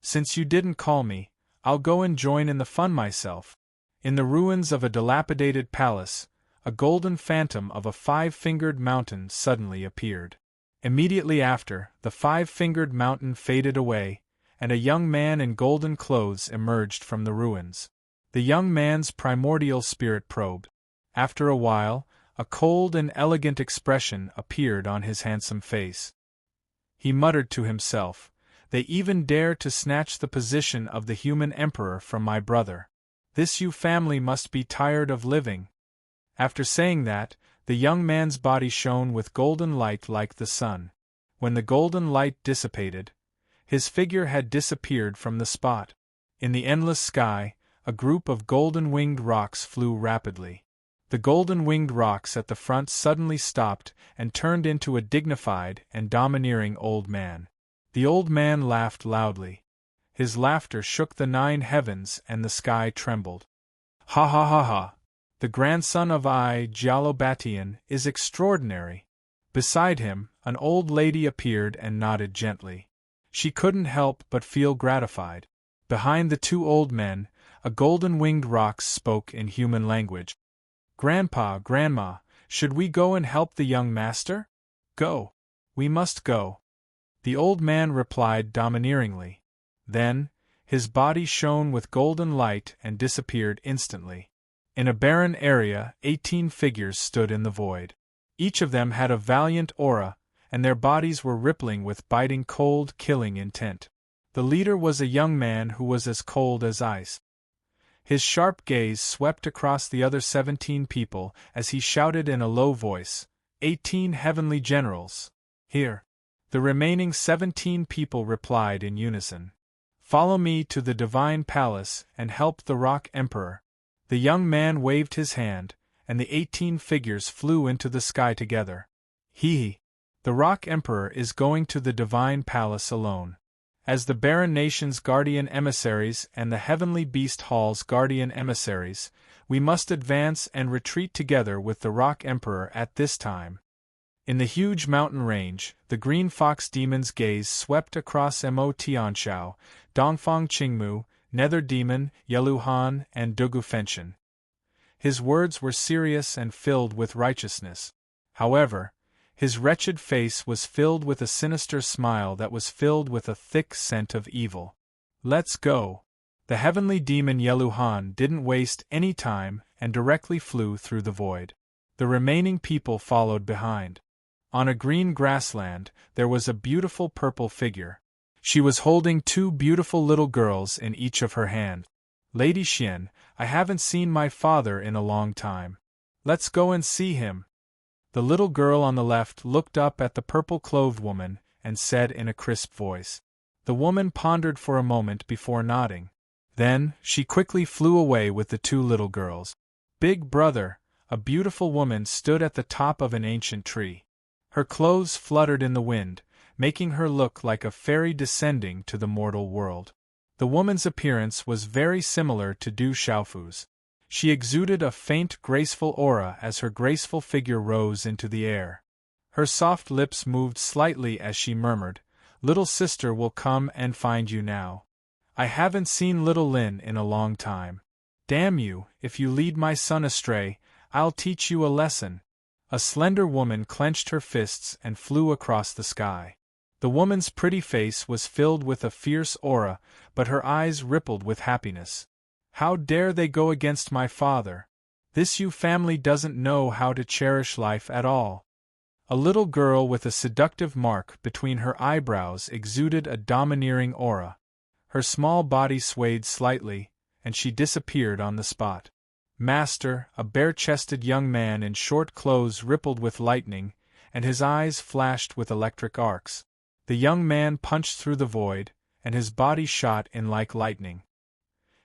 "Since you didn't call me, I'll go and join in the fun myself." In the ruins of a dilapidated palace, a golden phantom of a 5-fingered mountain suddenly appeared. Immediately after, the 5-fingered mountain faded away, and a young man in golden clothes emerged from the ruins. The young man's primordial spirit probed. After a while, a cold and elegant expression appeared on his handsome face. He muttered to himself, "They even dare to snatch the position of the human emperor from my brother. This Yu family must be tired of living." After saying that, the young man's body shone with golden light like the sun. When the golden light dissipated, his figure had disappeared from the spot. In the endless sky, a group of golden-winged rocks flew rapidly. The golden-winged rocks at the front suddenly stopped and turned into a dignified and domineering old man. The old man laughed loudly. His laughter shook the 9 heavens and the sky trembled. "Ha ha ha ha! The grandson of Jalobatian is extraordinary." Beside him, an old lady appeared and nodded gently. She couldn't help but feel gratified. Behind the 2 old men, a golden-winged rock spoke in human language. "Grandpa, Grandma, should we go and help the young master?" "Go. We must go," the old man replied domineeringly. Then, his body shone with golden light and disappeared instantly. In a barren area, 18 figures stood in the void. Each of them had a valiant aura, and their bodies were rippling with biting cold, killing intent. The leader was a young man who was as cold as ice. His sharp gaze swept across the other 17 people as he shouted in a low voice, 18 heavenly generals, here!" The remaining 17 people replied in unison, "Follow me to the Divine Palace and help the Rock Emperor." The young man waved his hand, and the 18 figures flew into the sky together. "He! The Rock Emperor is going to the Divine Palace alone. As the barren nation's guardian emissaries and the heavenly beast hall's guardian emissaries, we must advance and retreat together with the Rock Emperor at this time." In the huge mountain range, the green fox demon's gaze swept across Mo Tianshao, Dongfang Qingmu, Nether Demon, Yeluhan, and Dugufenchen. His words were serious and filled with righteousness. However, his wretched face was filled with a sinister smile that was filled with a thick scent of evil. Let's go. The heavenly demon Yeluhan didn't waste any time and directly flew through the void. The remaining people followed behind. On a green grassland, there was a beautiful purple figure. She was holding two beautiful little girls in each of her hands. Lady Xian, I haven't seen my father in a long time. Let's go and see him. The little girl on the left looked up at the purple-clothed woman and said in a crisp voice. The woman pondered for a moment before nodding. Then, she quickly flew away with the two little girls. Big Brother, a beautiful woman stood at the top of an ancient tree. Her clothes fluttered in the wind, making her look like a fairy descending to the mortal world. The woman's appearance was very similar to Du Xiaofu's. She exuded a faint, graceful aura as her graceful figure rose into the air. Her soft lips moved slightly as she murmured, "Little sister will come and find you now. I haven't seen little Lin in a long time. Damn you, if you lead my son astray, I'll teach you a lesson." A slender woman clenched her fists and flew across the sky. The woman's pretty face was filled with a fierce aura, but her eyes rippled with happiness. How dare they go against my father? This Yu family doesn't know how to cherish life at all. A little girl with a seductive mark between her eyebrows exuded a domineering aura. Her small body swayed slightly, and she disappeared on the spot. Master, a bare-chested young man in short clothes rippled with lightning, and his eyes flashed with electric arcs. The young man punched through the void, and his body shot in like lightning.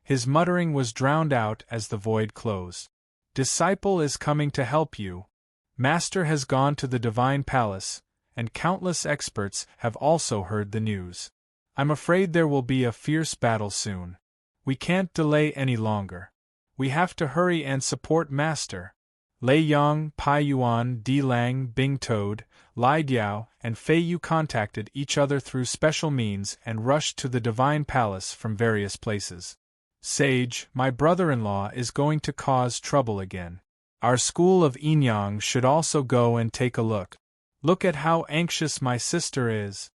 His muttering was drowned out as the void closed. Disciple is coming to help you. Master has gone to the divine palace, and countless experts have also heard the news. I'm afraid there will be a fierce battle soon. We can't delay any longer. We have to hurry and support Master. Lei Yang, Pai Yuan, Di Lang, Bing Toad, Lai Diao, and Fei Yu contacted each other through special means and rushed to the divine palace from various places. Sage, my brother-in-law is going to cause trouble again. Our school of Yinyang should also go and take a look. Look at how anxious my sister is.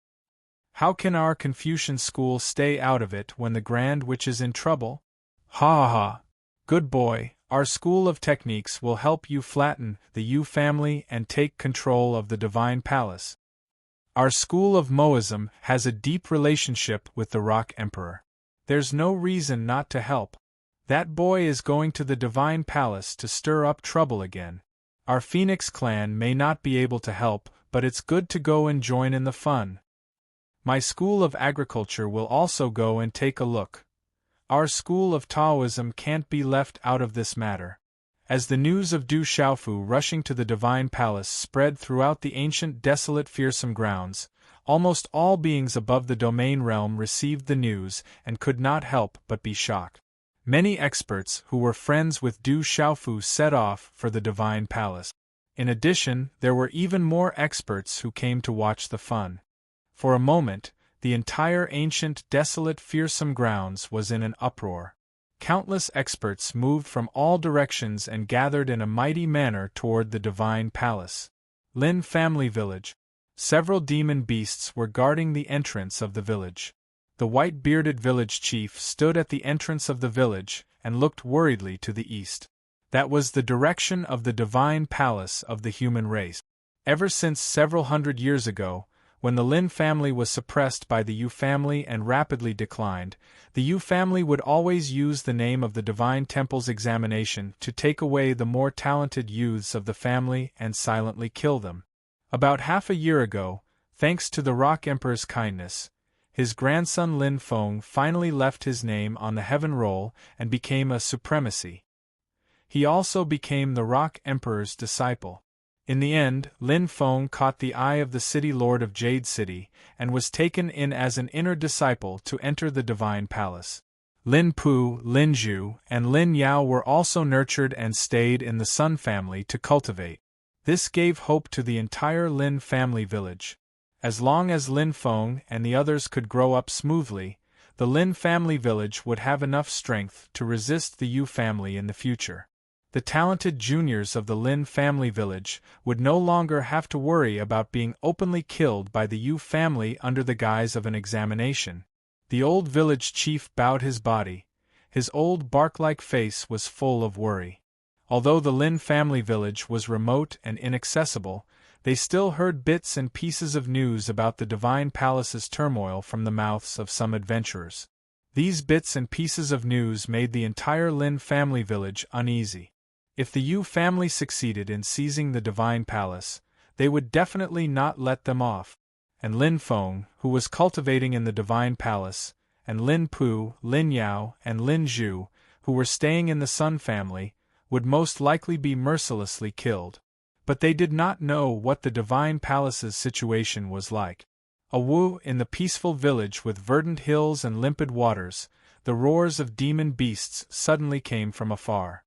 How can our Confucian school stay out of it when the Grand Witch is in trouble? Ha ha ha. Good boy, our school of techniques will help you flatten the Yu family and take control of the divine palace. Our school of Moism has a deep relationship with the Rock Emperor. There's no reason not to help. That boy is going to the divine palace to stir up trouble again. Our Phoenix clan may not be able to help, but it's good to go and join in the fun. My school of agriculture will also go and take a look. Our school of Taoism can't be left out of this matter. As the news of Du Xiaofu rushing to the divine palace spread throughout the ancient desolate fearsome grounds, almost all beings above the domain realm received the news and could not help but be shocked. Many experts who were friends with Du Xiaofu set off for the divine palace. In addition, there were even more experts who came to watch the fun. For a moment, the entire ancient desolate fearsome grounds was in an uproar. Countless experts moved from all directions and gathered in a mighty manner toward the divine palace. Lin Family Village. Several demon beasts were guarding the entrance of the village. The white-bearded village chief stood at the entrance of the village and looked worriedly to the east. That was the direction of the divine palace of the human race. Ever since several hundred years ago, when the Lin family was suppressed by the Yu family and rapidly declined, the Yu family would always use the name of the Divine Temple's examination to take away the more talented youths of the family and silently kill them. About half a year ago, thanks to the Rock Emperor's kindness, his grandson Lin Feng finally left his name on the heaven roll and became a supremacy. He also became the Rock Emperor's disciple. In the end, Lin Feng caught the eye of the city lord of Jade City, and was taken in as an inner disciple to enter the divine palace. Lin Pu, Lin Zhu, and Lin Yao were also nurtured and stayed in the Sun family to cultivate. This gave hope to the entire Lin family village. As long as Lin Feng and the others could grow up smoothly, the Lin family village would have enough strength to resist the Yu family in the future. The talented juniors of the Lin family village would no longer have to worry about being openly killed by the Yu family under the guise of an examination. The old village chief bowed his body. His old bark-like face was full of worry. Although the Lin family village was remote and inaccessible, they still heard bits and pieces of news about the Divine Palace's turmoil from the mouths of some adventurers. These bits and pieces of news made the entire Lin family village uneasy. If the Yu family succeeded in seizing the Divine Palace, they would definitely not let them off. And Lin Feng, who was cultivating in the Divine Palace, and Lin Pu, Lin Yao, and Lin Zhu, who were staying in the Sun family, would most likely be mercilessly killed. But they did not know what the Divine Palace's situation was like. In the peaceful village with verdant hills and limpid waters, the roars of demon beasts suddenly came from afar.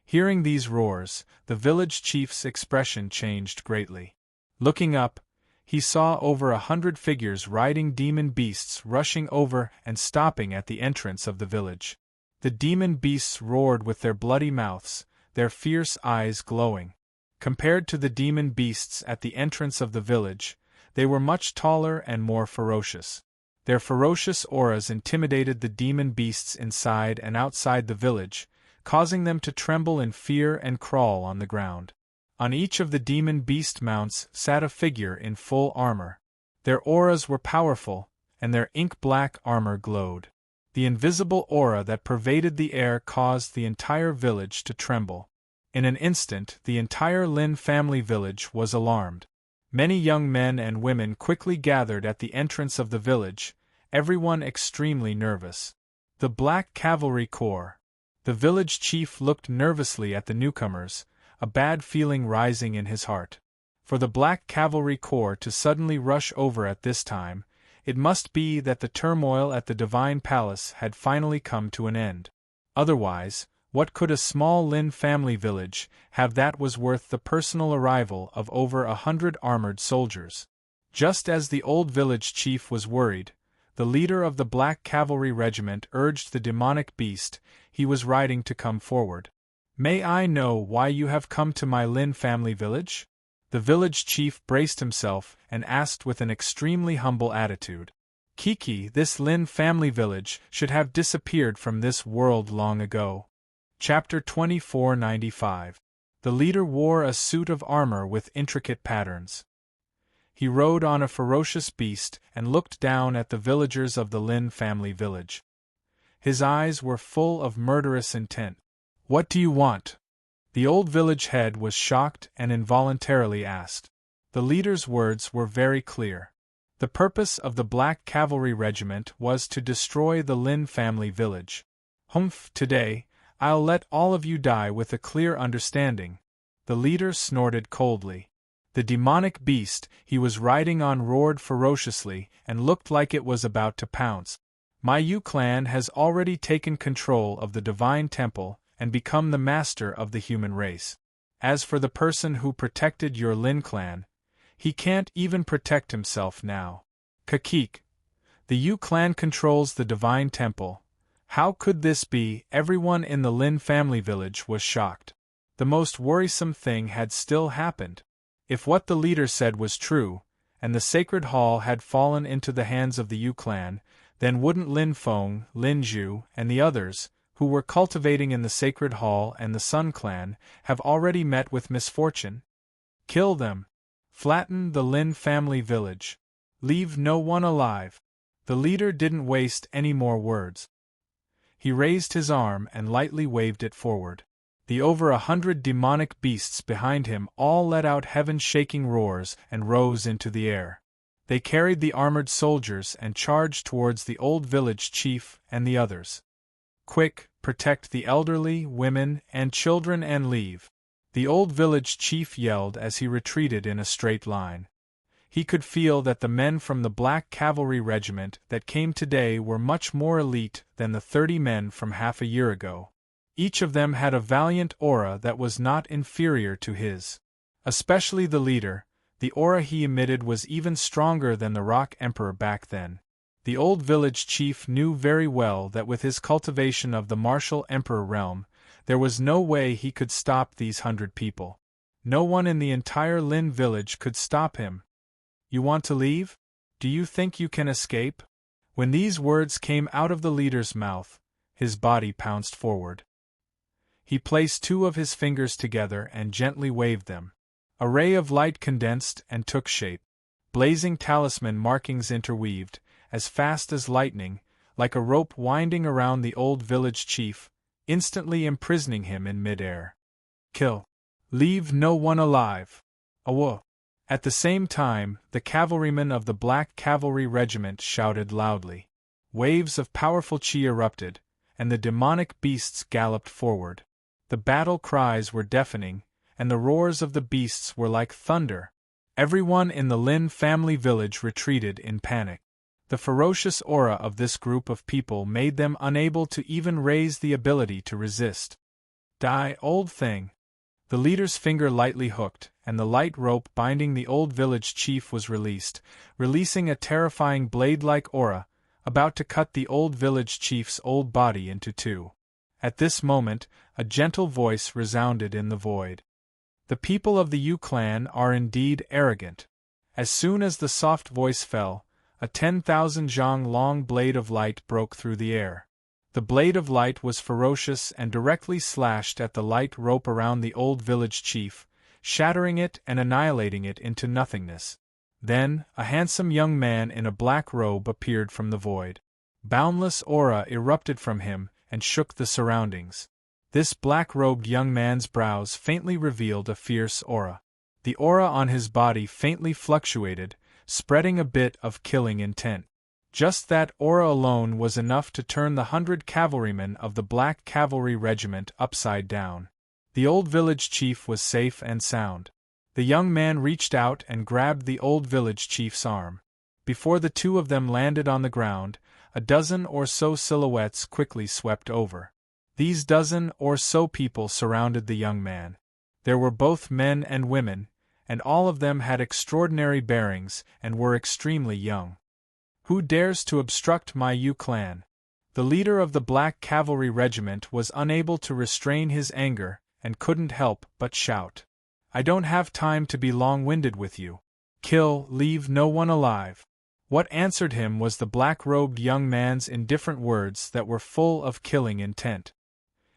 Hearing these roars, the village chief's expression changed greatly. Looking up, he saw over 100 figures riding demon beasts rushing over and stopping at the entrance of the village. The demon beasts roared with their bloody mouths, their fierce eyes glowing. Compared to the demon beasts at the entrance of the village, they were much taller and more ferocious. Their ferocious auras intimidated the demon beasts inside and outside the village, causing them to tremble in fear and crawl on the ground. On each of the demon beast mounts sat a figure in full armor. Their auras were powerful, and their ink-black armor glowed. The invisible aura that pervaded the air caused the entire village to tremble. In an instant, the entire Lin family village was alarmed. Many young men and women quickly gathered at the entrance of the village, everyone extremely nervous. The Black Cavalry Corps. The village chief looked nervously at the newcomers, a bad feeling rising in his heart. For the Black Cavalry Corps to suddenly rush over at this time, it must be that the turmoil at the Divine Palace had finally come to an end. Otherwise, what could a small Lin family village have that was worth the personal arrival of over 100 armored soldiers? Just as the old village chief was worried, the leader of the Black Cavalry Regiment urged the demonic beast he was riding to come forward. "May I know why you have come to my Lin family village?" The village chief braced himself and asked with an extremely humble attitude. "Kiki, this Lin family village should have disappeared from this world long ago." Chapter 2495. The leader wore a suit of armor with intricate patterns. He rode on a ferocious beast and looked down at the villagers of the Lin family village. His eyes were full of murderous intent. "What do you want?" The old village head was shocked and involuntarily asked. The leader's words were very clear. The purpose of the Black Cavalry Regiment was to destroy the Lin family village. Today, I'll let all of you die with a clear understanding." The leader snorted coldly. The demonic beast he was riding on roared ferociously and looked like it was about to pounce. "My Yu clan has already taken control of the Divine Temple and become the master of the human race. As for the person who protected your Lin clan, he can't even protect himself now. Kakik, the Yu clan controls the Divine Temple. How could this be?" Everyone in the Lin family village was shocked. The most worrisome thing had still happened. If what the leader said was true, and the sacred hall had fallen into the hands of the Yu clan, then wouldn't Lin Feng, Lin Zhu, and the others, who were cultivating in the sacred hall and the Sun clan, have already met with misfortune? Kill them. Flatten the Lin family village. Leave no one alive. The leader didn't waste any more words. He raised his arm and lightly waved it forward. The over 100 demonic beasts behind him all let out heaven-shaking roars and rose into the air. They carried the armored soldiers and charged towards the old village chief and the others. "Quick, protect the elderly, women, and children and leave," the old village chief yelled as he retreated in a straight line. He could feel that the men from the Black Cavalry Regiment that came today were much more elite than the 30 men from half a year ago. Each of them had a valiant aura that was not inferior to his. Especially the leader, the aura he emitted was even stronger than the Rock Emperor back then. The old village chief knew very well that with his cultivation of the martial emperor realm, there was no way he could stop these 100 people. No one in the entire Lin village could stop him. You want to leave? Do you think you can escape? When these words came out of the leader's mouth, his body pounced forward. He placed 2 of his fingers together and gently waved them. A ray of light condensed and took shape. Blazing talisman markings interweaved, as fast as lightning, like a rope winding around the old village chief, instantly imprisoning him in mid-air. Kill. Leave no one alive. Awo. At the same time, the cavalrymen of the Black Cavalry Regiment shouted loudly. Waves of powerful chi erupted, and the demonic beasts galloped forward. The battle cries were deafening, and the roars of the beasts were like thunder. Everyone in the Lin family village retreated in panic. The ferocious aura of this group of people made them unable to even raise the ability to resist. Die, old thing! The leader's finger lightly hooked, and the light rope binding the old village chief was released, releasing a terrifying blade-like aura, about to cut the old village chief's old body into 2. At this moment, a gentle voice resounded in the void. The people of the Yu clan are indeed arrogant. As soon as the soft voice fell, a 10,000 zhang long blade of light broke through the air. The blade of light was ferocious and directly slashed at the light rope around the old village chief, shattering it and annihilating it into nothingness. Then, a handsome young man in a black robe appeared from the void. Boundless aura erupted from him and shook the surroundings. This black-robed young man's brows faintly revealed a fierce aura. The aura on his body faintly fluctuated, spreading a bit of killing intent. Just that aura alone was enough to turn the 100 cavalrymen of the Black Cavalry Regiment upside down. The old village chief was safe and sound. The young man reached out and grabbed the old village chief's arm. Before the 2 of them landed on the ground, a dozen or so silhouettes quickly swept over. These dozen or so people surrounded the young man. There were both men and women, and all of them had extraordinary bearings and were extremely young. Who dares to obstruct my Yu clan? The leader of the Black Cavalry Regiment was unable to restrain his anger and couldn't help but shout. I don't have time to be long-winded with you. Kill, leave no one alive. What answered him was the black-robed young man's indifferent words that were full of killing intent.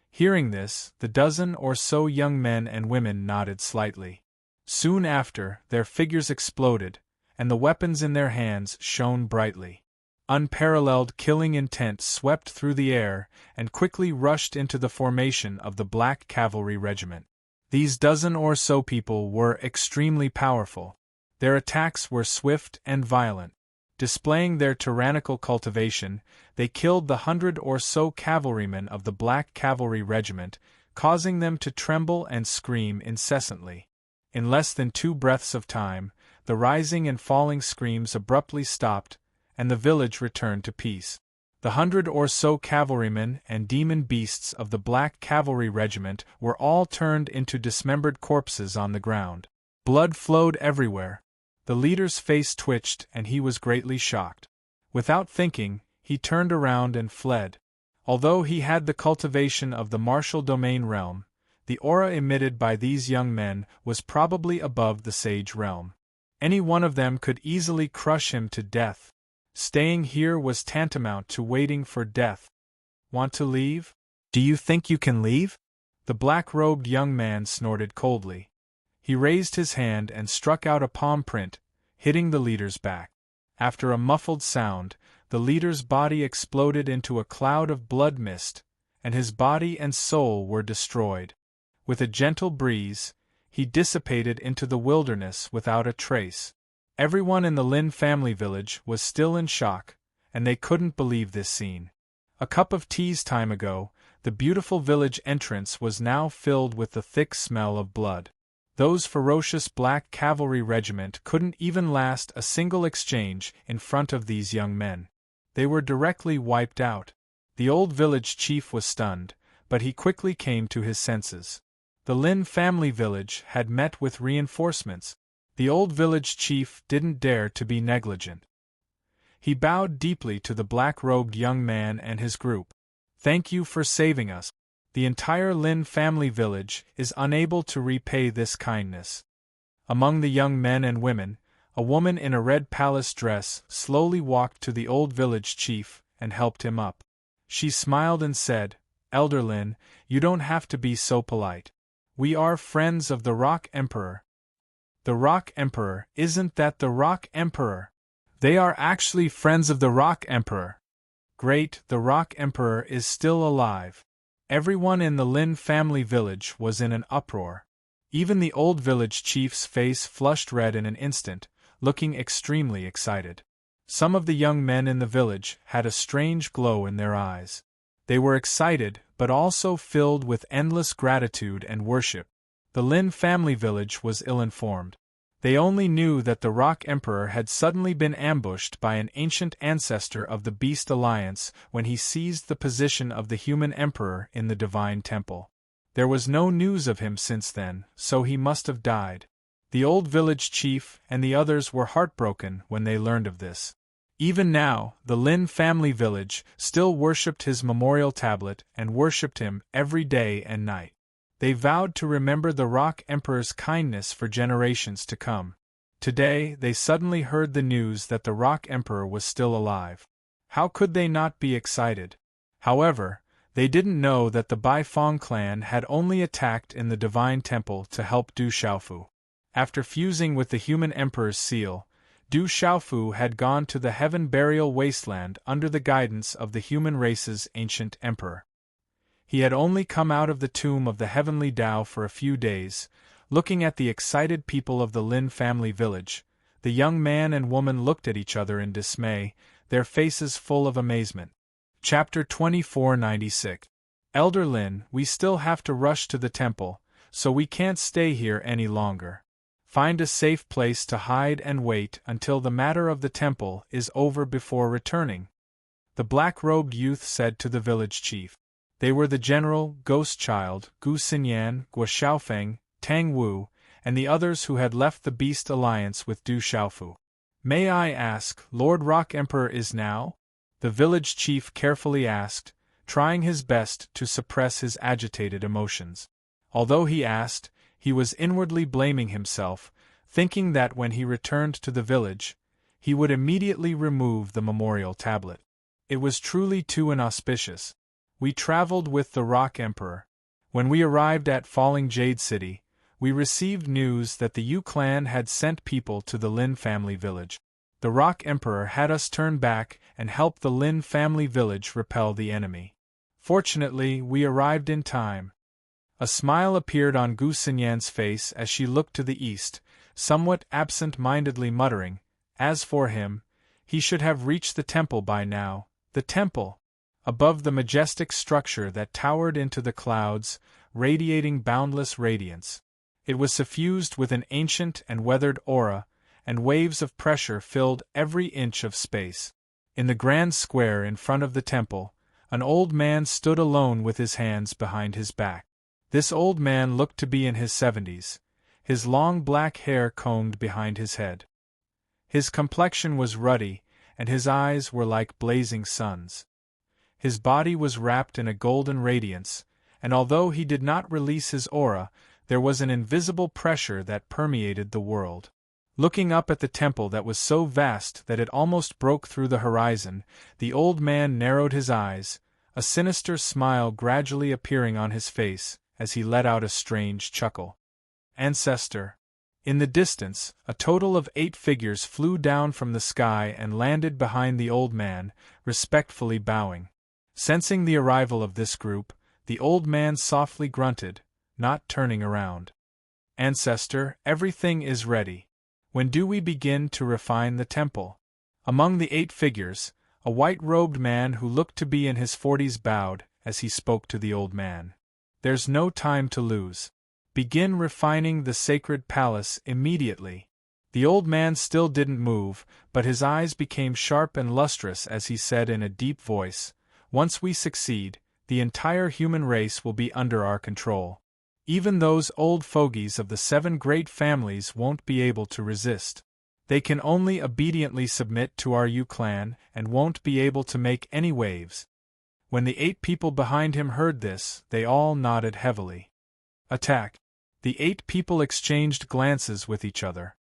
Hearing this, the dozen or so young men and women nodded slightly. Soon after, their figures exploded, and the weapons in their hands shone brightly. Unparalleled killing intent swept through the air and quickly rushed into the formation of the Black Cavalry Regiment. These dozen or so people were extremely powerful. Their attacks were swift and violent. Displaying their tyrannical cultivation, they killed the 100 or so cavalrymen of the Black Cavalry Regiment, causing them to tremble and scream incessantly. In less than 2 breaths of time, the rising and falling screams abruptly stopped, and the village returned to peace. The 100 or so cavalrymen and demon beasts of the Black Cavalry Regiment were all turned into dismembered corpses on the ground. Blood flowed everywhere. The leader's face twitched and he was greatly shocked. Without thinking, he turned around and fled. Although he had the cultivation of the martial domain realm, the aura emitted by these young men was probably above the sage realm. Any one of them could easily crush him to death. Staying here was tantamount to waiting for death. Want to leave? Do you think you can leave? The black-robed young man snorted coldly. He raised his hand and struck out a palm print, hitting the leader's back. After a muffled sound, the leader's body exploded into a cloud of blood mist, and his body and soul were destroyed. With a gentle breeze, he dissipated into the wilderness without a trace. Everyone in the Lin family village was still in shock, and they couldn't believe this scene. A cup of tea's time ago, the beautiful village entrance was now filled with the thick smell of blood. Those ferocious Black Cavalry Regiment couldn't even last a single exchange in front of these young men. They were directly wiped out. The old village chief was stunned, but he quickly came to his senses. The Lin family village had met with reinforcements. The old village chief didn't dare to be negligent. He bowed deeply to the black-robed young man and his group. "Thank you for saving us. The entire Lin family village is unable to repay this kindness." Among the young men and women, a woman in a red palace dress slowly walked to the old village chief and helped him up. She smiled and said, "Elder Lin, you don't have to be so polite. We are friends of the Rock Emperor." "The Rock Emperor? Isn't that the Rock Emperor?" "They are actually friends of the Rock Emperor." "Great, the Rock Emperor is still alive." Everyone in the Lin family village was in an uproar. Even the old village chief's face flushed red in an instant, looking extremely excited. Some of the young men in the village had a strange glow in their eyes. They were excited, but also filled with endless gratitude and worship. The Lin family village was ill-informed. They only knew that the Rock Emperor had suddenly been ambushed by an ancient ancestor of the Beast Alliance when he seized the position of the human emperor in the Divine Temple. There was no news of him since then, so he must have died. The old village chief and the others were heartbroken when they learned of this. Even now, the Lin family village still worshipped his memorial tablet and worshipped him every day and night. They vowed to remember the Rock Emperor's kindness for generations to come. Today, they suddenly heard the news that the Rock Emperor was still alive. How could they not be excited? However, they didn't know that the Baifeng clan had only attacked in the Divine Temple to help Du Xiaofu. After fusing with the human emperor's seal, Du Xiaofu had gone to the Heaven Burial Wasteland under the guidance of the human race's ancient emperor. He had only come out of the tomb of the heavenly Tao for a few days. Looking at the excited people of the Lin family village, the young man and woman looked at each other in dismay, their faces full of amazement. Chapter 2496. Elder Lin, we still have to rush to the temple, so we can't stay here any longer. Find a safe place to hide and wait until the matter of the temple is over before returning," the black-robed youth said to the village chief. They were the general, Ghost Child, Gu Xinyan, Guo Xiaofeng, Tang Wu, and the others who had left the Beast Alliance with Du Xiaofu. "May I ask, Lord Rock Emperor is now?" the village chief carefully asked, trying his best to suppress his agitated emotions. Although he asked, he was inwardly blaming himself, thinking that when he returned to the village, he would immediately remove the memorial tablet. It was truly too inauspicious. "We traveled with the Rock Emperor. When we arrived at Falling Jade City, we received news that the Yu clan had sent people to the Lin family village. The Rock Emperor had us turn back and help the Lin family village repel the enemy. Fortunately, we arrived in time." A smile appeared on Gu Xinyan's face as she looked to the east, somewhat absent-mindedly muttering, "As for him, he should have reached the temple by now." The temple! Above the majestic structure that towered into the clouds, radiating boundless radiance. It was suffused with an ancient and weathered aura, and waves of pressure filled every inch of space. In the grand square in front of the temple, an old man stood alone with his hands behind his back. This old man looked to be in his 70s, his long black hair combed behind his head. His complexion was ruddy, and his eyes were like blazing suns. His body was wrapped in a golden radiance, and although he did not release his aura, there was an invisible pressure that permeated the world. Looking up at the temple that was so vast that it almost broke through the horizon, the old man narrowed his eyes, a sinister smile gradually appearing on his face as he let out a strange chuckle. "Ancestor." In the distance, a total of 8 figures flew down from the sky and landed behind the old man, respectfully bowing. Sensing the arrival of this group, the old man softly grunted, not turning around. "Ancestor, everything is ready. When do we begin to refine the temple?" Among the 8 figures, a white-robed man who looked to be in his 40s bowed as he spoke to the old man. "There's no time to lose. Begin refining the sacred palace immediately." The old man still didn't move, but his eyes became sharp and lustrous as he said in a deep voice, "Once we succeed, the entire human race will be under our control. Even those old fogies of the 7 great families won't be able to resist." They can only obediently submit to our U-clan and won't be able to make any waves. When the 8 people behind him heard this, they all nodded heavily. Attack! The 8 people exchanged glances with each other.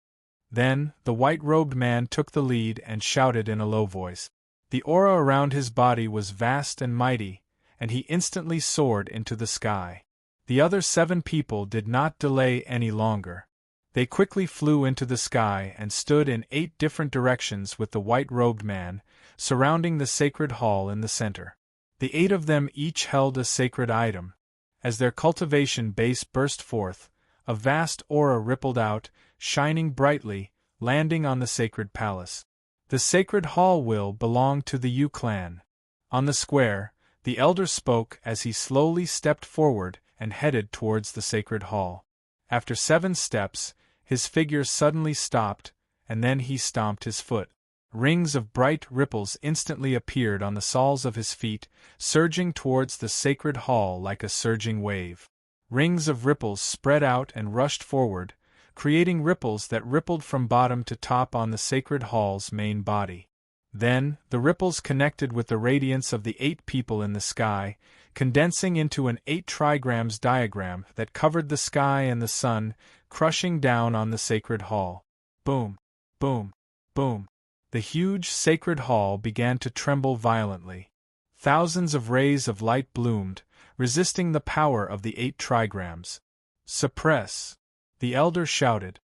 Then, the white-robed man took the lead and shouted in a low voice. The aura around his body was vast and mighty, and he instantly soared into the sky. The other 7 people did not delay any longer. They quickly flew into the sky and stood in 8 different directions with the white-robed man, surrounding the sacred hall in the center. The 8 of them each held a sacred item. As their cultivation base burst forth, a vast aura rippled out, shining brightly, landing on the sacred palace. The sacred hall will belong to the U-clan. On the square, the elder spoke as he slowly stepped forward and headed towards the sacred hall. After 7 steps, his figure suddenly stopped, and then he stomped his foot. Rings of bright ripples instantly appeared on the soles of his feet, surging towards the sacred hall like a surging wave. Rings of ripples spread out and rushed forward, creating ripples that rippled from bottom to top on the sacred hall's main body. Then, the ripples connected with the radiance of the 8 people in the sky, condensing into an 8 trigrams diagram that covered the sky and the sun, crushing down on the sacred hall. Boom! Boom! Boom! The huge sacred hall began to tremble violently. Thousands of rays of light bloomed, resisting the power of the 8 trigrams. Suppress! The elder shouted.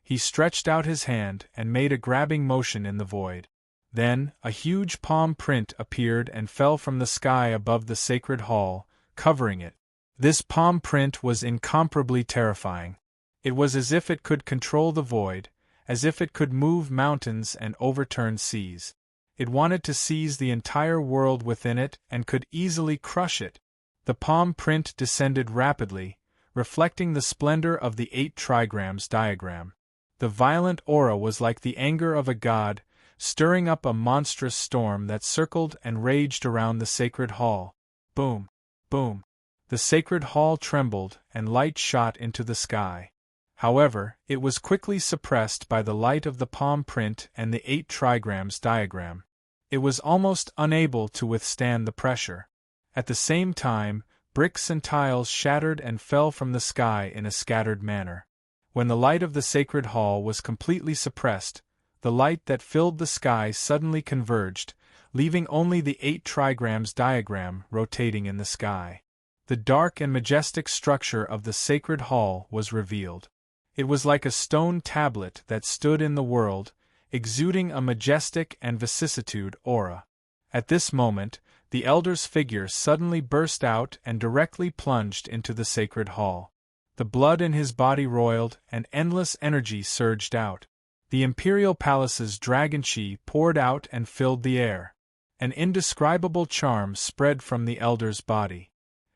He stretched out his hand and made a grabbing motion in the void. Then, a huge palm print appeared and fell from the sky above the sacred hall, covering it. This palm print was incomparably terrifying. It was as if it could control the void, as if it could move mountains and overturn seas. It wanted to seize the entire world within it and could easily crush it. The palm print descended rapidly, reflecting the splendor of the 8 trigrams diagram. The violent aura was like the anger of a god, stirring up a monstrous storm that circled and raged around the sacred hall. Boom! Boom! The sacred hall trembled and light shot into the sky. However, it was quickly suppressed by the light of the palm print and the 8 trigrams diagram. It was almost unable to withstand the pressure. At the same time, bricks and tiles shattered and fell from the sky in a scattered manner. When the light of the sacred hall was completely suppressed, the light that filled the sky suddenly converged, leaving only the 8 trigrams diagram rotating in the sky. The dark and majestic structure of the sacred hall was revealed. It was like a stone tablet that stood in the world, exuding a majestic and vicissitude aura. At this moment, the elder's figure suddenly burst out and directly plunged into the sacred hall. The blood in his body roiled and endless energy surged out. The imperial palace's dragon chi poured out and filled the air. An indescribable charm spread from the elder's body.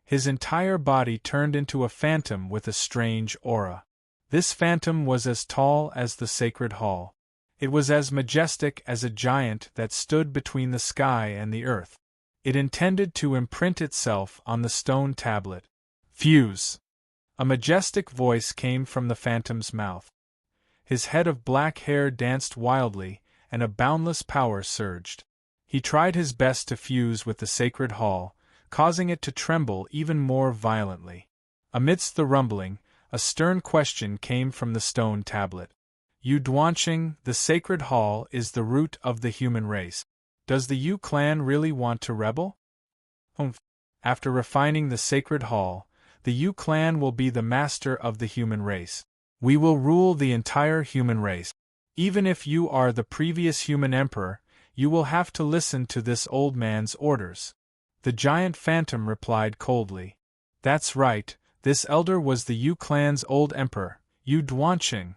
His entire body turned into a phantom with a strange aura. This phantom was as tall as the sacred hall. It was as majestic as a giant that stood between the sky and the earth. It intended to imprint itself on the stone tablet. Fuse! A majestic voice came from the phantom's mouth. His head of black hair danced wildly, and a boundless power surged. He tried his best to fuse with the sacred hall, causing it to tremble even more violently. Amidst the rumbling, a stern question came from the stone tablet. Yu Duanqing, the sacred hall is the root of the human race. Does the Yu clan really want to rebel? After refining the sacred hall, the Yu clan will be the master of the human race. We will rule the entire human race. Even if you are the previous human emperor, you will have to listen to this old man's orders. The giant phantom replied coldly. That's right, this elder was the Yu clan's old emperor, Yu Duanqing.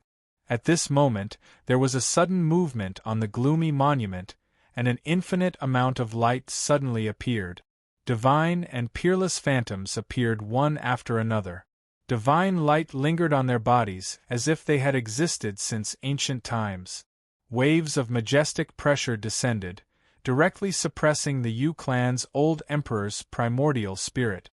At this moment, there was a sudden movement on the gloomy monument, and an infinite amount of light suddenly appeared. Divine and peerless phantoms appeared one after another. Divine light lingered on their bodies as if they had existed since ancient times. Waves of majestic pressure descended, directly suppressing the Yu clan's old emperor's primordial spirit.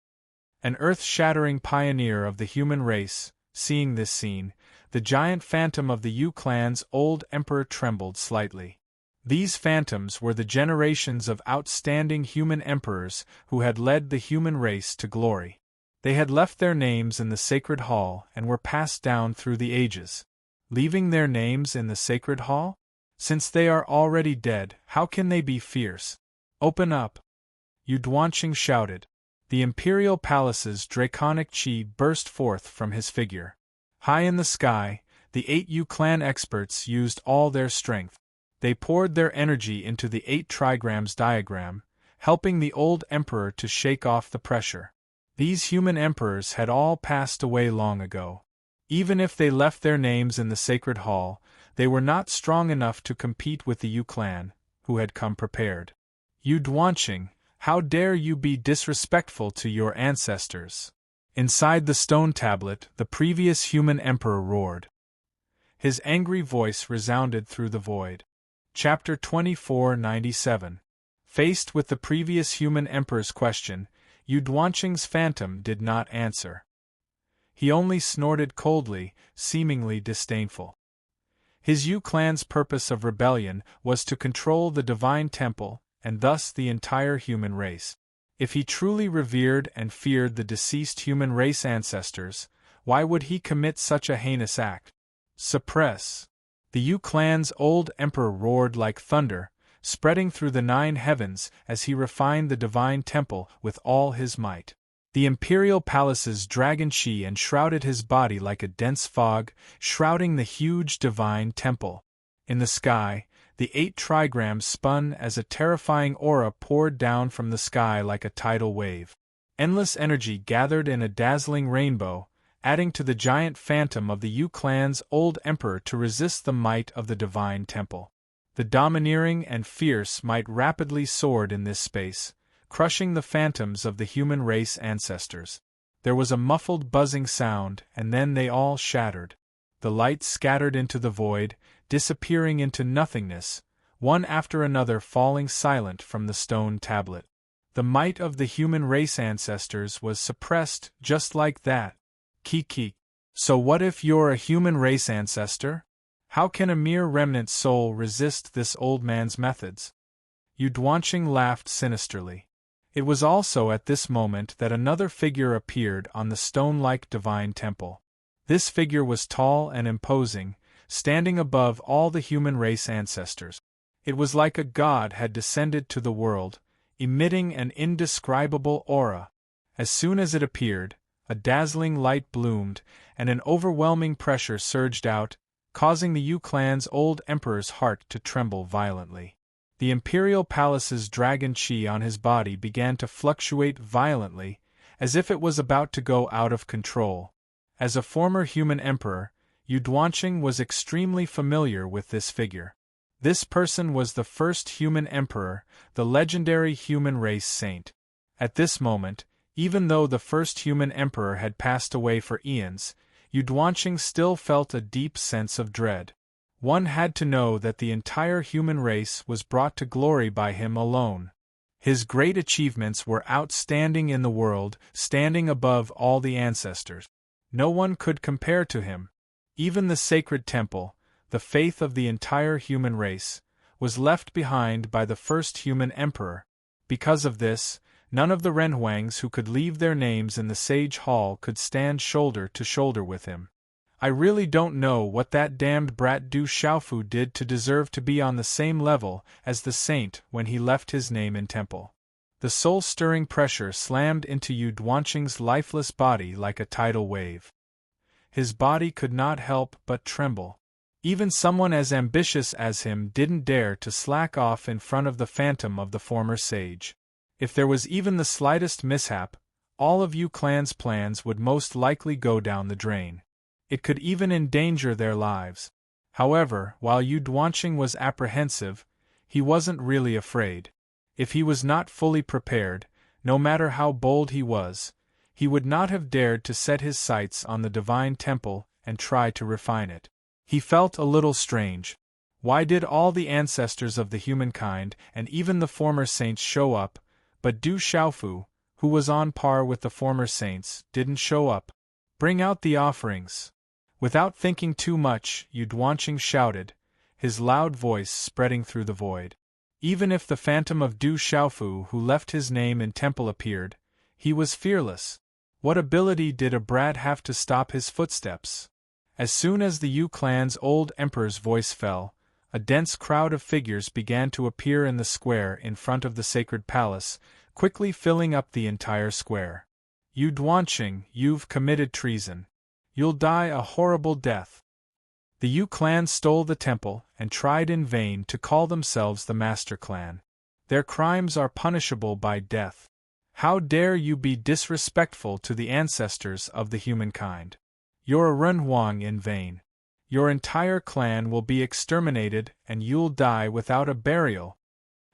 An earth-shattering pioneer of the human race, seeing this scene, the giant phantom of the Yu clan's old emperor trembled slightly. These phantoms were the generations of outstanding human emperors who had led the human race to glory. They had left their names in the sacred hall and were passed down through the ages. Leaving their names in the sacred hall? Since they are already dead, how can they be fierce? Open up! Yu Duanqing shouted. The imperial palace's draconic chi burst forth from his figure. High in the sky, the 8 Yu clan experts used all their strength. They poured their energy into the 8 trigrams diagram, helping the old emperor to shake off the pressure. These human emperors had all passed away long ago. Even if they left their names in the sacred hall, they were not strong enough to compete with the Yu clan, who had come prepared. Yu Duanqing, how dare you be disrespectful to your ancestors? Inside the stone tablet, the previous human emperor roared. His angry voice resounded through the void. Chapter 2497. Faced with the previous human emperor's question, Yu Duanqing's phantom did not answer. He only snorted coldly, seemingly disdainful. His Yu clan's purpose of rebellion was to control the divine temple, and thus the entire human race. If he truly revered and feared the deceased human race ancestors, why would he commit such a heinous act? Suppress! The Yu clan's old emperor roared like thunder, spreading through the 9 heavens as he refined the divine temple with all his might. The imperial palace's dragon chi enshrouded his body like a dense fog, shrouding the huge divine temple. In the sky, the 8 trigrams spun as a terrifying aura poured down from the sky like a tidal wave. Endless energy gathered in a dazzling rainbow, adding to the giant phantom of the Yu clan's old emperor to resist the might of the divine temple. The domineering and fierce might rapidly soared in this space, crushing the phantoms of the human race ancestors. There was a muffled buzzing sound, and then they all shattered. The light scattered into the void, disappearing into nothingness, one after another falling silent from the stone tablet. The might of the human race ancestors was suppressed just like that. Kiki. So what if you're a human race ancestor? How can a mere remnant soul resist this old man's methods? Yu Duanqing laughed sinisterly. It was also at this moment that another figure appeared on the stone-like divine temple. This figure was tall and imposing, standing above all the human race ancestors. It was like a god had descended to the world, emitting an indescribable aura. As soon as it appeared, a dazzling light bloomed, and an overwhelming pressure surged out, causing the Yu clan's old emperor's heart to tremble violently. The imperial palace's dragon chi on his body began to fluctuate violently, as if it was about to go out of control. As a former human emperor, Yu Duanqing was extremely familiar with this figure. This person was the first human emperor, the legendary human race saint. At this moment, even though the first human emperor had passed away for eons, Yu Duanqing still felt a deep sense of dread. One had to know that the entire human race was brought to glory by him alone. His great achievements were outstanding in the world, standing above all the ancestors. No one could compare to him. Even the sacred temple, the faith of the entire human race, was left behind by the first human emperor. Because of this, none of the Renhuangs who could leave their names in the Sage Hall could stand shoulder to shoulder with him. I really don't know what that damned brat Du Xiaofu did to deserve to be on the same level as the saint when he left his name in temple. The soul-stirring pressure slammed into Yu Duanqing's lifeless body like a tidal wave. His body could not help but tremble. Even someone as ambitious as him didn't dare to slack off in front of the phantom of the former sage. If there was even the slightest mishap, all of Yu clan's plans would most likely go down the drain. It could even endanger their lives. However, while Yu Duanqing was apprehensive, he wasn't really afraid. If he was not fully prepared, no matter how bold he was, he would not have dared to set his sights on the divine temple and try to refine it. He felt a little strange. Why did all the ancestors of the humankind and even the former saints show up, but Du Xiaofu, who was on par with the former saints, didn't show up? Bring out the offerings. Without thinking too much, Yu Duanqing shouted, his loud voice spreading through the void. Even if the phantom of Du Xiaofu who left his name in temple appeared, he was fearless. What ability did a brat have to stop his footsteps? As soon as the Yu clan's old emperor's voice fell, a dense crowd of figures began to appear in the square in front of the sacred palace, quickly filling up the entire square. Yu Duanqing, you've committed treason. You'll die a horrible death. The Yu clan stole the temple and tried in vain to call themselves the Master Clan. Their crimes are punishable by death. How dare you be disrespectful to the ancestors of the humankind? You're a Renhuang in vain. Your entire clan will be exterminated and you'll die without a burial.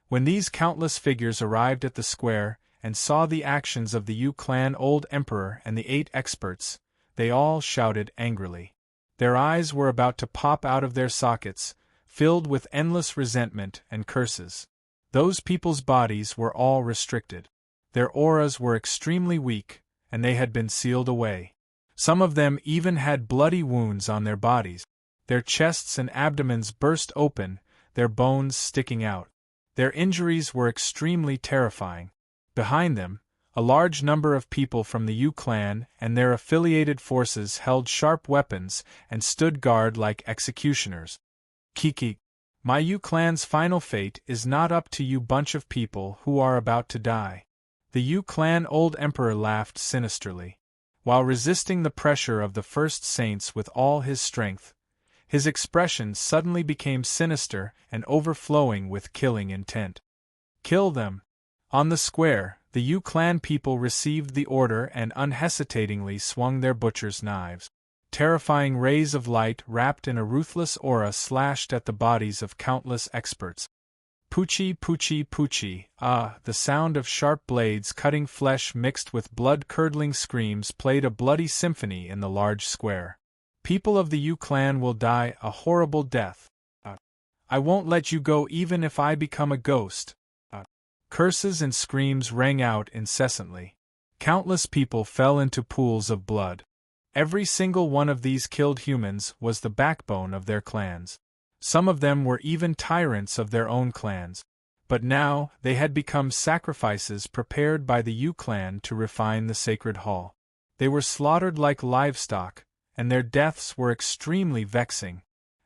When these countless figures arrived at the square and saw the actions of the Yu clan old emperor and the 8 experts, they all shouted angrily. Their eyes were about to pop out of their sockets, filled with endless resentment and curses. Those people's bodies were all restricted. Their auras were extremely weak, and they had been sealed away. Some of them even had bloody wounds on their bodies. Their chests and abdomens burst open, their bones sticking out. Their injuries were extremely terrifying. Behind them, a large number of people from the Yu clan and their affiliated forces held sharp weapons and stood guard like executioners. Kiki, my Yu clan's final fate is not up to you bunch of people who are about to die. The Yu clan old emperor laughed sinisterly. While resisting the pressure of the first saints with all his strength, his expression suddenly became sinister and overflowing with killing intent. Kill them. On the square, the Yu clan people received the order and unhesitatingly swung their butcher's knives. Terrifying rays of light wrapped in a ruthless aura slashed at the bodies of countless experts. Poochie, poochie, poochie, the sound of sharp blades cutting flesh mixed with blood-curdling screams played a bloody symphony in the large square. People of the Yu clan will die a horrible death. I won't let you go even if I become a ghost. Curses and screams rang out incessantly. Countless people fell into pools of blood. Every single one of these killed humans was the backbone of their clans. Some of them were even tyrants of their own clans. But now, they had become sacrifices prepared by the Yu clan to refine the sacred hall. They were slaughtered like livestock, and their deaths were extremely vexing.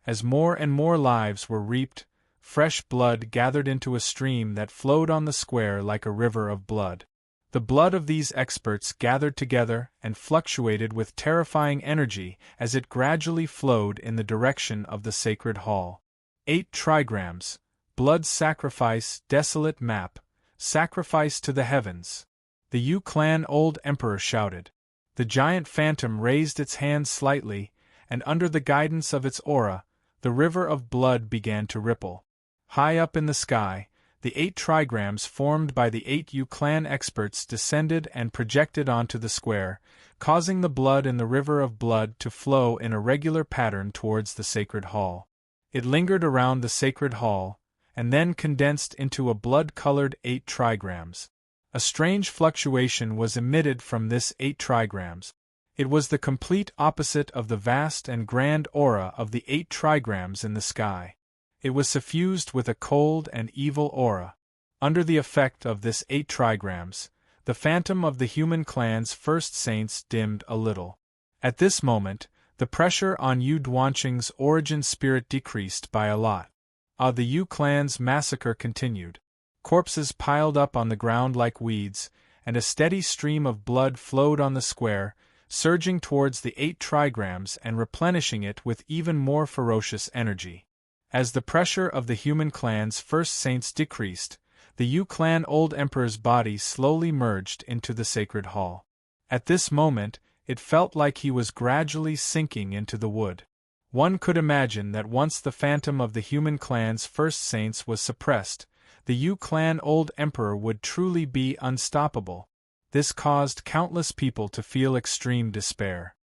As more and more lives were reaped, fresh blood gathered into a stream that flowed on the square like a river of blood. The blood of these experts gathered together and fluctuated with terrifying energy as it gradually flowed in the direction of the sacred hall. 8 trigrams, blood sacrifice, desolate map, sacrifice to the heavens. The Yu clan old emperor shouted. The giant phantom raised its hand slightly, and under the guidance of its aura, the river of blood began to ripple. High up in the sky, the 8 trigrams formed by the 8 Yu clan experts descended and projected onto the square, causing the blood in the river of blood to flow in a regular pattern towards the sacred hall. It lingered around the sacred hall, and then condensed into a blood-colored 8 trigrams. A strange fluctuation was emitted from this 8 trigrams. It was the complete opposite of the vast and grand aura of the 8 trigrams in the sky. It was suffused with a cold and evil aura. Under the effect of this 8 trigrams, the phantom of the human clan's first saints dimmed a little. At this moment, the pressure on Yu Duanqing's origin spirit decreased by a lot. The Yu clan's massacre continued. Corpses piled up on the ground like weeds, and a steady stream of blood flowed on the square, surging towards the 8 trigrams and replenishing it with even more ferocious energy. As the pressure of the human clan's first saints decreased, the Yu clan old emperor's body slowly merged into the sacred hall. At this moment, it felt like he was gradually sinking into the wood. One could imagine that once the phantom of the human clan's first saints was suppressed, the Yu clan old emperor would truly be unstoppable. This caused countless people to feel extreme despair.